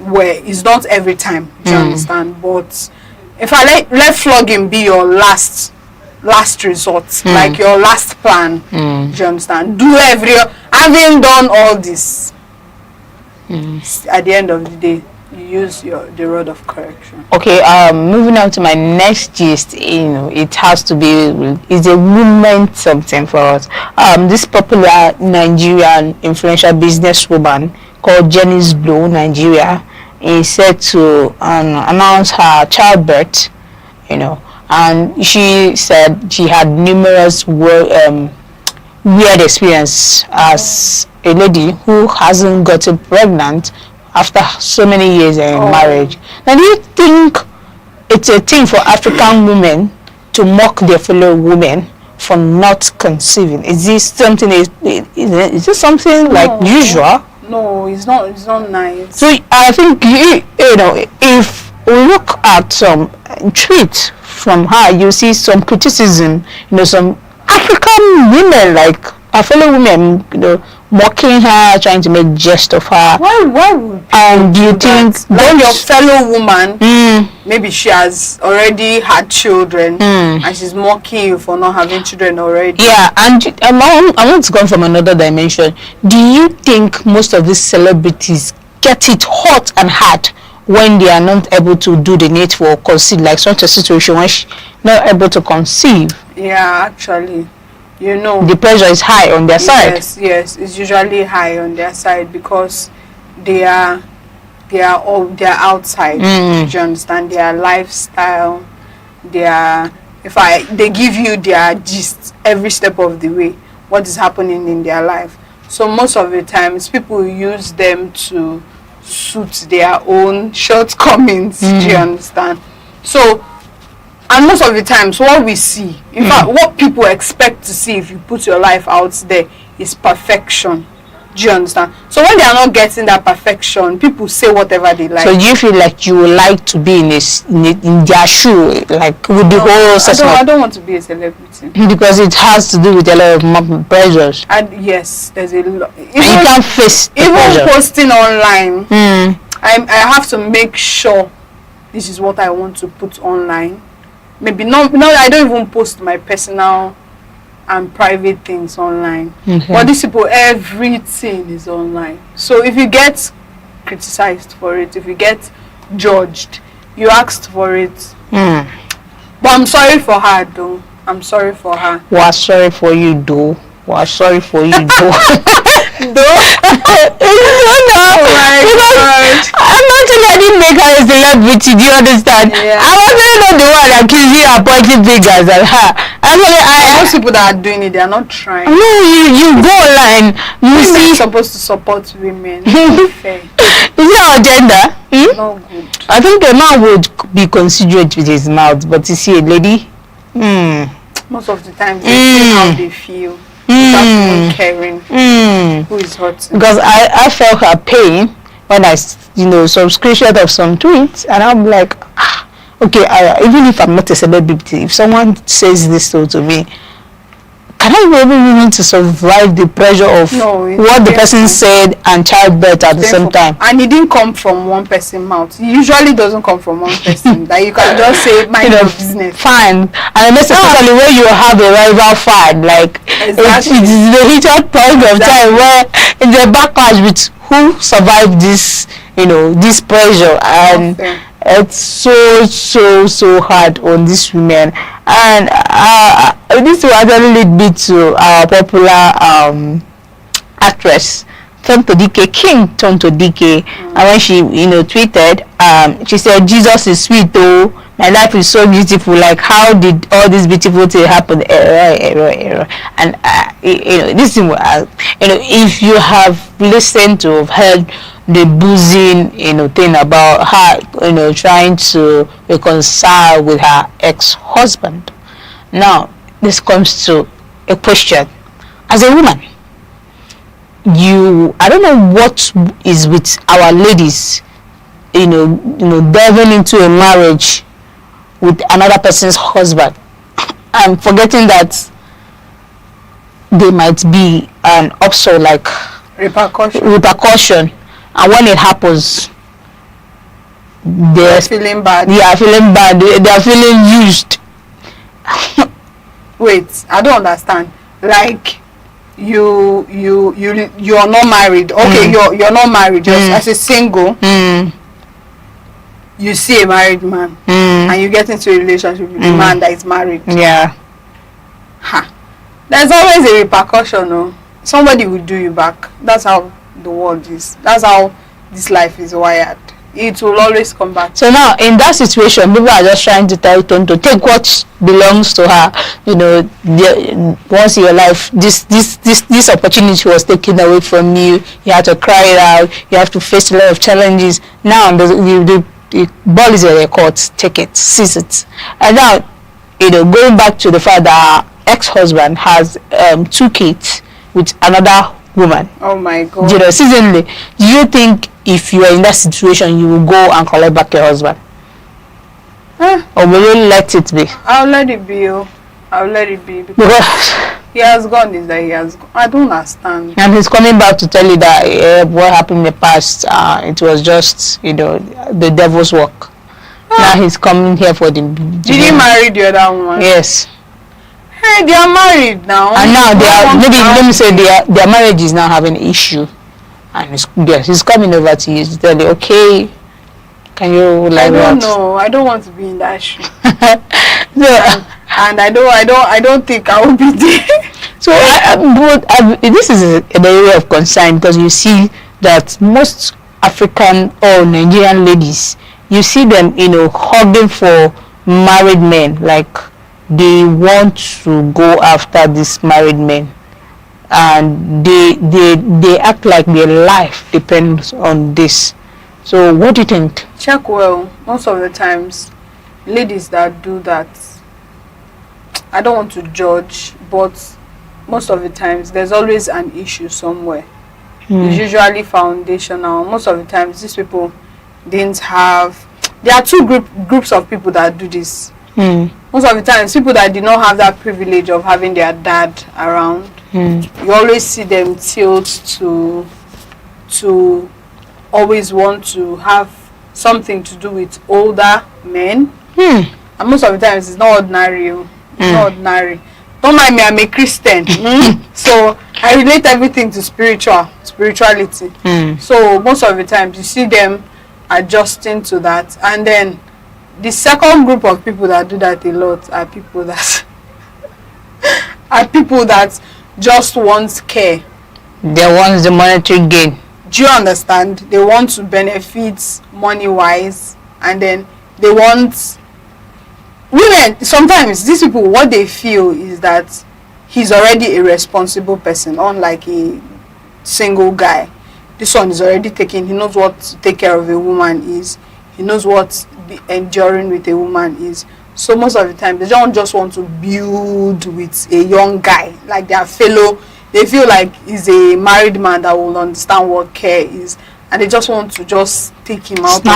It's not every time. Do you understand? But if I let flogging be your last resort, like your last plan, do you understand? Having done all this, at the end of the day, you use the rod of correction. Okay, moving on to my next gist, it has to be, it's a woman something for us. This popular Nigerian influential businesswoman called Jenny's Blue, Nigeria, is said to announce her childbirth, and she said she had numerous weird experience as a lady who hasn't gotten pregnant after so many years in marriage. Now, do you think it's a thing for African women to mock their fellow women for not conceiving? Is this something? Is this something like usual? No, it's not. It's not nice. So I think if we look at some tweets from her, you see some criticism. Some African women, like our fellow women, mocking her, trying to make jest of her. Why would do you think like your fellow woman, maybe she has already had children and she's mocking you for not having children already? Yeah, and I want to come from another dimension. Do you think most of these celebrities get it hot and hard when they are not able to do the needful or conceive, like such a situation when she's not able to conceive? Yeah, actually. The pressure is high on their side. Yes, it's usually high on their side because they are outside. Do you understand? Their lifestyle, they give you their gist every step of the way, what is happening in their life. So most of the times people use them to suit their own shortcomings. Do you understand? So, and most of the times what we see, in fact what people expect to see if you put your life out there, is perfection. Do you understand? So when they are not getting that perfection, people say whatever they like. So do you feel like you would like to be in their shoe, like with the whole system? I don't want to be a celebrity. Because it has to do with a lot of pressures. And yes, there's a lot. You can't face the even pressure. Posting online, I have to make sure this is what I want to put online. Maybe no, I don't even post my personal and private things online. But these people, everything is online. So if you get criticized for it, if you get judged, you asked for it. But I'm sorry for her though. I'm sorry for her. We're sorry for you though. We're sorry for you though. Imagine I didn't make her a celebrity, do you understand? Yeah. I wasn't not the one accusing her pointing fingers at her. Most people that are doing it, they are not trying. No, you go online, you see. Supposed to support women. Fair. Is it our gender? No good. I think a man would be considerate with his mouth, but you see a lady, most of the time they say how they feel. Without even caring who is hurting. Because I felt her pain when I, some screenshot of some tweets, and I'm like, okay, even if I'm not a celebrity, if someone says this to me, can I be able to survive the pressure of what the person said and childbirth at the same time? And it didn't come from one person's mouth. It usually doesn't come from one person. That you can just say, mind your business. Fine. And especially when you have a rival fan, like exactly. it is the heated point of time where it's a backlash with who survived this, this pressure, and it's so hard on these women. And this will actually lead me to our popular actress Tonto Dike, King Tonto Dike. And when she tweeted, she said, Jesus is sweet though, my life is so beautiful, like how did all this beautiful thing happen? Error. And this thing, if you have listened to, heard the boozing thing about her trying to reconcile with her ex-husband. Now this comes to a question. As a woman, you I don't know what is with our ladies, delving into a marriage with another person's husband and forgetting that there might be an also like repercussion, and when it happens, they're feeling bad. Yeah, feeling bad. They're feeling used. Wait, I don't understand. Like you're not married. Okay, you're not married. Just as a single, you see a married man, and you get into a relationship with a man that is married. Yeah. There's always a repercussion, no? Somebody will do you back. That's how the world is. That's how this life is wired. It will always come back. So now, in that situation, people are just trying to tell Tom to take what belongs to her. Once in your life, this opportunity was taken away from you. You have to cry it out. You have to face a lot of challenges. Now, the ball is in your court. Take it, seize it. And now, going back to the fact that her ex-husband has 2 kids with another woman. Oh my God. Seasonally, do you think if you are in that situation, you will go and collect back your husband? Or will you let it be? I'll let it be. I'll let it be because he has gone. Is that he has gone? I don't understand. And he's coming back to tell you that what happened in the past, it was just the devil's work. Now he's coming here for the. Did he marry the other woman? Yes. Hey, they are married now. And now they are, maybe let me say their marriage is now having an issue. And he's coming over to you to tell you, okay, can you like I don't know. I don't want to be in that shoe. and I don't think I will be there. So this is an area of concern because you see that most African or Nigerian ladies, you see them, hugging for married men, like they want to go after these married men, and they act like their life depends on this. So what do you think? Check well. Most of the times, ladies that do that, I don't want to judge, but most of the times there's always an issue somewhere. It's usually foundational. Most of the times these people didn't have. There are 2 groups of people that do this. Most of the times, people that did not have that privilege of having their dad around, you always see them tilt to always want to have something to do with older men. And most of the times, it's not ordinary. It's not ordinary. Don't mind me, I'm a Christian. So I relate everything to spirituality. So most of the times, you see them adjusting to that, and then the second group of people that do that a lot are people that just want care. They want the monetary gain. Do you understand? They want to benefit money-wise, and then they want women. Sometimes these people, what they feel is that he's already a responsible person, unlike a single guy. This one is already taking. He knows what to take care of a woman is. He knows what enduring with a woman is. So most of the time they don't just want to build with a young guy like their fellow. They feel like he's a married man that will understand what care is, and they just want to just take him out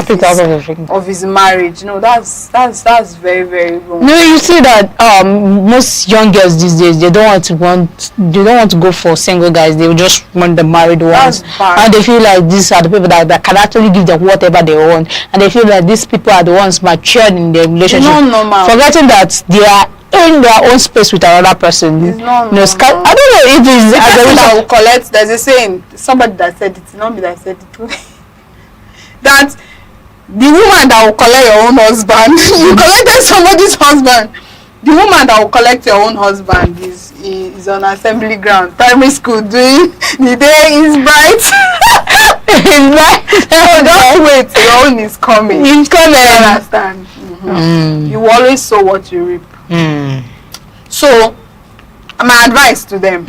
of his marriage. That's very, very wrong. No, you see that most young girls these days, they don't want to go for single guys. They just want the married ones, and they feel like these are the people that can actually give them whatever they want, and they feel like these people are the ones matured in their relationship, forgetting that they are in their own space with another person. I don't know if it's that will collect. There's a saying, somebody that said it, not me that said it, that the woman that will collect your own husband, you collected somebody's husband. The woman that will collect your own husband is on assembly ground, primary school, doing the day is bright. It's bright. So just wait, your own is coming. It's coming. You understand? You always sow what you reap. So my advice to them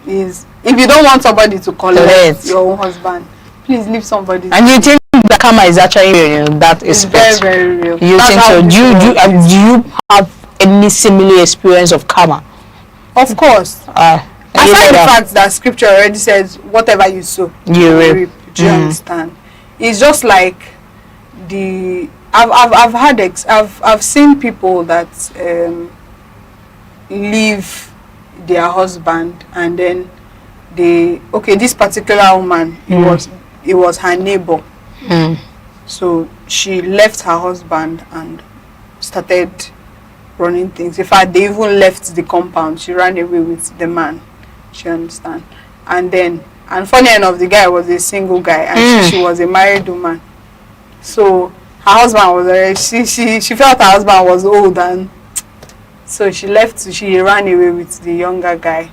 is, if you don't want somebody to collect your own husband, please leave somebody. And you think the karma is actually real in that aspect? It's very, very real. You think so? Do you have any similar experience of karma? Of course. Aside the fact that scripture already says whatever you sow, you reap. Do you understand? It's just like I've seen people that leave their husband and then this particular woman, it was her neighbor. So she left her husband and started running things. In fact, they even left the compound. She ran away with the man. She understand? And funny enough, the guy was a single guy and she was a married woman. So her husband was already, she felt her husband was old, and so she ran away with the younger guy.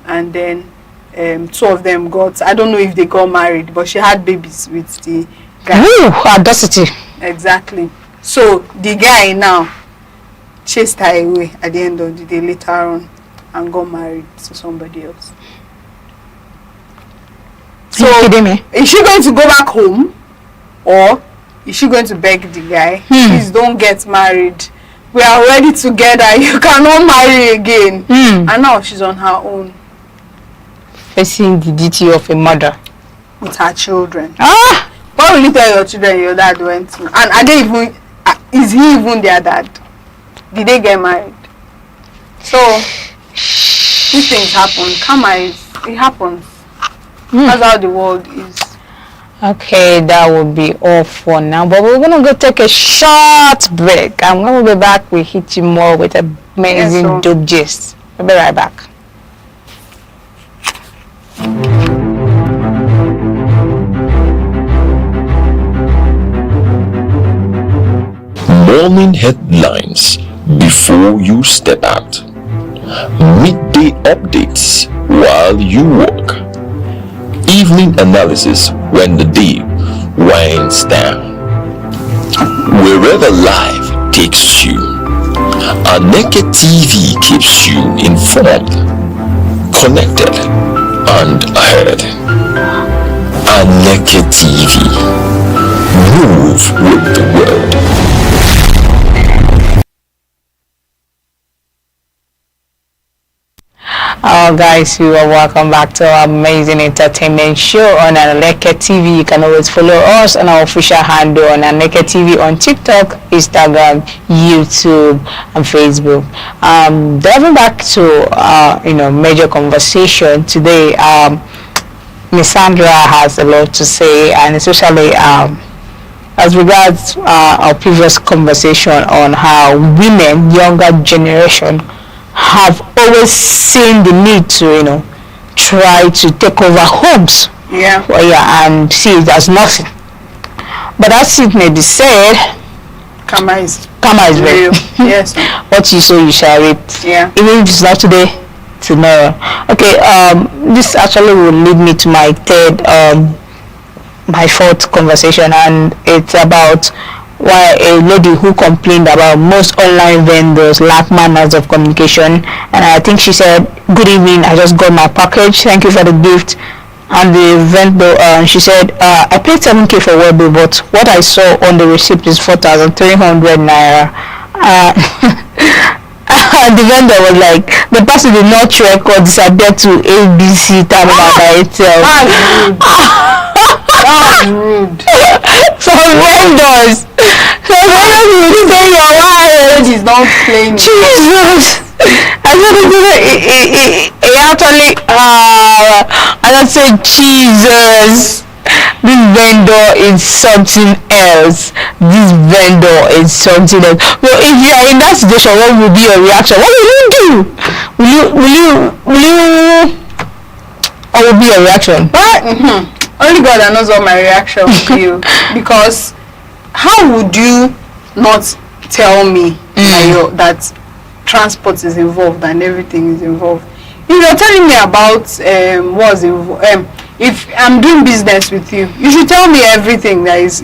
And then two of them I don't know if they got married, but she had babies with the guy. Audacity. Exactly. So the guy now chased her away at the end of the day later on and got married to somebody else. So is she going to go back home, or is she going to beg the guy, please don't get married, we are already together, you cannot marry again? And now she's on her own, facing the duty of a mother with her children. What will you tell your children your dad went to? And are they even, is he even their dad? Did they get married? So these things happen. Karma it happens. That's how the world is. Okay, that would be all for now. But we're gonna go take a short break. And when we'll be back, we hit you more with amazing dope gist. We'll be right back. Morning headlines before you step out. Midday updates while you work. Evening analysis when the day winds down. Wherever life takes you, Aneke TV keeps you informed, connected, and ahead. Aneke TV. Move with the world. Guys, you are welcome back to our amazing entertainment show on Aneke TV. You can always follow us on our official handle on Aneke TV on TikTok, Instagram, YouTube, and Facebook. Diving back to major conversation today, Miss Sandra has a lot to say, and especially as regards our previous conversation on how women, younger generation, have always seen the need to, try to take over homes. And see it as nothing. But as it may be said, karma is real. Yes. What you sow, you shall reap. Yeah. Even if it's not today, tomorrow. Okay. This actually will lead me to my fourth conversation, and it's about why a lady who complained about most online vendors lack manners of communication. And I think she said, "Good evening, I just got my package, thank you for the gift." And the vendor, she said, "I paid 7k for Webby, but what I saw on the receipt is 4,300 naira." And the vendor was like, the person did not check or disappear to ABC terminal by itself. That's rude. Some vendors will say your wife is not playing. Jesus. I said it actually I said, Jesus, this vendor is something else. This vendor is something else. Well, if you are in that situation, what will be your reaction? What will you do? Will you what will be your reaction? Only God knows what my reaction will be. Because how would you not tell me that transport is involved and everything is involved? If you're telling me about what's involved, if I'm doing business with you, you should tell me everything that is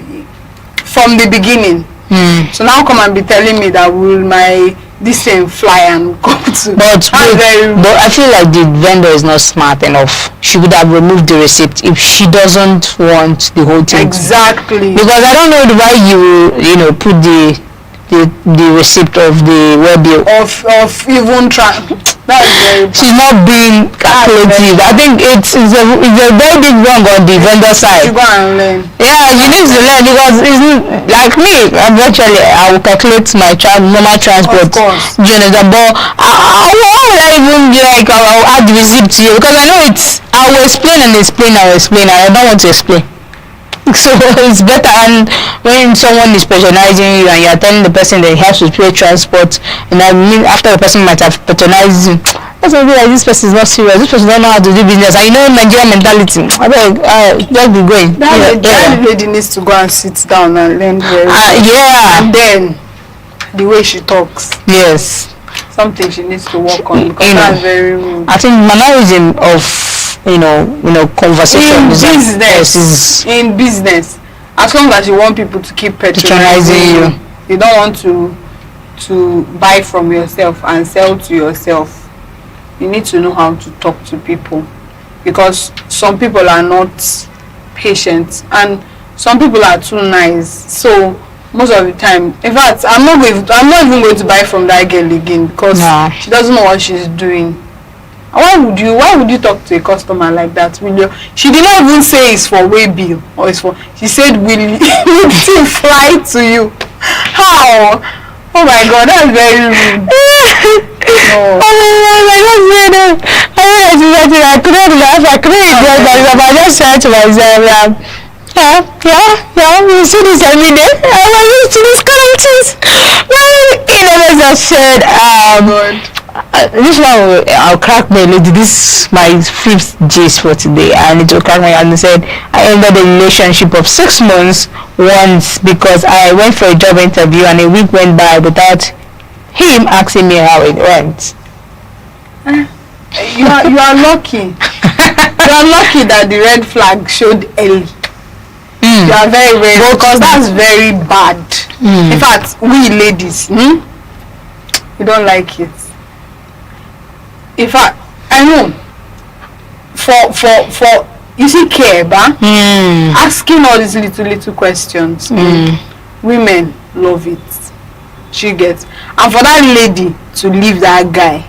from the beginning. So now come and be telling me that will my this thing fly and go to. But I feel like the vendor is not smart enough. She would have removed the receipt if she doesn't want the whole thing. Exactly. Because I don't know why you put the receipt of the web bill of even she's not being calculative. I think it's a very big wrong on the vendor side. You go and learn. Yeah, she needs to learn because it's like me. Eventually, I will calculate my normal transport journey. But why would I even be like I'll add the receipt to you? Because I know I will explain and I don't want to explain. So it's better, and when someone is patronizing you and you're telling the person that he has to pay transport, and I mean after the person might have patronized you, that's why like this person is not serious, this person don't know how to do business. I know Nigerian mentality. I beg, just be going. That lady needs to go and sit down and learn very yeah. And then the way she talks. Yes. Something she needs to work on, because that's very rude. I think mannerism of conversation in business, as long as you want people to keep patronizing you don't want to buy from yourself and sell to yourself, you need to know how to talk to people, because some people are not patient and some people are too nice. So most of the time, in fact, I'm not even going to buy from that girl again, because she doesn't know what she's doing. Why would you talk to a customer like that? She did not even say it's for way bill or it's for. She said will it fly to you? How? Oh my God, that's very rude. No. Oh my God, I couldn't laugh. I just said to myself, you see this every day. I want you to these countries. Well, I said, this one I'll crack my lady. This is my 5th gist for today, and it will crack my hand. And said I ended a relationship of 6 months once because I went for a job interview and a week went by without him asking me how it went. You are lucky. You are lucky that the red flag showed early. You are very, very, because that's very bad. In fact, we ladies, we don't like it. In fact, I know for you see care, asking all these little questions, women love it. She gets, and for that lady to leave that guy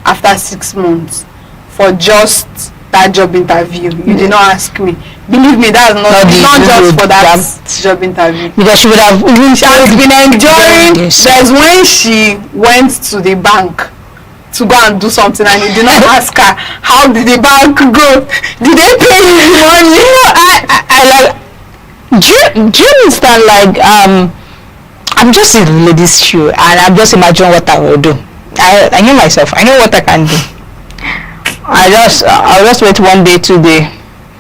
after 6 months for just that job interview, you did not ask me. Believe me, that's not just for that job interview. Because she would have been enjoying. There's when she went to the bank to go and do something and he did not ask her how did the bank go, did they pay you the money? I like, do you understand, like I'm just in the lady's shoe and I'm just imagining what I will do. I know myself, I know what I can do. I'll just wait 1 day, 2 days.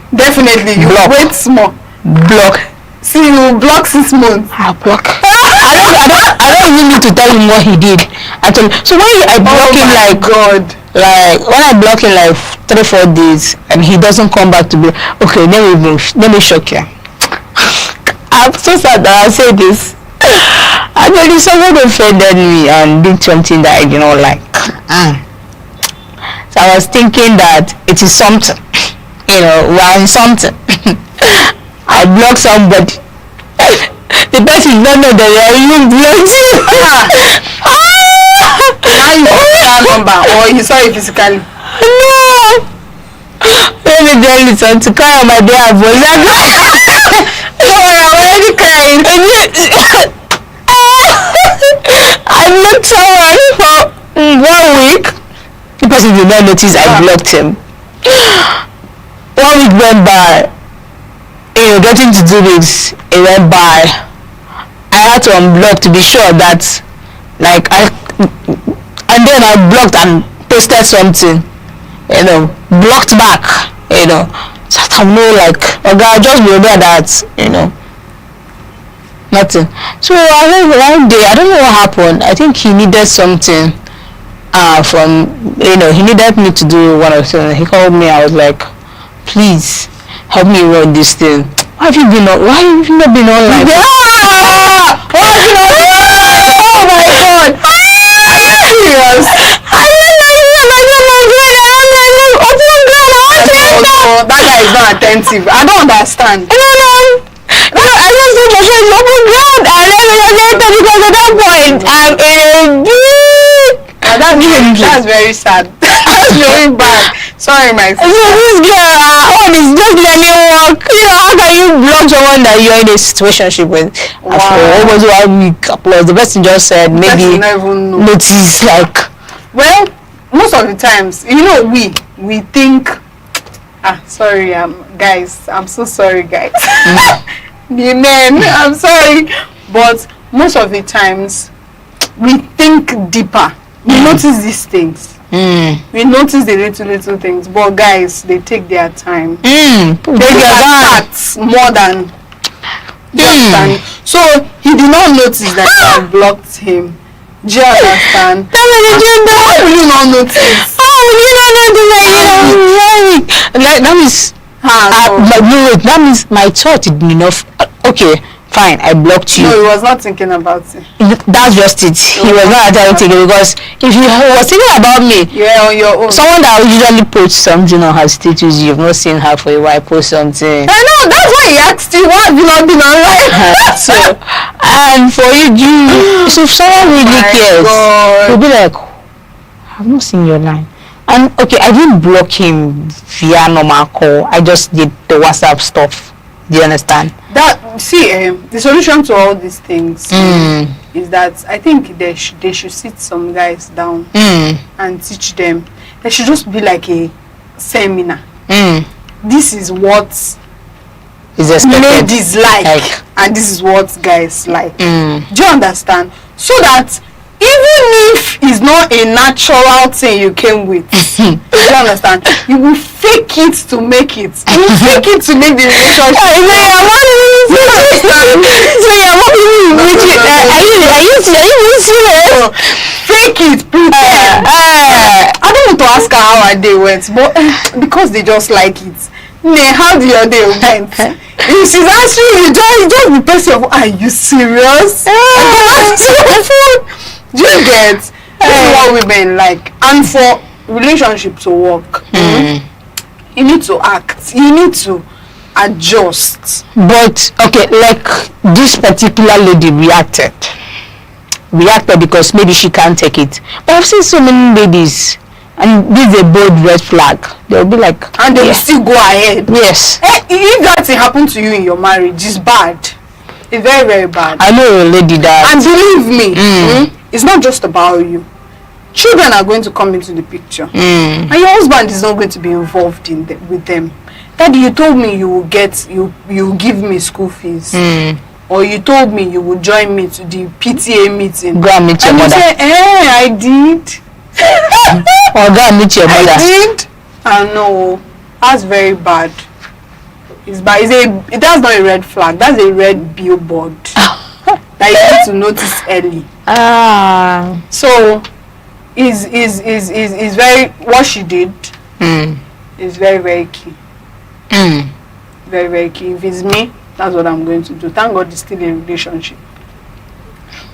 Definitely you wait small. Block. See, you block 6 months. I'll block. I don't even need to tell him what he did. So when I block him like when I block him like 3-4 days and he doesn't come back to me, okay, let me shock you. I'm so sad that I say this. Actually, someone offended me and did something that I did not like. So I was thinking that it is something, we're in something. I block somebody. The person don't know that you blocked you. Now you got that number or you saw it physically? No. Let me tell you something. To cry on my behalf was that. I'm already crying. I blocked someone for 1 week. The person did not notice I blocked him. 1 week went by. Getting to do this, it went by. I had to unblock to be sure that, and then I blocked and posted something, blocked back, so I know, okay, just be aware that, nothing. So I think one day, I don't know what happened. I think he needed something he needed me to do one of the things. He called me. I was like, please help me run this thing. Why have you not been online? Yeah! Oh my God! Are you serious? No, that guy is not attentive. I don't understand. No, I just told my friend, open ground. I never because at that point I'm in a big That's very sad. That's very bad. Sorry, my sister. So this girl, all is just learning work. You know, how can you block someone that you're in a situationship with? Wow. For almost 1 week, plus the person just said maybe notice like. Well, most of the times, you know, we think. Sorry, guys. I'm so sorry, guys. The men, I'm sorry, but most of the times we think deeper. We notice these things. We notice the little things, but guys, they take their time. They get more than understand. So he did not notice that I blocked him. Do you understand? How will you not notice? That means that means my thought is enough. Okay, fine, I blocked you. No, he was not thinking about it. That's just it. He was not actually thinking, because if he was thinking about me, on your own. Someone that usually posts something on her status, you've not seen her for a while, post something. I know, that's why he asked you, why have you not been online? So, and for you, so if someone really cares, he'll be like, I've not seen your line. And okay, I didn't block him via normal call. I just did the WhatsApp stuff. Do you understand? That the solution to all these things is that I think they should sit some guys down and teach them. There should just be like a seminar. This is what ladies like, and this is what guys like. Do you understand? So that even if it's not a natural thing you came with, you understand, you will fake it to make it. You will fake it to make the relationship. Are you fake it, pretend. I don't want to ask her how her day went, but because they just like it. How did your day went? If she's answering you, just be person of, are you serious? Do you get? This is what women like. And for relationship to work, you need to act. You need to adjust. But okay, like this particular lady reacted because maybe she can't take it. But I've seen so many ladies, and this is a bold red flag. They'll be like, and they will still go ahead. Yes. If that thing happened to you in your marriage, it's bad. It's very, very bad. I know a lady that. And believe me, it's not just about you. Children are going to come into the picture, and your husband is not going to be involved in with them. Daddy, you told me you will give me school fees, or you told me you would join me to the PTA meeting. Go and meet your mother. Say, I did. Or go and meet your mother. I did. I know. That's very bad. It's bad. That's not a red flag. That's a red billboard. That you need to notice early. So, is very, what she did is very, very key. Very, very key. If it's me, that's what I'm going to do. Thank God it's still a relationship.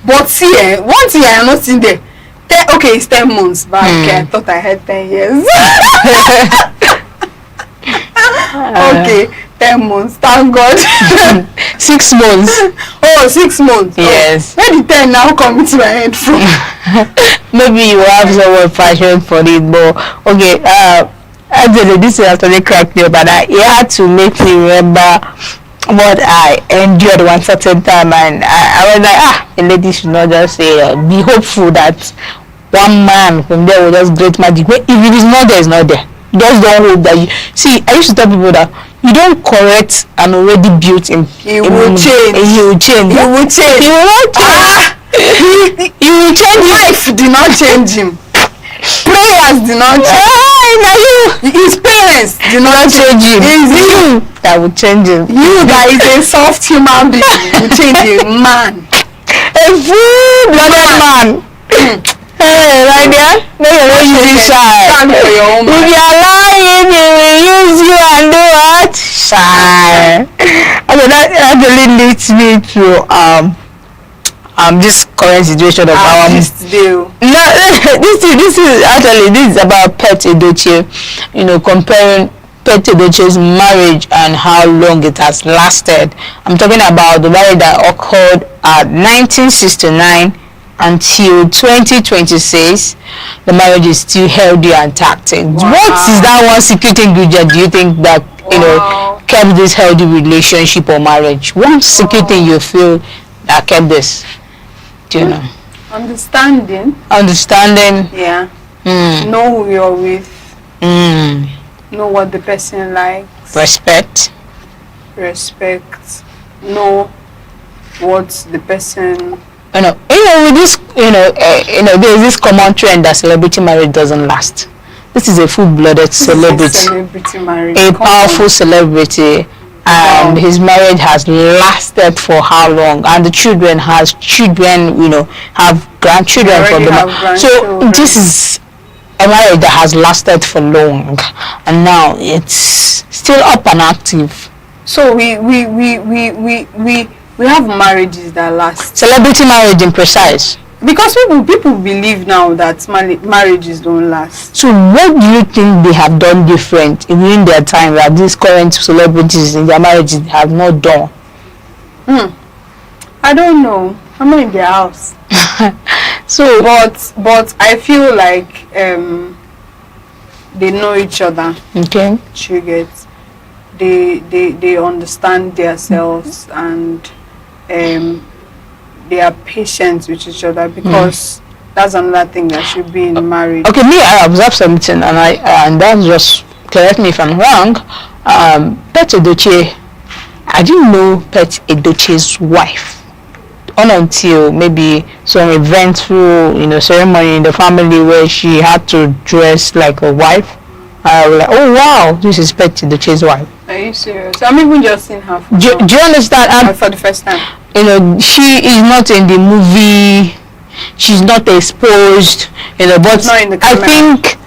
But see, one thing I am not in there. Okay, it's 10 months back. I thought I had 10 years. Okay, 10 months. Thank God. 6 months. Oh, 6 months. Yes. Where the 10 now come into my head from? Maybe you have someone passion for it, but okay. Actually, this is actually cracked me up, but it had to make me remember what I endured one certain time, and I was like, a lady should not just say, be hopeful that one man from there will just great magic. But if it is not there, it's not there. Just don't hope that you see. I used to tell people that you don't correct an already built in. He will change. He will change. He will change. He will not change. He will change. Life did not change him. Prayers did not change. His parents did not change him. It's you that will change him. You that is a soft human being will change a man. A full-blooded man. Hey, right there? No, you're not using shy. Stand for your own man. If you're lying, he will use you and do what? Shy. Okay, that actually leads me to this current situation of our this deal. No, this is about Pet Edochie. Comparing Pet Edochie's marriage and how long it has lasted. I'm talking about the marriage that occurred at 1969 until 2026, the marriage is still healthy and tactic. Wow. What is that one secret ingredient do you think that kept this healthy relationship or marriage? One secret thing you feel that kept this? Do you know? Understanding. Yeah. Know who you're with. Know what the person likes. Respect. Know what the person. With this, there's this common trend that celebrity marriage doesn't last. This is a full-blooded celebrity marriage. A powerful celebrity, and his marriage has lasted for how long? And the children have grandchildren from them. So this is a marriage that has lasted for long, and now it's still up and active. So we have marriages that last. Celebrity marriage in precise. Because people believe now that marriages don't last. So what do you think they have done different in their time that these current celebrities in their marriages have not done? I don't know. I'm not in their house. So but I feel like they know each other. Okay. You get. They understand themselves, and they are patient with each other, because that's another thing that should be in marriage. Okay, me, I observed something, and that's just, correct me if I'm wrong. Pet Edochie, I didn't know Pet Edochie's wife until maybe some eventful, ceremony in the family where she had to dress like a wife. I was like, oh wow, this is Pet Edochie's wife. Are you serious? I'm even just seeing her. Do you understand? For the first time. She is not in the movie. She's not exposed. But not in the I think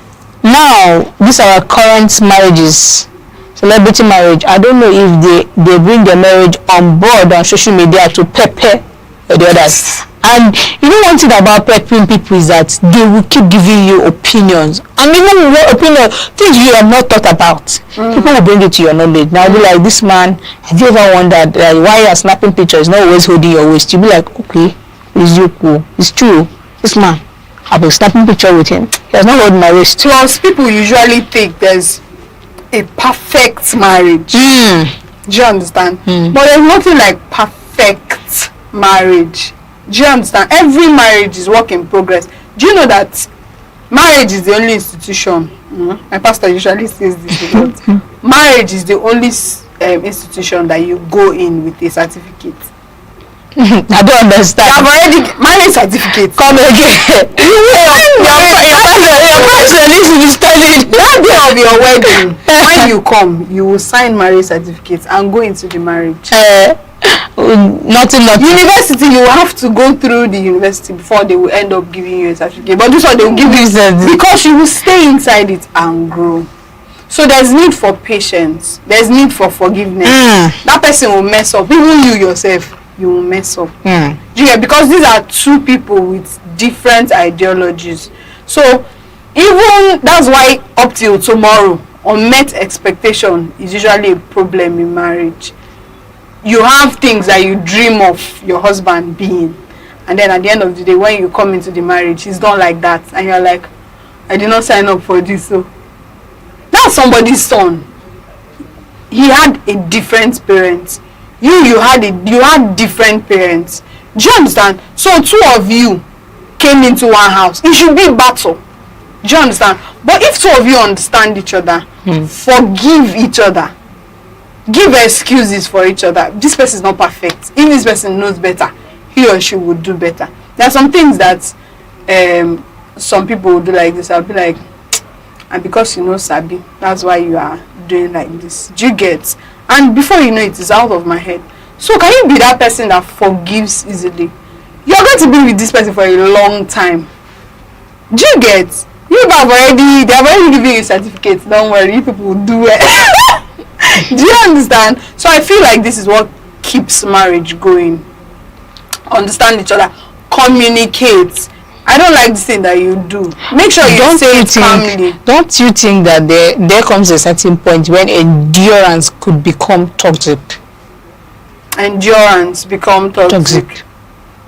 now these are our current marriages, celebrity marriage. I don't know if they bring their marriage on board on social media to pepper the others. And one thing about peppering people is that they will keep giving you opinions, and even things you have not thought about. People will bring it to your knowledge. Now be like, this man, have you ever wondered why you're snapping pictures, not always holding your waist? You'll be like, okay, it's you cool. It's true. This man, I've been snapping picture with him. He has not holding my waist. Plus, people usually think there's a perfect marriage. Do you understand? But there's nothing like perfect marriage. Do you understand? Every marriage is work in progress. Do you know that marriage is the only institution? My pastor usually says this. Marriage is the only institution that you go in with a certificate. I don't understand. You have already marriage certificate. Come again. Your pastor needs to be studied. That day of your wedding, when you come, you will sign marriage certificate and go into the marriage. Nothing. University, you will have to go through the university before they will end up giving you a certificate. But this one they will give you because you will stay inside it and grow. So there's need for patience. There's need for forgiveness. That person will mess up. Even you yourself, you will mess up. Because these are two people with different ideologies. So even that's why up till tomorrow, unmet expectation is usually a problem in marriage. You have things that you dream of your husband being, and then at the end of the day, when you come into the marriage, he's not like that, and you're like, I did not sign up for this. So that's somebody's son. He had a different parent. You had different parents. Do you understand? So two of you came into one house. It should be battle. Do you understand? But if two of you understand each other, forgive each other, give excuses for each other. This person is not perfect. If this person knows better, he or she would do better. There are some things that some people will do like this. I'll be like, and because you know Sabi, that's why you are doing like this. Do you get? And before you know it, it's out of my head. So can you be that person that forgives easily? You're going to be with this person for a long time. Do you get? They have already given you certificates. Don't worry, you people will do it. Do you understand? So I feel like this is what keeps marriage going. Understand each other, communicate. I don't like this thing that you do. Make sure you say it calmly. Don't you think that there comes a certain point when endurance could become toxic? Endurance become toxic.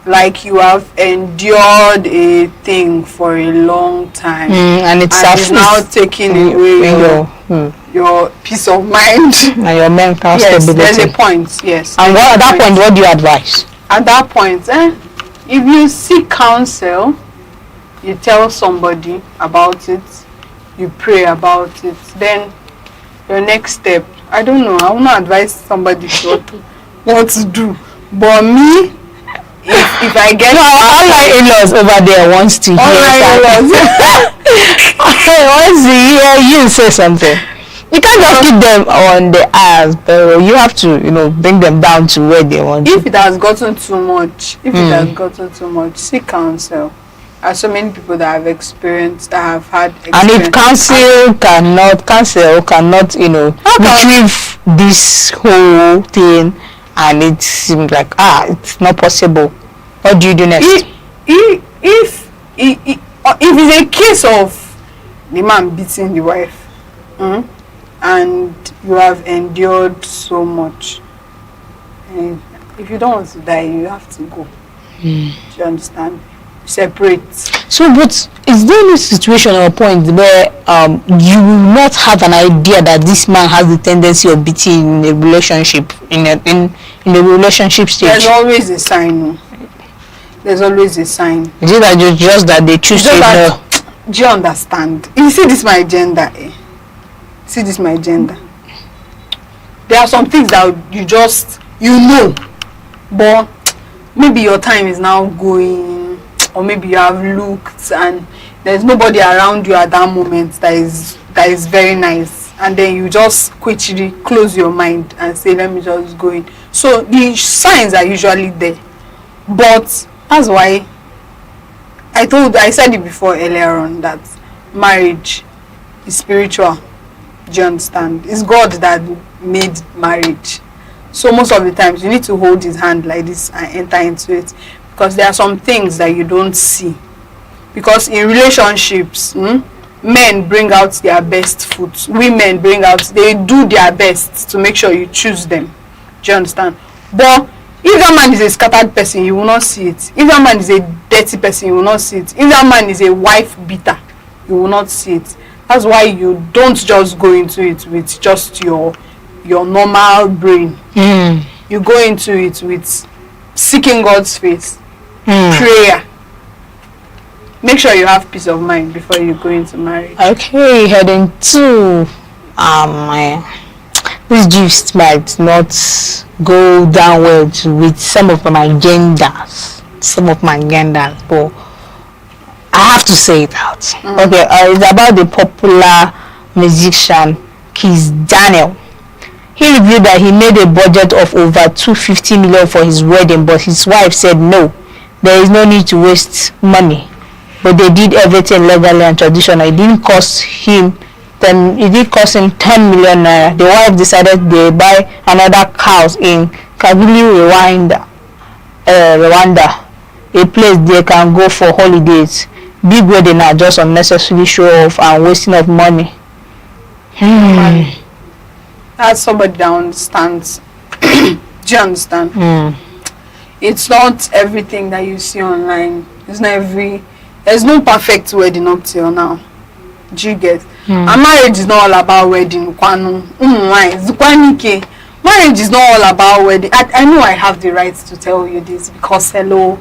like you have endured a thing for a long time, and it's now taking away your peace of mind and your mental yes, stability. There's a point, yes. And at that point, what do you advise? At that point, if you seek counsel, you tell somebody about it, you pray about it, then your next step, I don't know, I will not advise somebody what to do, but me, if I get all my in-laws over there wants to hear that. Once they hear you say something, you can't just keep them on the ass, but you have to, bring them down to where they want. If it has gotten too much, seek counsel. There are so many people that have experienced, that have had experience. And if counsel cannot, retrieve this whole thing, and it seems like it's not possible, what do you do next? If it's a case of the man beating the wife, and you have endured so much, and if you don't want to die, you have to go. Do you understand? Separate. So, but is there any situation or point where you will not have an idea that this man has the tendency of beating in a relationship, in the relationship stage? There's always a sign. There's always a sign. Is it that just that they choose to ignore? Do you understand? If you see this my gender, see this my gender. There are some things that you know, but maybe your time is now going, or maybe you have looked and there's nobody around you at that moment that is very nice, and then you just quickly close your mind and say, let me just go in. So the signs are usually there, but that's why I said it before earlier on, that marriage is spiritual. Do you understand? It's God that made marriage. So most of the times you need to hold his hand like this and enter into it, because there are some things that you don't see. Because in relationships, men bring out their best foot, women they do their best to make sure you choose them. Do you understand? But if that man is a scattered person, you will not see it. If that man is a dirty person, you will not see it. If that man is a wife beater, you will not see it. That's why you don't just go into it with just your normal brain. You go into it with seeking God's face, prayer. Make sure you have peace of mind before you go into marriage. Okay, heading to this gist might not go down well with some of my genders, but I have to say it out. Okay, it's about the popular musician Kiss Daniel. He revealed that he made a budget of over $250 million for his wedding, but his wife said no, there is no need to waste money. But they did everything legally and traditional. It didn't cost him 10 million naira. The wife decided they buy another house in Kigali, Rwanda, a place they can go for holidays. Big wedding are just unnecessary show off and wasting of money. That's somebody that understands. Do you understand? It's not everything that you see online. There's no perfect wedding up till now. Do you get? And marriage is not all about wedding. Marriage is not all about wedding. I know I have the right to tell you this because hello.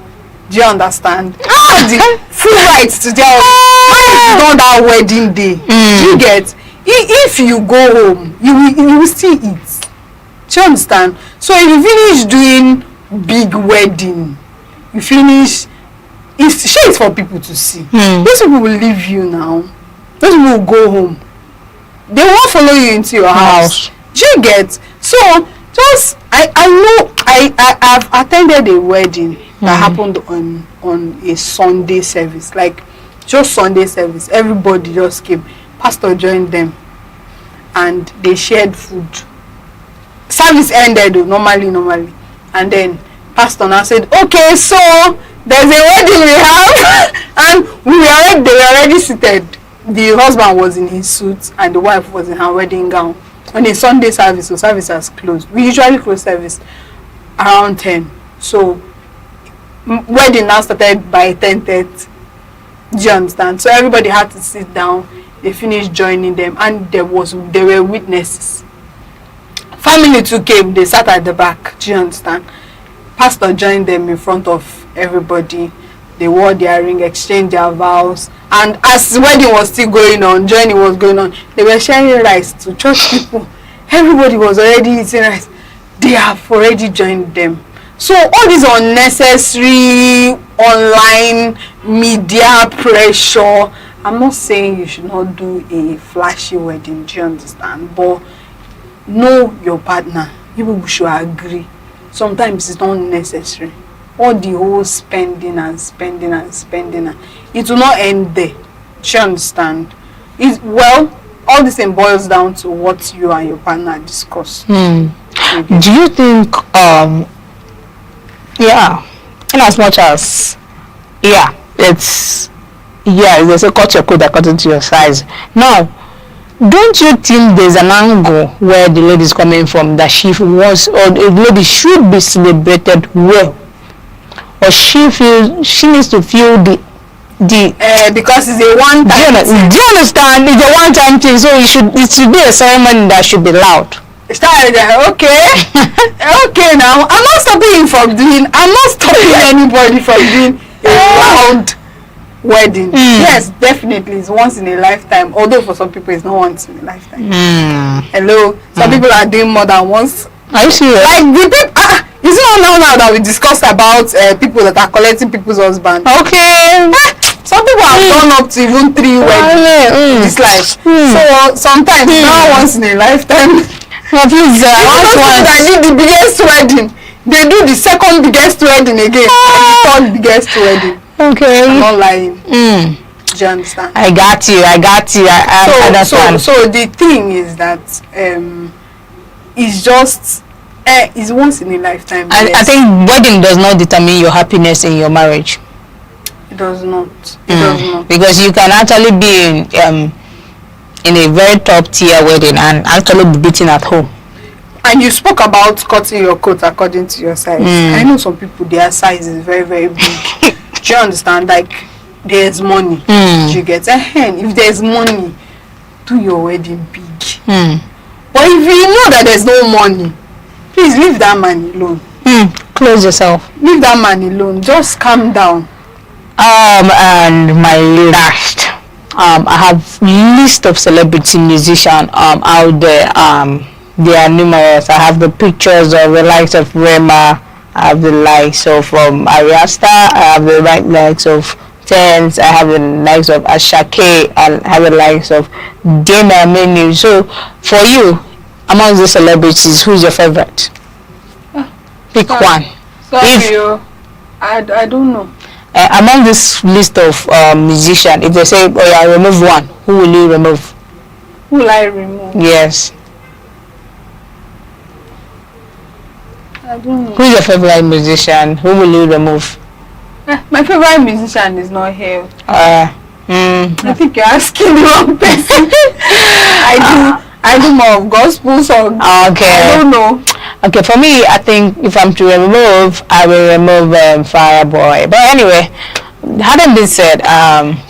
Do you understand? I have the full right to tell you. Marriage is not that wedding day. Do you get? If you go home, you will still eat. Do you understand? So if you finish doing big wedding, you finish, it's for people to see. Those people will leave you now. Those people will go home. They won't follow you into your house. Do you get? So just I know I've attended a wedding that happened on a Sunday service, like just Sunday service. Everybody just came. Pastor joined them and they shared food. Service ended normally, and then pastor now said, okay, so there's a wedding we have and they were already seated. The husband was in his suit and the wife was in her wedding gown on a Sunday service, so service has closed. We usually close service around 10. So wedding now started by 10:30. Do you understand? So everybody had to sit down. They finished joining them, and there were witnesses. Family too came. They sat at the back. Do you understand? Pastor joined them in front of everybody. They wore their ring, exchanged their vows, and as the wedding was still going on, journey was going on, they were sharing rice to church people. Everybody was already eating rice. They have already joined them. So all these unnecessary online media pressure, I'm not saying you should not do a flashy wedding, do you understand? But know your partner. People should agree. Sometimes it's not necessary. All the whole spending and spending and spending, it will not end there. Do you understand? Well, all this thing boils down to what you and your partner discuss. Do you think in as much as there's a cut your coat according to your size. Now, don't you think there's an angle where the lady is coming from that she wants, or a lady should be celebrated well, or she needs to feel because it's a one-time thing. Do you understand? It's a one-time thing, so it should be a ceremony that should be loud. Okay. Okay, now I'm not stopping anybody from doing a loud wedding. Yes, definitely, it's once in a lifetime. Although for some people it's not once in a lifetime. Hello, some people are doing more than once. Are you serious? Like the people, it's not now that we discussed about people that are collecting people's husband. Okay. Some people have gone up to even 3 weddings in this life. So sometimes not once in a lifetime. Please, I did the biggest wedding. They do the second biggest wedding again, and the third biggest wedding. Okay. I'm not lying. Do you understand? I got you. I understand. So the thing is that it's just it's once in a lifetime. I think wedding does not determine your happiness in your marriage. It does not. It does not. Because you can actually be in a very top tier wedding and actually be beaten at home. And you spoke about cutting your coat according to your size. I know some people, their size is very, very big. Do you understand? Like, there's money. Do you get if there's money, do your wedding big. But if you know that there's no money, please leave that man alone. Close yourself. Leave that man alone. Just calm down. And my last, I have list of celebrity musicians out there. They are numerous. I have the pictures of the likes of Rema. I have the likes of Ariasta. I have the likes of Tense. I have the likes of Ashake, and I have the likes of Dana Menu. So, for you, among the celebrities, who's your favorite? Pick one. Sorry, I don't know. Among this list of musicians, if they say, "Oh yeah, remove one," who will you remove? Who will I remove? Yes. I don't know. Who is your favorite musician? Who will you remove? My favorite musician is not here. I think you're asking the wrong person. I do more of gospel songs. Okay. I don't know. Okay, for me, I think if I'm to remove, I will remove Fireboy. But anyway, having been said,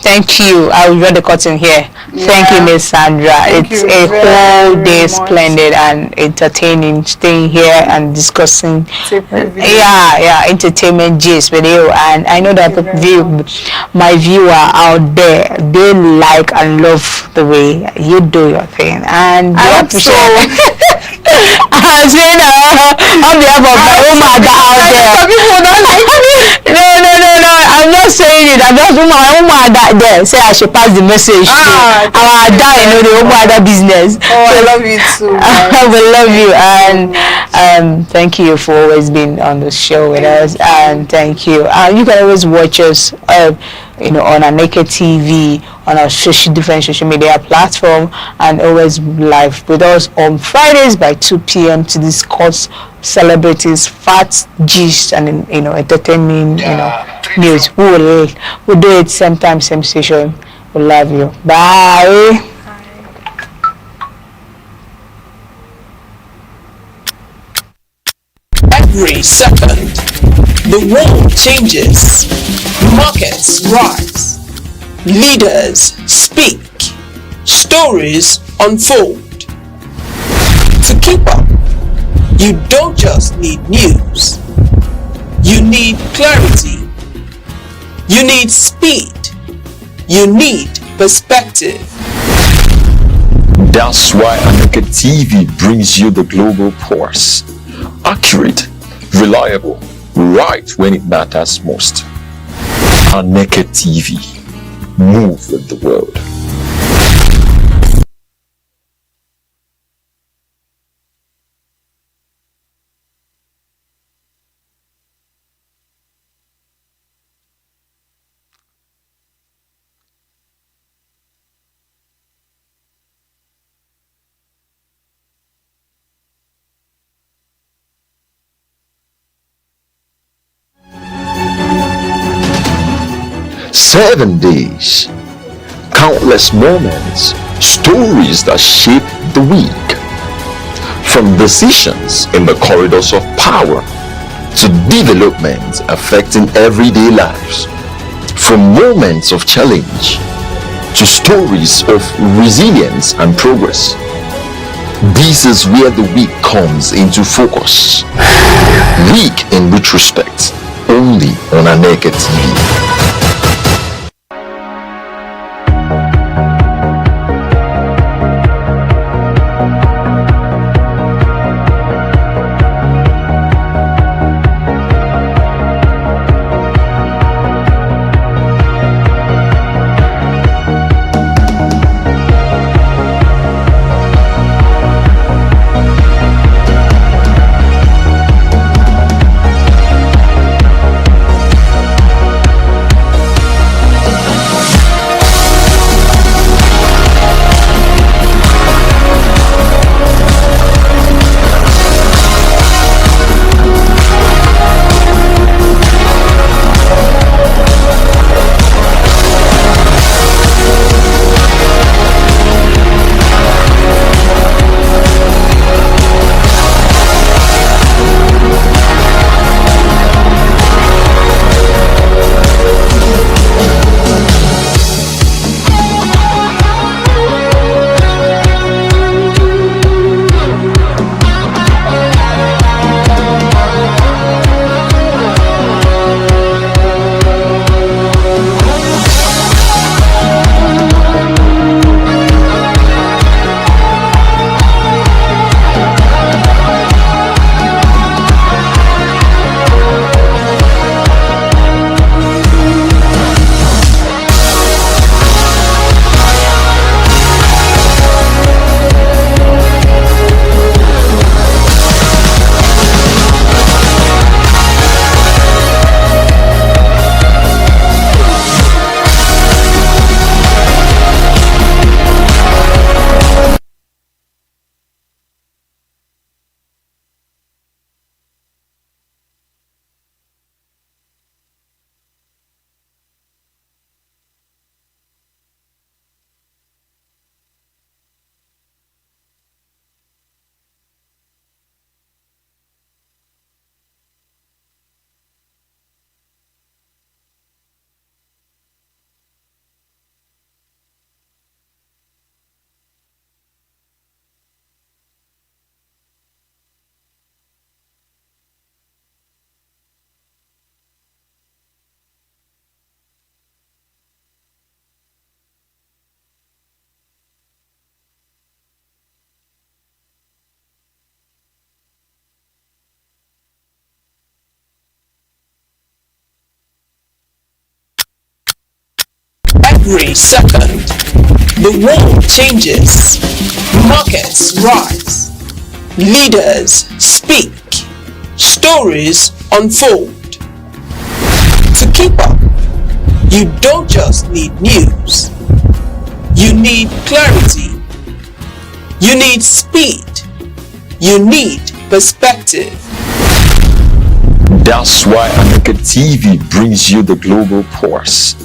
thank you. I will draw the curtain here. Yeah. Thank you, Miss Sandra. It's a whole day splendid and entertaining staying here and discussing entertainment gist with you. And I know that my viewer out there, they like and love the way you do your thing, and they appreciate I'm saying on behalf of my woman out there. Some people don't like me. No. I'm not saying it. I'm just my woman out there. Say I should pass the message to our dad, the woman business. I love you too. I will love you, and thank you for always being on the show with us, and thank you. You can always watch us on Aneke TV, on our different social media platform, and always live with us on Fridays by 2 p.m. to discuss celebrities, facts, gist, and entertaining news. We'll do it same time, same station. We love you. Bye. Every second The world changes, markets rise, leaders speak, stories unfold. To keep up, you don't just need news, you need clarity, you need speed, you need perspective. That's why Aneke TV brings you the global pulse. Accurate, reliable, right when it matters most. Aneke TV. Move with the world. Seven days, countless moments, stories that shape the week. From decisions in the corridors of power to developments affecting everyday lives. From moments of challenge to stories of resilience and progress. This is where the week comes into focus. Week in retrospect, only on Aneke TV. Every second, the world changes, markets rise, leaders speak, stories unfold. To keep up, you don't just need news, you need clarity, you need speed, you need perspective. That's why Aneke TV brings you the global pulse.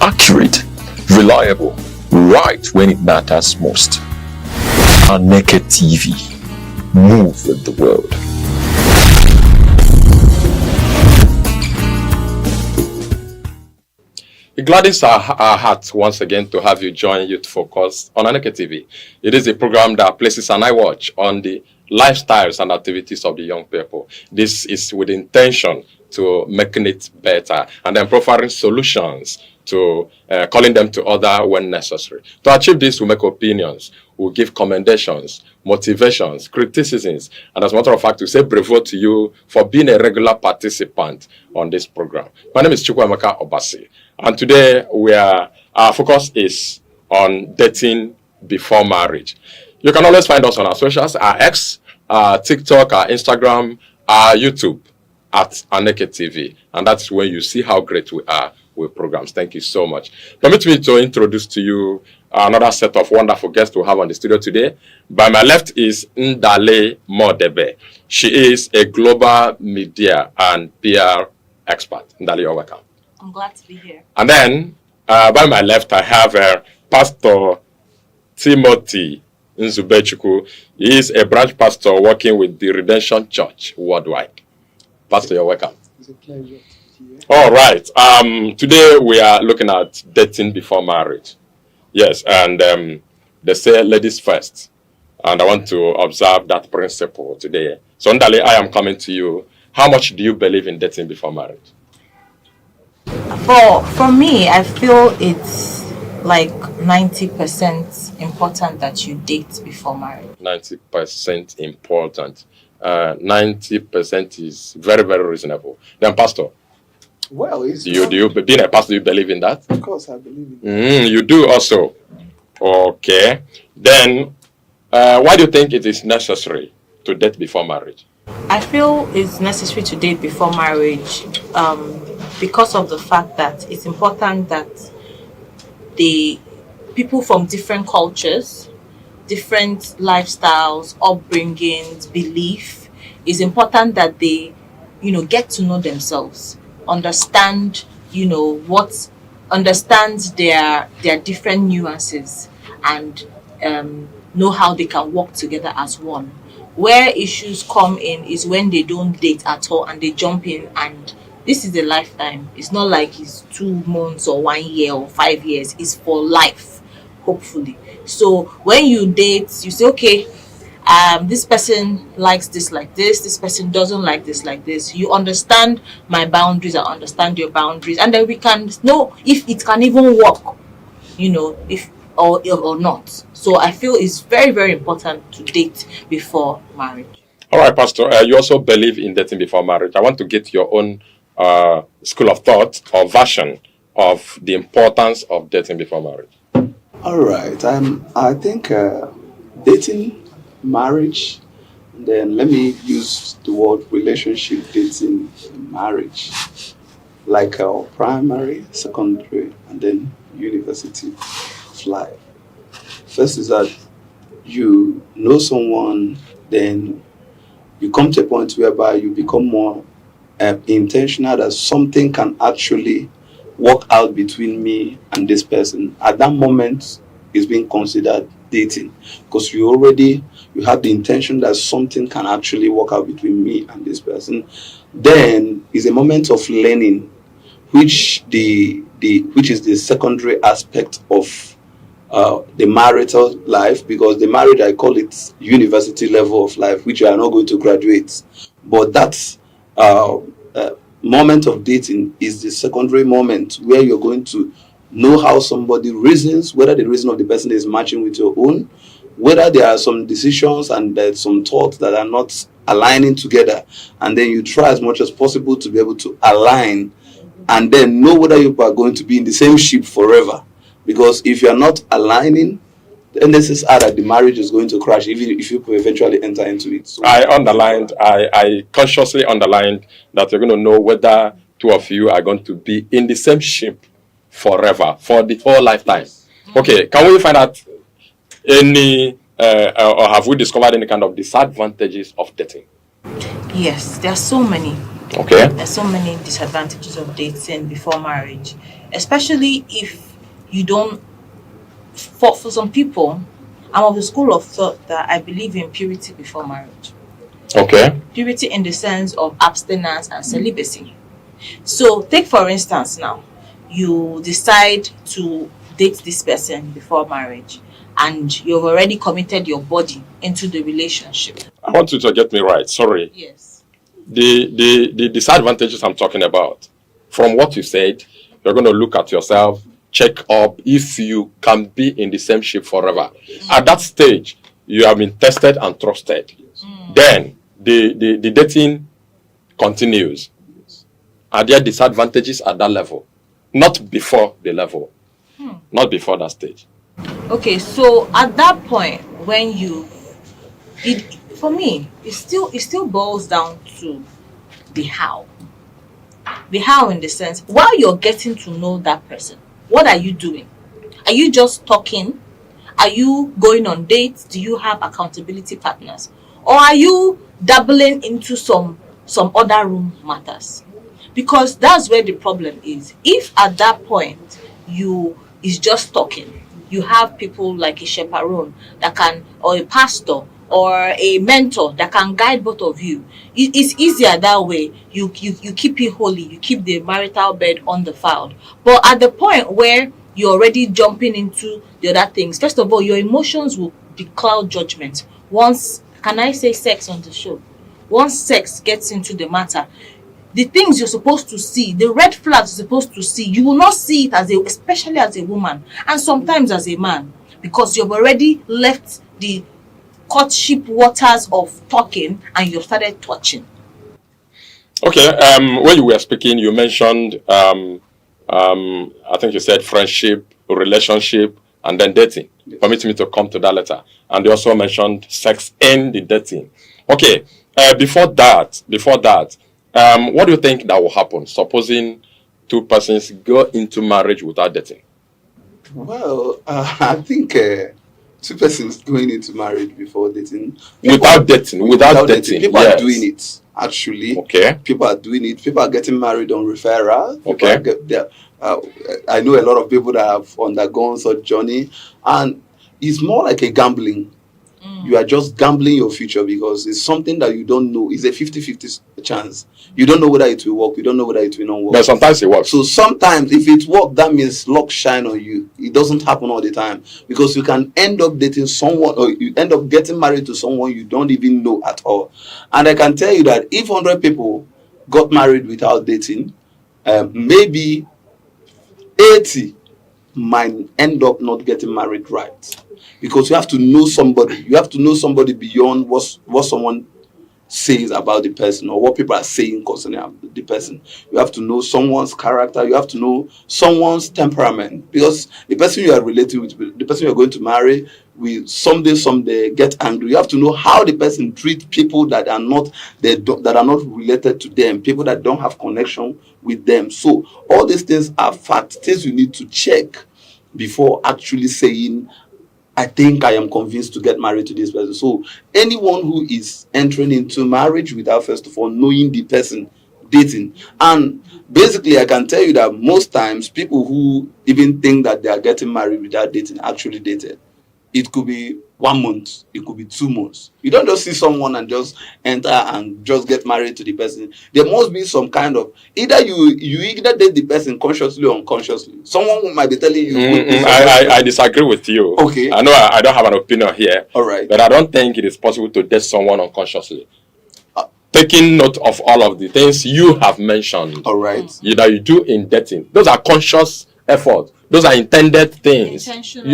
Accurate, reliable, right when it matters most. Aneke TV. Move with the world. It gladdens our hearts once again to have you join Youth Focus on Aneke TV. It is a program that places an eye watch on the lifestyles and activities of the young people. This is with intention to making it better and then providing solutions to calling them to order when necessary. To achieve this, we make opinions, we give commendations, motivations, criticisms, and as a matter of fact, we say bravo to you for being a regular participant on this program. My name is Chukwuemeka Obasi, and today our focus is on dating before marriage. You can always find us on our socials, our X, our TikTok, our Instagram, our YouTube at Aneke TV, and that's when you see how great we are with programs. Thank you so much. Permit me to introduce to you another set of wonderful guests we have on the studio today. By my left is Ndale Modebe. She is a global media and PR expert. Ndale, you're welcome. I'm glad to be here. And then by my left, I have Pastor Timothy Nzubechuku. He is a branch pastor working with the Redemption Church worldwide. Pastor, you're welcome. It's a pleasure. All right. Today we are looking at dating before marriage. Yes, and they say ladies first. And I want to observe that principle today. So, Ndale, I am coming to you. How much do you believe in dating before marriage? For me, I feel it's like 90% important that you date before marriage. 90% important. 90% is very, very reasonable. Then, Pastor, well, it's you being a pastor, you believe in that? Of course, I believe in that. You do also. Okay. Then, why do you think it is necessary to date before marriage? I feel it's necessary to date before marriage because of the fact that it's important that the people from different cultures, different lifestyles, upbringings, belief, it's important that they, get to know themselves, understand, understand their different nuances, and know how they can work together as one. Where issues come in is when they don't date at all and they jump in, and this is a lifetime. It's not like it's 2 months or 1 year or 5 years. It's for life, hopefully. So when you date, you say, okay, this person likes this like this person doesn't like this like this. You understand my boundaries, I understand your boundaries, and then we can know if it can even work, if or not. So I feel it's very, very important to date before marriage. All right, Pastor, you also believe in dating before marriage. I want to get your own school of thought or version of the importance of dating before marriage. All right. I think dating, marriage, then let me use the word relationship, dating, marriage, like primary, secondary, and then university of life. First is that you know someone, then you come to a point whereby you become more intentional that something can actually work out between me and this person. At that moment, it's being considered dating, because you have the intention that something can actually work out between me and this person. Then is a moment of learning, which is the secondary aspect of the marital life, because the marriage, I call it university level of life, which you are not going to graduate. But that moment of dating is the secondary moment where you're going to know how somebody reasons, whether the reason of the person is matching with your own, whether there are some decisions and there's some thoughts that are not aligning together. And then you try as much as possible to be able to align and then know whether you are going to be in the same ship forever. Because if you're not aligning, then this is how that the marriage is going to crash, even if you eventually enter into it. So I consciously underlined that you're going to know whether two of you are going to be in the same ship forever, for the whole lifetime. Okay, can we find out any, or have we discovered any kind of disadvantages of dating? Yes, there are so many. Okay. There's so many disadvantages of dating before marriage, especially if you don't. For some people, I'm of the school of thought that I believe in purity before marriage. Okay. Purity in the sense of abstinence and celibacy. So take for instance now, you decide to date this person before marriage and you've already committed your body into the relationship. I want you to get me right. Sorry. Yes. The disadvantages I'm talking about, from what you said, you're going to look at yourself, check up if you can be in the same ship forever. At that stage, you have been tested and trusted. Then the dating continues. Are there disadvantages at that level? Not before the level. Not before that stage. Okay, so at that point when for me, it still boils down to the how. The how in the sense, while you're getting to know that person, what are you doing? Are you just talking? Are you going on dates? Do you have accountability partners? Or are you dabbling into some other room matters? Because that's where the problem is. If at that point you is just talking, you have people like a chaperone that can, or a pastor or a mentor that can guide both of you. It's easier that way. You keep it holy, you keep the marital bed undefiled. But at the point where you're already jumping into the other things, first of all, your emotions will cloud judgment. Once, can I say sex on the show? Once sex gets into the matter, the things you're supposed to see, the red flags you're supposed to see, you will not see it especially as a woman and sometimes as a man, because you've already left the courtship waters of talking and you've started touching. Okay, when you were speaking, you mentioned, I think you said friendship, relationship, and then dating. Permit me to come to that later. And you also mentioned sex and the dating. Okay, before that, what do you think that will happen? Supposing two persons go into marriage without dating? Well, I think two persons going into marriage before dating. Without dating. People are doing it, actually. Okay. People are doing it. People are getting married on referral. Okay. I know a lot of people that have undergone such journey, and it's more like a gambling. You are just gambling your future because it's something that you don't know. It's a 50-50 chance. You don't know whether it will work. You don't know whether it will not work. But sometimes it works. So sometimes if it works, that means luck shine on you. It doesn't happen all the time because you can end up dating someone or you end up getting married to someone you don't even know at all. And I can tell you that if 100 people got married without dating, maybe 80 might end up not getting married right. Because you have to know somebody. You have to know somebody beyond what someone says about the person or what people are saying concerning the person. You have to know someone's character. You have to know someone's temperament. Because the person you are relating with, the person you are going to marry, will someday get angry. You have to know how the person treats people that are not related to them, people that don't have connection with them. So all these things are facts, things you need to check before actually saying, I think I am convinced to get married to this person. So anyone who is entering into marriage without first of all knowing the person dating, and basically I can tell you that most times people who even think that they are getting married without dating actually dated. It could be 1 month, it could be 2 months. You don't just see someone and just enter and just get married to the person. There must be some kind of, either you either date the person consciously or unconsciously. Someone might be telling you. I disagree with you. Okay. I know I don't have an opinion here. All right. But I don't think it is possible to date someone unconsciously. Taking note of all of the things you have mentioned. All right. That you do in dating. Those are conscious efforts. Those are intended things. Intentional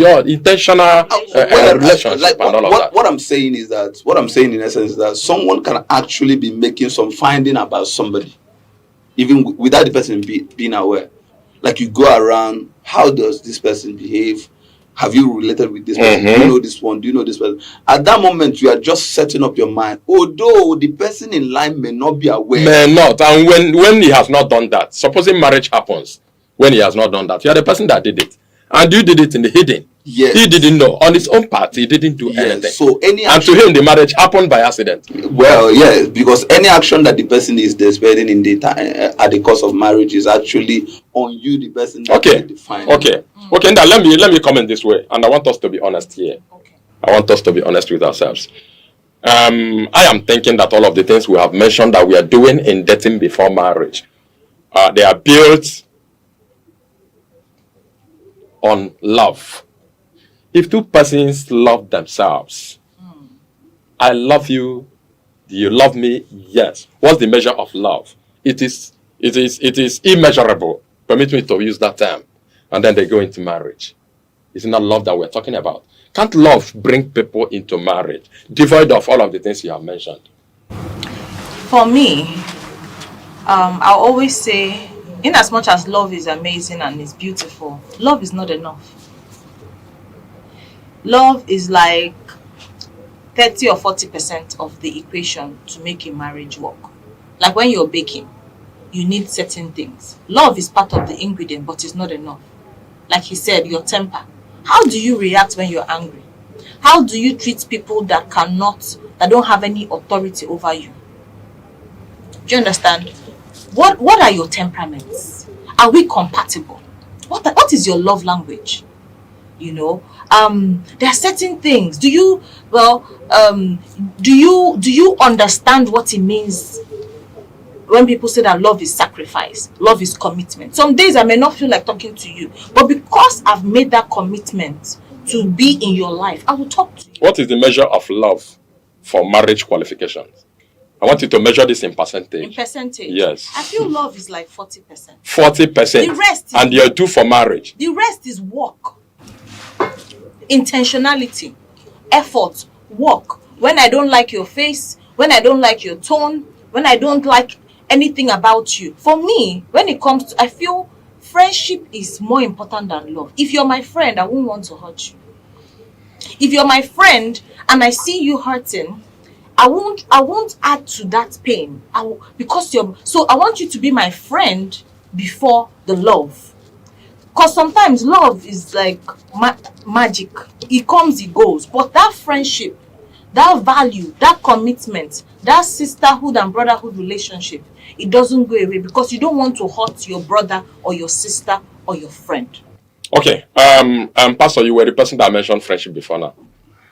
relationship and all of that. What I'm saying in essence is that someone can actually be making some finding about somebody, even without the person being aware. Like you go around, how does this person behave? Have you related with this person? Do you know this one? Do you know this person? At that moment, you are just setting up your mind. Although the person in line may not be aware. May not. And when he has not done that, supposing marriage happens, when he has not done that, you are the person that did it. And you did it in the hidden. Yes. He didn't know. On his own part, he didn't do anything. So and to him, the marriage happened by accident. Well, yes, because any action that the person is displaying in the at the course of marriage is actually on you, the person that defined. Okay. Now let me comment this way, and I want us to be honest here. I want us to be honest with ourselves. I am thinking that all of the things we have mentioned that we are doing in dating before marriage, they are built on love. If two persons love themselves, I love you, do you love me? Yes. What's the measure of love? It is immeasurable. Permit me to use that term. And then they go into marriage. It's not love that we're talking about. Can't love bring people into marriage, devoid of all of the things you have mentioned? For me, I'll always say, in as much as love is amazing and is beautiful, love is not enough. Love is like 30 or 40% of the equation to make a marriage work. Like when you're baking, you need certain things. Love is part of the ingredient, but it's not enough. Like he said, your temper. How do you react when you're angry? How do you treat people that don't have any authority over you? Do you understand? What are your temperaments? Are we compatible? What is your love language? You know, there are certain things. Do you understand what it means when people say that love is sacrifice, love is commitment? Some days I may not feel like talking to you, but because I've made that commitment to be in your life, I will talk to you. What is the measure of love for marriage qualifications? I want you to measure this in percentage. In percentage? Yes. I feel love is like 40%. 40%. The rest is and you're due for marriage. The rest is work. Intentionality, effort, work. When I don't like your face, when I don't like your tone, when I don't like anything about you. For me, when it comes to, I feel friendship is more important than love. If you're my friend, I won't want to hurt you. If you're my friend and I see you hurting, I won't add to that pain. So I want you to be my friend before the love. Because sometimes love is like magic. It comes, it goes. But that friendship, that value, that commitment, that sisterhood and brotherhood relationship, it doesn't go away because you don't want to hurt your brother or your sister or your friend. Okay. Pastor, you were the person that mentioned friendship before now.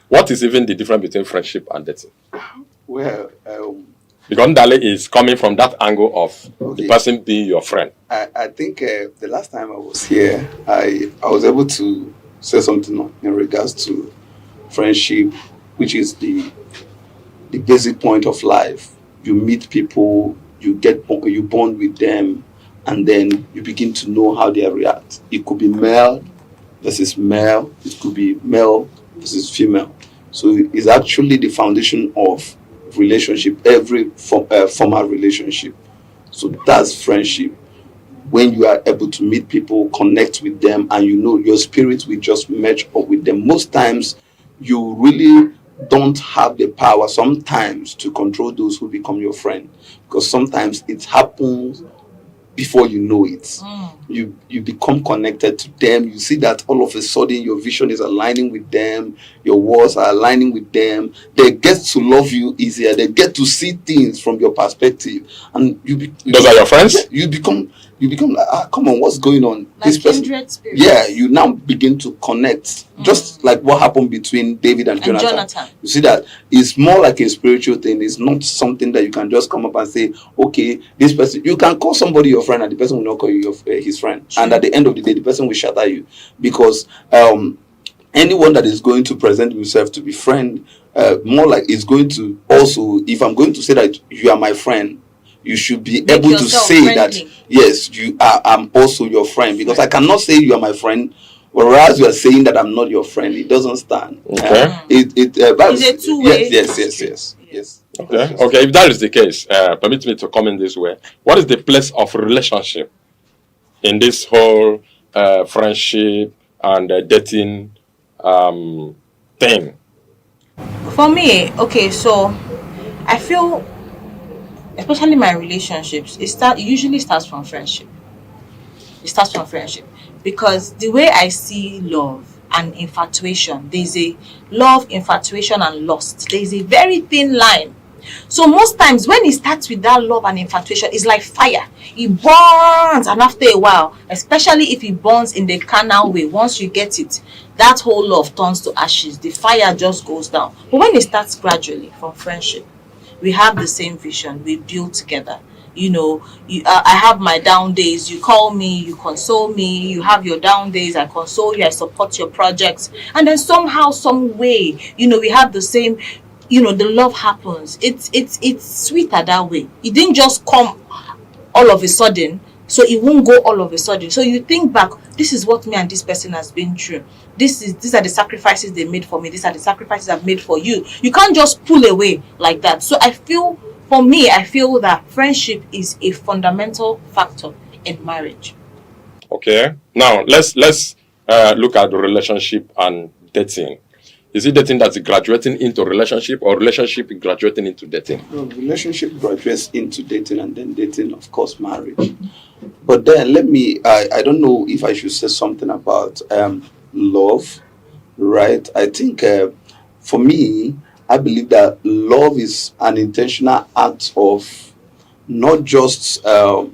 What is even the difference between friendship and dating? Well, because Ndale is coming from that angle of the person being your friend. I think the last time I was here, I was able to say something in regards to friendship, which is the basic point of life. You meet people, you bond with them, and then you begin to know how they react. It could be male versus male. It could be male versus female. So it's actually the foundation of relationship, every formal relationship. So that's friendship. When you are able to meet people, connect with them, and you know your spirit will just match up with them. Most times, you really don't have the power sometimes to control those who become your friend, because sometimes it happens before you know it. You become connected to them. You see that all of a sudden your vision is aligning with them, your words are aligning with them. They get to love you easier. They get to see things from your perspective, and those are your friends. You become like, come on, what's going on? Like this person, kindred spirits. Yeah, you now begin to connect, just like what happened between David and Jonathan. You see that it's more like a spiritual thing. It's not something that you can just come up and say, okay, this person. You can call somebody your friend, and the person will not call you his friend. True. And at the end of the day, the person will shatter you, because anyone that is going to present himself to be friend, more like is going to also, if I'm going to say that you are my friend, you should be able to say friendly. That yes, I'm also your friend, because I cannot say you are my friend, whereas you are saying that I'm not your friend. It doesn't stand. Okay. Is it two-way? Yes. Okay. If that is the case, permit me to comment this way. What is the place of relationship in this whole friendship and dating thing? For me, okay, so I feel, especially my relationships, it usually starts from friendship. It starts from friendship, because the way I see love and infatuation, there's a love, infatuation, and lust. There's a very thin line. So most times when it starts with that love and infatuation, it's like fire. It burns, and after a while, especially if it burns in the carnal way, once you get it, that whole love turns to ashes. The fire just goes down. But when it starts gradually from friendship, we have the same vision, we build together, I have my down days. You call me, you console me. You have your down days. I console you. I support your projects. And then somehow, some way, we have the same. The love happens. It's sweeter that way. It didn't just come all of a sudden, so it won't go all of a sudden. So you think back, this is what me and this person has been through. These are the sacrifices they made for me. These are the sacrifices I've made for you. You can't just pull away like that. So I feel that friendship is a fundamental factor in marriage. Okay. Now let's look at the relationship and dating. Is it dating that's graduating into relationship, or relationship graduating into dating? No, relationship graduates into dating, and then dating, of course, marriage. But then I don't know if I should say something about love, right? I think for me, I believe that love is an intentional act of not just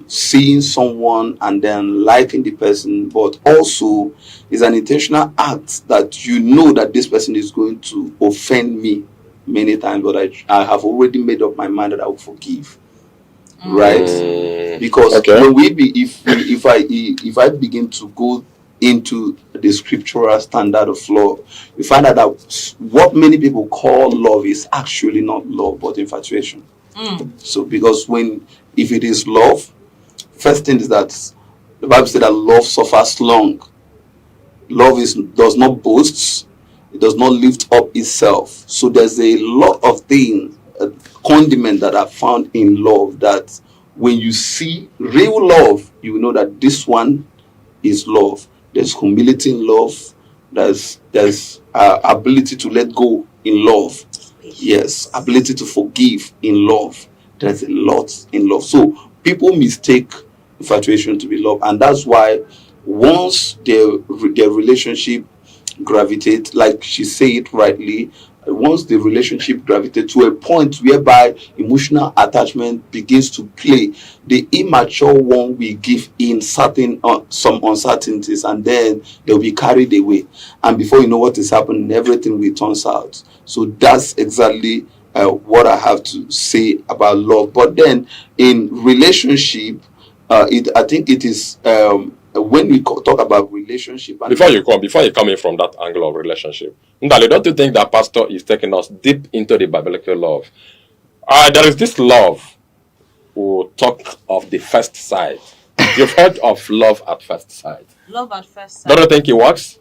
seeing someone and then liking the person, but also is an intentional act that you know that this person is going to offend me many times, but I have already made up my mind that I will forgive. Right? Because when if I begin to go into the scriptural standard of love, you find out that what many people call love is actually not love but infatuation. So because if it is love, first thing is that the Bible says that love suffers long. Love does not boast, it does not lift up itself. So there's a lot of things, condiment that are found in love, that when you see real love, you know that this one is love. There's humility in love. There's ability to let go in love. Yes, ability to forgive in love. There's a lot in love. So people mistake infatuation to be love, and that's why once their relationship gravitate, like she said rightly, once the relationship gravitates to a point whereby emotional attachment begins to play, the immature one will give in some uncertainties, and then they'll be carried away, and before you know what is happening, everything will turn out. So that's exactly what I have to say about love. But then in relationship, I think it is when we talk about relationship. And before you come in from that angle of relationship, Ndale, don't you think that pastor is taking us deep into the biblical love? There is this love. We'll talk of the first sight. You've heard of love at first sight. Love at first sight. Don't you think it works?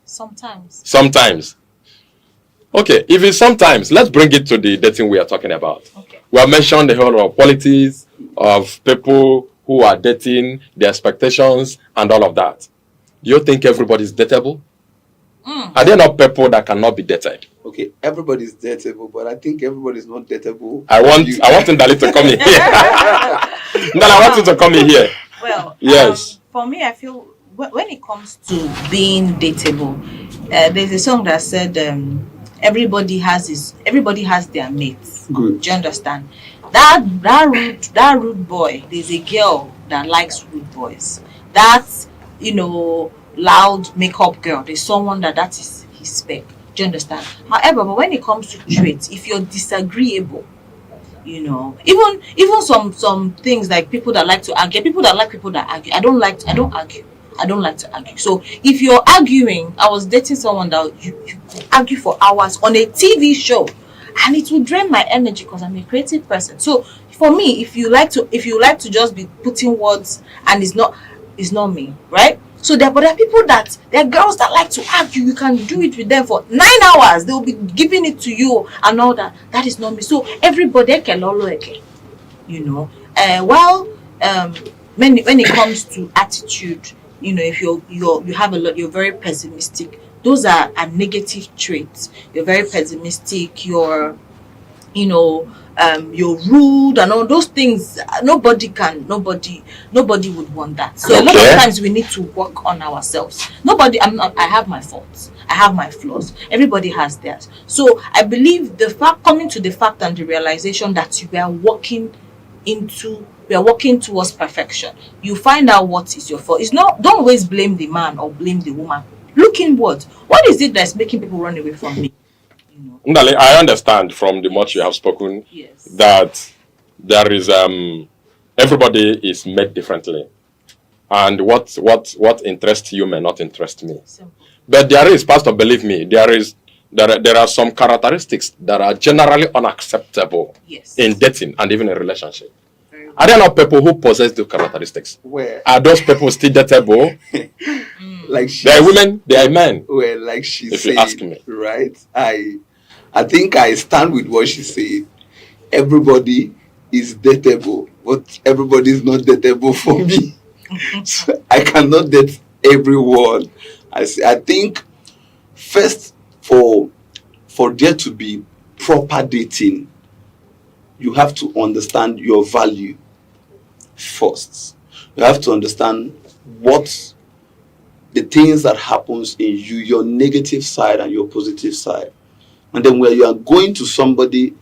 Sometimes. Okay, if it's sometimes, let's bring it to the dating we are talking about. Okay. We have mentioned the whole of qualities of people who are dating, the expectations, and all of that. Do you think everybody is dateable? Are there not people that cannot be dated? Okay, everybody is dateable, but I think everybody is not dateable. I want Ndale to come in here. Ndale, I want you to come in here. Well, yes. For me, I feel when it comes to being dateable, there's a song that said, everybody has their mates. Good. Do you understand? That rude boy, there's a girl that likes rude boys. That's loud makeup girl, there's someone that is his spec. Do you understand? However, but when it comes to traits, if you're disagreeable, even some things like people that like to argue, people that argue. I don't like to argue. So if you're arguing, I was dating someone that you argue for hours on a TV show, and it will drain my energy because I'm a creative person. So for me, if you like to just be putting words, and it's not me, right? So there are people there are girls that like to argue. You can do it with them for 9 hours. They'll be giving it to you and all that. That is not me. So everybody can lolo again, when it comes to attitude, if you have a lot, you're very pessimistic. Those are negative traits. You're very pessimistic. You're rude and all those things. Nobody would want that. So a lot of times we need to work on ourselves. I have my faults. I have my flaws. Everybody has theirs. So I believe coming to the fact and the realization that we are working towards perfection. You find out what is your fault. Don't always blame the man or blame the woman. Look inward. What is it that's making people run away from me? Ndale, I understand from the much you have spoken that there is everybody is made differently, and what interests you may not interest me. But there is, Pastor, believe me, there are some characteristics that are generally unacceptable in dating and even in relationship. Are there not people who possess those characteristics? Where? Are those people still dateable? Like they are women, they are men. Well, like she if said, you ask me. right? I think I stand with what she said. Everybody is dateable, but everybody is not dateable for me. So I cannot date everyone. I think first for there to be proper dating, you have to understand your value first. You have to understand what the things that happens in you, your negative side and your positive side. And then when you are going to somebody,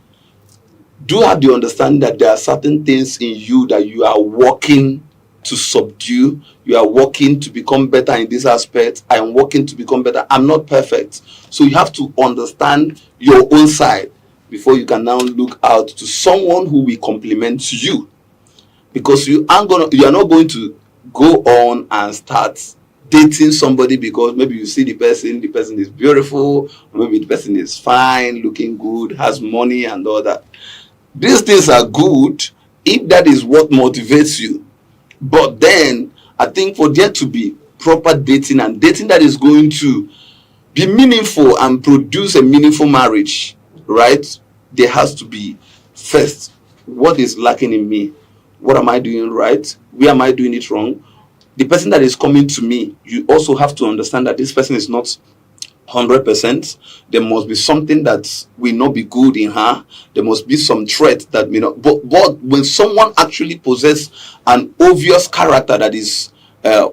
do have the understanding that there are certain things in you that you are working to subdue. You are working to become better in this aspect. I am working to become better. I'm not perfect. So you have to understand your own side before you can now look out to someone who will complement you. Because you are not going to go on and start dating somebody because maybe you see the person is beautiful, maybe the person is fine, looking good, has money and all that. These things are good if that is what motivates you. But then I think for there to be proper dating and dating that is going to be meaningful and produce a meaningful marriage, right? There has to be first, what is lacking in me? What am I doing right? Where am I doing it wrong? The person that is coming to me, you also have to understand that this person is not 100%. There must be something that will not be good in her. There must be some trait that may not. But when someone actually possesses an obvious character that is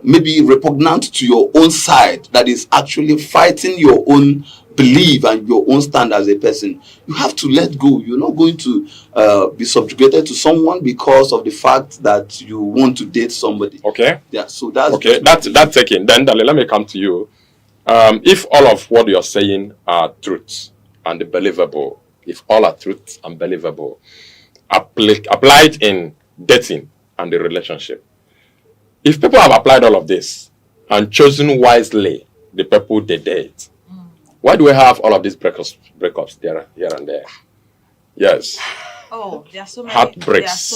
maybe repugnant to your own side, that is actually fighting your own belief and your own stand as a person, you have to let go. You're not going to be subjugated to someone because of the fact that you want to date somebody. Okay. Yeah. So that's okay. That's taken. Then, darling, let me come to you. If all of what you're saying are truths and believable, if all are truths and believable, applied in dating and the relationship, if people have applied all of this and chosen wisely the people they date, why do we have all of these breakups here and there? Yes. Oh, there are so many. Heartbreaks.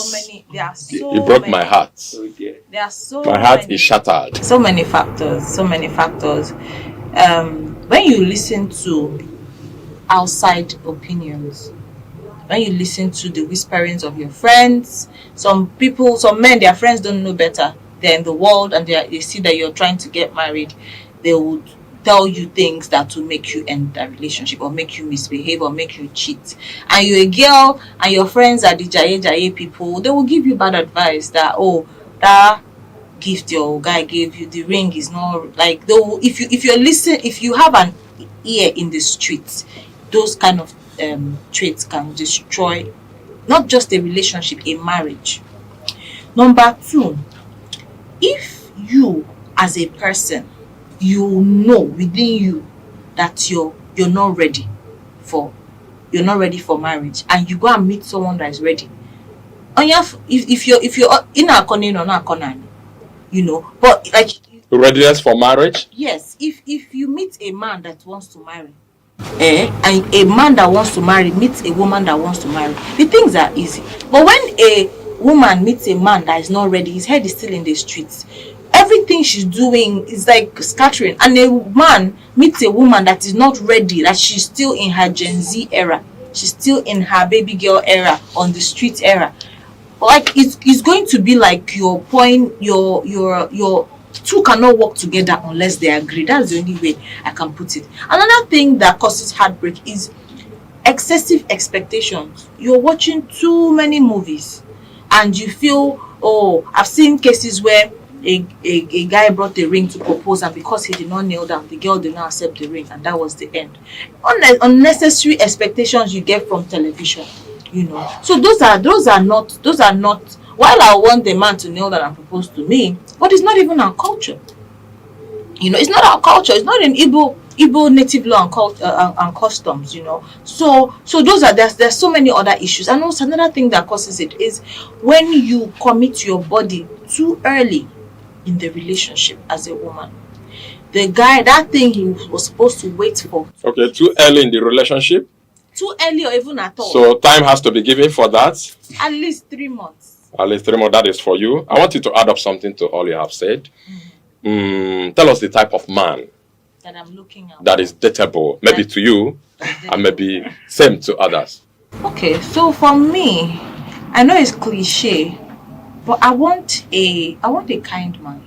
There are so It broke many. my heart. There are so My heart many, is shattered. So many factors. So many factors. When you listen to outside opinions, when you listen to the whisperings of your friends, some men, their friends don't know better. They're in the world and they see that you're trying to get married. They would tell you things that will make you end that relationship or make you misbehave or make you cheat. And you're a girl and your friends are the jaye people. They will give you bad advice that, oh, that gift your guy gave you, the ring is not like, though. If you have an ear in the streets, those kind of traits can destroy not just a relationship, a marriage. Number two, if you as a person, you know within you that you're not ready for marriage, and you go and meet someone that is ready, and if you're in a corner or not corner, but like readiness for marriage. Yes, if you meet a man that wants to marry, and a man that wants to marry meets a woman that wants to marry, the things are easy. But when a woman meets a man that is not ready, his head is still in the streets, everything she's doing is like scattering. And a man meets a woman that is not ready, that she's still in her Gen Z era, she's still in her baby girl era, on the street era, like it's going to be like your two cannot work together unless they agree. That's the only way I can put it. Another thing that causes heartbreak is excessive expectations. You're watching too many movies and you feel, oh, I've seen cases where a guy brought the ring to propose, and because he did not kneel down, the girl did not accept the ring, and that was the end. Unnecessary expectations you get from television, So those are not. While I want the man to kneel down and propose to me, but it's not even our culture. It's not our culture. It's not in Igbo Igbo native law and, and customs, you know. So those are, there's so many other issues. And also another thing that causes it is when you commit your body too early in the relationship as a woman. The guy, that thing he was supposed to wait for. Okay, too early in the relationship? Too early or even at all. So time has to be given for that? At least 3 months. At least 3 months, that is for you. I want you to add up something to all you have said. Tell us the type of man that I'm looking at. That is dateable, maybe to you, and maybe same to others. Okay, so for me, I know it's cliche, but I want a kind man.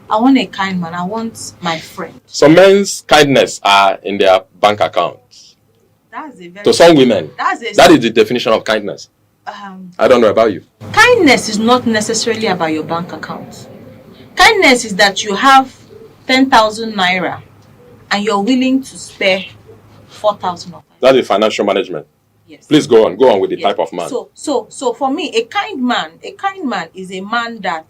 I want a kind man. I want my friend. Some men's kindness are in their bank accounts. That's a very, to some women, that is the definition of kindness. I don't know about you. Kindness is not necessarily about your bank account. Kindness is that you have 10,000 naira and you're willing to spare 4,000 of it. That is financial management. Yes. Please go on with the type of man. So for me, a kind man is a man that,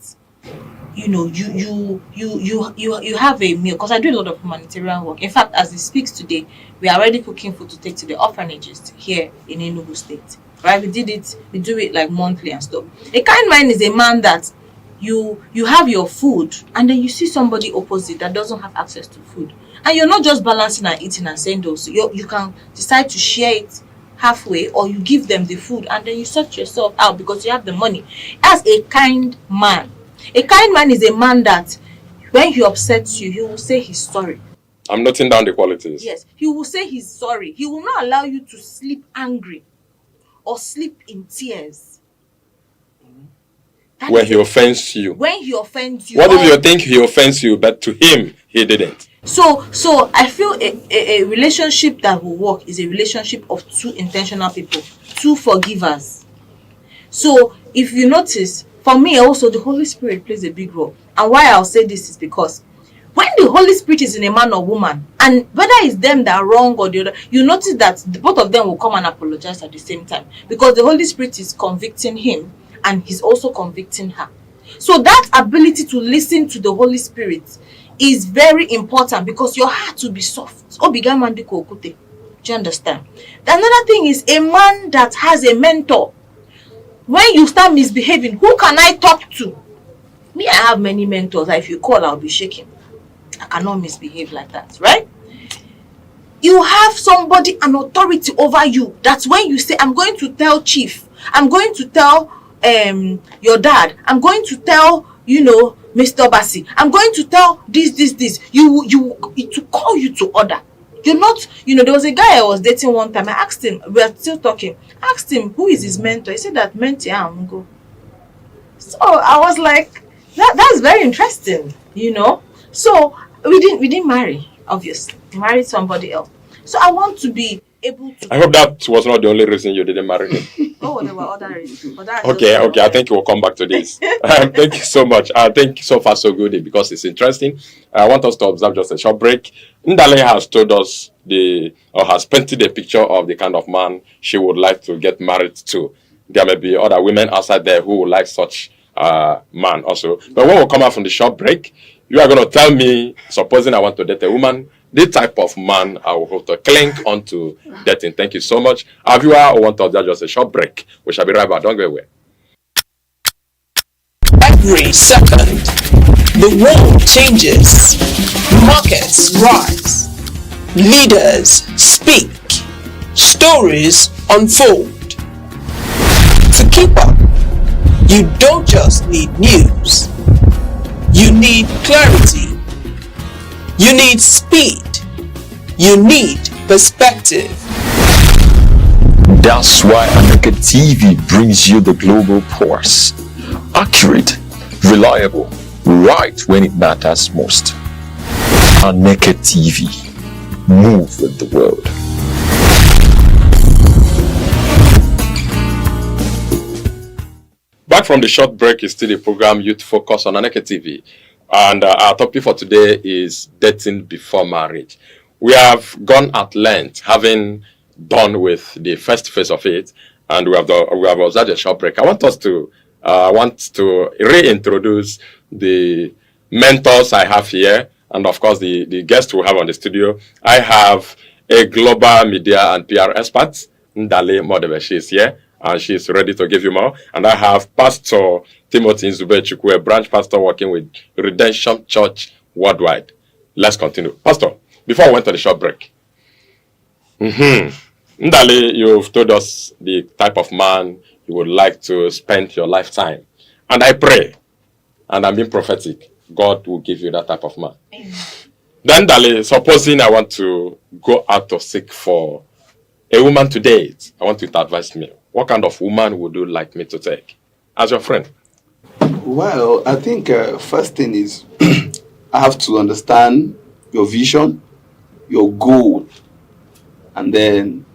you know, you have a meal, because I do a lot of humanitarian work. In fact, as it speaks today, we are already cooking food to take to the orphanages here in Enugu State. Right? We do it like monthly and stuff. A kind man is a man that you have your food and then you see somebody opposite that doesn't have access to food, and you're not just balancing and eating and saying those. You can decide to share it halfway, or you give them the food and then you sort yourself out because you have the money. That's a kind man. A kind man is a man that when he upsets you, he will say he's sorry. I'm noting down the qualities. Yes, he will say he's sorry. He will not allow you to sleep angry or sleep in tears. When he offends you. When he offends you. What if you think he offends you, but to him, he didn't? So I feel a relationship that will work is a relationship of two intentional people, two forgivers. So if you notice, for me also, the Holy Spirit plays a big role. And why I'll say this is because when the Holy Spirit is in a man or woman, and whether it's them that are wrong or the other, you notice that both of them will come and apologize at the same time, because the Holy Spirit is convicting him and he's also convicting her. So that ability to listen to the Holy Spirit is very important, because your heart will be soft. Do you understand? Another thing is a man that has a mentor. When you start misbehaving, who can I talk to? Me, I have many mentors. If you call, I'll be shaking. I cannot misbehave like that, right? You have somebody, an authority over you, that's when you say, I'm going to tell chief, I'm going to tell your dad, I'm going to tell, Mr. Bassi, I'm going to tell this. To call you to order. You're not, there was a guy I was dating one time. I asked him, we are still talking. I asked him, who is his mentor? He said that mentor, Amungo. So I was like, that's very interesting, So we didn't marry, obviously. We married somebody else. So I want to be able to. I hope that was not the only reason you didn't marry him. Oh, there were other reasons. But that's okay. I think we'll come back to this. Thank you so much. I think so far so good, because it's interesting. I want us to observe just a short break. Ndale has told us has painted a picture of the kind of man she would like to get married to. There may be other women outside there who would like such man also. But when we come out from the short break, you are going to tell me, supposing I want to date a woman, the type of man I will have to cling on to dating. Thank you so much. Our viewer, I want to observe just a short break. We shall be right back. Don't go away. Every second, the world changes. Markets rise. Leaders speak. Stories unfold. To keep up, you don't just need news. You need clarity. You need speed. You need perspective. That's why Aneke TV brings you the global pulse. Accurate, reliable, right when it matters most. Aneke TV. Move with the world. Back from the short break is still the program Youth Focus on Aneke TV. And our topic for today is dating before marriage. We have gone at length, having done with the first phase of it, and we have observed a short break. I want to reintroduce the mentors I have here, and of course the guest we have on the studio. I have a global media and PR expert, Ndale Modebe. She's here and she's ready to give you more. And I have Pastor Timothy Nzubechukwu, a branch pastor working with Redemption Church Worldwide. Let's continue. Pastor, before we went to the short break, Ndale, you've told us the type of man you would like to spend your lifetime. And I pray, and I'm being prophetic, God will give you that type of man. Then, Ndale, supposing I want to go out to seek for a woman to date, I want you to advise me. What kind of woman would you like me to take as your friend? Well, I think first thing is I have to understand your vision, your goal, and then...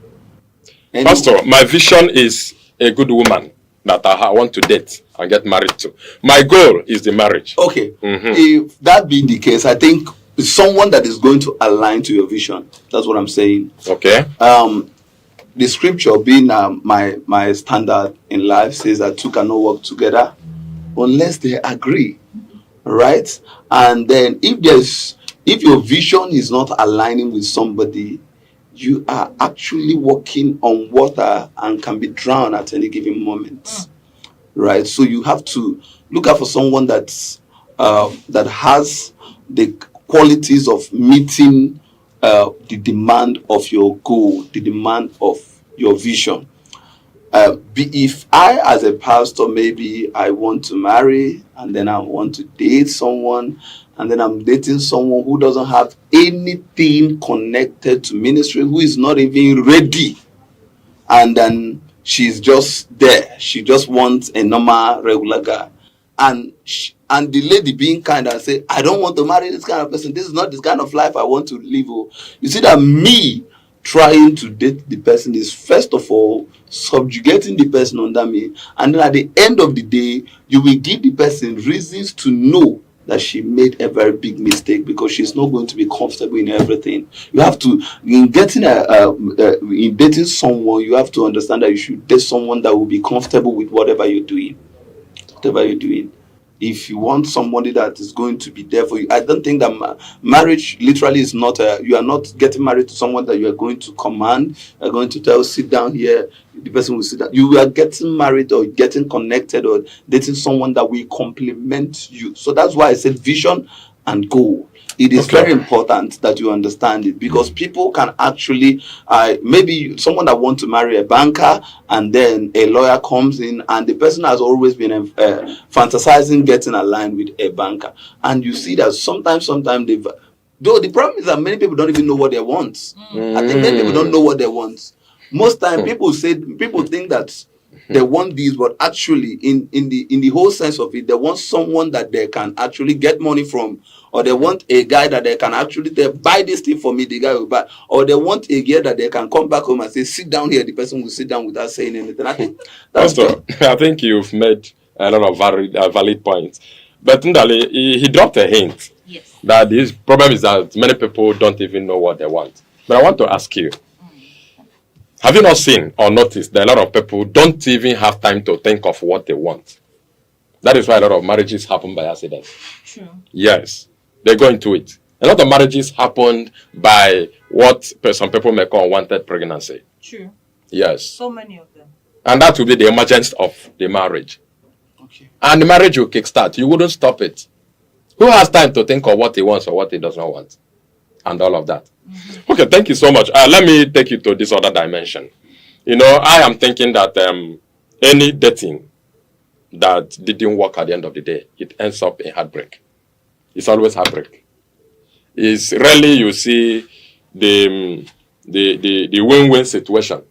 Pastor, my vision is a good woman that I want to date and get married to. My goal is the marriage. Okay. If that being the case, I think someone that is going to align to your vision. That's what I'm saying. Okay. The scripture being my standard in life says that two cannot work together unless they agree, right? And then if your vision is not aligning with somebody, you are actually walking on water and can be drowned at any given moment, right? So you have to look out for someone that has the qualities of meeting the demand of your goal, the demand of your vision. If I, as a pastor, maybe I want to marry and then I want to date someone, and then I'm dating someone who doesn't have anything connected to ministry, who is not even ready, and then she's just there. She just wants a normal, regular guy. And the lady being kind and say, I don't want to marry this kind of person. This is not this kind of life I want to live. You see that me trying to date the person is first of all subjugating the person under me. And then at the end of the day, you will give the person reasons to know that she made a very big mistake because she's not going to be comfortable in everything. You have to, in dating someone, you have to understand that you should date someone that will be comfortable with whatever you're doing. If you want somebody that is going to be there for you, I don't think that marriage literally is not you are not getting married to someone that you are going to command, are going to tell, sit down here, the person will sit down. You are getting married or getting connected or dating someone that will complement you. So that's why I said vision and goal. It is very important that you understand it, because people can actually, maybe someone that wants to marry a banker and then a lawyer comes in and the person has always been fantasizing getting aligned with a banker. And you see that sometimes they've, though the problem is that many people don't even know what they want. I think many people don't know what they want. Most time people think that they want these, but actually in the whole sense of it, they want someone that they can actually get money from, or they want a guy that they can actually buy this thing for me, the guy will buy, or they want a girl that they can come back home and say, sit down here, the person will sit down without saying anything. I think that's I think you've made a lot of valid points. But Ndale, he dropped a hint that this problem is that many people don't even know what they want. But I want to ask you, have you not seen or noticed that a lot of people don't even have time to think of what they want? That is why a lot of marriages happen by accident. True. Yes, they go into it. A lot of marriages happened by what some people may call unwanted pregnancy. True. Yes. So many of them. And that will be the emergence of the marriage. Okay. And the marriage will kickstart. You wouldn't stop it. Who has time to think of what he wants or what he does not want? And all of that. Okay, thank you so much. Let me take you to this other dimension. You know, I am thinking that any dating that didn't work at the end of the day, it ends up in heartbreak. It's always heartbreak. It's rarely you see the win-win situation.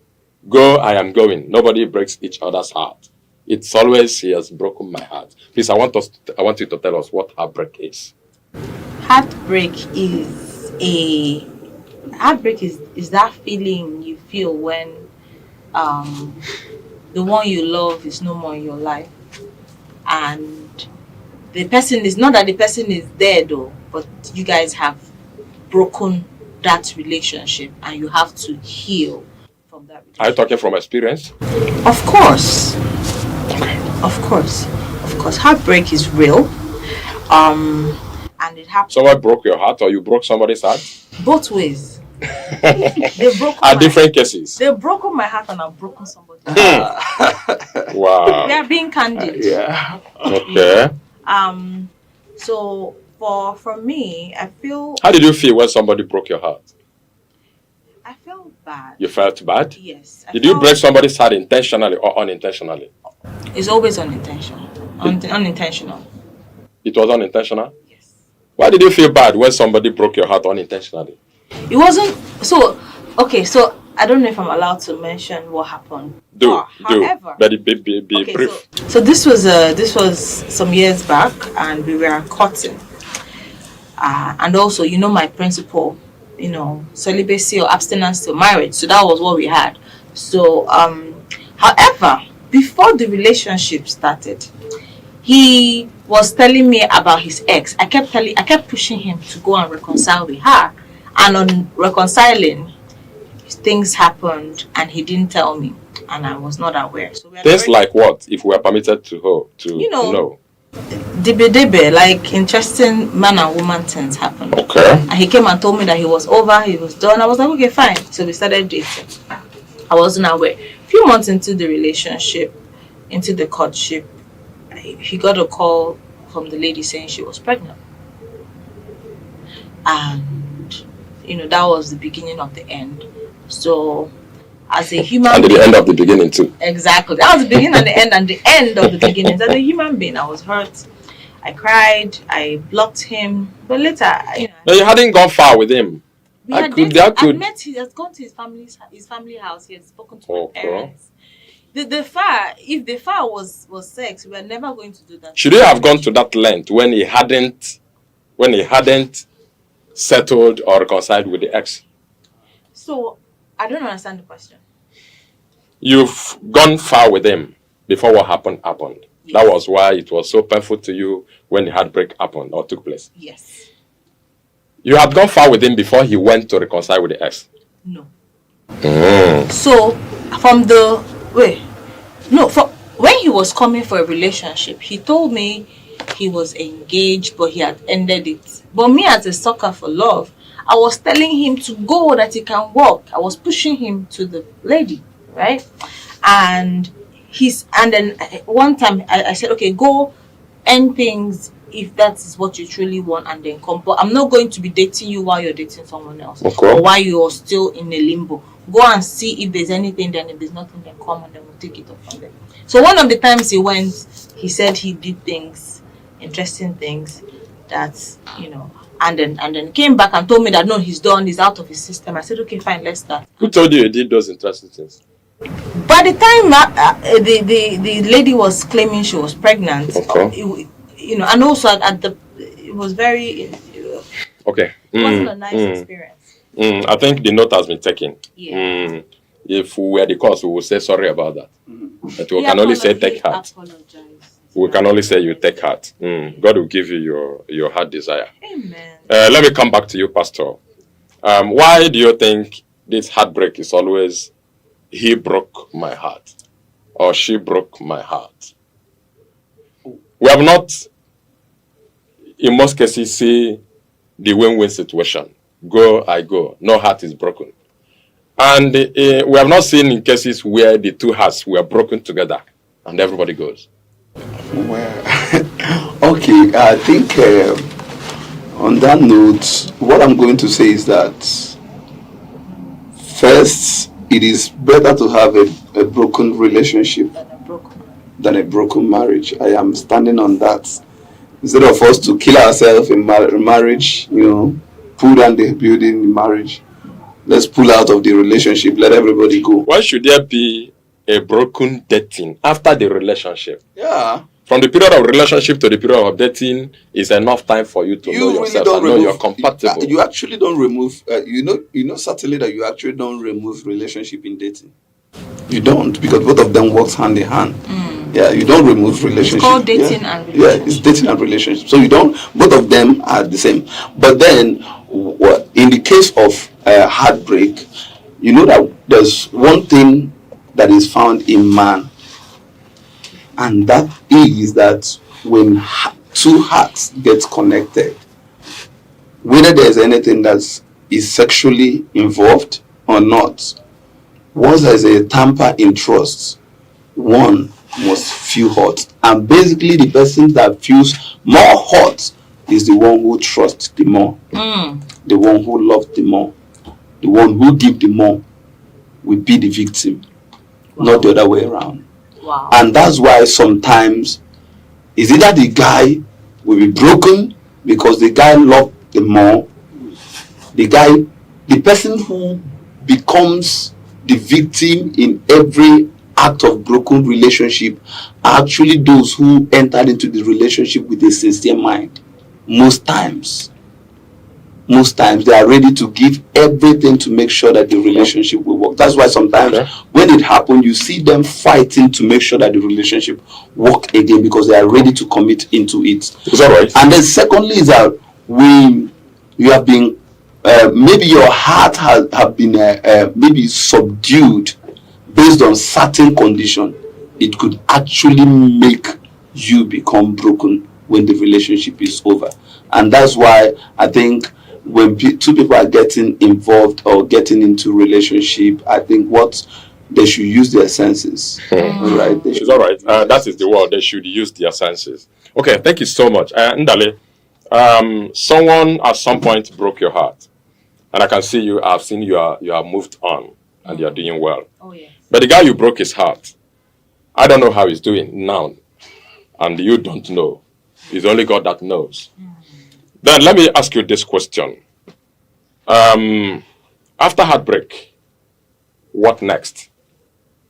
Go, I am going. Nobody breaks each other's heart. It's always, he has broken my heart. Please, I want you to tell us what heartbreak is. Heartbreak is that feeling you feel when the one you love is no more in your life, and the person is not that the person is dead though, but you guys have broken that relationship and you have to heal from that relationship. Are you talking from experience? Of course. Of course. Heartbreak is real. And and it happened. Someone broke your heart or you broke somebody's heart? Both ways. They broke Are different cases. They've broken my heart and I've broken somebody's heart. Wow. We are being candid. Yeah. Okay. So for me, I feel. How did you feel when somebody broke your heart? I felt bad. You felt bad? Yes. Did you break somebody's heart intentionally or unintentionally? It's always unintentional. Unintentional. It was unintentional? Yes. Why did you feel bad when somebody broke your heart unintentionally? It wasn't so. Okay, so I don't know if I'm allowed to mention what happened. However, but be brief. So this was some years back, and we were courting. And also, my principle, celibacy or abstinence till marriage. So that was what we had. So, however, before the relationship started, he was telling me about his ex. I kept pushing him to go and reconcile with her. And on reconciling, things happened and he didn't tell me. And I was not aware. So things like what, if we are permitted to know? Debe, like interesting man and woman things happened. Okay. And he came and told me that he was over, he was done. I was like, okay, fine. So we started dating. I wasn't aware. A few months into the relationship, into the courtship, he got a call from the lady saying she was pregnant. And that was the beginning of the end. So as a human and being, the end of the beginning too. Exactly. That was the beginning and the end, and the end of the beginning. As a human being, I was hurt. I cried. I blocked him. But later, No, you hadn't gone far with him. I met. He has gone to his family house. He had spoken to my parents. If the far was sex, we were never going to do that. Should he have gone to that length when he hadn't settled or reconciled with the ex? So I don't understand the question. You've gone far with him before what happened. Yes. That was why it was so painful to you when the heartbreak happened or took place. Yes. You had gone far with him before he went to reconcile with the ex. No. So when he was coming for a relationship, he told me he was engaged, but he had ended it. But me, as a sucker for love, I was telling him to go, that he can walk. I was pushing him to the lady, right? And then one time I said, okay, go end things if that is what you truly want, and then come. But I'm not going to be dating you while you're dating someone else, or while you're still in a limbo. Go and see if there's anything. Then if there's nothing, then come and then we'll take it up from there. So one of the times he went, he said he did things, interesting things, that and then came back and told me that no, he's done, he's out of his system. I said, okay, fine, let's start. Who told you did those interesting things? By the time the lady was claiming she was pregnant, and also it was very okay. It wasn't a nice experience. I think the note has been taken. Yeah. If we were the cause, we would say sorry about that. But we can only say take heart. We can only say you take heart. God will give you your heart desire. Amen. Let me come back to you, Pastor. Why do you think this heartbreak is always he broke my heart or she broke my heart? We have not, in most cases, see the win-win situation. Go, I go. No heart is broken. And we have not seen in cases where the two hearts were broken together and everybody goes. Well, okay, I think on that note, what I'm going to say is that first, it is better to have a broken relationship than a broken marriage. I am standing on that. Instead of us to kill ourselves in marriage, pull down the building in marriage, let's pull out of the relationship, let everybody go. Why should there be a broken dating after the relationship? Yeah. From the period of relationship to the period of dating is enough time for you to know yourself and know you're compatible. You actually don't remove, certainly that you actually don't remove relationship in dating. You don't, because both of them works hand in hand. Yeah, you don't remove relationship. It's called dating and relationship. Yeah, it's dating and relationship. So you don't, both of them are the same. But then, in the case of heartbreak, you know that there's one thing that is found in man. And that is that when two hearts get connected, whether there's anything that is sexually involved or not, once there's a tamper in trust, one must feel hurt. And basically, the person that feels more hurt is the one who trusts the more, the one who loves the more, the one who gives the more will be the victim, not the other way around. Wow. And that's why sometimes is either the guy will be broken because the guy loved the more, the person who becomes the victim in every act of broken relationship are actually those who entered into the relationship with a sincere mind. Most times they are ready to give everything to make sure that the relationship will work. That's why sometimes when it happens, you see them fighting to make sure that the relationship work again because they are ready to commit into it. Is that right? And then secondly is that when you have been maybe your heart have been maybe subdued based on certain condition, it could actually make you become broken when the relationship is over. And that's why I think when two people are getting involved or getting into relationship, I think what they should use their senses. Right? It's all right. That is the word. They should use their senses. Okay, thank you so much. Ndale, someone at some point broke your heart. And I can see you, I've seen you are moved on and you're doing well. Oh, yes. But the guy you broke his heart, I don't know how he's doing now. And you don't know. It's only God that knows. Then let me ask you this question. After heartbreak, what next?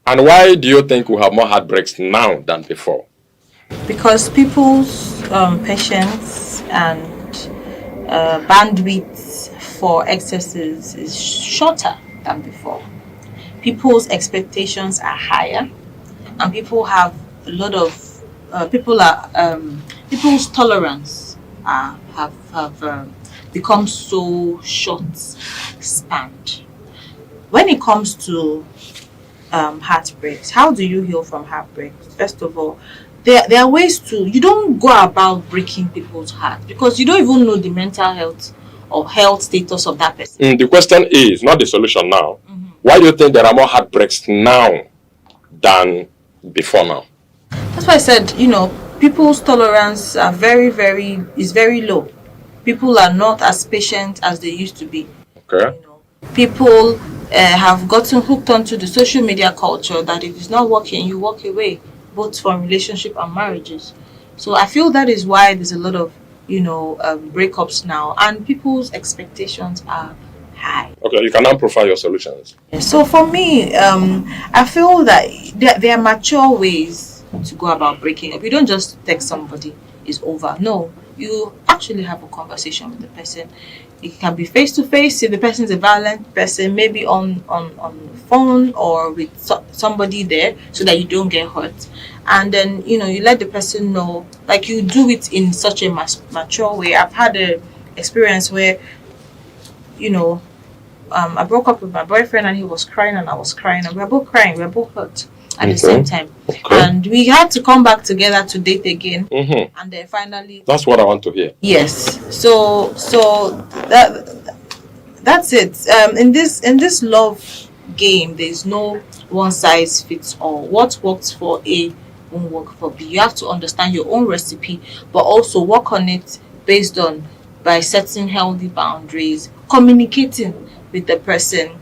And why do you think we have more heartbreaks now than before? Because people's patience and bandwidth for excesses is shorter than before. People's expectations are higher, and people have a lot of people's tolerance have become so short spanned. When it comes to heartbreaks, how do you heal from heartbreaks? First of all, there are ways you don't go about breaking people's heart because you don't even know the mental health or health status of that person. The question is, not the solution now. Why do you think there are more heartbreaks now than before now? That's why I said, people's tolerance are is very low. People are not as patient as they used to be. Okay. People have gotten hooked onto the social media culture that if it's not working, you walk away, both from relationship and marriages. So I feel that is why there's a lot of breakups now, and people's expectations are high. Okay, you can now provide your solutions. So for me, I feel that there are mature ways to go about breaking up. You don't just text somebody, it's over. No, you actually have a conversation with the person. It can be face to face if the person is a violent person, maybe on the phone or with somebody there, so that you don't get hurt. And then you let the person know, like you do it in such a mature way. I've had an experience where I broke up with my boyfriend and he was crying and I was crying and we were both crying, we were both hurt at the same time. And we had to come back together to date again. And then finally, that's what I want to hear. Yes. So that's it. In this love game, there's no one size fits all. What works for A won't work for B. You have to understand your own recipe, but also work on it by setting healthy boundaries, communicating with the person.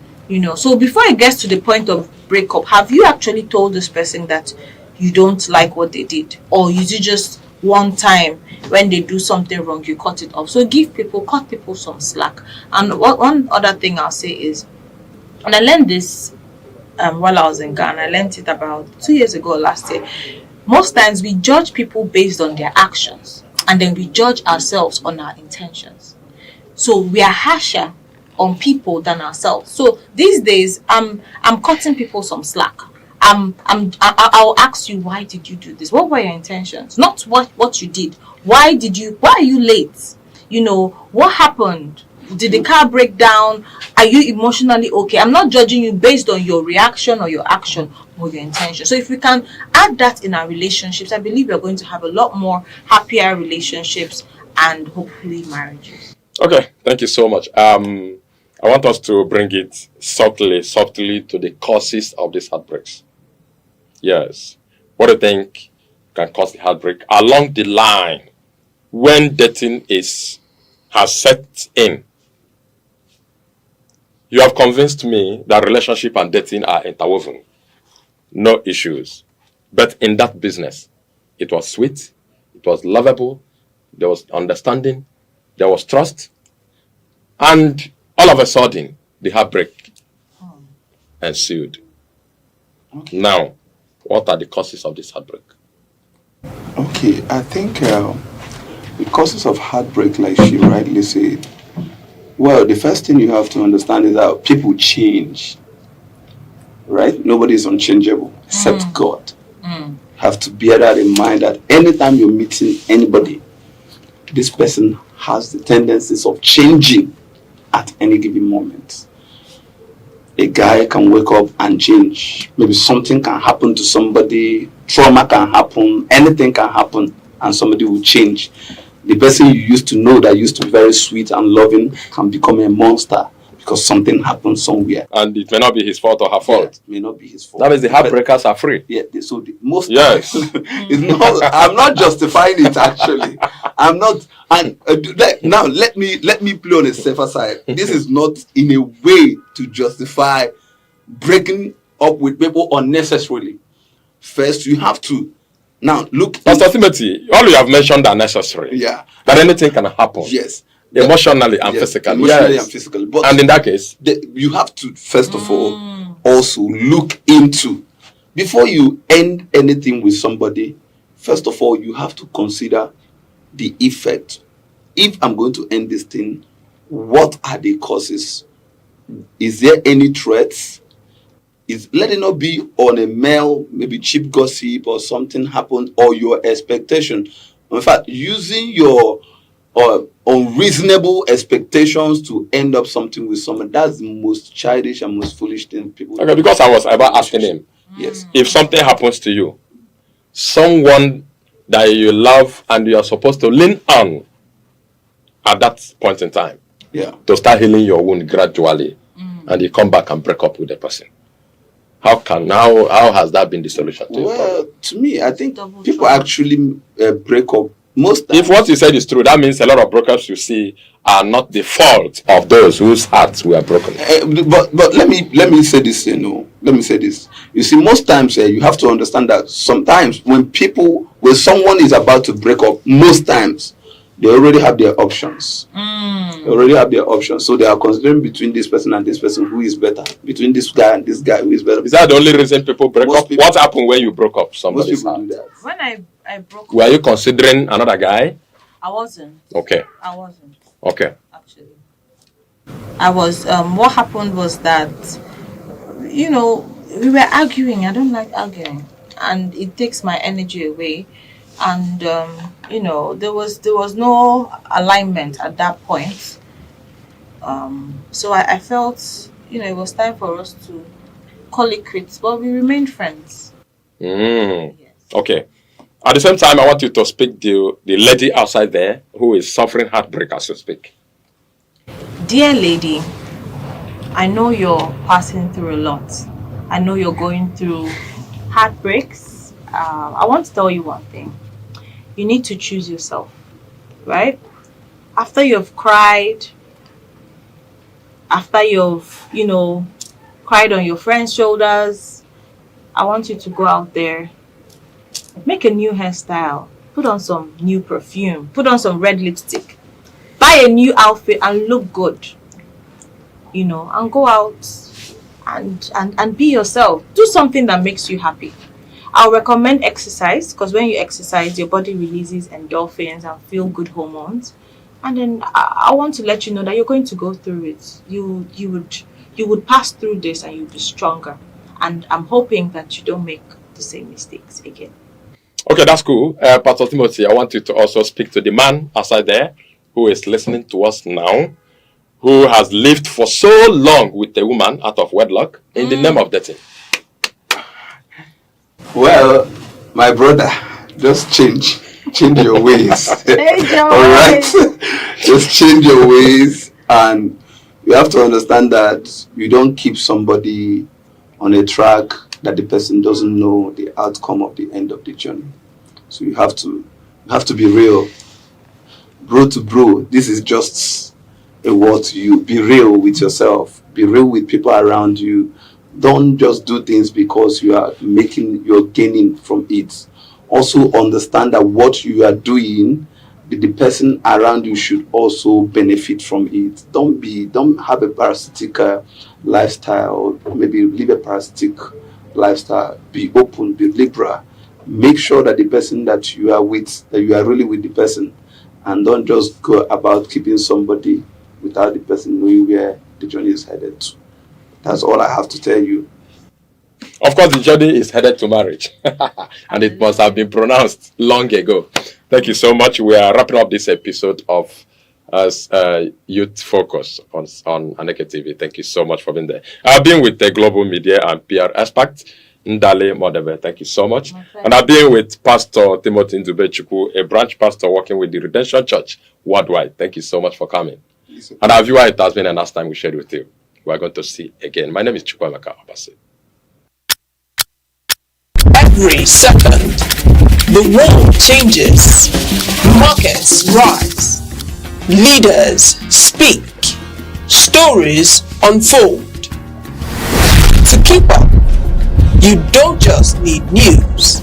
So before it gets to the point of breakup, have you actually told this person that you don't like what they did, or is it just one time when they do something wrong you cut it off? So cut people some slack. And one other thing I'll say is, and I learned this while I was in Ghana. I learned it about 2 years ago, last year. Most times we judge people based on their actions, and then we judge ourselves on our intentions. So we are harsher on people than ourselves. So these days, I'm cutting people some slack. I'll ask you, why did you do this? What were your intentions? Not what you did. Why are you late? What happened? Did the car break down? Are you emotionally okay? I'm not judging you based on your reaction or your action or your intention. So if we can add that in our relationships, I believe we're going to have a lot more happier relationships and hopefully marriages. Okay, thank you so much. I want us to bring it softly to the causes of these heartbreaks. Yes. What do you think can cause the heartbreak along the line when dating has set in? You have convinced me that relationship and dating are interwoven. No issues. But in that business, it was sweet, it was lovable, there was understanding, there was trust, and all of a sudden, the heartbreak ensued. Now, what are the causes of this heartbreak? Okay, I think the causes of heartbreak, like she rightly said, well, the first thing you have to understand is that people change, right? Nobody is unchangeable except God. Have to bear that in mind that anytime you're meeting anybody, this person has the tendencies of changing at any given moment. A guy can wake up and change. Maybe something can happen to somebody, trauma can happen, anything can happen, and somebody will change. The person you used to know that used to be very sweet and loving can become a monster because something happened somewhere. And it may not be his fault or her fault. Yeah, may not be his fault. That means the heartbreakers are free. Yeah, so most yes. It's not. I'm not justifying it actually. I'm not. And now let me play on a safer side. This is not in a way to justify breaking up with people unnecessarily. First, you have to now look. Pastor Timothy, all you have mentioned are necessary. Yeah. That anything can happen. Yes. Emotionally and physically. Emotionally and physically. But and in that case, you have to first of all also look into, before you end anything with somebody, first of all you have to consider the effect. If I'm going to end this thing, what are the causes? Is there any threats? Let it not be on a mail, maybe cheap gossip or something happened, or your expectation. In fact, using your unreasonable expectations to end up something with someone, that's the most childish and most foolish thing people do. Okay, because I was about asking him. Yes. If something happens to you, someone that you love and you are supposed to lean on at that point in time, to start healing your wound gradually, and you come back and break up with the person. How has that been the solution to your problem? To me, I think people actually break up most times. If what you said is true, that means a lot of breakups you see are not the fault of those whose hearts were broken. But let me say this, let me say this. You see, most times you have to understand that sometimes when someone is about to break up, most times they already have their options. They already have their options. So they are considering between this person and this person, who is better. Between this guy and this guy, who is better. Is that the only reason people break up? What happened when you broke up somebody's heart? Do that. When I broke up, Were you considering another guy? I wasn't. Okay. I wasn't. Okay. Actually. I was, what happened was that, we were arguing. I don't like arguing. And it takes my energy away. And, there was no alignment at that point. So I felt, it was time for us to call it quits, but we remained friends. Okay. At the same time, I want you to speak to the lady outside there who is suffering heartbreak as you speak. Dear lady, I know you're passing through a lot. I know you're going through heartbreaks. I want to tell you one thing. You need to choose yourself, right? After you've cried, after you've, cried on your friend's shoulders, I want you to go out there, make a new hairstyle, put on some new perfume, put on some red lipstick, buy a new outfit and look good, and go out and be yourself. Do something that makes you happy. I'll recommend exercise, because when you exercise, your body releases endorphins and feel-good hormones. And then I want to let you know that you're going to go through it. You would pass through this and you'll be stronger. And I'm hoping that you don't make the same mistakes again. Okay, that's cool. Pastor Timothy, I want you to also speak to the man outside there who is listening to us now, who has lived for so long with a woman out of wedlock in the name of dating. Well, my brother, just change. change your ways. Change your All right, ways. just change your ways, and you have to understand that you don't keep somebody on a track that the person doesn't know the outcome of the end of the journey. So you have to be real, bro to bro. This is just a word to you. Be real with yourself. Be real with people around you. Don't just do things because you're gaining from it. Also understand that what you are doing, the person around you should also benefit from it. Don't have a parasitic lifestyle. Maybe live a parasitic lifestyle. Be open, be liberal. Make sure that the person that you are with, that you are really with the person, and don't just go about keeping somebody without the person knowing where the journey is headed to. That's all I have to tell you. Of course, the journey is headed to marriage, and it must have been pronounced long ago. Thank you so much. We are wrapping up this episode of Youth Focus on Aneke TV. Thank you so much for being there. I've been with the global media and PR expert, Ndale Modebe. Thank you so much. And I've been with Pastor Timothy Ndubechukwu, a branch pastor working with the Redemption Church worldwide. Thank you so much for coming. And our viewer, it has been a nice time we shared with you. We are going to see again. My name is Chukwemeka Obasi. Every second, the world changes, markets rise, leaders speak, stories unfold. To keep up, you don't just need news,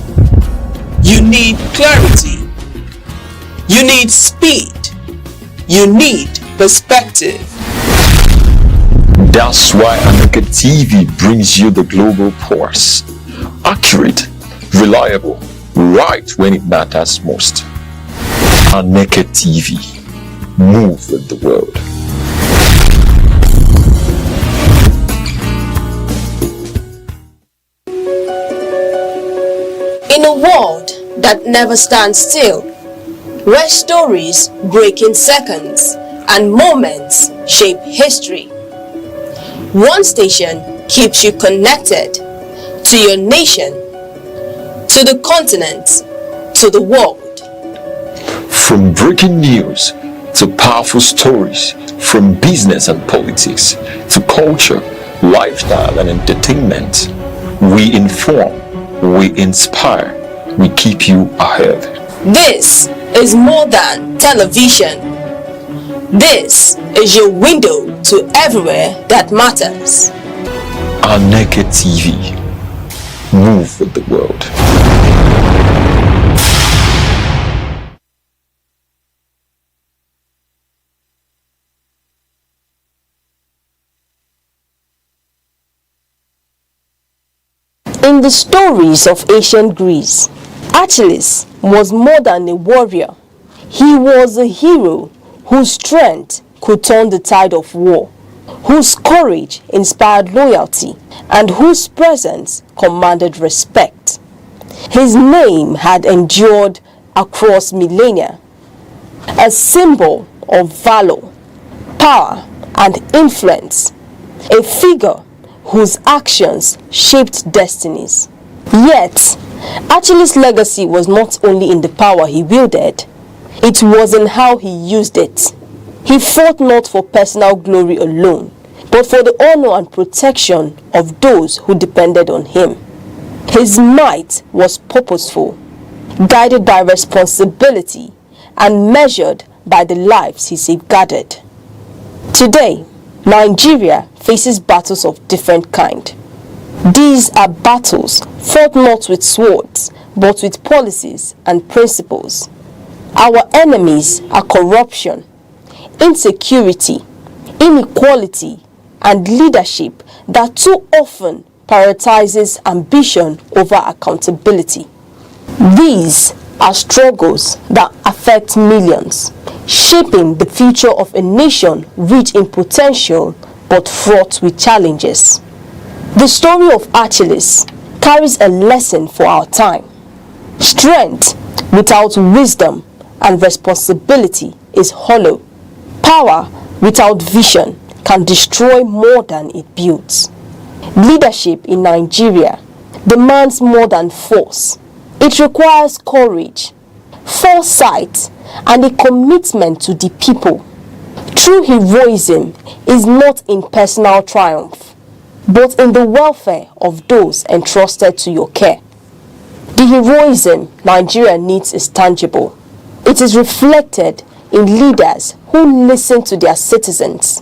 you need clarity, you need speed, you need perspective. That's why Aneke TV brings you the global pulse. Accurate, reliable, right when it matters most. Aneke TV. Move with the world. In a world that never stands still, where stories break in seconds and moments shape history, one station keeps you connected to your nation, to the continent, to the world. From breaking news to powerful stories, from business and politics to culture, lifestyle and entertainment, we inform, we inspire, we keep you ahead. This is more than television. This is your window to everywhere that matters. Aneke TV. Move with the world. In the stories of ancient Greece, Achilles was more than a warrior. He was a hero whose strength could turn the tide of war, whose courage inspired loyalty, and whose presence commanded respect. His name had endured across millennia, a symbol of valor, power, and influence, a figure whose actions shaped destinies. Yet, Achilles' legacy was not only in the power he wielded, it was in how he used it. He fought not for personal glory alone, but for the honor and protection of those who depended on him. His might was purposeful, guided by responsibility, and measured by the lives he safeguarded. Today, Nigeria faces battles of different kind. These are battles fought not with swords, but with policies and principles. Our enemies are corruption, insecurity, inequality, and leadership that too often prioritizes ambition over accountability. These are struggles that affect millions, shaping the future of a nation rich in potential but fraught with challenges. The story of Achilles carries a lesson for our time. Strength without wisdom and responsibility is hollow. Power without vision can destroy more than it builds. Leadership in Nigeria demands more than force. It requires courage, foresight, and a commitment to the people. True heroism is not in personal triumph, but in the welfare of those entrusted to your care. The heroism Nigeria needs is tangible. It is reflected in leaders who listen to their citizens,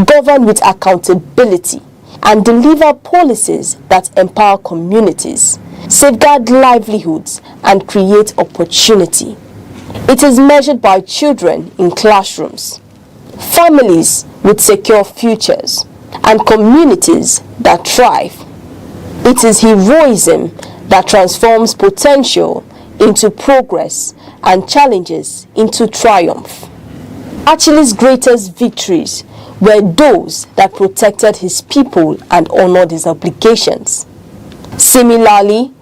govern with accountability, and deliver policies that empower communities, safeguard livelihoods, and create opportunity. It is measured by children in classrooms, families with secure futures, and communities that thrive. It is heroism that transforms potential into progress and challenges into triumph. Achilles' greatest victories were those that protected his people and honored his obligations. Similarly,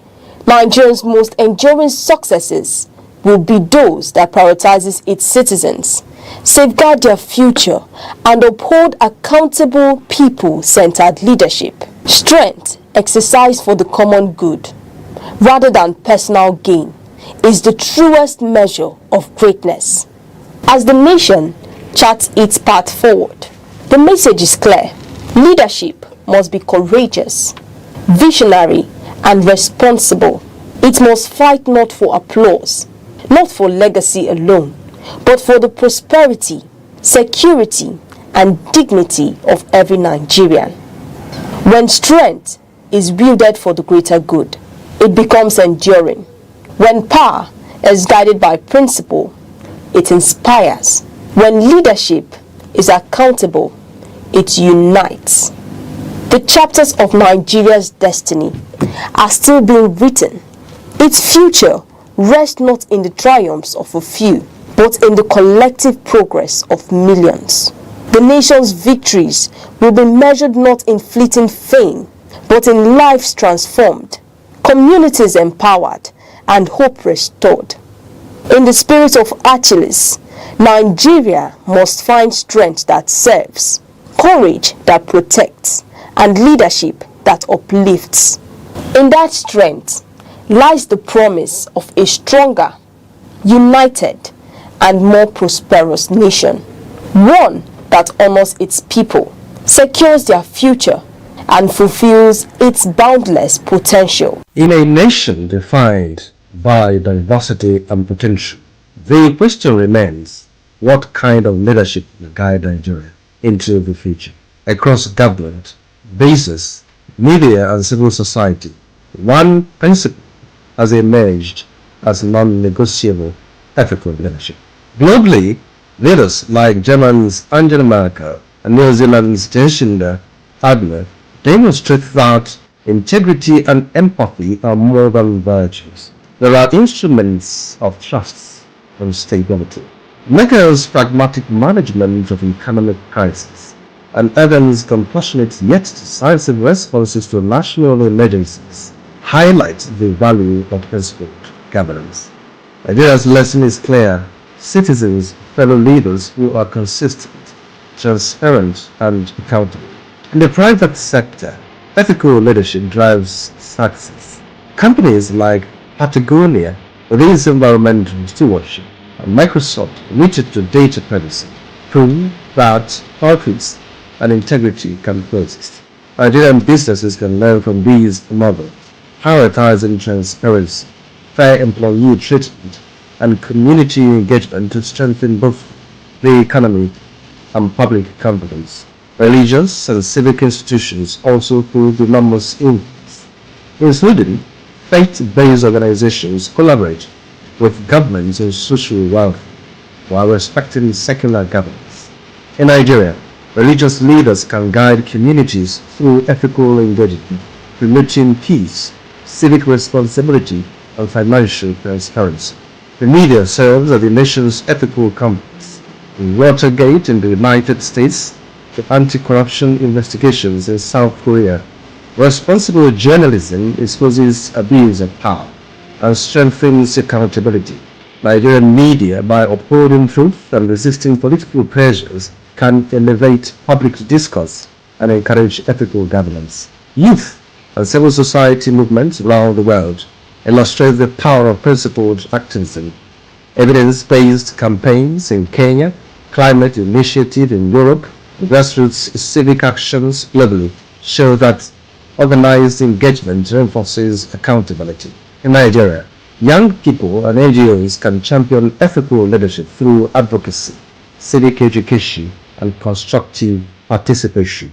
Nigeria's most enduring successes will be those that prioritizes its citizens, safeguard their future, and uphold accountable people-centered leadership. Strength exercised for the common good, rather than personal gain, is the truest measure of greatness. As the nation charts its path forward, the message is clear. Leadership must be courageous, visionary, and responsible. It must fight not for applause, not for legacy alone, but for the prosperity, security, and dignity of every Nigerian. When strength is wielded for the greater good, it becomes enduring. When power is guided by principle, it inspires. When leadership is accountable, it unites. The chapters of Nigeria's destiny are still being written. Its future rests not in the triumphs of a few, but in the collective progress of millions. The nation's victories will be measured not in fleeting fame, but in lives transformed, communities empowered, and hope restored. In the spirit of Achilles, Nigeria must find strength that serves, courage that protects, and leadership that uplifts. In that strength lies the promise of a stronger, united, and more prosperous nation. One that honors its people, secures their future, and fulfills its boundless potential. In a nation defined by diversity and potential, the question remains, what kind of leadership will guide Nigeria into the future? Across government, business, media, and civil society, one principle has emerged as non-negotiable: ethical leadership. Globally, leaders like Germany's Angela Merkel and New Zealand's Jacinda Ardern demonstrate that integrity and empathy are more than virtues. They are instruments of trust and stability. Merkel's pragmatic management of economic crisis and Ardern's compassionate yet decisive responses to national emergencies highlight the value of principled governance. Nigeria's lesson is clear. Citizens, fellow leaders who are consistent, transparent, and accountable. In the private sector, ethical leadership drives success. Companies like Patagonia, with environmental stewardship, and Microsoft, committed to data privacy, prove that profits and integrity can coexist. Nigerian businesses can learn from these models, prioritizing transparency, fair employee treatment, and community engagement to strengthen both the economy and public confidence. Religious and civic institutions also prove enormous influence. In Sweden, faith-based organizations collaborate with governments in social welfare while respecting secular governance. In Nigeria, religious leaders can guide communities through ethical engagement, promoting peace, civic responsibility, and financial transparency. The media serves as the nation's ethical compass. In Watergate in the United States, the anti-corruption investigations in South Korea, responsible journalism exposes abuse of power and strengthens accountability. Nigerian media, by upholding truth and resisting political pressures, can elevate public discourse and encourage ethical governance. Youth and civil society movements around the world illustrate the power of principled activism. Evidence-based campaigns in Kenya, climate initiative in Europe, grassroots civic actions globally show that organized engagement reinforces accountability. In Nigeria, young people and NGOs can champion ethical leadership through advocacy, civic education, and constructive participation.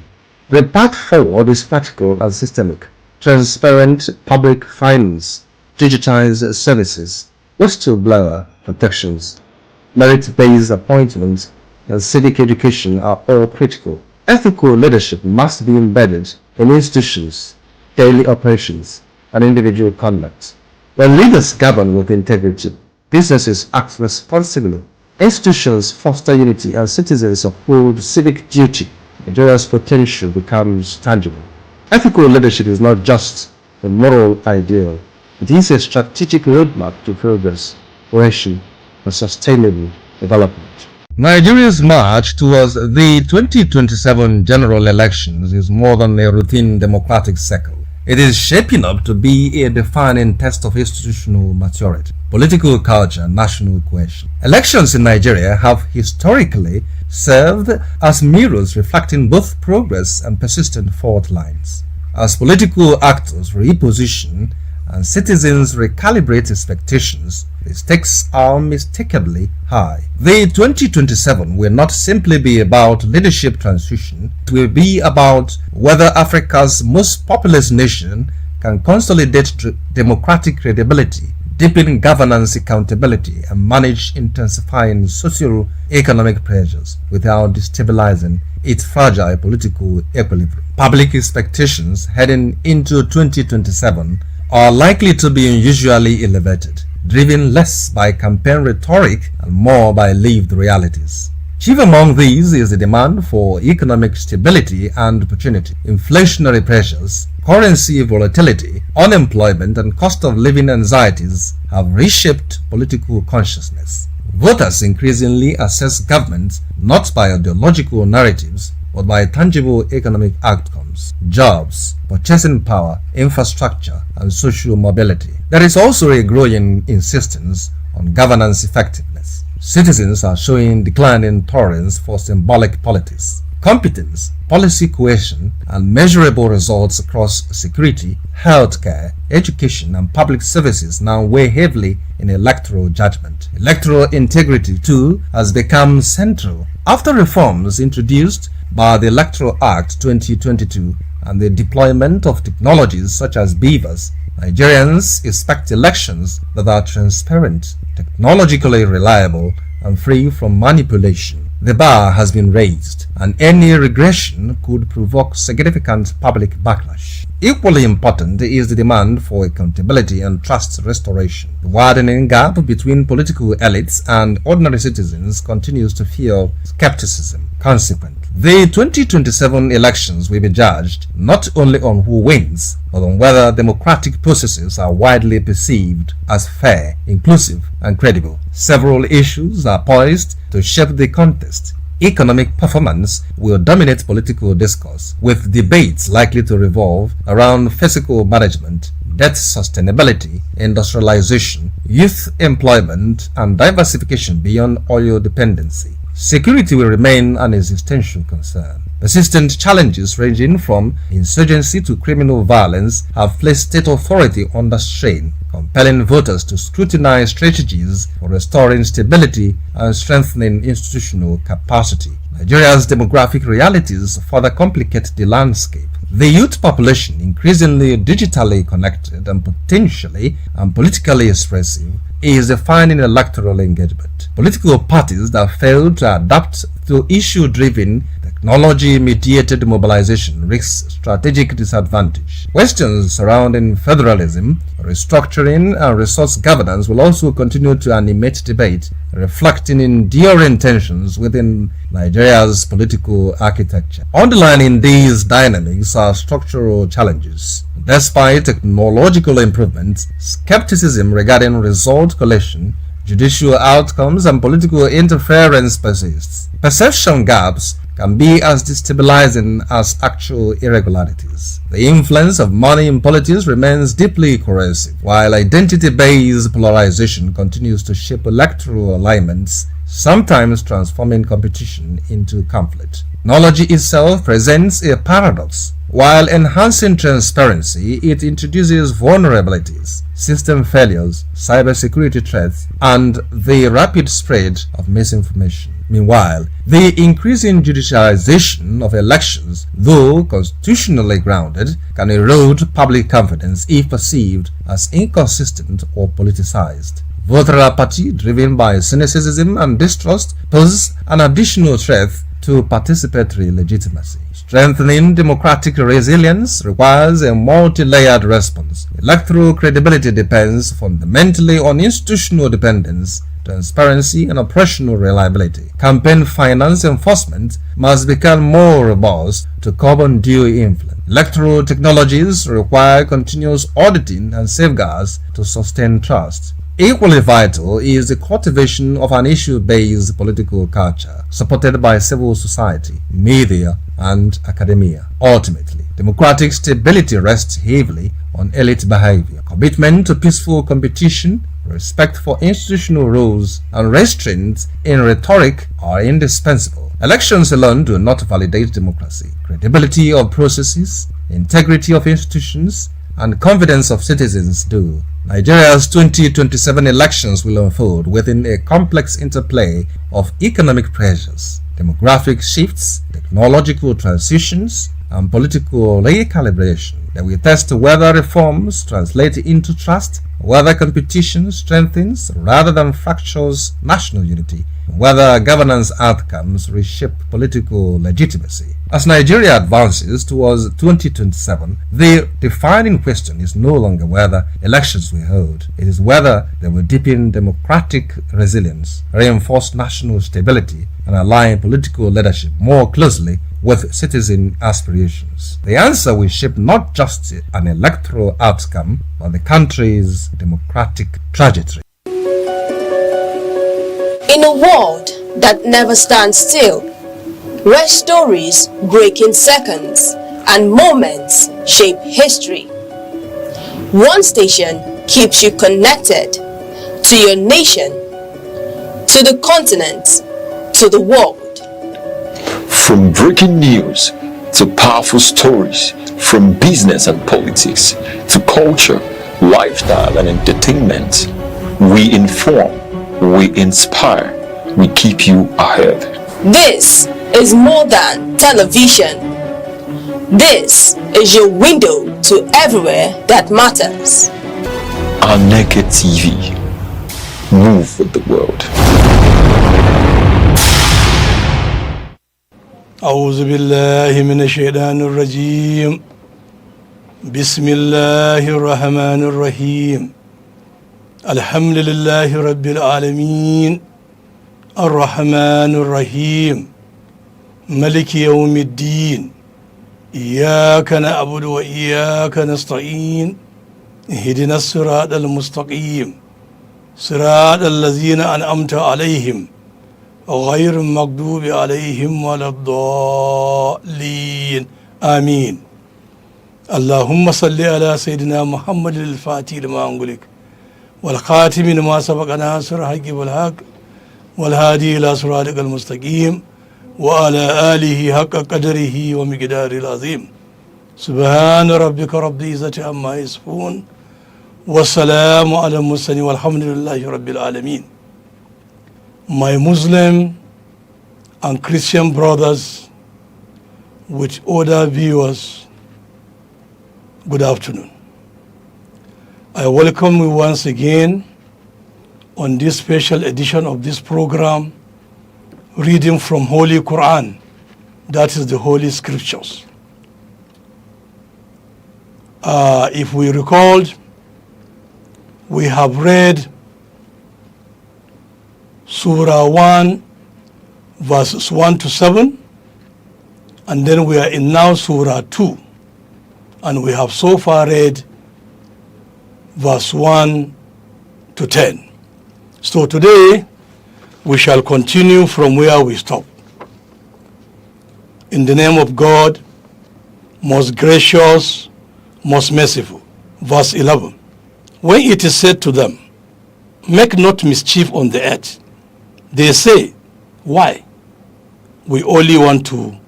The path forward is practical and systemic. Transparent public finance, digitized services, whistleblower protections, merit-based appointments, and civic education are all critical. Ethical leadership must be embedded in institutions, daily operations, and individual conduct. When leaders govern with integrity, businesses act responsibly, institutions foster unity, and citizens uphold civic duty, Nigeria's potential becomes tangible. Ethical leadership is not just a moral ideal, it is a strategic roadmap to progress, cohesion, and sustainable development. Nigeria's march towards the 2027 general elections is more than a routine democratic cycle. It is shaping up to be a defining test of institutional maturity, political culture, and national cohesion. Elections in Nigeria have historically served as mirrors reflecting both progress and persistent fault lines. As political actors reposition and citizens recalibrate expectations, the stakes are unmistakably high. The 2027 will not simply be about leadership transition, it will be about whether Africa's most populous nation can consolidate democratic credibility, deepen governance accountability, and manage intensifying socio-economic pressures without destabilizing its fragile political equilibrium. Public expectations heading into 2027 are likely to be unusually elevated, driven less by campaign rhetoric and more by lived realities. Chief among these is the demand for economic stability and opportunity. Inflationary pressures, currency volatility, unemployment, and cost of living anxieties have reshaped political consciousness. Voters increasingly assess governments not by ideological narratives but by tangible economic outcomes, jobs, purchasing power, infrastructure, and social mobility. There is also a growing insistence on governance effectiveness. Citizens are showing declining tolerance for symbolic politics. Competence, policy cohesion, and measurable results across security, healthcare, education, and public services now weigh heavily in electoral judgment. Electoral integrity, too, has become central. After reforms introduced by the Electoral Act 2022 and the deployment of technologies such as beavers, Nigerians expect elections that are transparent, technologically reliable, and free from manipulation. The bar has been raised, and any regression could provoke significant public backlash. Equally important is the demand for accountability and trust restoration. The widening gap between political elites and ordinary citizens continues to fuel skepticism. Consequently, the 2027 elections will be judged not only on who wins, but on whether democratic processes are widely perceived as fair, inclusive, and credible. Several issues are poised to shape the contest. Economic performance will dominate political discourse, with debates likely to revolve around fiscal management, debt sustainability, industrialization, youth employment, and diversification beyond oil dependency. Security will remain an existential concern. Persistent challenges ranging from insurgency to criminal violence have placed state authority under strain, compelling voters to scrutinize strategies for restoring stability and strengthening institutional capacity. Nigeria's demographic realities further complicate the landscape. The youth population, increasingly digitally connected and potentially and politically expressive, is defining electoral engagement. Political parties that fail to adapt to issue-driven, technology-mediated mobilization risk strategic disadvantage. Questions surrounding federalism, restructuring, and resource governance will also continue to animate debate, reflecting enduring tensions within Nigeria's political architecture. Underlining these dynamics are structural challenges. Despite technological improvements, skepticism regarding result collection, judicial outcomes, and political interference persists. Perception gaps can be as destabilizing as actual irregularities. The influence of money in politics remains deeply corrosive, while identity-based polarization continues to shape electoral alignments, sometimes transforming competition into conflict. Technology itself presents a paradox. While enhancing transparency, it introduces vulnerabilities, system failures, cybersecurity threats, and the rapid spread of misinformation. Meanwhile, the increasing judicialization of elections, though constitutionally grounded, can erode public confidence if perceived as inconsistent or politicized. Voter apathy, driven by cynicism and distrust, poses an additional threat to participatory legitimacy. Strengthening democratic resilience requires a multi-layered response. Electoral credibility depends fundamentally on institutional dependence, transparency, and operational reliability. Campaign finance enforcement must become more robust to curb undue influence. Electoral technologies require continuous auditing and safeguards to sustain trust. Equally vital is the cultivation of an issue-based political culture supported by civil society, media, and academia. Ultimately, democratic stability rests heavily on elite behavior. Commitment to peaceful competition, respect for institutional rules, and restraint in rhetoric are indispensable. Elections alone do not validate democracy. Credibility of processes, integrity of institutions, and confidence of citizens do. Nigeria's 2027 elections will unfold within a complex interplay of economic pressures, demographic shifts, technological transitions, and political recalibration. They will test whether reforms translate into trust, whether competition strengthens rather than fractures national unity, and whether governance outcomes reshape political legitimacy. As Nigeria advances towards 2027, the defining question is no longer whether elections will hold. It is whether they will deepen democratic resilience, reinforce national stability, and align political leadership more closely with citizen aspirations. The answer will shape not just an electoral outcome, but the country's democratic trajectory. In a world that never stands still, where stories break in seconds and moments shape history, one station keeps you connected to your nation, to the continent, to the world. From breaking news to powerful stories, from business and politics to culture, lifestyle and entertainment, we inform, we inspire, we keep you ahead. This is more than television. This is your window to everywhere that matters. Aneke TV. Move with the world. أعوذ بالله من الشيطان الرجيم بسم الله الرحمن الرحيم الحمد لله رب العالمين الرحمن الرحيم ملك يوم الدين إياك نعبد وإياك نستعين اهدنا الصراط المستقيم صراط الذين أنعمت عليهم غير المغضوب عليهم ولا الضالين آمين. اللهم صل على سيدنا محمد الفاتح لما أغلق والخاتم لما سبق ناصر الحق بالحق والهادي إلى صراطك المستقيم وعلى آله حق قدره ومقداره العظيم. سبحان ربك رب العزة عما يصفون والسلام على المرسلين والحمد لله رب العالمين. My Muslim and Christian brothers with other viewers, good afternoon. I welcome you once again on this special edition of this program, reading from Holy Quran, that is the Holy Scriptures. If we recalled, we have read Surah 1, verses 1 to 7, and then we are in now Surah 2, and we have so far read verse 1 to 10. So today we shall continue from where we stopped. in the name of God, most gracious, most merciful. Verse 11. When it is said to them, make not mischief on the earth, they say, why? We only want to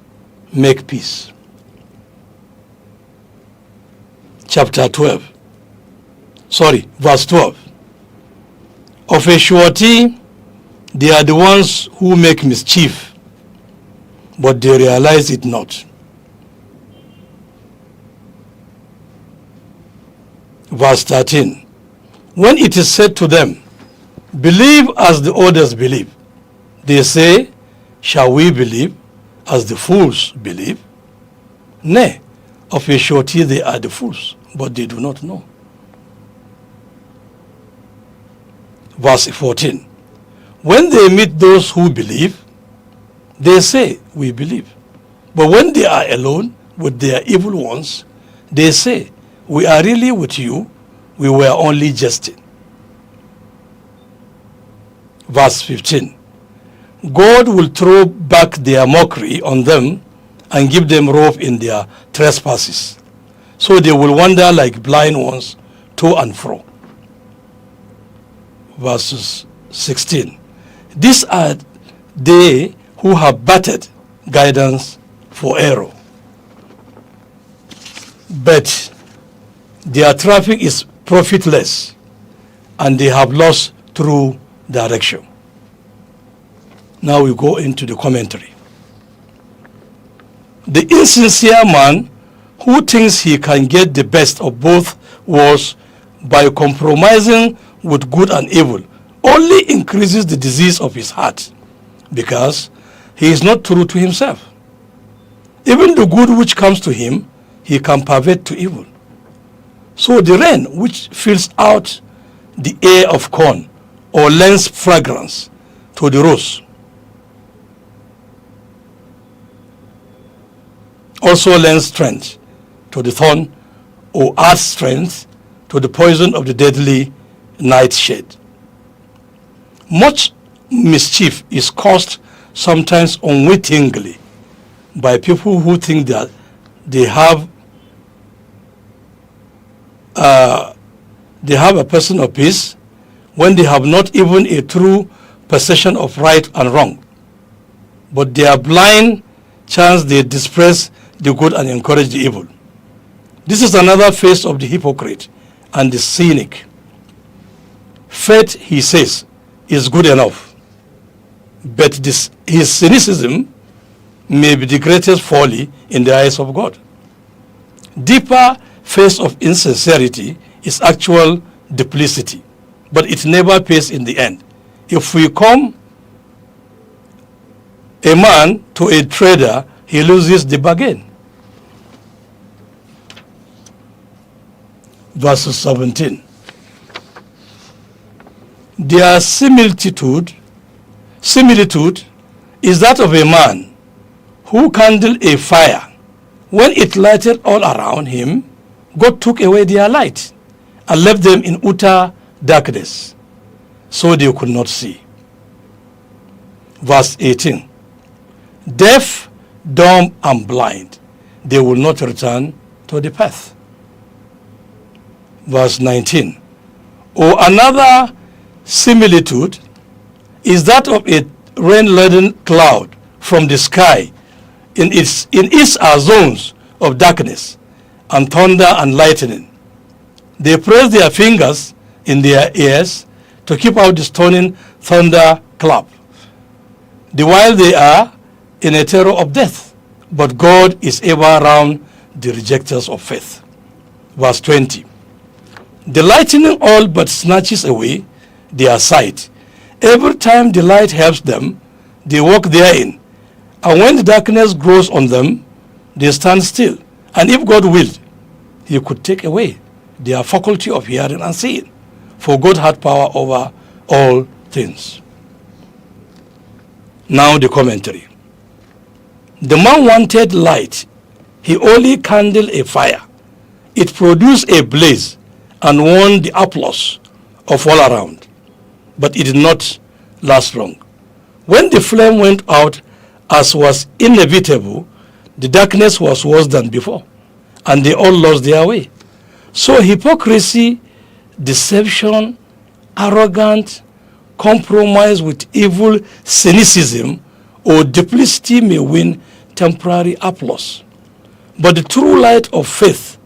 make peace. Chapter 12. Verse 12. Of a surety, they are the ones who make mischief, but they realize it not. Verse 13. When it is said to them, believe as the others believe, they say, shall we believe as the fools believe? Nay, of a surety they are the fools, but they do not know. Verse 14. When they meet those who believe, they say, we believe. But when they are alone with their evil ones, they say, we are really with you, we were only jesting. Verse 15. God will throw back their mockery on them and give them rope in their trespasses, so they will wander like blind ones to and fro. Verses 16. These are they who have battered guidance for error, but their traffic is profitless, and they have lost true direction. Now we go into the commentary. The insincere man who thinks he can get the best of both worlds by compromising with good and evil only increases the disease of his heart, because he is not true to himself. Even the good which comes to him, he can pervert to evil. So the rain which fills out the air of corn or lends fragrance to the rose also lends strength to the thorn, or adds strength to the poison of the deadly nightshade. Much mischief is caused sometimes unwittingly by people who think that they have a person of peace when they have not even a true perception of right and wrong. But their blind chance they dispraise the good and encourage the evil. This is another face of the hypocrite and the cynic. Faith, he says, is good enough, but his cynicism may be the greatest folly in the eyes of God. Deeper face of insincerity is actual duplicity, but it never pays in the end. If we come a man to a trader, he loses the bargain. Verse 17. Their similitude is that of a man who kindled a fire. When it lighted all around him, God took away their light and left them in utter darkness, so they could not see. Verse 18. Deaf, dumb, and blind, they will not return to the path. Verse 19. Or another similitude is that of a rain-laden cloud from the sky. In its are zones of darkness and thunder and lightning. They press their fingers in their ears to keep out the stoning thunder clap, the while they are in a terror of death. But God is ever around the rejectors of faith. Verse 20. The lightning all but snatches away their sight. Every time the light helps them, they walk therein. And when the darkness grows on them, they stand still. And if God willed, he could take away their faculty of hearing and seeing, for God had power over all things. Now the commentary. The man wanted light. He only kindled a fire. It produced a blaze and won the applause of all around. But it did not last long. When the flame went out, as was inevitable, the darkness was worse than before, and they all lost their way. So hypocrisy, deception, arrogance, compromise with evil cynicism, or duplicity may win temporary applause. But the true light of faith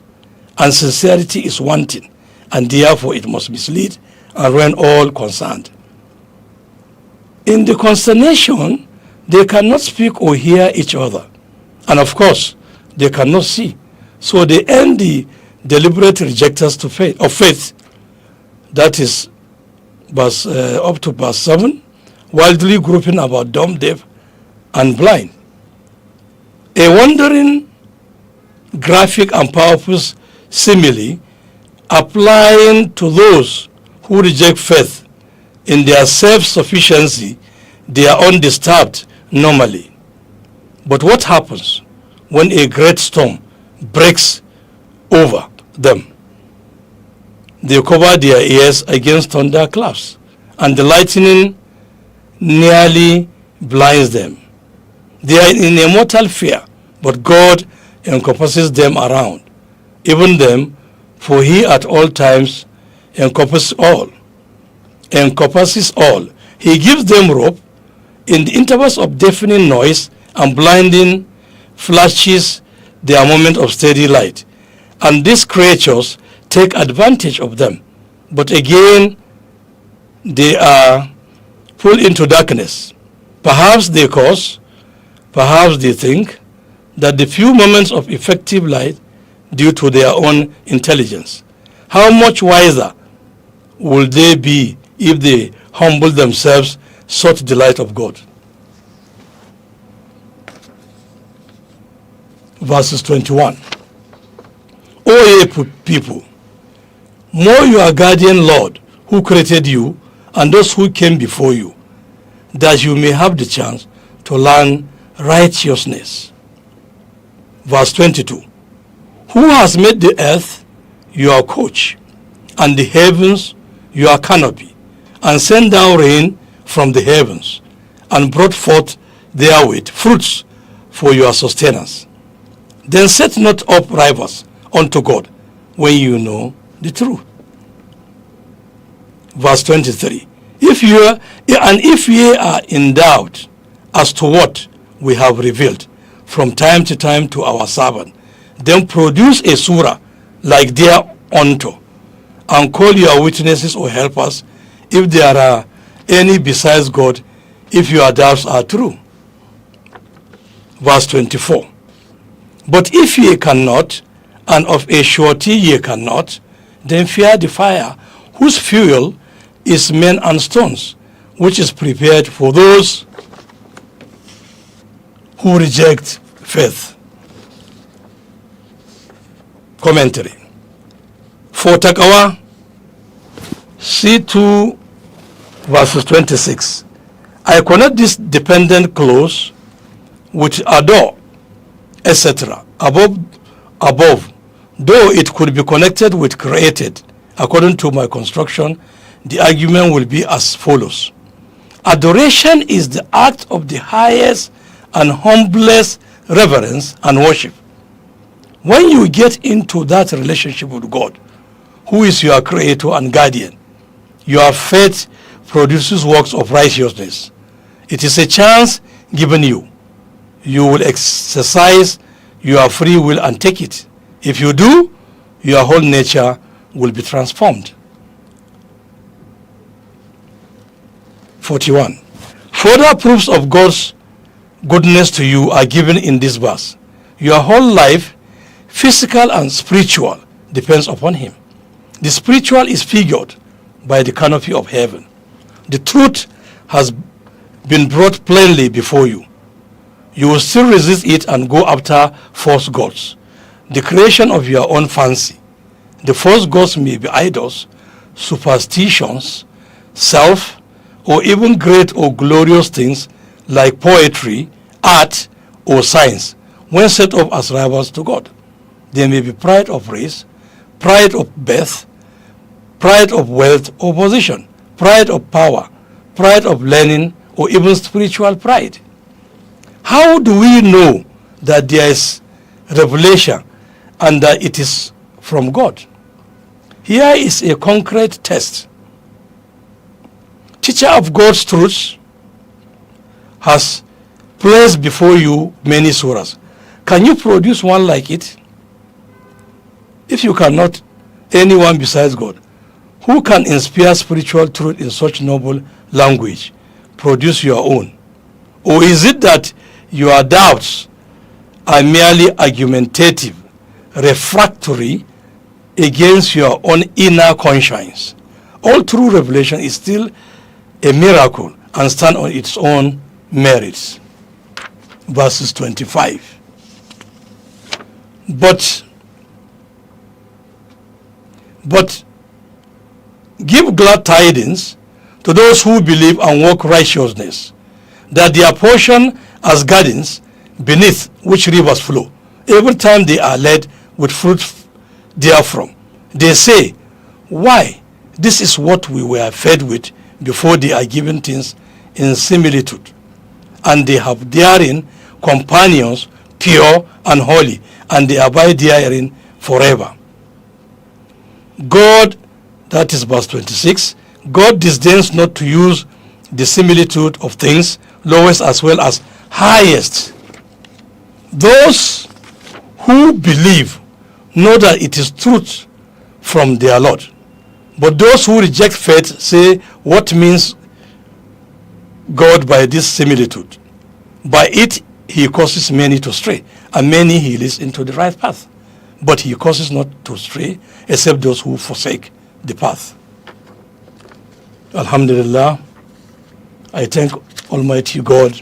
and sincerity is wanting, and therefore it must mislead and ruin all concerned. In the consternation, they cannot speak or hear each other. And of course, they cannot see. So they end the deliberate rejectors of faith. That is up to verse 7, wildly groping about dumb, deaf, and blind. A wandering, graphic, and powerful simile applying to those who reject faith in their self-sufficiency. They are undisturbed normally. But what happens when a great storm breaks over them? They cover their ears against thunderclaps, and the lightning nearly blinds them. They are in a mortal fear, but God encompasses them around, even them, for he at all times encompasses all. He gives them rope in the intervals of deafening noise and blinding flashes, their moment of steady light. And these creatures take advantage of them. But again, they are pulled into darkness. Perhaps they think that the few moments of effective light due to their own intelligence. How much wiser will they be if they humble themselves, sought the light of God? Verses 21. O ye people, know your guardian Lord who created you and those who came before you, that you may have the chance to learn righteousness. Verse 22. Who has made the earth your coach, and the heavens your canopy, and sent down rain from the heavens, and brought forth therewith fruits for your sustenance? Then set not up rivals unto God, when you know the truth. Verse 23. If ye are in doubt as to what we have revealed from time to time to our servant, then produce a surah like thereunto, and call your witnesses or helpers, if there are any besides God, if your doubts are true. Verse 24. But if ye cannot, and of a surety ye cannot, then fear the fire, whose fuel is men and stones, which is prepared for those who reject faith. Commentary. For taqwa, see 2 verses 26. I connect this dependent clause with adore, etc. Above, though it could be connected with created. According to my construction, the argument will be as follows. Adoration is the act of the highest and humblest reverence and worship. When you get into that relationship with God, who is your creator and guardian, your faith produces works of righteousness. It is a chance given you. You will exercise your free will and take it. If you do, your whole nature will be transformed. 41. Further proofs of God's goodness to you are given in this verse. Your whole life, physical and spiritual, depends upon him. The spiritual is figured by the canopy of heaven. The truth has been brought plainly before you. You will still resist it and go after false gods, the creation of your own fancy. The false gods may be idols, superstitions, self, or even great or glorious things like poetry, art, or science, when set up as rivals to God. They may be pride of race, pride of birth, pride of wealth or position, pride of power, pride of learning, or even spiritual pride. How do we know that there is revelation and that it is from God. Here is a concrete test. Teacher of God's truth has placed before you many surahs. Can you produce one like it? If you cannot, anyone besides God, who can inspire spiritual truth in such noble language, produce your own? Or is it that your doubts are merely argumentative, refractory against your own inner conscience? All true revelation is still a miracle and stand on its own merits. Verses 25. But give glad tidings to those who believe and work righteousness, that their portion as gardens beneath which rivers flow. Every time they are led with fruit therefrom, they say, why, this is what we were fed with before they are given things in similitude. And they have therein companions pure and holy, and they abide therein forever. God, that is verse 26, God disdains not to use the similitude of things, lowest as well as highest. Those who believe know that it is truth from their Lord. But those who reject faith say, what means God by this similitude? By it he causes many to stray, and many he leads into the right path. But he causes not to stray except those who forsake the path. Alhamdulillah, I thank Almighty God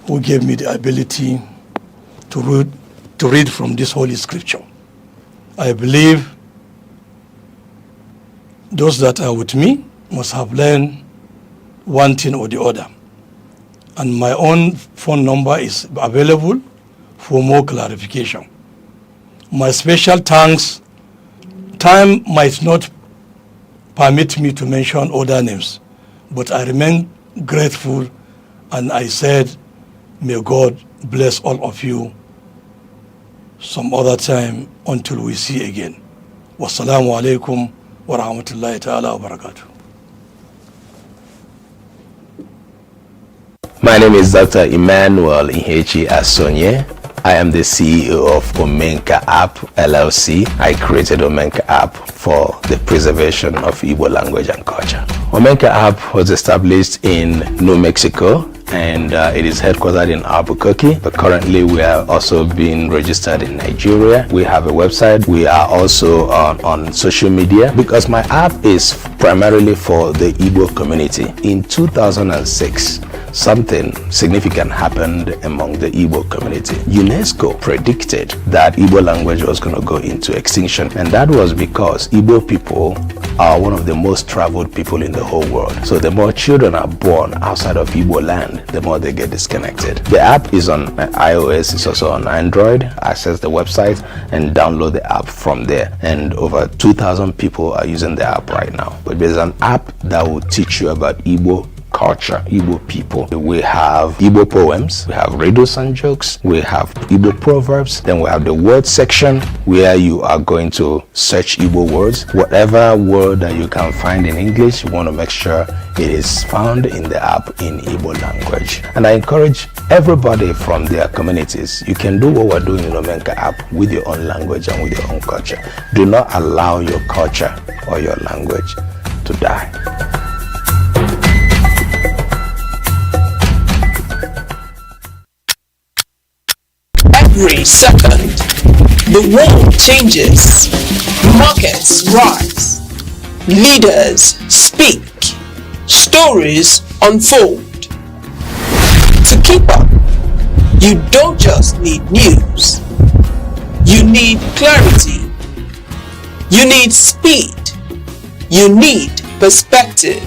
who gave me the ability to read from this holy scripture. I believe those that are with me must have learned one thing or the other. And my own phone number is available for more clarification. My special thanks, time might not permit me to mention other names, but I remain grateful, and I said, may God bless all of you some other time until we see again. Wassalamu alaikum wa rahmatullahi ta'ala wa barakatuh. My name is Dr. Emmanuel Ihechi Asonye. I am the CEO of Omenka App LLC. I created Omenka App for the preservation of Igbo language and culture. Omenka App was established in New Mexico, and it is headquartered in Albuquerque, but currently we are also being registered in Nigeria. We have a website. We are also on social media, because my app is primarily for the Igbo community. In 2006, something significant happened among the Igbo community. UNESCO predicted that Igbo language was going to go into extinction, and that was because Igbo people are one of the most traveled people in the whole world. So the more children are born outside of Igbo land, the more they get disconnected. The app is on iOS, it's also on Android. Access the website and download the app from there. And over 2,000 people are using the app right now. But there's an app that will teach you about Igbo culture, Igbo people. We have Igbo poems, we have riddles and jokes, we have Igbo proverbs, then we have the word section where you are going to search Igbo words. Whatever word that you can find in English, you want to make sure it is found in the app in Igbo language. And I encourage everybody from their communities, you can do what we're doing in Omenka app with your own language and with your own culture. Do not allow your culture or your language to die. Every second, the world changes, markets rise, leaders speak, stories unfold. To keep up, you don't just need news, you need clarity, you need speed, you need perspective.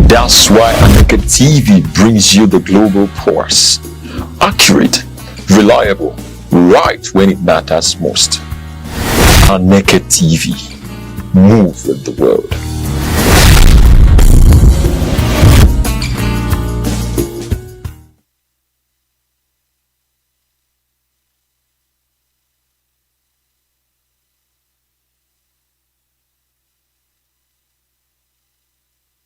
That's why Aneke TV brings you the global pulse. Accurate, reliable, right when it matters most. Aneke TV. Move with the world.